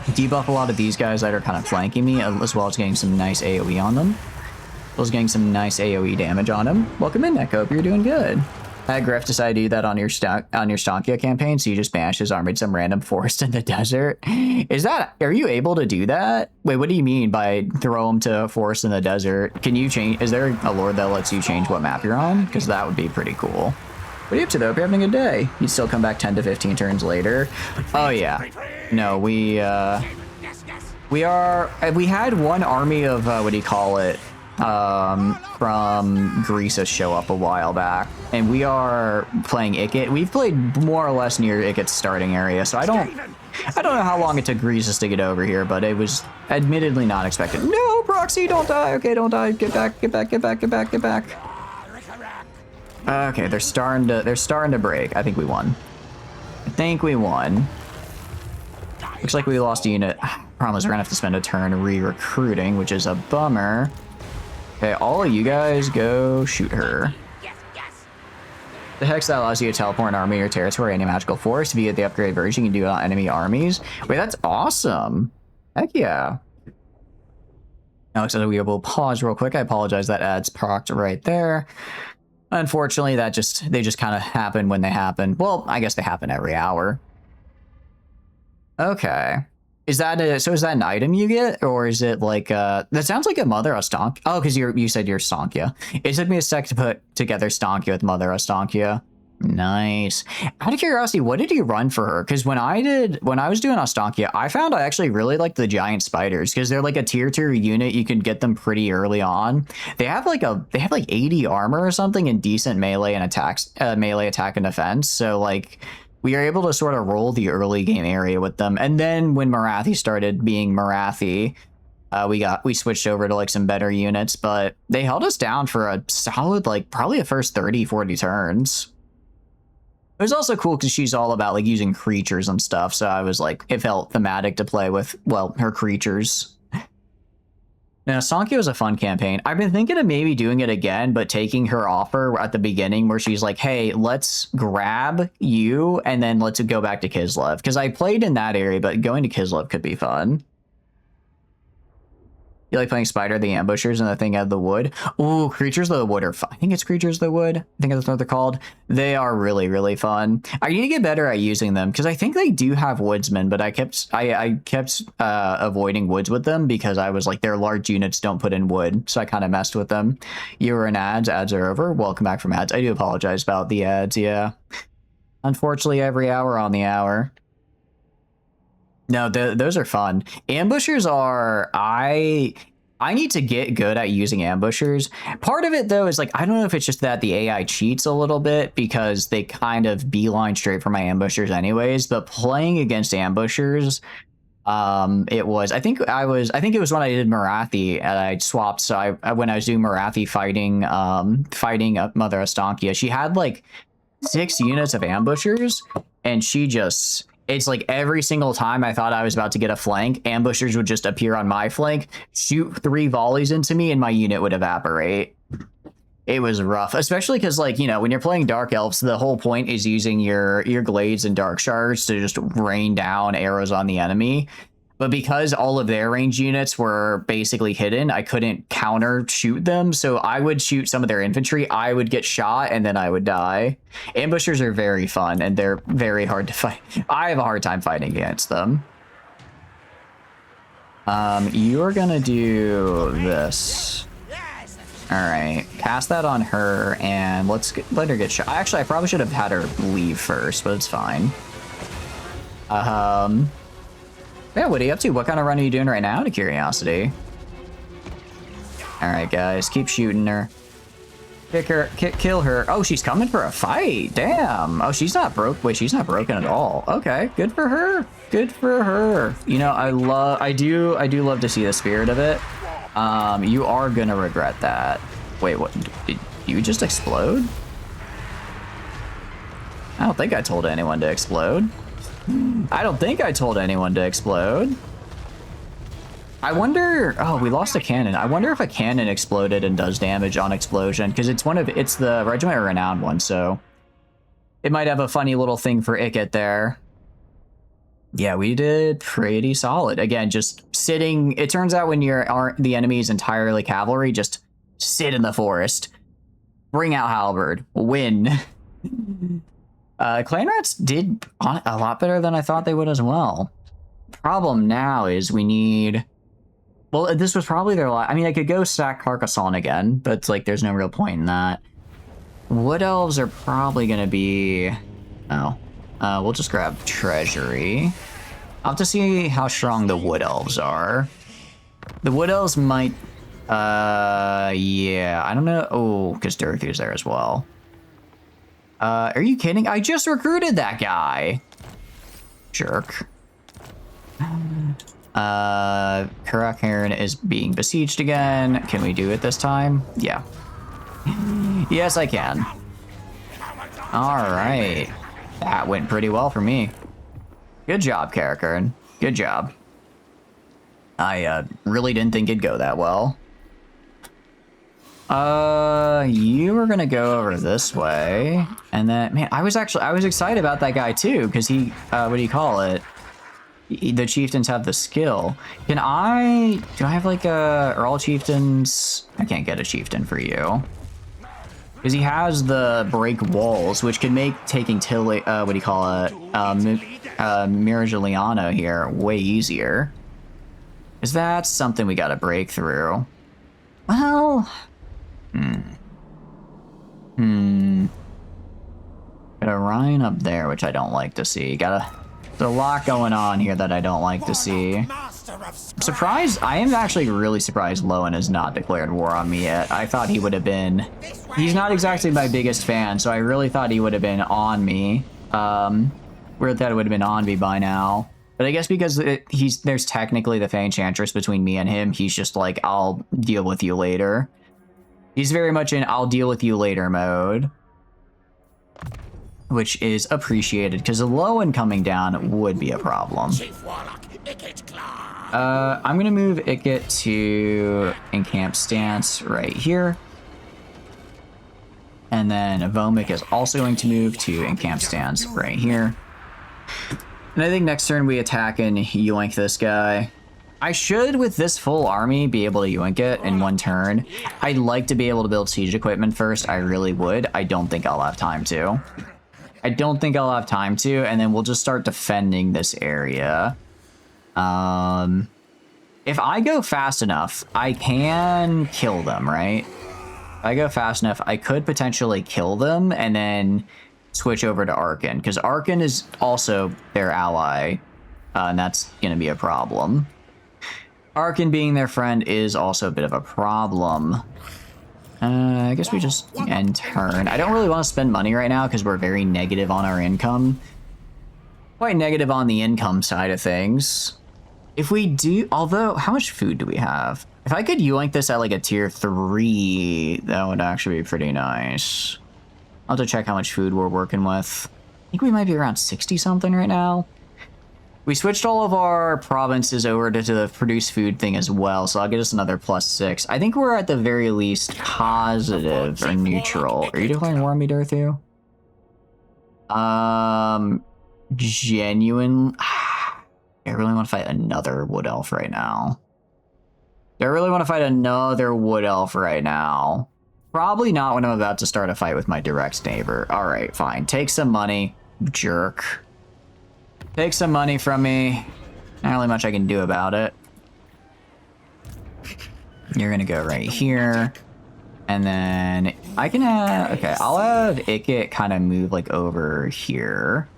Debuff a lot of these guys that are kind of flanking me, as well as getting some nice AoE on them. As well as getting some nice AoE damage on them. Welcome in, Neko. You're doing good. Griff decided to do that on your Stankia campaign, so you just banished his army to some random forest in the desert. Are you able to do that? Wait, what do you mean by throw him to a forest in the desert? Can you change? Is there a lord that lets you change what map you're on? Because that would be pretty cool. What are you up to though? Hope you're having a good day. You'd still come back 10 to 15 turns later. Oh yeah. No, we had one army of what do you call it? From Greece show up a while back, and we are playing Ikit. We've played more or less near Ikit's starting area, so I don't know how long it took Greece to get over here, but it was admittedly not expected. No, Proxy, don't die. Okay, don't die. Get back. Okay, they're starting to break. I think we won. Looks like we lost a unit. Problem is we're gonna have to spend a turn re-recruiting, which is a bummer. Okay, all of you guys go shoot her. The hex that allows you to teleport an army or territory any magical force. Via the upgrade version, you can do it on enemy armies. Wait, that's awesome. Heck yeah. Alex said we will pause real quick. I apologize, that ad's procced right there. Unfortunately, they just kind of happen when they happen. Well, I guess they happen every hour. Okay. Is that an item you get, or is it like that sounds like a Mother Ostonkia? Oh, because you said you're Stonkia. It took me a sec to put together Stonkia with Mother Ostonkia. Nice. Out of curiosity, what did you run for her? Because when I was doing Ostonkia, I found I actually really liked the giant spiders because they're like a tier 2 unit. You can get them pretty early on. They have like 80 armor or something and decent melee and melee attack and defense. So like we are able to sort of roll the early game area with them. And then when Marathi started being Marathi, we switched over to like some better units, but they held us down for a solid like probably the first 30-40 turns. It was also cool because she's all about like using creatures and stuff, so I was like, it felt thematic to play with, well, her creatures. Now, Sankyo was a fun campaign. I've been thinking of maybe doing it again, but taking her offer at the beginning where she's like, hey, let's grab you and then let's go back to Kislev. Because I played in that area, but going to Kislev could be fun. You like playing Spider the Ambushers and the thing out of the wood? Ooh, Creatures of the Wood are fun. I think it's Creatures of the Wood. I think that's what they're called. They are really, really fun. I need to get better at using them because I think they do have woodsmen, but I kept avoiding woods with them because I was like, their large units don't put in wood, so I kind of messed with them. You were in ads. Ads are over. Welcome back from ads. I do apologize about the ads, yeah. Unfortunately, every hour on the hour. No, those are fun. Ambushers are... I need to get good at using ambushers. Part of it, though, is like, I don't know if it's just that the AI cheats a little bit because they kind of beeline straight for my ambushers anyways, but playing against ambushers, I think it was when I did Marathi and I swapped. So when I was doing Marathi fighting Mother Ostonkia, she had like 6 units of ambushers and she just... It's like every single time I thought I was about to get a flank, ambushers would just appear on my flank, shoot 3 volleys into me, and my unit would evaporate. It was rough, especially because, like, you know, when you're playing Dark Elves, the whole point is using your Glades and Dark Shards to just rain down arrows on the enemy. But because all of their range units were basically hidden, I couldn't counter shoot them. So I would shoot some of their infantry, I would get shot, and then I would die. Ambushers are very fun, and they're very hard to fight. I have a hard time fighting against them. You're gonna do this. All right, cast that on her, and let her get shot. Actually, I probably should have had her leave first, but it's fine. Yeah, what are you up to? What kind of run are you doing right now, out of curiosity? All right, guys, keep shooting her. Kick her, kill her. Oh, she's coming for a fight. Damn. Oh, she's not broke. Wait, she's not broken at all. Okay, good for her. Good for her. You know, I do love to see the spirit of it. You are gonna regret that. Wait, what? Did you just explode? I don't think I told anyone to explode. I don't think I told anyone to explode. I wonder... Oh, we lost a cannon. I wonder if a cannon exploded and does damage on explosion, because it's the Regiment of Renowned one, so it might have a funny little thing for Icket there. Yeah, we did pretty solid. Again, just sitting... It turns out when the enemy is entirely cavalry, just sit in the forest. Bring out Halberd. Win. Clan Rats did a lot better than I thought they would as well. Problem now is we need... Well, this was probably their last... I mean, I could go sack Carcassonne again, but it's like there's no real point in that. Wood Elves are probably going to be... Oh. We'll just grab Treasury. I'll have to see how strong the Wood Elves are. The Wood Elves might... yeah, I don't know. Oh, because Durthu's there as well. Are you kidding? I just recruited that guy. Jerk. Karak Heron is being besieged again. Can we do it this time? Yeah. Yes, I can. All right. That went pretty well for me. Good job, Karak Heron. Good job. I really didn't think it'd go that well. You were gonna go over this way, and then, man, I was excited about that guy too, because he, what do you call it? The chieftains have the skill. Do I have like are all chieftains? I can't get a chieftain for you. Because he has the break walls, which can make taking what do you call it? Mirageliano here way easier. Is that something we gotta break through? Well, Got a Rhine up there, which I don't like to see. There's a lot going on here that I don't like to see. I'm surprised. I am actually really surprised Lowen has not declared war on me yet. I thought he would have been. He's not exactly my biggest fan, so I really thought he would have been on me. Weird that it would have been on me by now. But I guess because there's technically the Fey Enchantress between me and him, he's just like, I'll deal with you later. He's very much in I'll deal with you later mode. Which is appreciated, because a Lowen coming down would be a problem. I'm gonna move Ikit to encamp stance right here. And then Vomik is also going to move to encamp stance right here. And I think next turn we attack and yoink this guy. I should, with this full army, be able to yoink it in one turn. I'd like to be able to build siege equipment first. I really would. I don't think I'll have time to. And then we'll just start defending this area. If I go fast enough, I can kill them, right? If I go fast enough, I could potentially kill them and then switch over to Arkan, because Arkan is also their ally, and that's going to be a problem. Arkan being their friend is also a bit of a problem. I guess we just end turn. I don't really want to spend money right now because we're very negative on our income. Quite negative on the income side of things. If we do, although, how much food do we have? If I could yoink this at like a tier 3, that would actually be pretty nice. I'll have to check how much food we're working with. I think we might be around 60 something right now. We switched all of our provinces over to the produce food thing as well, so I'll get us another +6. I think we're at the very least positive or neutral. Are you declaring war on me, Durthu? Genuine. I really want to fight another wood elf right now. Probably not when I'm about to start a fight with my direct neighbor. Alright, fine. Take some money, jerk. Take some money from me. Not really much I can do about it. You're gonna go right here. And then I can have... Okay, I'll have Ikit kind of move like over here.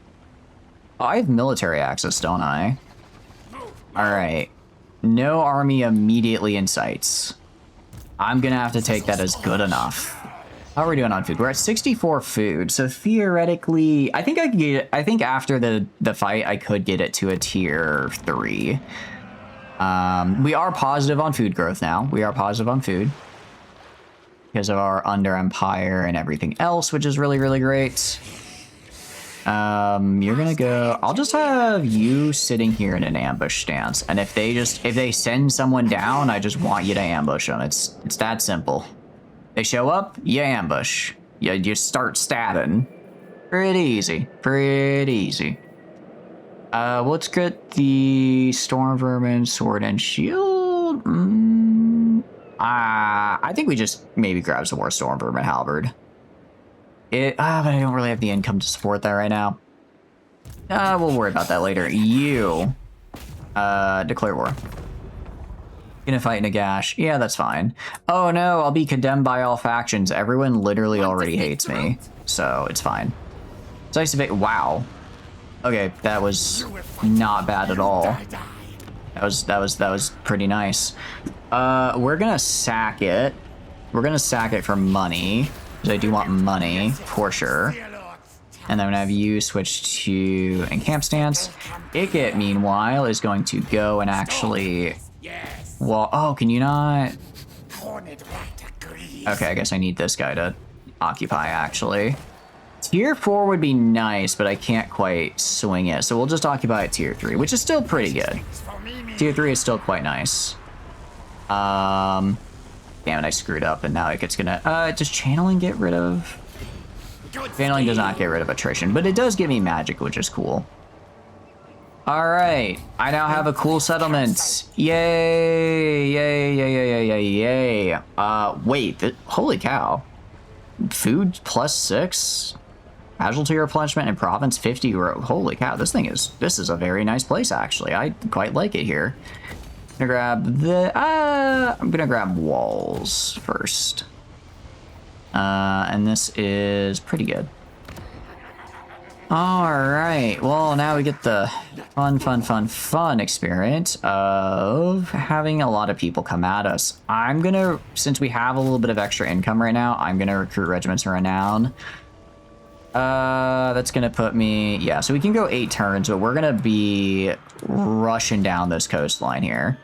Oh, I have military access, don't I? Alright. No army immediately in sights. I'm gonna have to take that as good enough. How are we doing on food? We're at 64 food, so theoretically, I think I could get it. I think after the fight, I could get it to a tier 3. We are positive on food growth now. We are positive on food because of our under empire and everything else, which is really, really great. You're gonna go. I'll just have you sitting here in an ambush stance, and if they send someone down, I just want you to ambush them. It's that simple. They show up, you ambush. You start stabbing. Pretty easy. Let's get the Storm Vermin Sword and Shield. I think we just maybe grab some more Storm Vermin Halberd. But I don't really have the income to support that right now. We'll worry about that later. You declare war. Gonna fight Nagash. Yeah, that's fine. Oh no, I'll be condemned by all factions. Everyone literally already hates me, so it's fine. It's nice to be. Wow. Okay, that was not bad at all. That was pretty nice. We're gonna sack it. We're gonna sack it for money, because I do want money for sure. And then I'm gonna have you switch to encamp stance. Ikit, meanwhile, is going to go and actually. Well, oh, can you not? Okay, I guess I need this guy to occupy, actually. Tier 4 would be nice, but I can't quite swing it. So we'll just occupy at tier 3, which is still pretty good. Tier 3 is still quite nice. Damn it, I screwed up, and now it's gonna... does channeling get rid of... Channeling does not get rid of attrition, but it does give me magic, which is cool. Alright, I now have a cool settlement. Yay! Yay, yay, yay, yay, yay, yay. Wait, holy cow. Food +6? Casualty replenishment and province 50. Holy cow, this is a very nice place, actually. I quite like it here. I'm gonna grab walls first. And this is pretty good. Alright, well now we get the fun experience of having a lot of people come at us. I'm gonna, since we have a little bit of extra income right now, I'm gonna recruit regiments of renown. That's gonna put me, yeah, so we can go 8 turns, but we're gonna be rushing down this coastline here.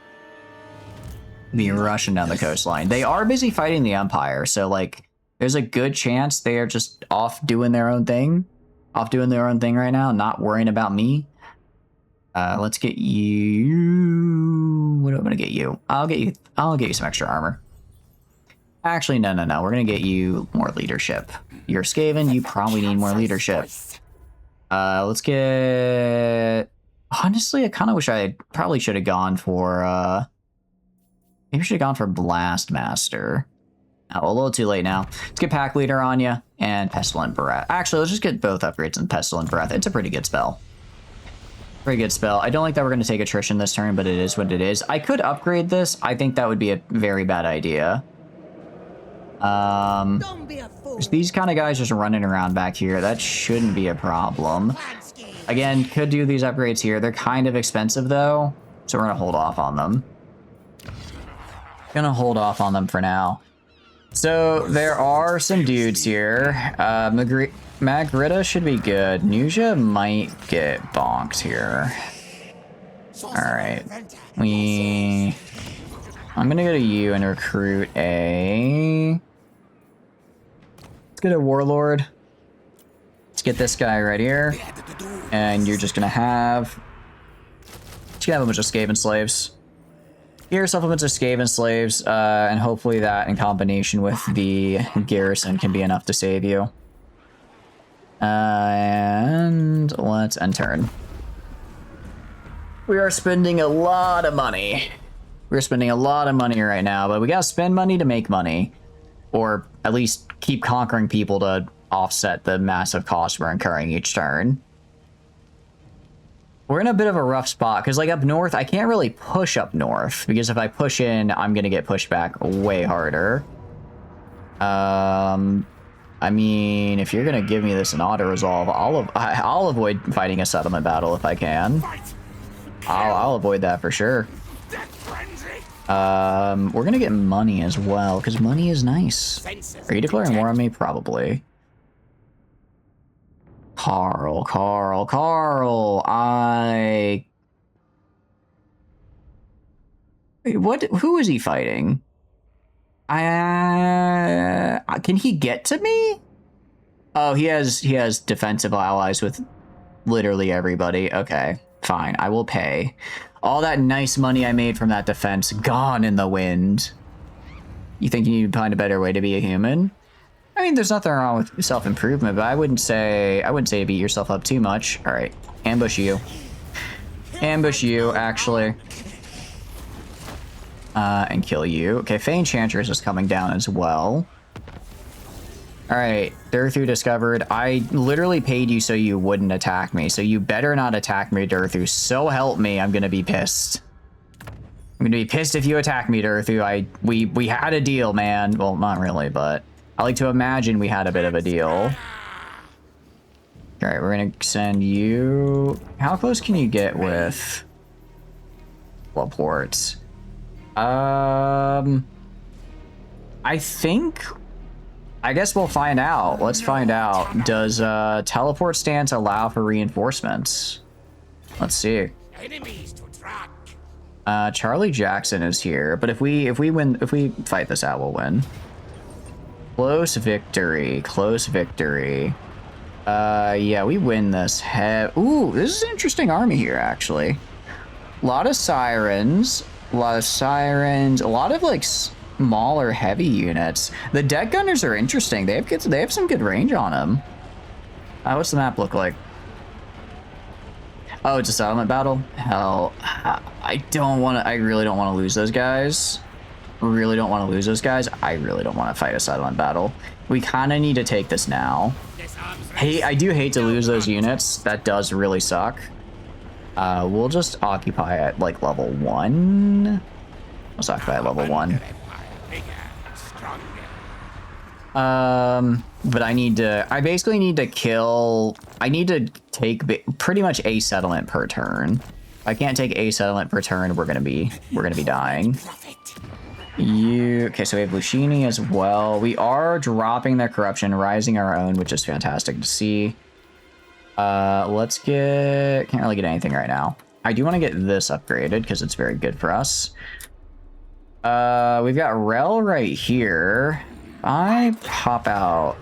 Be rushing down the coastline. They are busy fighting the Empire, so like, there's a good chance they are just off doing their own thing. Off doing their own thing right now, not worrying about me. Let's get you... What am I gonna get you? I'll get you some extra armor. Actually, no. We're gonna get you more leadership. You're Skaven, you probably need more leadership. Let's get... Honestly, I kind of wish I probably should have gone for... Maybe I should have gone for Blast Master. Oh, a little too late now. Let's get Pack Leader on you and Pestilent Breath. Actually, let's just get both upgrades in Pestilent Breath. It's a pretty good spell. Pretty good spell. I don't like that we're going to take attrition this turn, but it is what it is. I could upgrade this. I think that would be a very bad idea. Don't be a fool. These kind of guys just running around back here. That shouldn't be a problem. Again, could do these upgrades here. They're kind of expensive, though, so we're going to hold off on them. Gonna hold off on them for now. So there are some dudes here. Magrita should be good. Nuja might get bonked here. Alright. I'm gonna go to you and recruit a... Let's get a Warlord. Let's get this guy right here. And you're just gonna have... a bunch of Skaven slaves. Get yourself a bunch of Skaven slaves, and hopefully that in combination with the garrison can be enough to save you. And let's end turn. We are spending a lot of money. We're spending a lot of money right now, but we gotta spend money to make money. Or at least keep conquering people to offset the massive cost we're incurring each turn. We're in a bit of a rough spot, because like up north, I can't really push up north, because if I push in, I'm going to get pushed back way harder. I mean, if you're going to give me this in auto-resolve, I'll avoid fighting a settlement battle if I can. I'll avoid that for sure. We're going to get money as well, because money is nice. Are you declaring war on me? Probably. Carl, who is he fighting? Can he get to me? Oh, he has defensive allies with literally everybody. Okay, fine, I will pay. All that nice money I made from that defense, gone in the wind. You think you need to find a better way to be a human? I mean, there's nothing wrong with self-improvement, but I wouldn't say beat yourself up too much. All right, ambush you. Ambush you, actually. And kill you. Okay, Fey Enchantress is coming down as well. All right, Durthu discovered. I literally paid you so you wouldn't attack me, so you better not attack me, Durthu. So help me, I'm gonna be pissed. I'm gonna be pissed if you attack me, Durthu. We had a deal, man. Well, not really, but I like to imagine we had a bit of a deal. All right, we're gonna send you... How close can you get with Laporte? I guess we'll find out. Let's find out. Does teleport stance allow for reinforcements? Let's see. Charlie Jackson is here, but if we fight this out, we'll win. Close victory. Close victory. Yeah, we win this. Ooh, this is an interesting army here, actually. A lot of sirens. A lot of sirens. A lot of, like, small or heavy units. The deck gunners are interesting. They have some good range on them. What's the map look like? Oh, it's a settlement battle? Hell, I really don't want to lose those guys. I really don't want to fight a settlement battle. We kind of need to take this now. Hey, I do hate to lose those units. That does really suck. We'll just occupy at like level 1. Let's occupy at level 1. But I basically need to kill, I need to take pretty much a settlement per turn. If I can't take a settlement per turn, we're gonna be dying. Okay, so we have Lushini as well. We are dropping their corruption, rising our own, which is fantastic to see. Let's can't really get anything right now. I do want to get this upgraded because it's very good for us. We've got Rel right here. I pop out.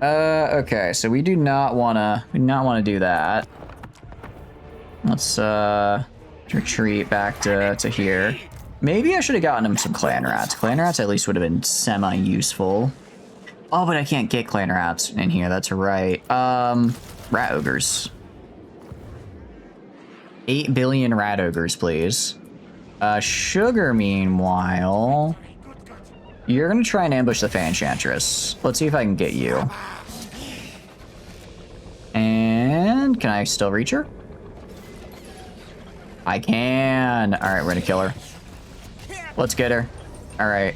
Okay, so we do not want to do that. Let's retreat back to here. Maybe I should have gotten him some clan rats. Clan rats at least would have been semi-useful. Oh, but I can't get clan rats in here. That's right. Rat ogres. 8 billion rat ogres, please. Sugar, meanwhile, you're gonna try and ambush the Fan Enchantress. Let's see if I can get you. And can I still reach her? I can. All right, we're gonna kill her. Let's get her. All right.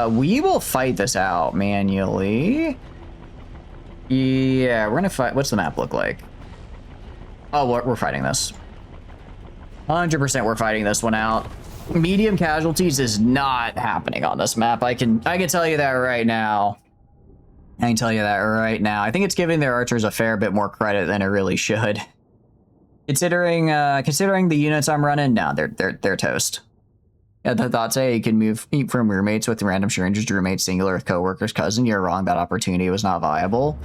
We will fight this out manually. Yeah, we're gonna fight. What's the map look like? Oh, we're fighting this. 100% we're fighting this one out. Medium casualties is not happening on this map. I can tell you that right now. I can tell you that right now. I think it's giving their archers a fair bit more credit than it really should. Considering the units I'm running, no, they're toast. Yeah, the thoughts say you can move from roommates with random strangers to roommates singular with coworkers cousin. You're wrong. That opportunity was not viable.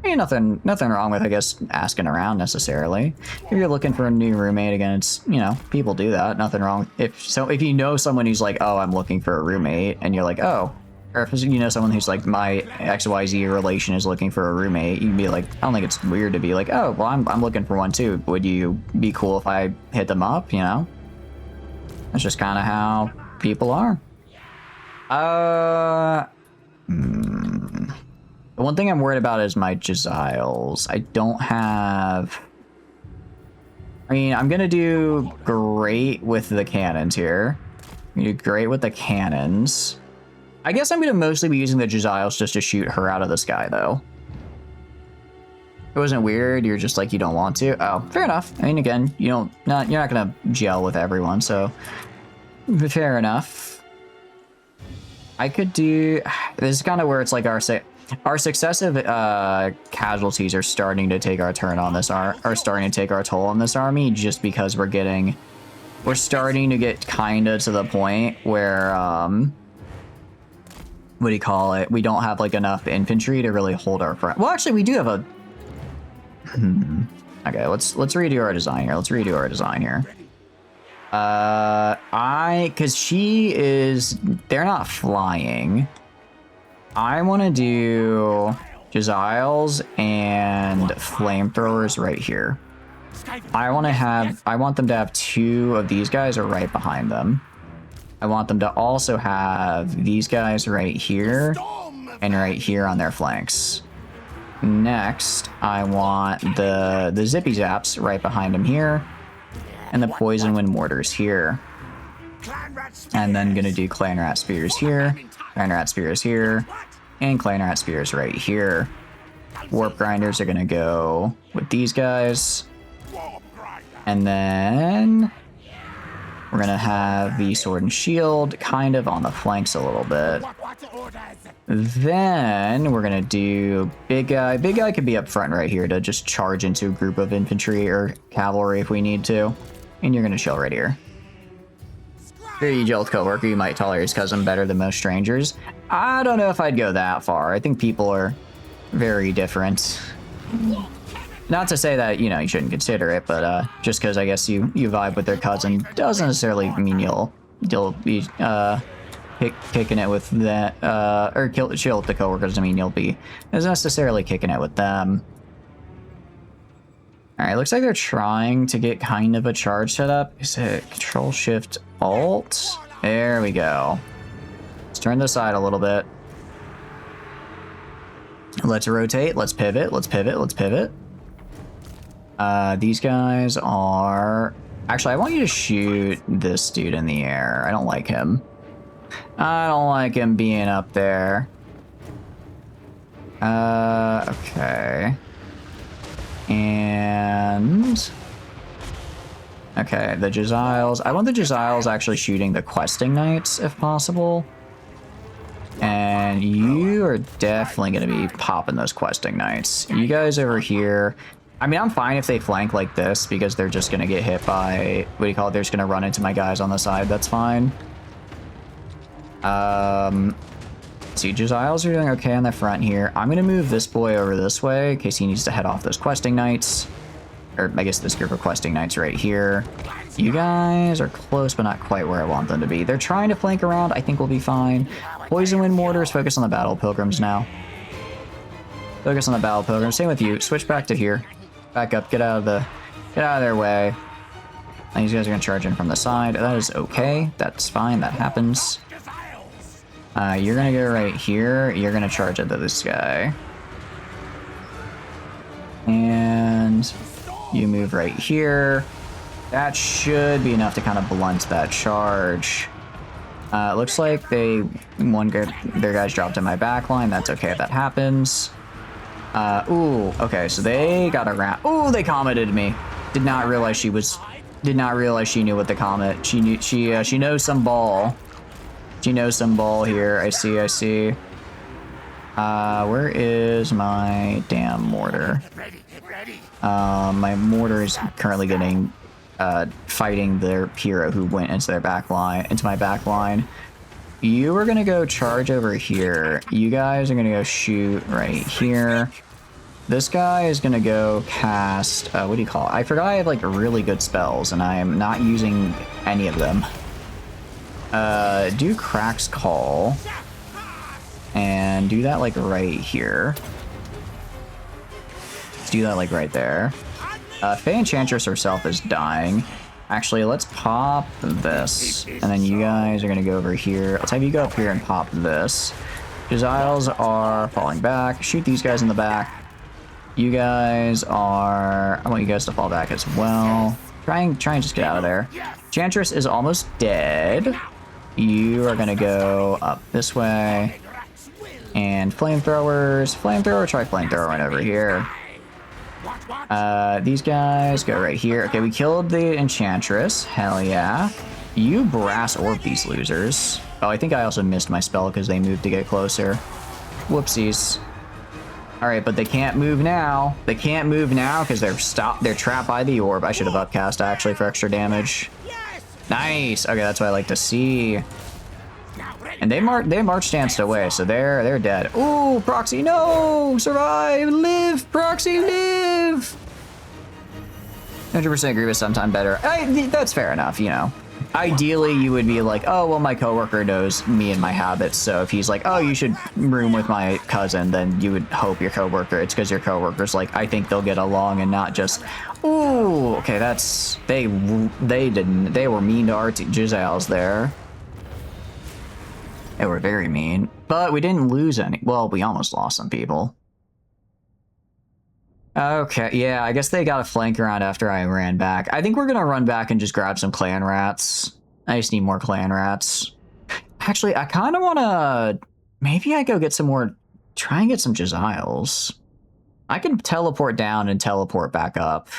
Ain't nothing wrong with, I guess, asking around necessarily. If you're looking for a new roommate, again, it's, you know, people do that. Nothing wrong. If you know someone who's like, oh, I'm looking for a roommate, and you're like, oh, or if you know someone who's like, my XYZ relation is looking for a roommate, you can be like, I don't think it's weird to be like, oh, well, I'm looking for one too. Would you be cool if I hit them up? You know, that's just kind of how people are. The one thing I'm worried about is my Jaziles. I don't have... I mean, I'm gonna do great with the cannons here. I'm gonna do great with the cannons. I guess I'm gonna mostly be using the Jaziles just to shoot her out of the sky, though. It wasn't weird. You're just like, you don't want to. Oh, fair enough. I mean, again, you're not gonna gel with everyone, so fair enough. I could do... This is kind of where it's like our successive casualties are starting to take our turn on this are starting to take our toll on this army, just because we're starting to get kind of to the point where what do you call it? We don't have like enough infantry to really hold our front. Well, actually, we do have a. Okay, let's redo our design here. Because they're not flying. I want to do Jaziles and flamethrowers right here. I want them to have 2 of these guys are right behind them. I want them to also have these guys right here and right here on their flanks. Next, I want the zippy zaps right behind them here and the poison wind mortars here. And then gonna do clan rat spears here, clan rat spears here, and clan rat spears right here. Warp grinders are gonna go with these guys. And then we're gonna have the sword and shield kind of on the flanks a little bit. Then we're gonna do big guy. Big guy could be up front right here to just charge into a group of infantry or cavalry if we need to. And you're gonna chill right here. Here you gel with coworker, you might tolerate his cousin better than most strangers. I don't know if I'd go that far. I think people are very different. Not to say that, you know, you shouldn't consider it, but just because I guess you vibe with their cousin doesn't necessarily mean you'll be kicking it with that, or chill with the coworkers doesn't mean you'll be as necessarily kicking it with them. Alright, looks like they're trying to get kind of a charge set up. Is it Control Shift Alt? There we go. Let's turn this side a little bit. Let's rotate, let's pivot, let's pivot, let's pivot. These guys are... Actually, I want you to shoot this dude in the air. I don't like him. I don't like him being up there. Okay. And... Okay, the Jaziles. I want the Jaziles actually shooting the questing knights, if possible. And you are definitely going to be popping those questing knights. You guys over here... I mean, I'm fine if they flank like this, because they're just going to get hit by... What do you call it? They're just going to run into my guys on the side. That's fine. See, Jaziles are doing okay on the front here. I'm going to move this boy over this way, in case he needs to head off those questing knights. Or, I guess this group of questing knights right here. You guys are close, but not quite where I want them to be. They're trying to flank around. I think we'll be fine. Poison Wind Mortars, focus on the Battle Pilgrims now. Focus on the Battle Pilgrims. Same with you. Switch back to here. Back up. Get out of their way. And these guys are going to charge in from the side. That is okay. That's fine. That happens. You're going to go right here. You're going to charge into this guy. And you move right here. That should be enough to kind of blunt that charge. It looks like their guys dropped in my back line. That's okay if that happens. Ooh, okay, so they got around. Ooh, they commented me. Did not realize she knew what the comment. She knows some ball. She knows some ball here. I see. Where is my damn mortar? My mortar is currently getting, fighting their hero who went into my back line. You are gonna go charge over here. You guys are gonna go shoot right here. This guy is gonna go cast, what do you call it? I forgot I have like really good spells and I am not using any of them. Do Crack's Call. And do that like right here. Let's do that like right there. Faye Enchantress herself is dying. Actually, let's pop this. And then you guys are gonna go over here. Let's have you go up here and pop this. Jaziles are falling back. Shoot these guys in the back. You guys are... I want you guys to fall back as well. Try and just get out of there. Enchantress is almost dead. You are gonna go up this way. And flamethrowers. Flamethrower, try flamethrowing over here. These guys go right here. Okay, we killed the Enchantress. Hell yeah. You brass orb these losers. Oh, I think I also missed my spell because they moved to get closer. Whoopsies. Alright, but they can't move now. They can't move now because they're trapped by the orb. I should have upcast actually for extra damage. Nice. Okay, that's what I like to see. And they march danced away, so they're dead. Ooh, Proxy, no! Survive! Live! Proxy, live! 100% agree with sometime better. That's fair enough, you know. Ideally, you would be like, oh, well, my coworker knows me and my habits, so if he's like, oh, you should room with my cousin, then you would hope your coworker, it's because your coworker's like, I think they'll get along, and not just, ooh, okay, that's, they were mean to our Jaziles there. They were very mean, but we didn't lose any. Well, we almost lost some people. Okay, yeah, I guess they got a flank around after I ran back. I think we're gonna run back and just grab some clan rats. I just need more clan rats. Actually, I kind of want to... Maybe I go get some more... Try and get some Jaziles. I can teleport down and teleport back up.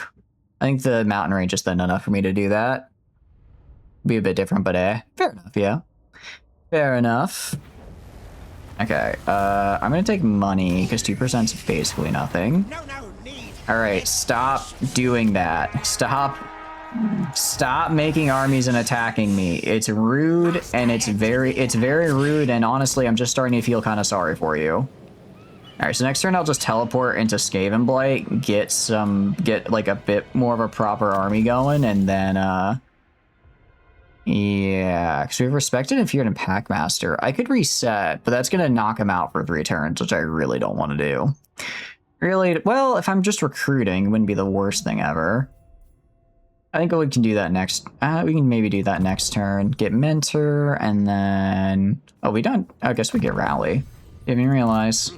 I think the mountain range is thin enough for me to do that. Be a bit different, but fair enough, yeah. Fair enough. Okay, I'm gonna take money, because 2% is basically nothing. Alright, stop doing that. Stop making armies and attacking me. It's rude, and it's very rude, and honestly, I'm just starting to feel kind of sorry for you. Alright, so next turn I'll just teleport into Skavenblight, get like a bit more of a proper army going, and then, Yeah, because we have Respected and Feared and Packmaster. I could reset, but that's going to knock him out for 3 turns, which I really don't want to do. Really, well, if I'm just recruiting, it wouldn't be the worst thing ever. I think we can do that next. We can maybe do that next turn. Get Mentor, and then... Oh, we don't... I guess we get Rally. Didn't even realize.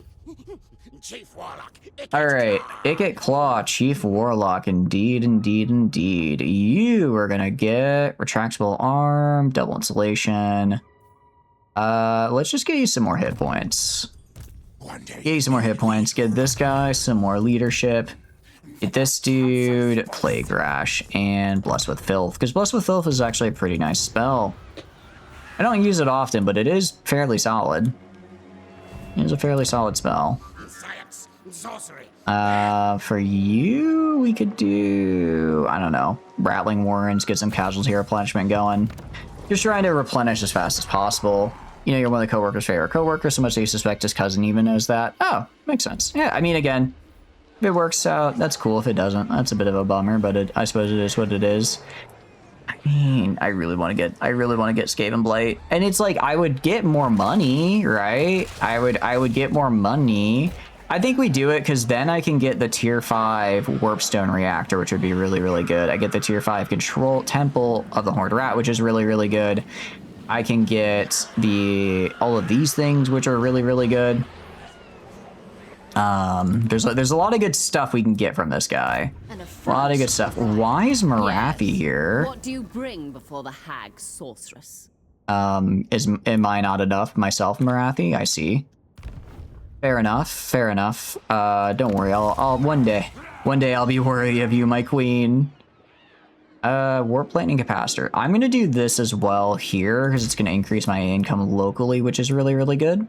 Chief Warlock. Alright, Icket Claw, Chief Warlock. Indeed, indeed, indeed. You are gonna get Retractable Arm, Double Insulation. Let's just get you some more hit points. Get you some more hit points. Get this guy some more leadership. Get this dude Plague Rash and Bless with Filth, because Bless with Filth is actually a pretty nice spell. I don't use it often, but it is fairly solid. It is a fairly solid spell. Science, sorcery. For you, we could do, I don't know, Rattling Warrens, get some casualty replenishment going. Just trying to replenish as fast as possible. You know, you're one of the coworkers' favorite coworkers, so much that you suspect his cousin even knows that. Oh, makes sense. Yeah, I mean, again, if it works out, that's cool. If it doesn't, that's a bit of a bummer, but I suppose it is what it is. I mean, I really want to get Skaven Blight, and it's like I would get more money, right? I would get more money. I think we do it because then I can get the tier 5 Warpstone Reactor, which would be really, really good. I get the tier 5 Control Temple of the Horned Rat, which is really, really good. I can get all of these things, which are really, really good. There's a lot of good stuff we can get from this guy. A lot of good stuff. Why is Marathi here? What do you bring before the hag sorceress? Am I not enough myself, Marathi? I see. Fair enough. Fair enough. Don't worry. I'll one day I'll be worthy of you, my queen. Warp Lightning Capacitor. I'm gonna do this as well here because it's gonna increase my income locally, which is really, really good.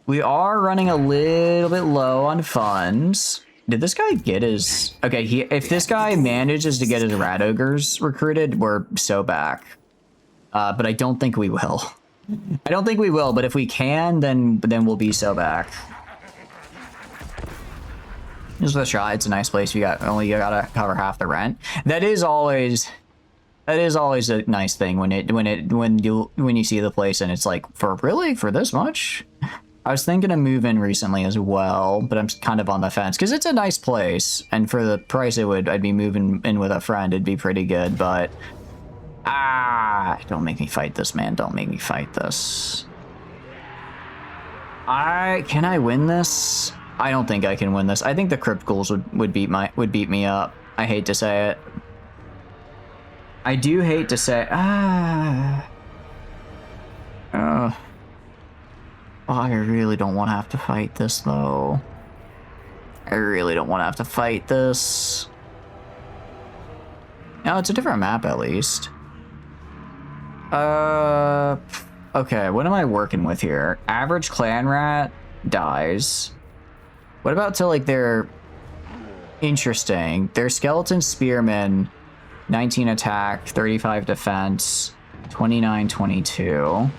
We are running a little bit low on funds. Did this guy get his... Okay, if this guy manages to get his Rat Ogres recruited, we're so back. But I don't think we will. I don't think we will, but if we can, then we'll be so back. Just a shot. It's a nice place. You gotta cover half the rent. That is always a nice thing when you see the place and it's like, for this much? I was thinking of moving recently as well, but I'm kind of on the fence because it's a nice place, and for the price I'd be moving in with a friend. It'd be pretty good, but don't make me fight this, man. Don't make me fight this. Can I win this? I don't think I can win this. I think the Crypt Ghouls would beat me up. I hate to say it. I do hate to say Oh, I really don't want to have to fight this, though. I really don't want to have to fight this. No, it's a different map, at least. Okay, what am I working with here? Average clan rat dies. What about till, like, they're... Interesting. They're skeleton spearmen, 19 attack, 35 defense, 29, 22...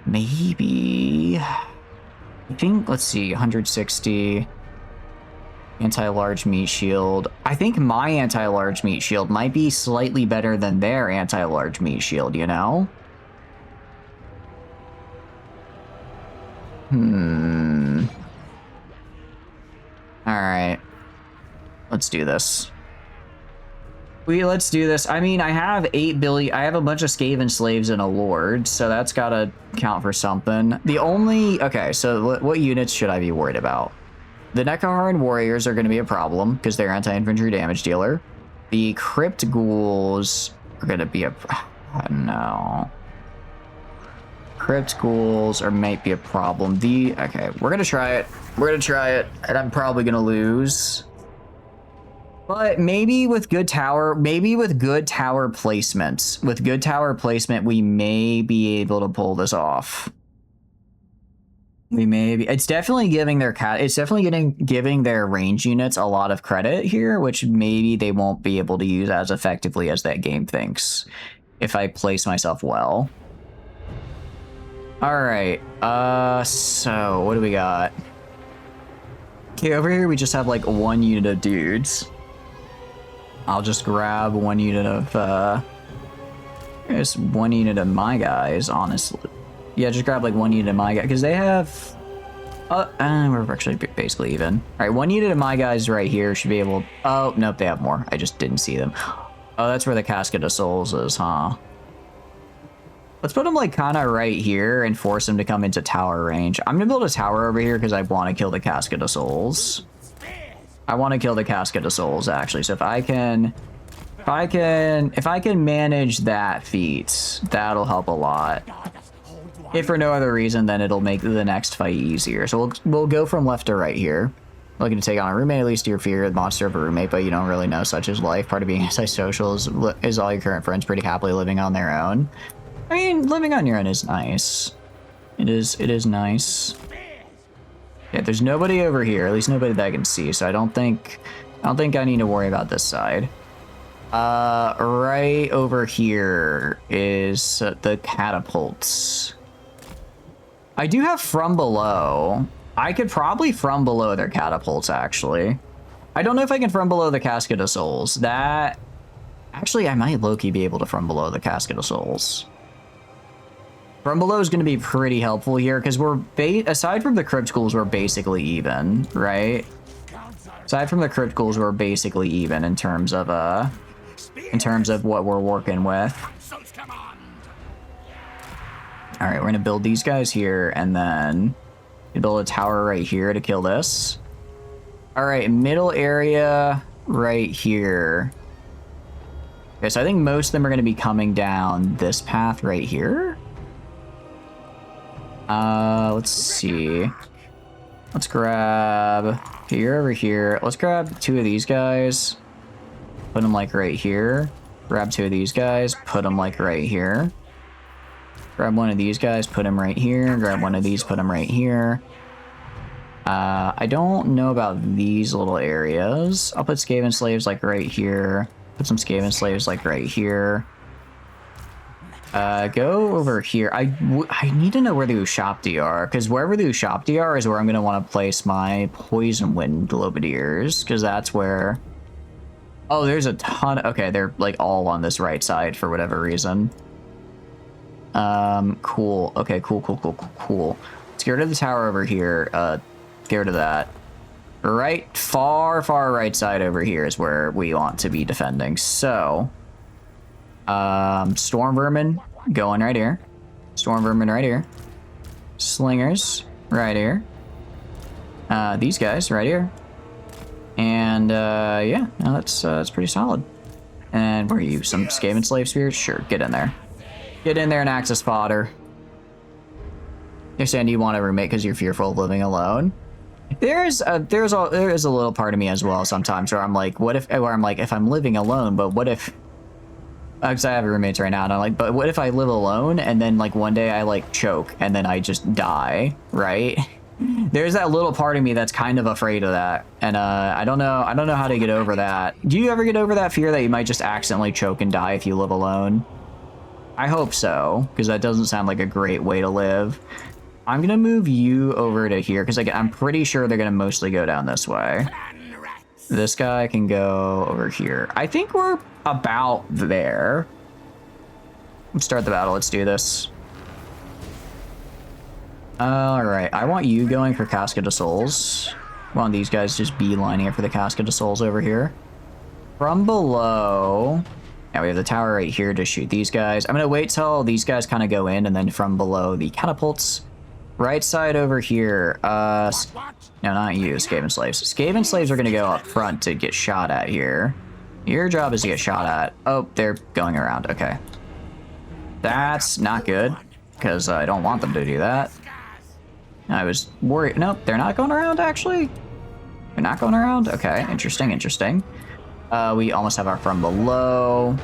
Maybe, I think, let's see, 160, anti-large meat shield. I think my anti-large meat shield might be slightly better than their anti-large meat shield, you know? Alright. Let's do this. Let's do this. I mean, I have 8 billion. I have a bunch of Skaven slaves and a lord, so that's gotta count for something. The only... Okay, so what units should I be worried about? The Necrohorn warriors are gonna be a problem because they're anti-infantry damage dealer. The Crypt Ghouls are gonna be a... No. Crypt Ghouls might be a problem. Okay, we're gonna try it. We're gonna try it, and I'm probably gonna lose. But maybe with good tower placements, we may be able to pull this off. We may be. It's definitely giving their range units a lot of credit here, which maybe they won't be able to use as effectively as that game thinks if I place myself well. All right. So what do we got? Okay, over here we just have like 1 unit of dudes. I'll just grab 1 unit of Just 1 unit of my guys, honestly. Yeah, just grab like 1 unit of my guy, because they have... we're actually basically even. All right, 1 unit of my guys right here should be able... Oh, nope, they have more. I just didn't see them. Oh, that's where the Casket of Souls is, huh? Let's put them like kind of right here and force them to come into tower range. I'm gonna build a tower over here because I want to kill the Casket of Souls. I want to kill the Casket of Souls, actually. So if I can manage that feat, that'll help a lot. If for no other reason, then it'll make the next fight easier. So we'll go from left to right here. Looking to take on a roommate, at least you fear the monster of a roommate, but you don't really know such is life. Part of being antisocial is all your current friends pretty happily living on their own. I mean, living on your own is nice. It is nice. Yeah, there's nobody over here, at least nobody that I can see, so I don't think I need to worry about this side. Right over here is the catapults. I do have from below. I could probably from below their catapults, actually. I don't know if I can from below the Casket of Souls. That... Actually, I might low-key be able to from below the Casket of Souls. From below is going to be pretty helpful here, because we're... Aside from the Crypt Ghouls, we're basically even, right? Aside from the Crypt Ghouls, we're basically even in terms of what we're working with. Alright, we're going to build these guys here, and then... build a tower right here to kill this. Alright, middle area right here. Okay, so I think most of them are going to be coming down this path right here. Let's see. Let's grab here over here. Let's grab 2 of these guys. Put them like right here. Grab 2 of these guys. Put them like right here. Grab 1 of these guys. Put them right here. Grab 1 of these. Put them right here. I don't know about these little areas. I'll put Skaven Slaves like right here. Put some Skaven Slaves like right here. Go over here. I need to know where the Ushapti are, because wherever the Ushapti are is where I'm going to want to place my Poison Wind Globadiers, because that's where... Oh, there's a ton... Okay, they're like all on this right side for whatever reason. Cool. Okay, cool. Let's get rid of the tower over here. Get rid of that. Right, far right side over here is where we want to be defending. So, Storm Vermin going right here. Storm Vermin right here. Slingers right here. These guys right here. And, yeah, no, that's pretty solid. And where are you? Some Skaven Slave Spears? Sure, get in there. Get in there and act as fodder. You're saying you want a roommate because you're fearful of living alone? There is a little part of me as well sometimes where I'm like, if I'm living alone, but what if... Because I have roommates right now, and I'm like, but what if I live alone and then like one day I like choke and then I just die, right? There's that little part of me that's kind of afraid of that, and I don't know how to get over that. Do you ever get over that fear that you might just accidentally choke and die if you live alone? I hope so, because that doesn't sound like a great way to live. I'm gonna move you over to here, because I'm pretty sure they're gonna mostly go down this way. This guy can go over here. I think we're about there. Let's start the battle. Let's do this. Alright, I want you going for Casket of Souls. I want these guys just beelining it for the Casket of Souls over here. From below... Now we have the tower right here to shoot these guys. I'm gonna wait till these guys kind of go in, and then from below the catapults. Right side over here. No, not you, Skaven Slaves. Skaven Slaves are gonna go up front to get shot at here. Your job is to get shot at. Oh, they're going around. Okay. That's not good, because I don't want them to do that. I was worried. Nope, they're not going around, actually. They're not going around? Okay, interesting. We almost have our from below.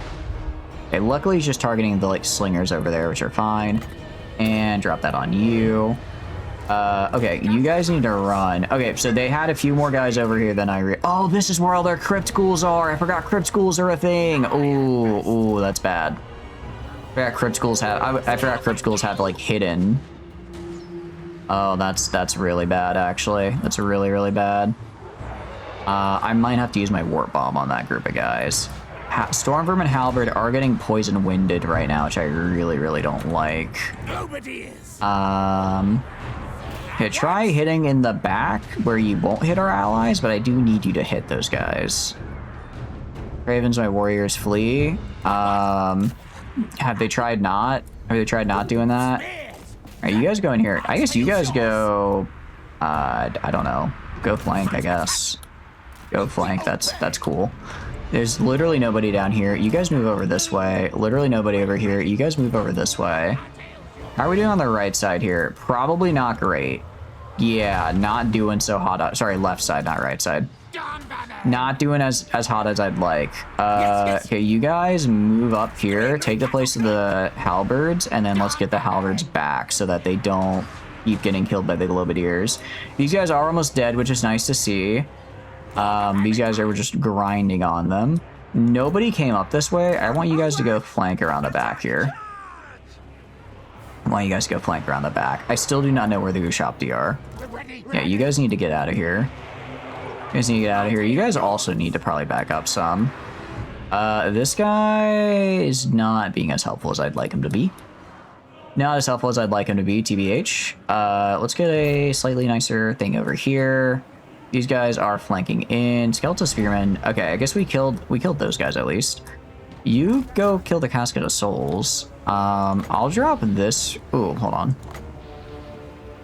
Okay, luckily he's just targeting the like slingers over there, which are fine. And drop that on you. Okay, you guys need to run. Okay, so they had a few more guys over here than oh, this is where all their Crypt Ghouls are. I forgot Crypt Ghouls are a thing. Ooh, that's bad. I forgot Crypt Ghouls have like hidden. Oh, that's really bad, actually. That's really bad. I might have to use my Warp Bomb on that group of guys. Stormvermin and Halberd are getting poison winded right now, which I really, really don't like. Nobody is. Okay, try hitting in the back where you won't hit our allies, but I do need you to hit those guys. Ravens, my warriors flee. Have they tried not doing that? Are you guys going here? I guess you guys go, I don't know. Go flank, I guess. Go flank, that's cool. There's literally nobody down here. You guys move over this way. Literally nobody over here. You guys move over this way. How are we doing on the right side here? Probably not great. Yeah, not doing so hot. Sorry, left side, not right side. Not doing as hot as I'd like. Okay, you guys move up here. Take the place of the halberds, and then let's get the halberds back so that they don't keep getting killed by the globadiers. These guys are almost dead, which is nice to see. These guys are just grinding on them. Nobody came up this way. I want you guys to go flank around the back here. I want you guys to go flank around the back. I still do not know where the Ushopti are. Yeah, you guys need to get out of here. You guys need to get out of here. You guys also need to probably back up some. This guy is not being as helpful as I'd like him to be. Not as helpful as I'd like him to be, TBH. Let's get a slightly nicer thing over here. These guys are flanking in. Skeletal Spearmen. Okay, I guess we killed those guys at least. You go kill the Casket of Souls. I'll drop this. Ooh, hold on.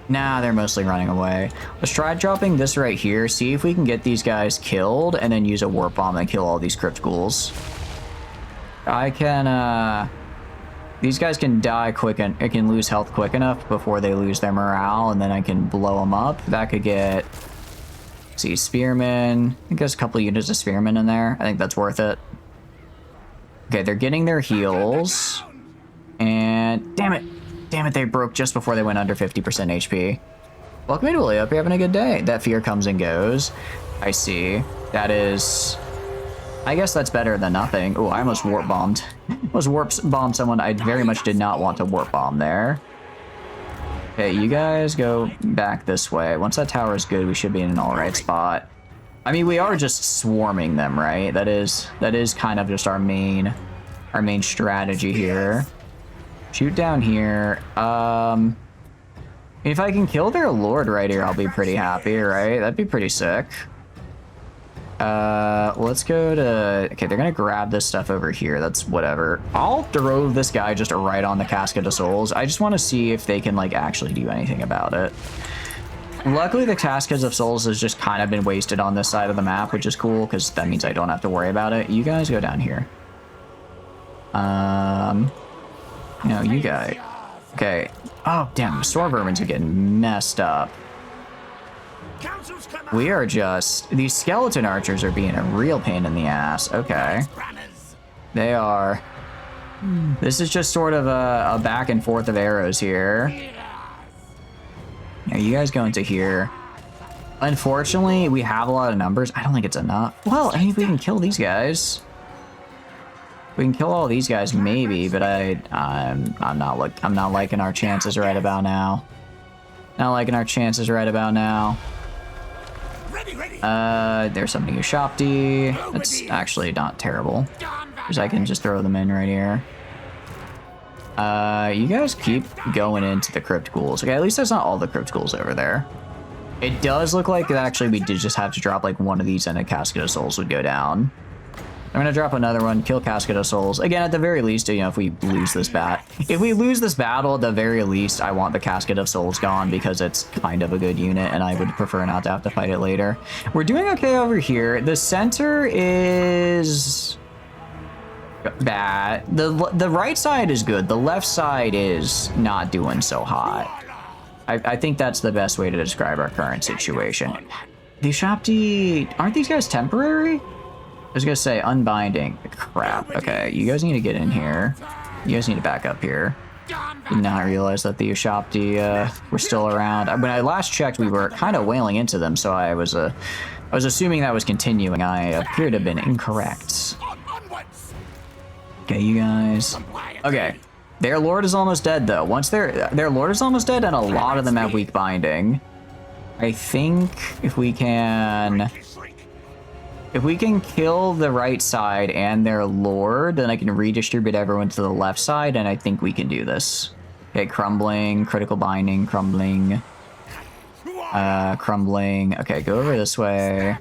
Nah, they're mostly running away. Let's try dropping this right here. See if we can get these guys killed and then use a warp bomb and kill all these crypt ghouls. I can, these guys can die quick and it can lose health quick enough before they lose their morale, and then I can blow them up. That could get... See, Spearmen. I think there's a couple units of Spearmen in there. I think that's worth it. Okay, they're getting their heals. And damn it, they broke just before they went under 50% HP. Welcome to Willie. Hope you're having a good day. That fear comes and goes. I see. That is... I guess that's better than nothing. Oh, I almost warp bombed. Almost warp bombed someone I very much did not want to warp bomb there. Okay, you guys go back this way. Once that tower is good, we should be in an alright spot. I mean, we are just swarming them, right? That is kind of just our main strategy here. Shoot down here. If I can kill their lord right here, I'll be pretty happy, right? That'd be pretty sick. Let's go to... Okay, they're gonna grab this stuff over here. That's whatever. I'll throw this guy just right on the Casket of Souls. I just want to see if they can, like, actually do anything about it. Luckily, the Casket of Souls has just kind of been wasted on this side of the map, which is cool, because that means I don't have to worry about it. You guys go down here. No, you guys... Okay. Oh, damn, Storm Vermins are getting messed up. We are just... These skeleton archers are being a real pain in the ass. Okay. They are... This is just sort of a back and forth of arrows here. Now, you guys go into here. Unfortunately, we have a lot of numbers. I don't think it's enough. Well, I mean, we can kill these guys. We can kill all these guys, maybe, but I'm not liking our chances right about now. Not liking our chances right about now. There's something Ushopti. That's actually not terrible, because I can just throw them in right here. You guys keep going into the crypt ghouls. Okay, at least that's not all the crypt ghouls over there. It does look like actually we did just have to drop like one of these and a Casket of Souls would go down. I'm gonna drop another one, kill Casket of Souls. Again, at the very least, you know, if we lose this if we lose this battle, at the very least, I want the Casket of Souls gone because it's kind of a good unit and I would prefer not to have to fight it later. We're doing okay over here. The center is bad. The right side is good. The left side is not doing so hot. I think that's the best way to describe our current situation. The Ushopti, aren't these guys temporary? I was gonna say unbinding. Crap. Okay, you guys need to get in here. You guys need to back up here. Did not realize that the Ushopti were still around. When I last checked, we were kind of wailing into them, so I was assuming that was continuing. I appear to have been incorrect. Okay, you guys. Okay, their lord is almost dead though. Once their lord is almost dead, and a lot of them have weak binding. I think if we can. If we can kill the right side and their lord, then I can redistribute everyone to the left side, and I think we can do this. Okay, crumbling, critical binding, crumbling. Crumbling. Okay, go over this way.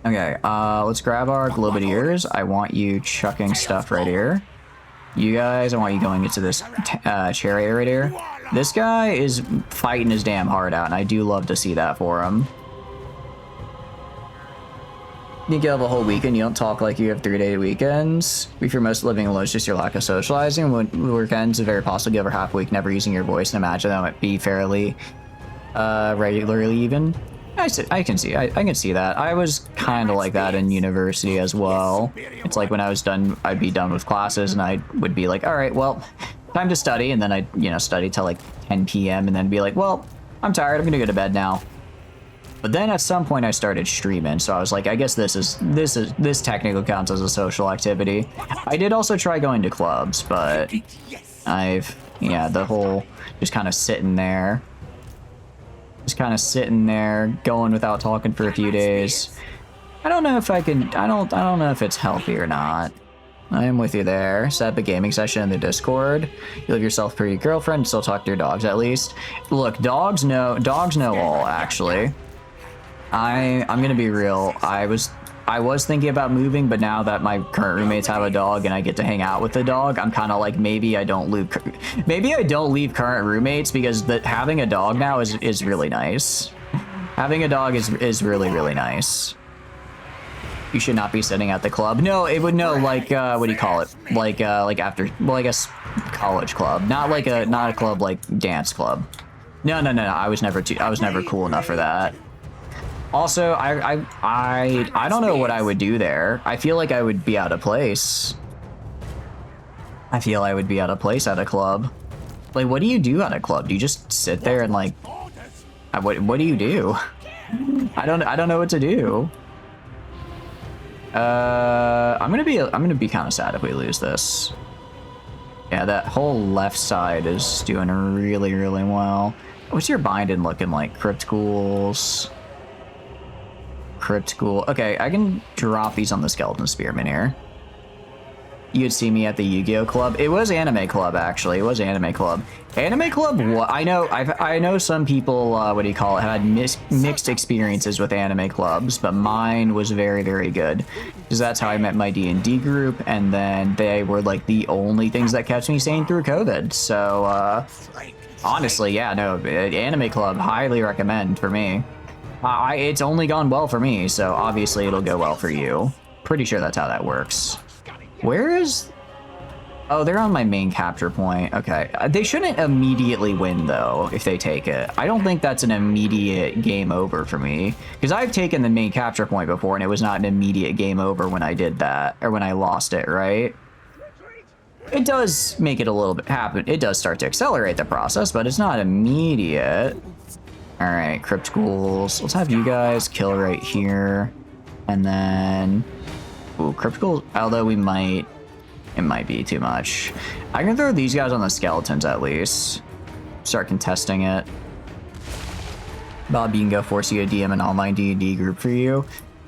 Okay, let's grab our globadiers. I want you chucking stuff right here. You guys, I want you going into this chair area right here. This guy is fighting his damn heart out, and I do love to see that for him. You have a whole weekend, you don't talk like you have 3-day weekends. If you're most living alone, it's just your lack of socializing. When weekends, it's very possible you have a half week never using your voice, and imagine that might be fairly regularly even. I can see that. I was kind of like that in university as well. It's like when I was done, I'd be done with classes, and I would be like, all right, well, time to study, and then I'd, you know, study till like 10 p.m. and then be like, well, I'm tired, I'm gonna go to bed now. But then at some point I started streaming, so I was like, I guess this technically counts as a social activity. I did also try going to clubs, but yeah, the whole just kind of sitting there, going without talking for a few days. I don't know if I can. I don't know if it's healthy or not. I am with you there. Set up a gaming session in the Discord. You live yourself for your girlfriend. Still talk to your dogs at least. Look, dogs know all actually. I'm gonna be real. I was thinking about moving, but now that my current roommates have a dog and I get to hang out with the dog, I'm kind of like, maybe I don't leave current roommates, because having a dog now is really nice. Having a dog is really nice. You should not be sitting at the club. No, it would like what do you call it? Like after, well, I guess college club, not a club like dance club. No. I was never cool enough for that. Also, I don't know what I would do there. I feel like I would be out of place. I feel I would be out of place at a club. Like, what do you do at a club? Do you just sit there and like, what do you do? I don't know what to do. I'm gonna be kind of sad if we lose this. Yeah, that whole left side is doing really well. What's your binding looking like? Crypt ghouls. Crypt ghoul. Okay, I can drop these on the skeleton spearman here. You'd see me at the Yu-Gi-Oh club. It was anime club, actually. It was anime club. Anime club. I know some people. What do you call it? Had mixed experiences with anime clubs, but mine was very good, because that's how I met my D&D group, and then they were like the only things that kept me sane through COVID. So honestly, yeah, no, anime club, highly recommend for me. It's only gone well for me, so obviously it'll go well for you. Pretty sure that's how that works. Where is... Oh, they're on my main capture point. Okay. They shouldn't immediately win, though, if they take it. I don't think that's an immediate game over for me, because I've taken the main capture point before, and it was not an immediate game over when I did that, or when I lost it, right? It does make it a little bit happen. It does start to accelerate the process, but it's not immediate. All right, crypt ghouls. Let's have you guys kill right here, and then, ooh, crypt ghouls. Although it might be too much. I can throw these guys on the skeletons at least. Start contesting it. Bob, you can go force you to DM an online D&D group for you.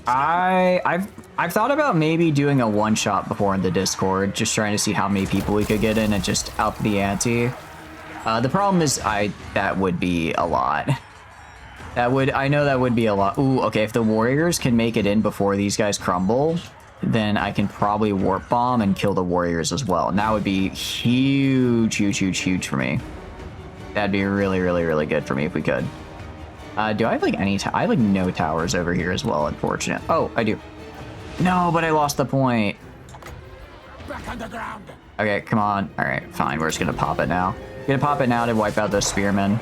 I've thought about maybe doing a one-shot before in the Discord, just trying to see how many people we could get in and just up the ante. The problem is that would be a lot. I know that would be a lot. Ooh, okay, if the warriors can make it in before these guys crumble, then I can probably warp bomb and kill the warriors as well. And that would be huge for me. That'd be really good for me if we could. Do I have like I have like no towers over here as well, unfortunate. Oh, I do. No, but I lost the point. Back underground. Okay, come on. All right, fine. We're just gonna pop it now. Gonna pop it now to wipe out those spearmen.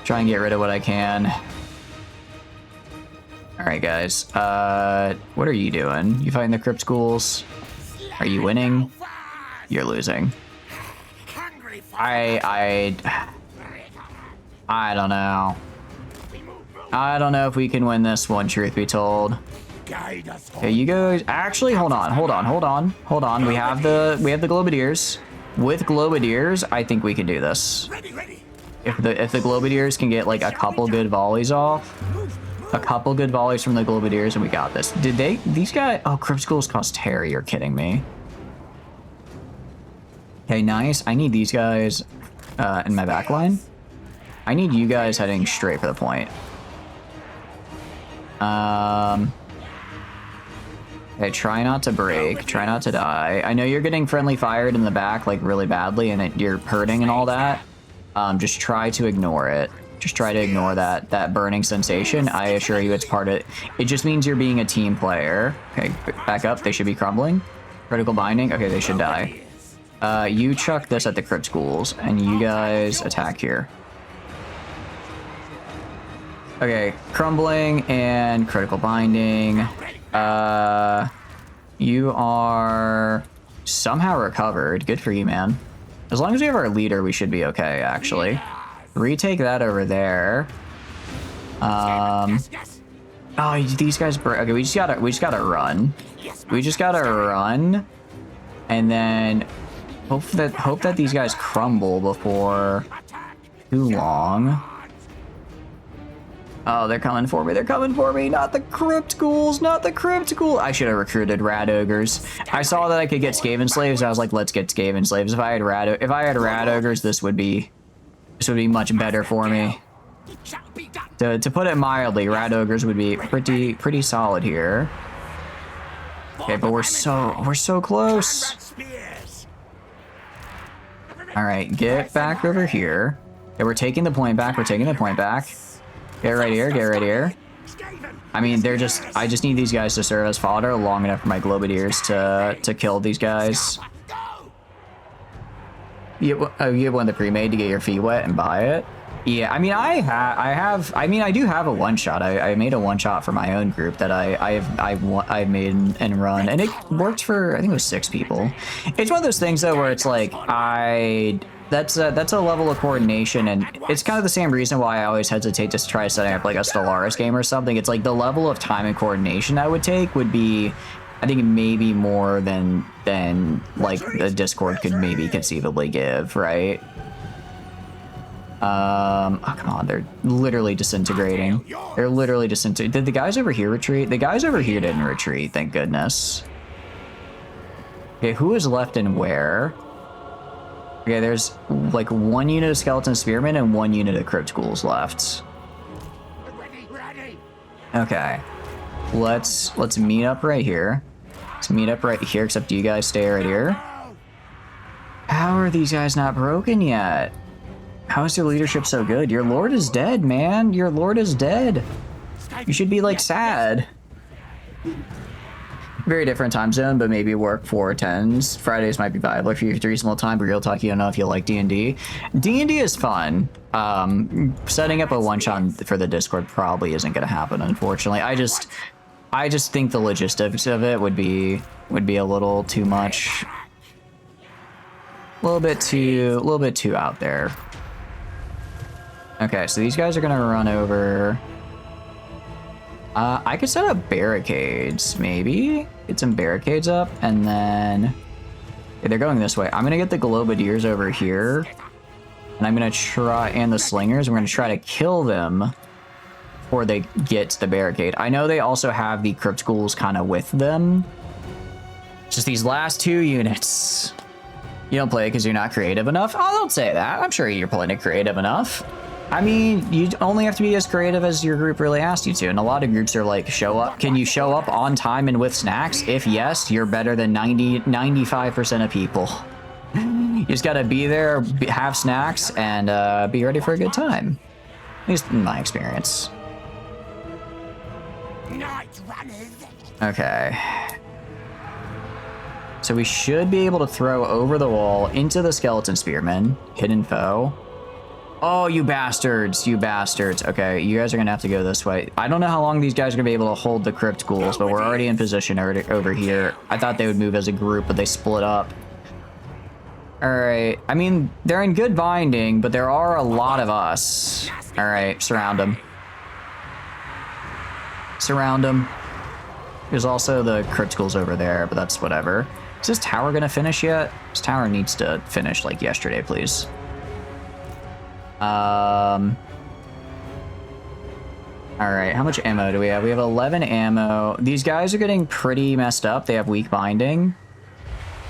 Try and get rid of what I can. All right, guys. What are you doing? You fighting the crypt ghouls? Are you winning? You're losing. I don't know. I don't know if we can win this one, truth be told. Okay, you guys. Actually, hold on. We have the globadiers. With globadiers, I think we can do this. If the globadiers can get like a couple good volleys off, a couple good volleys from the Globadiers, and we got this. These guys, oh, Crypt Schools cost Terry, you're kidding me. Okay, nice. I need these guys in my back line. I need you guys heading straight for the point. Okay, try not to break, try not to die. I know you're getting friendly fired in the back, like, really badly, and you're hurting and all that. Just try to ignore it. Just try to ignore that burning sensation. I assure you it's part of it. It just means you're being a team player. Okay, back up. They should be crumbling. Critical binding. Okay, they should die. You chuck this at the Crypt Schools, and you guys attack here. Okay, crumbling and critical binding. You are somehow recovered. Good for you, man. As long as we have our leader, we should be okay, actually. Retake that over there. Oh, these guys break. Okay, we just gotta run. We just gotta run, and then hope that these guys crumble before too long. Oh, they're coming for me. They're coming for me. Not the Crypt Ghouls. Not the Crypt Ghouls. I should have recruited Rat Ogres. I saw that I could get Skaven Slaves. I was like, let's get Skaven Slaves. If I had Rat Ogres, this would be much better for me. To put it mildly, Rat Ogres would be pretty solid here. Okay, but we're so close. All right, get back over here. Okay, we're taking the point back. We're taking the point back. Get right here, get right here. I mean, I just need these guys to serve as fodder long enough for my Globadiers to kill these guys. You have one of the pre-made to get your feet wet and buy it? Yeah, I mean, I do have a one-shot. I made a one-shot for my own group that I've made and run, and it worked for, I think it was 6 people. It's one of those things, though, where it's like, that's a level of coordination, and it's kind of the same reason why I always hesitate to try setting up like a Stellaris game or something. It's like the level of time and coordination I would take would be, I think, maybe more than like the Discord could maybe conceivably give, right? Oh, come on, they're literally disintegrating. They're literally disintegrating. Did the guys over here retreat? The guys over here didn't retreat, thank goodness. Okay, who is left and where? Okay, there's like 1 unit of Skeleton Spearmen and 1 unit of Crypt Ghouls left. Okay, let's meet up right here. Let's meet up right here, except you guys stay right here. How are these guys not broken yet? How is your leadership so good? Your lord is dead, man. Your lord is dead. You should be like sad. Very different time zone, but maybe work 4/10s. Fridays might be viable if you're reasonable time, but real talk, you don't know if you like D&D. D&D is fun. Setting up a one-shot for the Discord probably isn't going to happen, unfortunately. I just think the logistics of it would be a little too much. A little bit too out there. Okay, so these guys are gonna run over. I could set up barricades, maybe. Get some barricades up, and then... Okay, they're going this way. I'm gonna get the Globadiers over here. And I'm gonna try... And the Slingers. I'm gonna try to kill them before they get to the barricade. I know they also have the Crypt Ghouls kind of with them. Just these last 2 units. You don't play because you're not creative enough? Oh, don't say that. I'm sure you're playing it creative enough. I mean, you only have to be as creative as your group really asked you to, and a lot of groups are like, show up. Can you show up on time and with snacks? If yes, you're better than 95% of people. You just gotta be there, have snacks, and be ready for a good time. At least in my experience. Okay. So we should be able to throw over the wall into the Skeleton Spearmen. Hidden foe. Oh, you bastards, you bastards. Okay, you guys are gonna have to go this way. I don't know how long these guys are gonna be able to hold the Crypt Ghouls, but we're already in position over here. I thought they would move as a group, but they split up. All right, I mean, they're in good binding, but there are a lot of us. All right, surround them. Surround them. There's also the Crypt Ghouls over there, but that's whatever. Is this tower gonna finish yet? This tower needs to finish like yesterday, please. All right, how much ammo do we have? We have 11 ammo. These guys are getting pretty messed up. They have weak binding.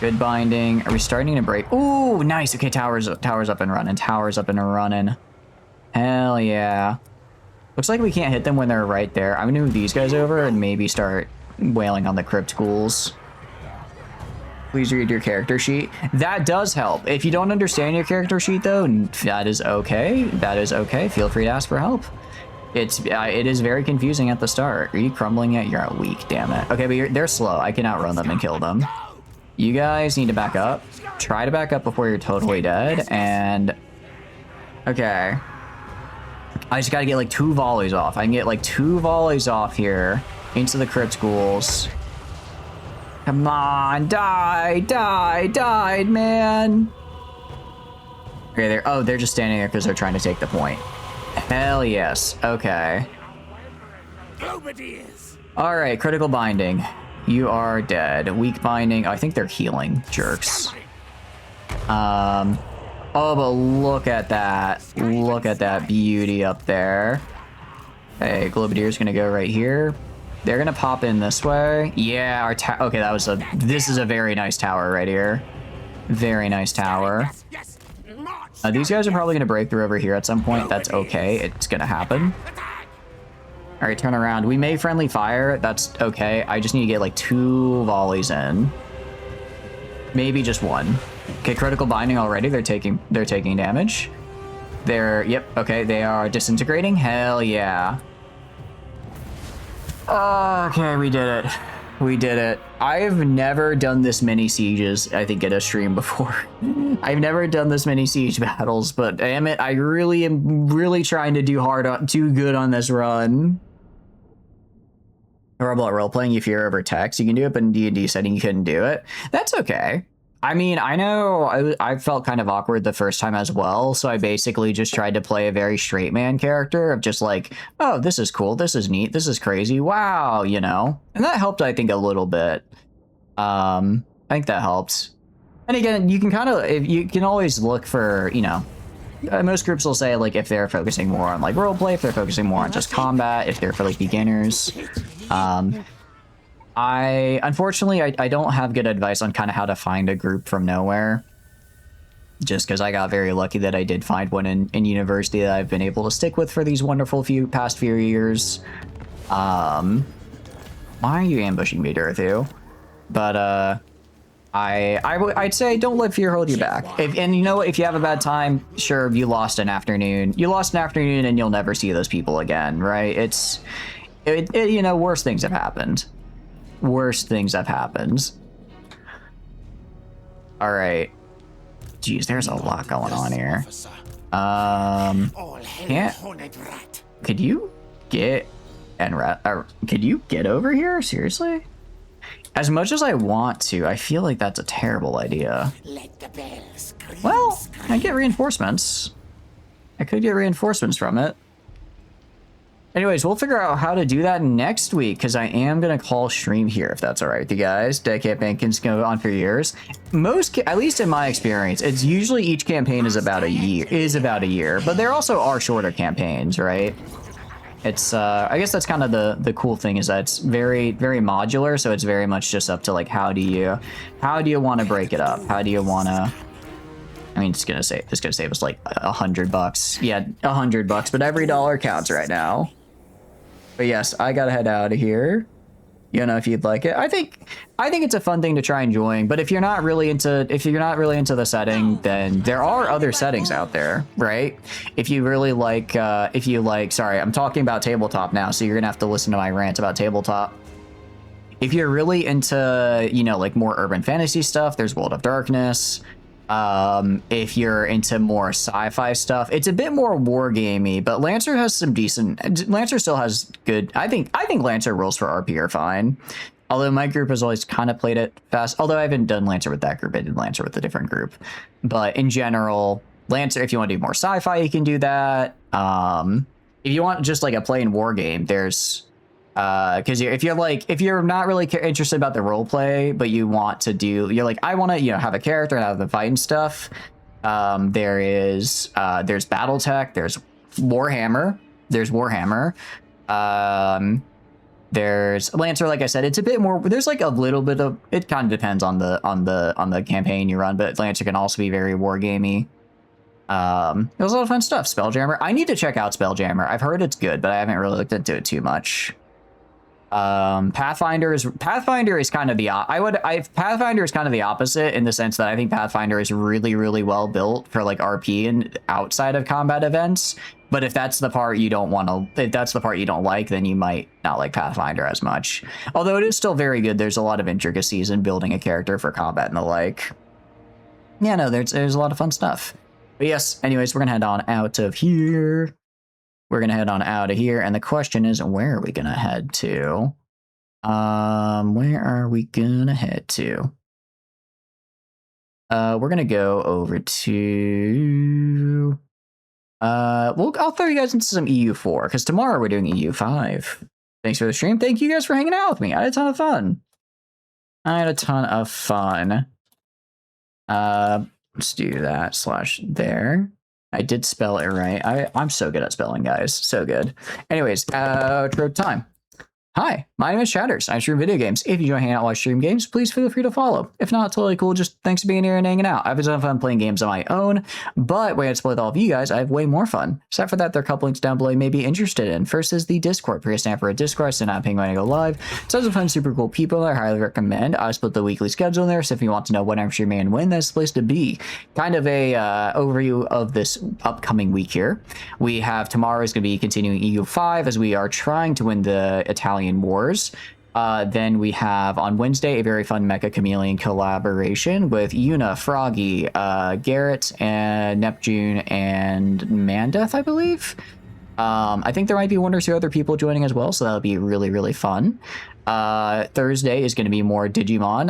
Good binding. Are we starting to break? Ooh, nice. Okay, towers up and running. Towers up and running. Hell yeah. Looks like we can't hit them when they're right there. I'm gonna move these guys over and maybe start wailing on the crypt ghouls. Please read your character sheet. That does help. If you don't understand your character sheet, though, that is okay. That is okay. Feel free to ask for help. It is very confusing at the start. Are you crumbling yet? You're weak, damn it. Okay, but they're slow. I can outrun them and kill them. You guys need to back up. Try to back up before you're totally dead. And okay, I just gotta get like 2 volleys off. I can get like 2 volleys off here into the crypt ghouls. Come on, died, man. Okay, they're just standing there because they're trying to take the point. Hell yes. Okay. All right, critical binding. You are dead. Weak binding. Oh, I think they're healing, jerks. Oh, but look at that. Look at that beauty up there. Hey, Globadier's gonna go right here. They're gonna pop in this way. Yeah, our okay, this is a very nice tower right here. Very nice tower. These guys are probably gonna break through over here at some point. That's okay, it's gonna happen. All right, turn around. We may friendly fire, that's okay. I just need to get like 2 volleys in. Maybe just 1. Okay, critical binding already. They're taking damage. Yep, okay, they are disintegrating. Hell yeah. Okay, we did it. We did it. I've never done this many sieges, I think, in a stream before. I've never done this many siege battles, but damn it, I really am trying to do good on this run. Or about role-playing, you fear over text. You can do it, but in D&D setting, you couldn't do it. That's okay. I mean, I know I felt kind of awkward the first time as well, so I basically just tried to play a very straight man character of just like, oh, this is cool, this is neat, this is crazy, wow, you know? And that helped, I think, a little bit. I think that helped. And again, you can always look for, you know, most groups will say, like, if they're focusing more on, like, roleplay, if they're focusing more on just combat, if they're for, like, beginners. Unfortunately, I don't have good advice on kind of how to find a group from nowhere. Just because I got very lucky that I did find one in university that I've been able to stick with for these wonderful past few years. Why are you ambushing me, Dorothy? But, I'd say don't let fear hold you back. And you know what, if you have a bad time, sure, you lost an afternoon. You lost an afternoon and you'll never see those people again, right? You know, worse things have happened. Worse things have happened. All right. Jeez, there's a lot going on here. Could you get could you get over here? Seriously? As much as I want to, I feel like that's a terrible idea. Well, I get reinforcements. I could get reinforcements from it. Anyways, we'll figure out how to do that next week, because I am going to call stream here, if that's all right with you guys. Dead campaign can go on for years. At least in my experience, it's usually each campaign is about a year, but there also are shorter campaigns, right? It's, I guess that's kind of the cool thing, is that it's very, very modular, so it's very much just up to, like, how do you want to break it up? How do you want to... I mean, it's gonna save us like $100. Yeah, $100, but every dollar counts right now. But yes, I gotta head out of here. You know, if you'd like it, I think it's a fun thing to try enjoying. But if you're not really into the setting, then there are other settings out there, right? If you really like, sorry, I'm talking about tabletop now, so you're gonna have to listen to my rant about tabletop. If you're really into, you know, like more urban fantasy stuff, there's World of Darkness. If you're into more sci-fi stuff, it's a bit more war gamey, but Lancer has some decent. Lancer still has good. I think Lancer rolls for RP are fine. Although my group has always kind of played it fast. Although I haven't done Lancer with that group, I did Lancer with a different group. But in general, Lancer, if you want to do more sci-fi, you can do that. If you want just like a plain war game, there's. Because if you're not really interested about the role play, but you want to you're like, I want to, you know, have a character and have the fight and stuff. There's BattleTech, there's Warhammer, There's Lancer, like I said, it's a bit more. There's like a little bit of. It kind of depends on the campaign you run, but Lancer can also be very wargamey. There's a lot of fun stuff. Spelljammer. I need to check out Spelljammer. I've heard it's good, but I haven't really looked into it too much. Pathfinder is kind of the Pathfinder is kind of the opposite in the sense that I think Pathfinder is really, really well built for like RP and outside of combat events. But if that's the part you don't like, then you might not like Pathfinder as much. Although it is still very good. There's a lot of intricacies in building a character for combat and the like. Yeah, no, there's a lot of fun stuff. But yes, anyways, we're gonna head on out of here. And the question is, where are we gonna head to? Where are we gonna head to? We're gonna go over to. I'll throw you guys into some EU4 because tomorrow we're doing EU5. Thanks for the stream. Thank you guys for hanging out with me. I had a ton of fun. Let's do that / there. I did spell it right. I'm so good at spelling, guys. So good. Anyways, outro time. Hi, my name is Shatters. I stream video games. If you enjoy hanging out while I stream games, please feel free to follow. If not, totally cool. Just thanks for being here and hanging out. I've had fun playing games on my own, but when I split with all of you guys, I have way more fun. Except for that, there are a couple links down below you may be interested in. First is the Discord. Stand for a Discord, so not paying when I go live. Tons of fun, super cool people there. I highly recommend. I split the weekly schedule in there, so if you want to know when I'm streaming and when, that's the place to be. Kind of a overview of this upcoming week here. We have tomorrow is going to be continuing EU5 as we are trying to win the Italian Wars. Then we have on Wednesday a very fun Mecha Chameleon collaboration with Yuna, Froggy, Garrett, and Neptune, and Mandeth, I believe. I think there might be one or two other people joining as well, so that'll be really, really fun. Thursday is going to be more Digimon.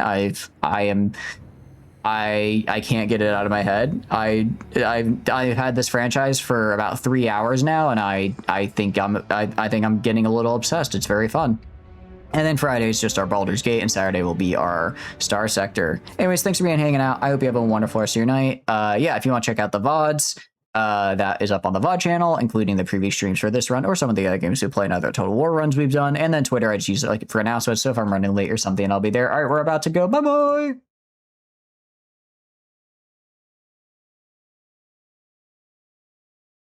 I can't get it out of my head. I've had this franchise for about 3 hours now, and I think I'm getting a little obsessed. It's very fun. And then Friday is just our Baldur's Gate, and Saturday will be our Star Sector. Anyways, thanks for being hanging out. I hope you have a wonderful rest of your night. Yeah, if you want to check out the VODs, that is up on the VOD channel, including the previous streams for this run or some of the other games we play and other Total War runs we've done. And then Twitter, I just use it like for announcements. So if I'm running late or something, I'll be there. All right, we're about to go. Bye-bye.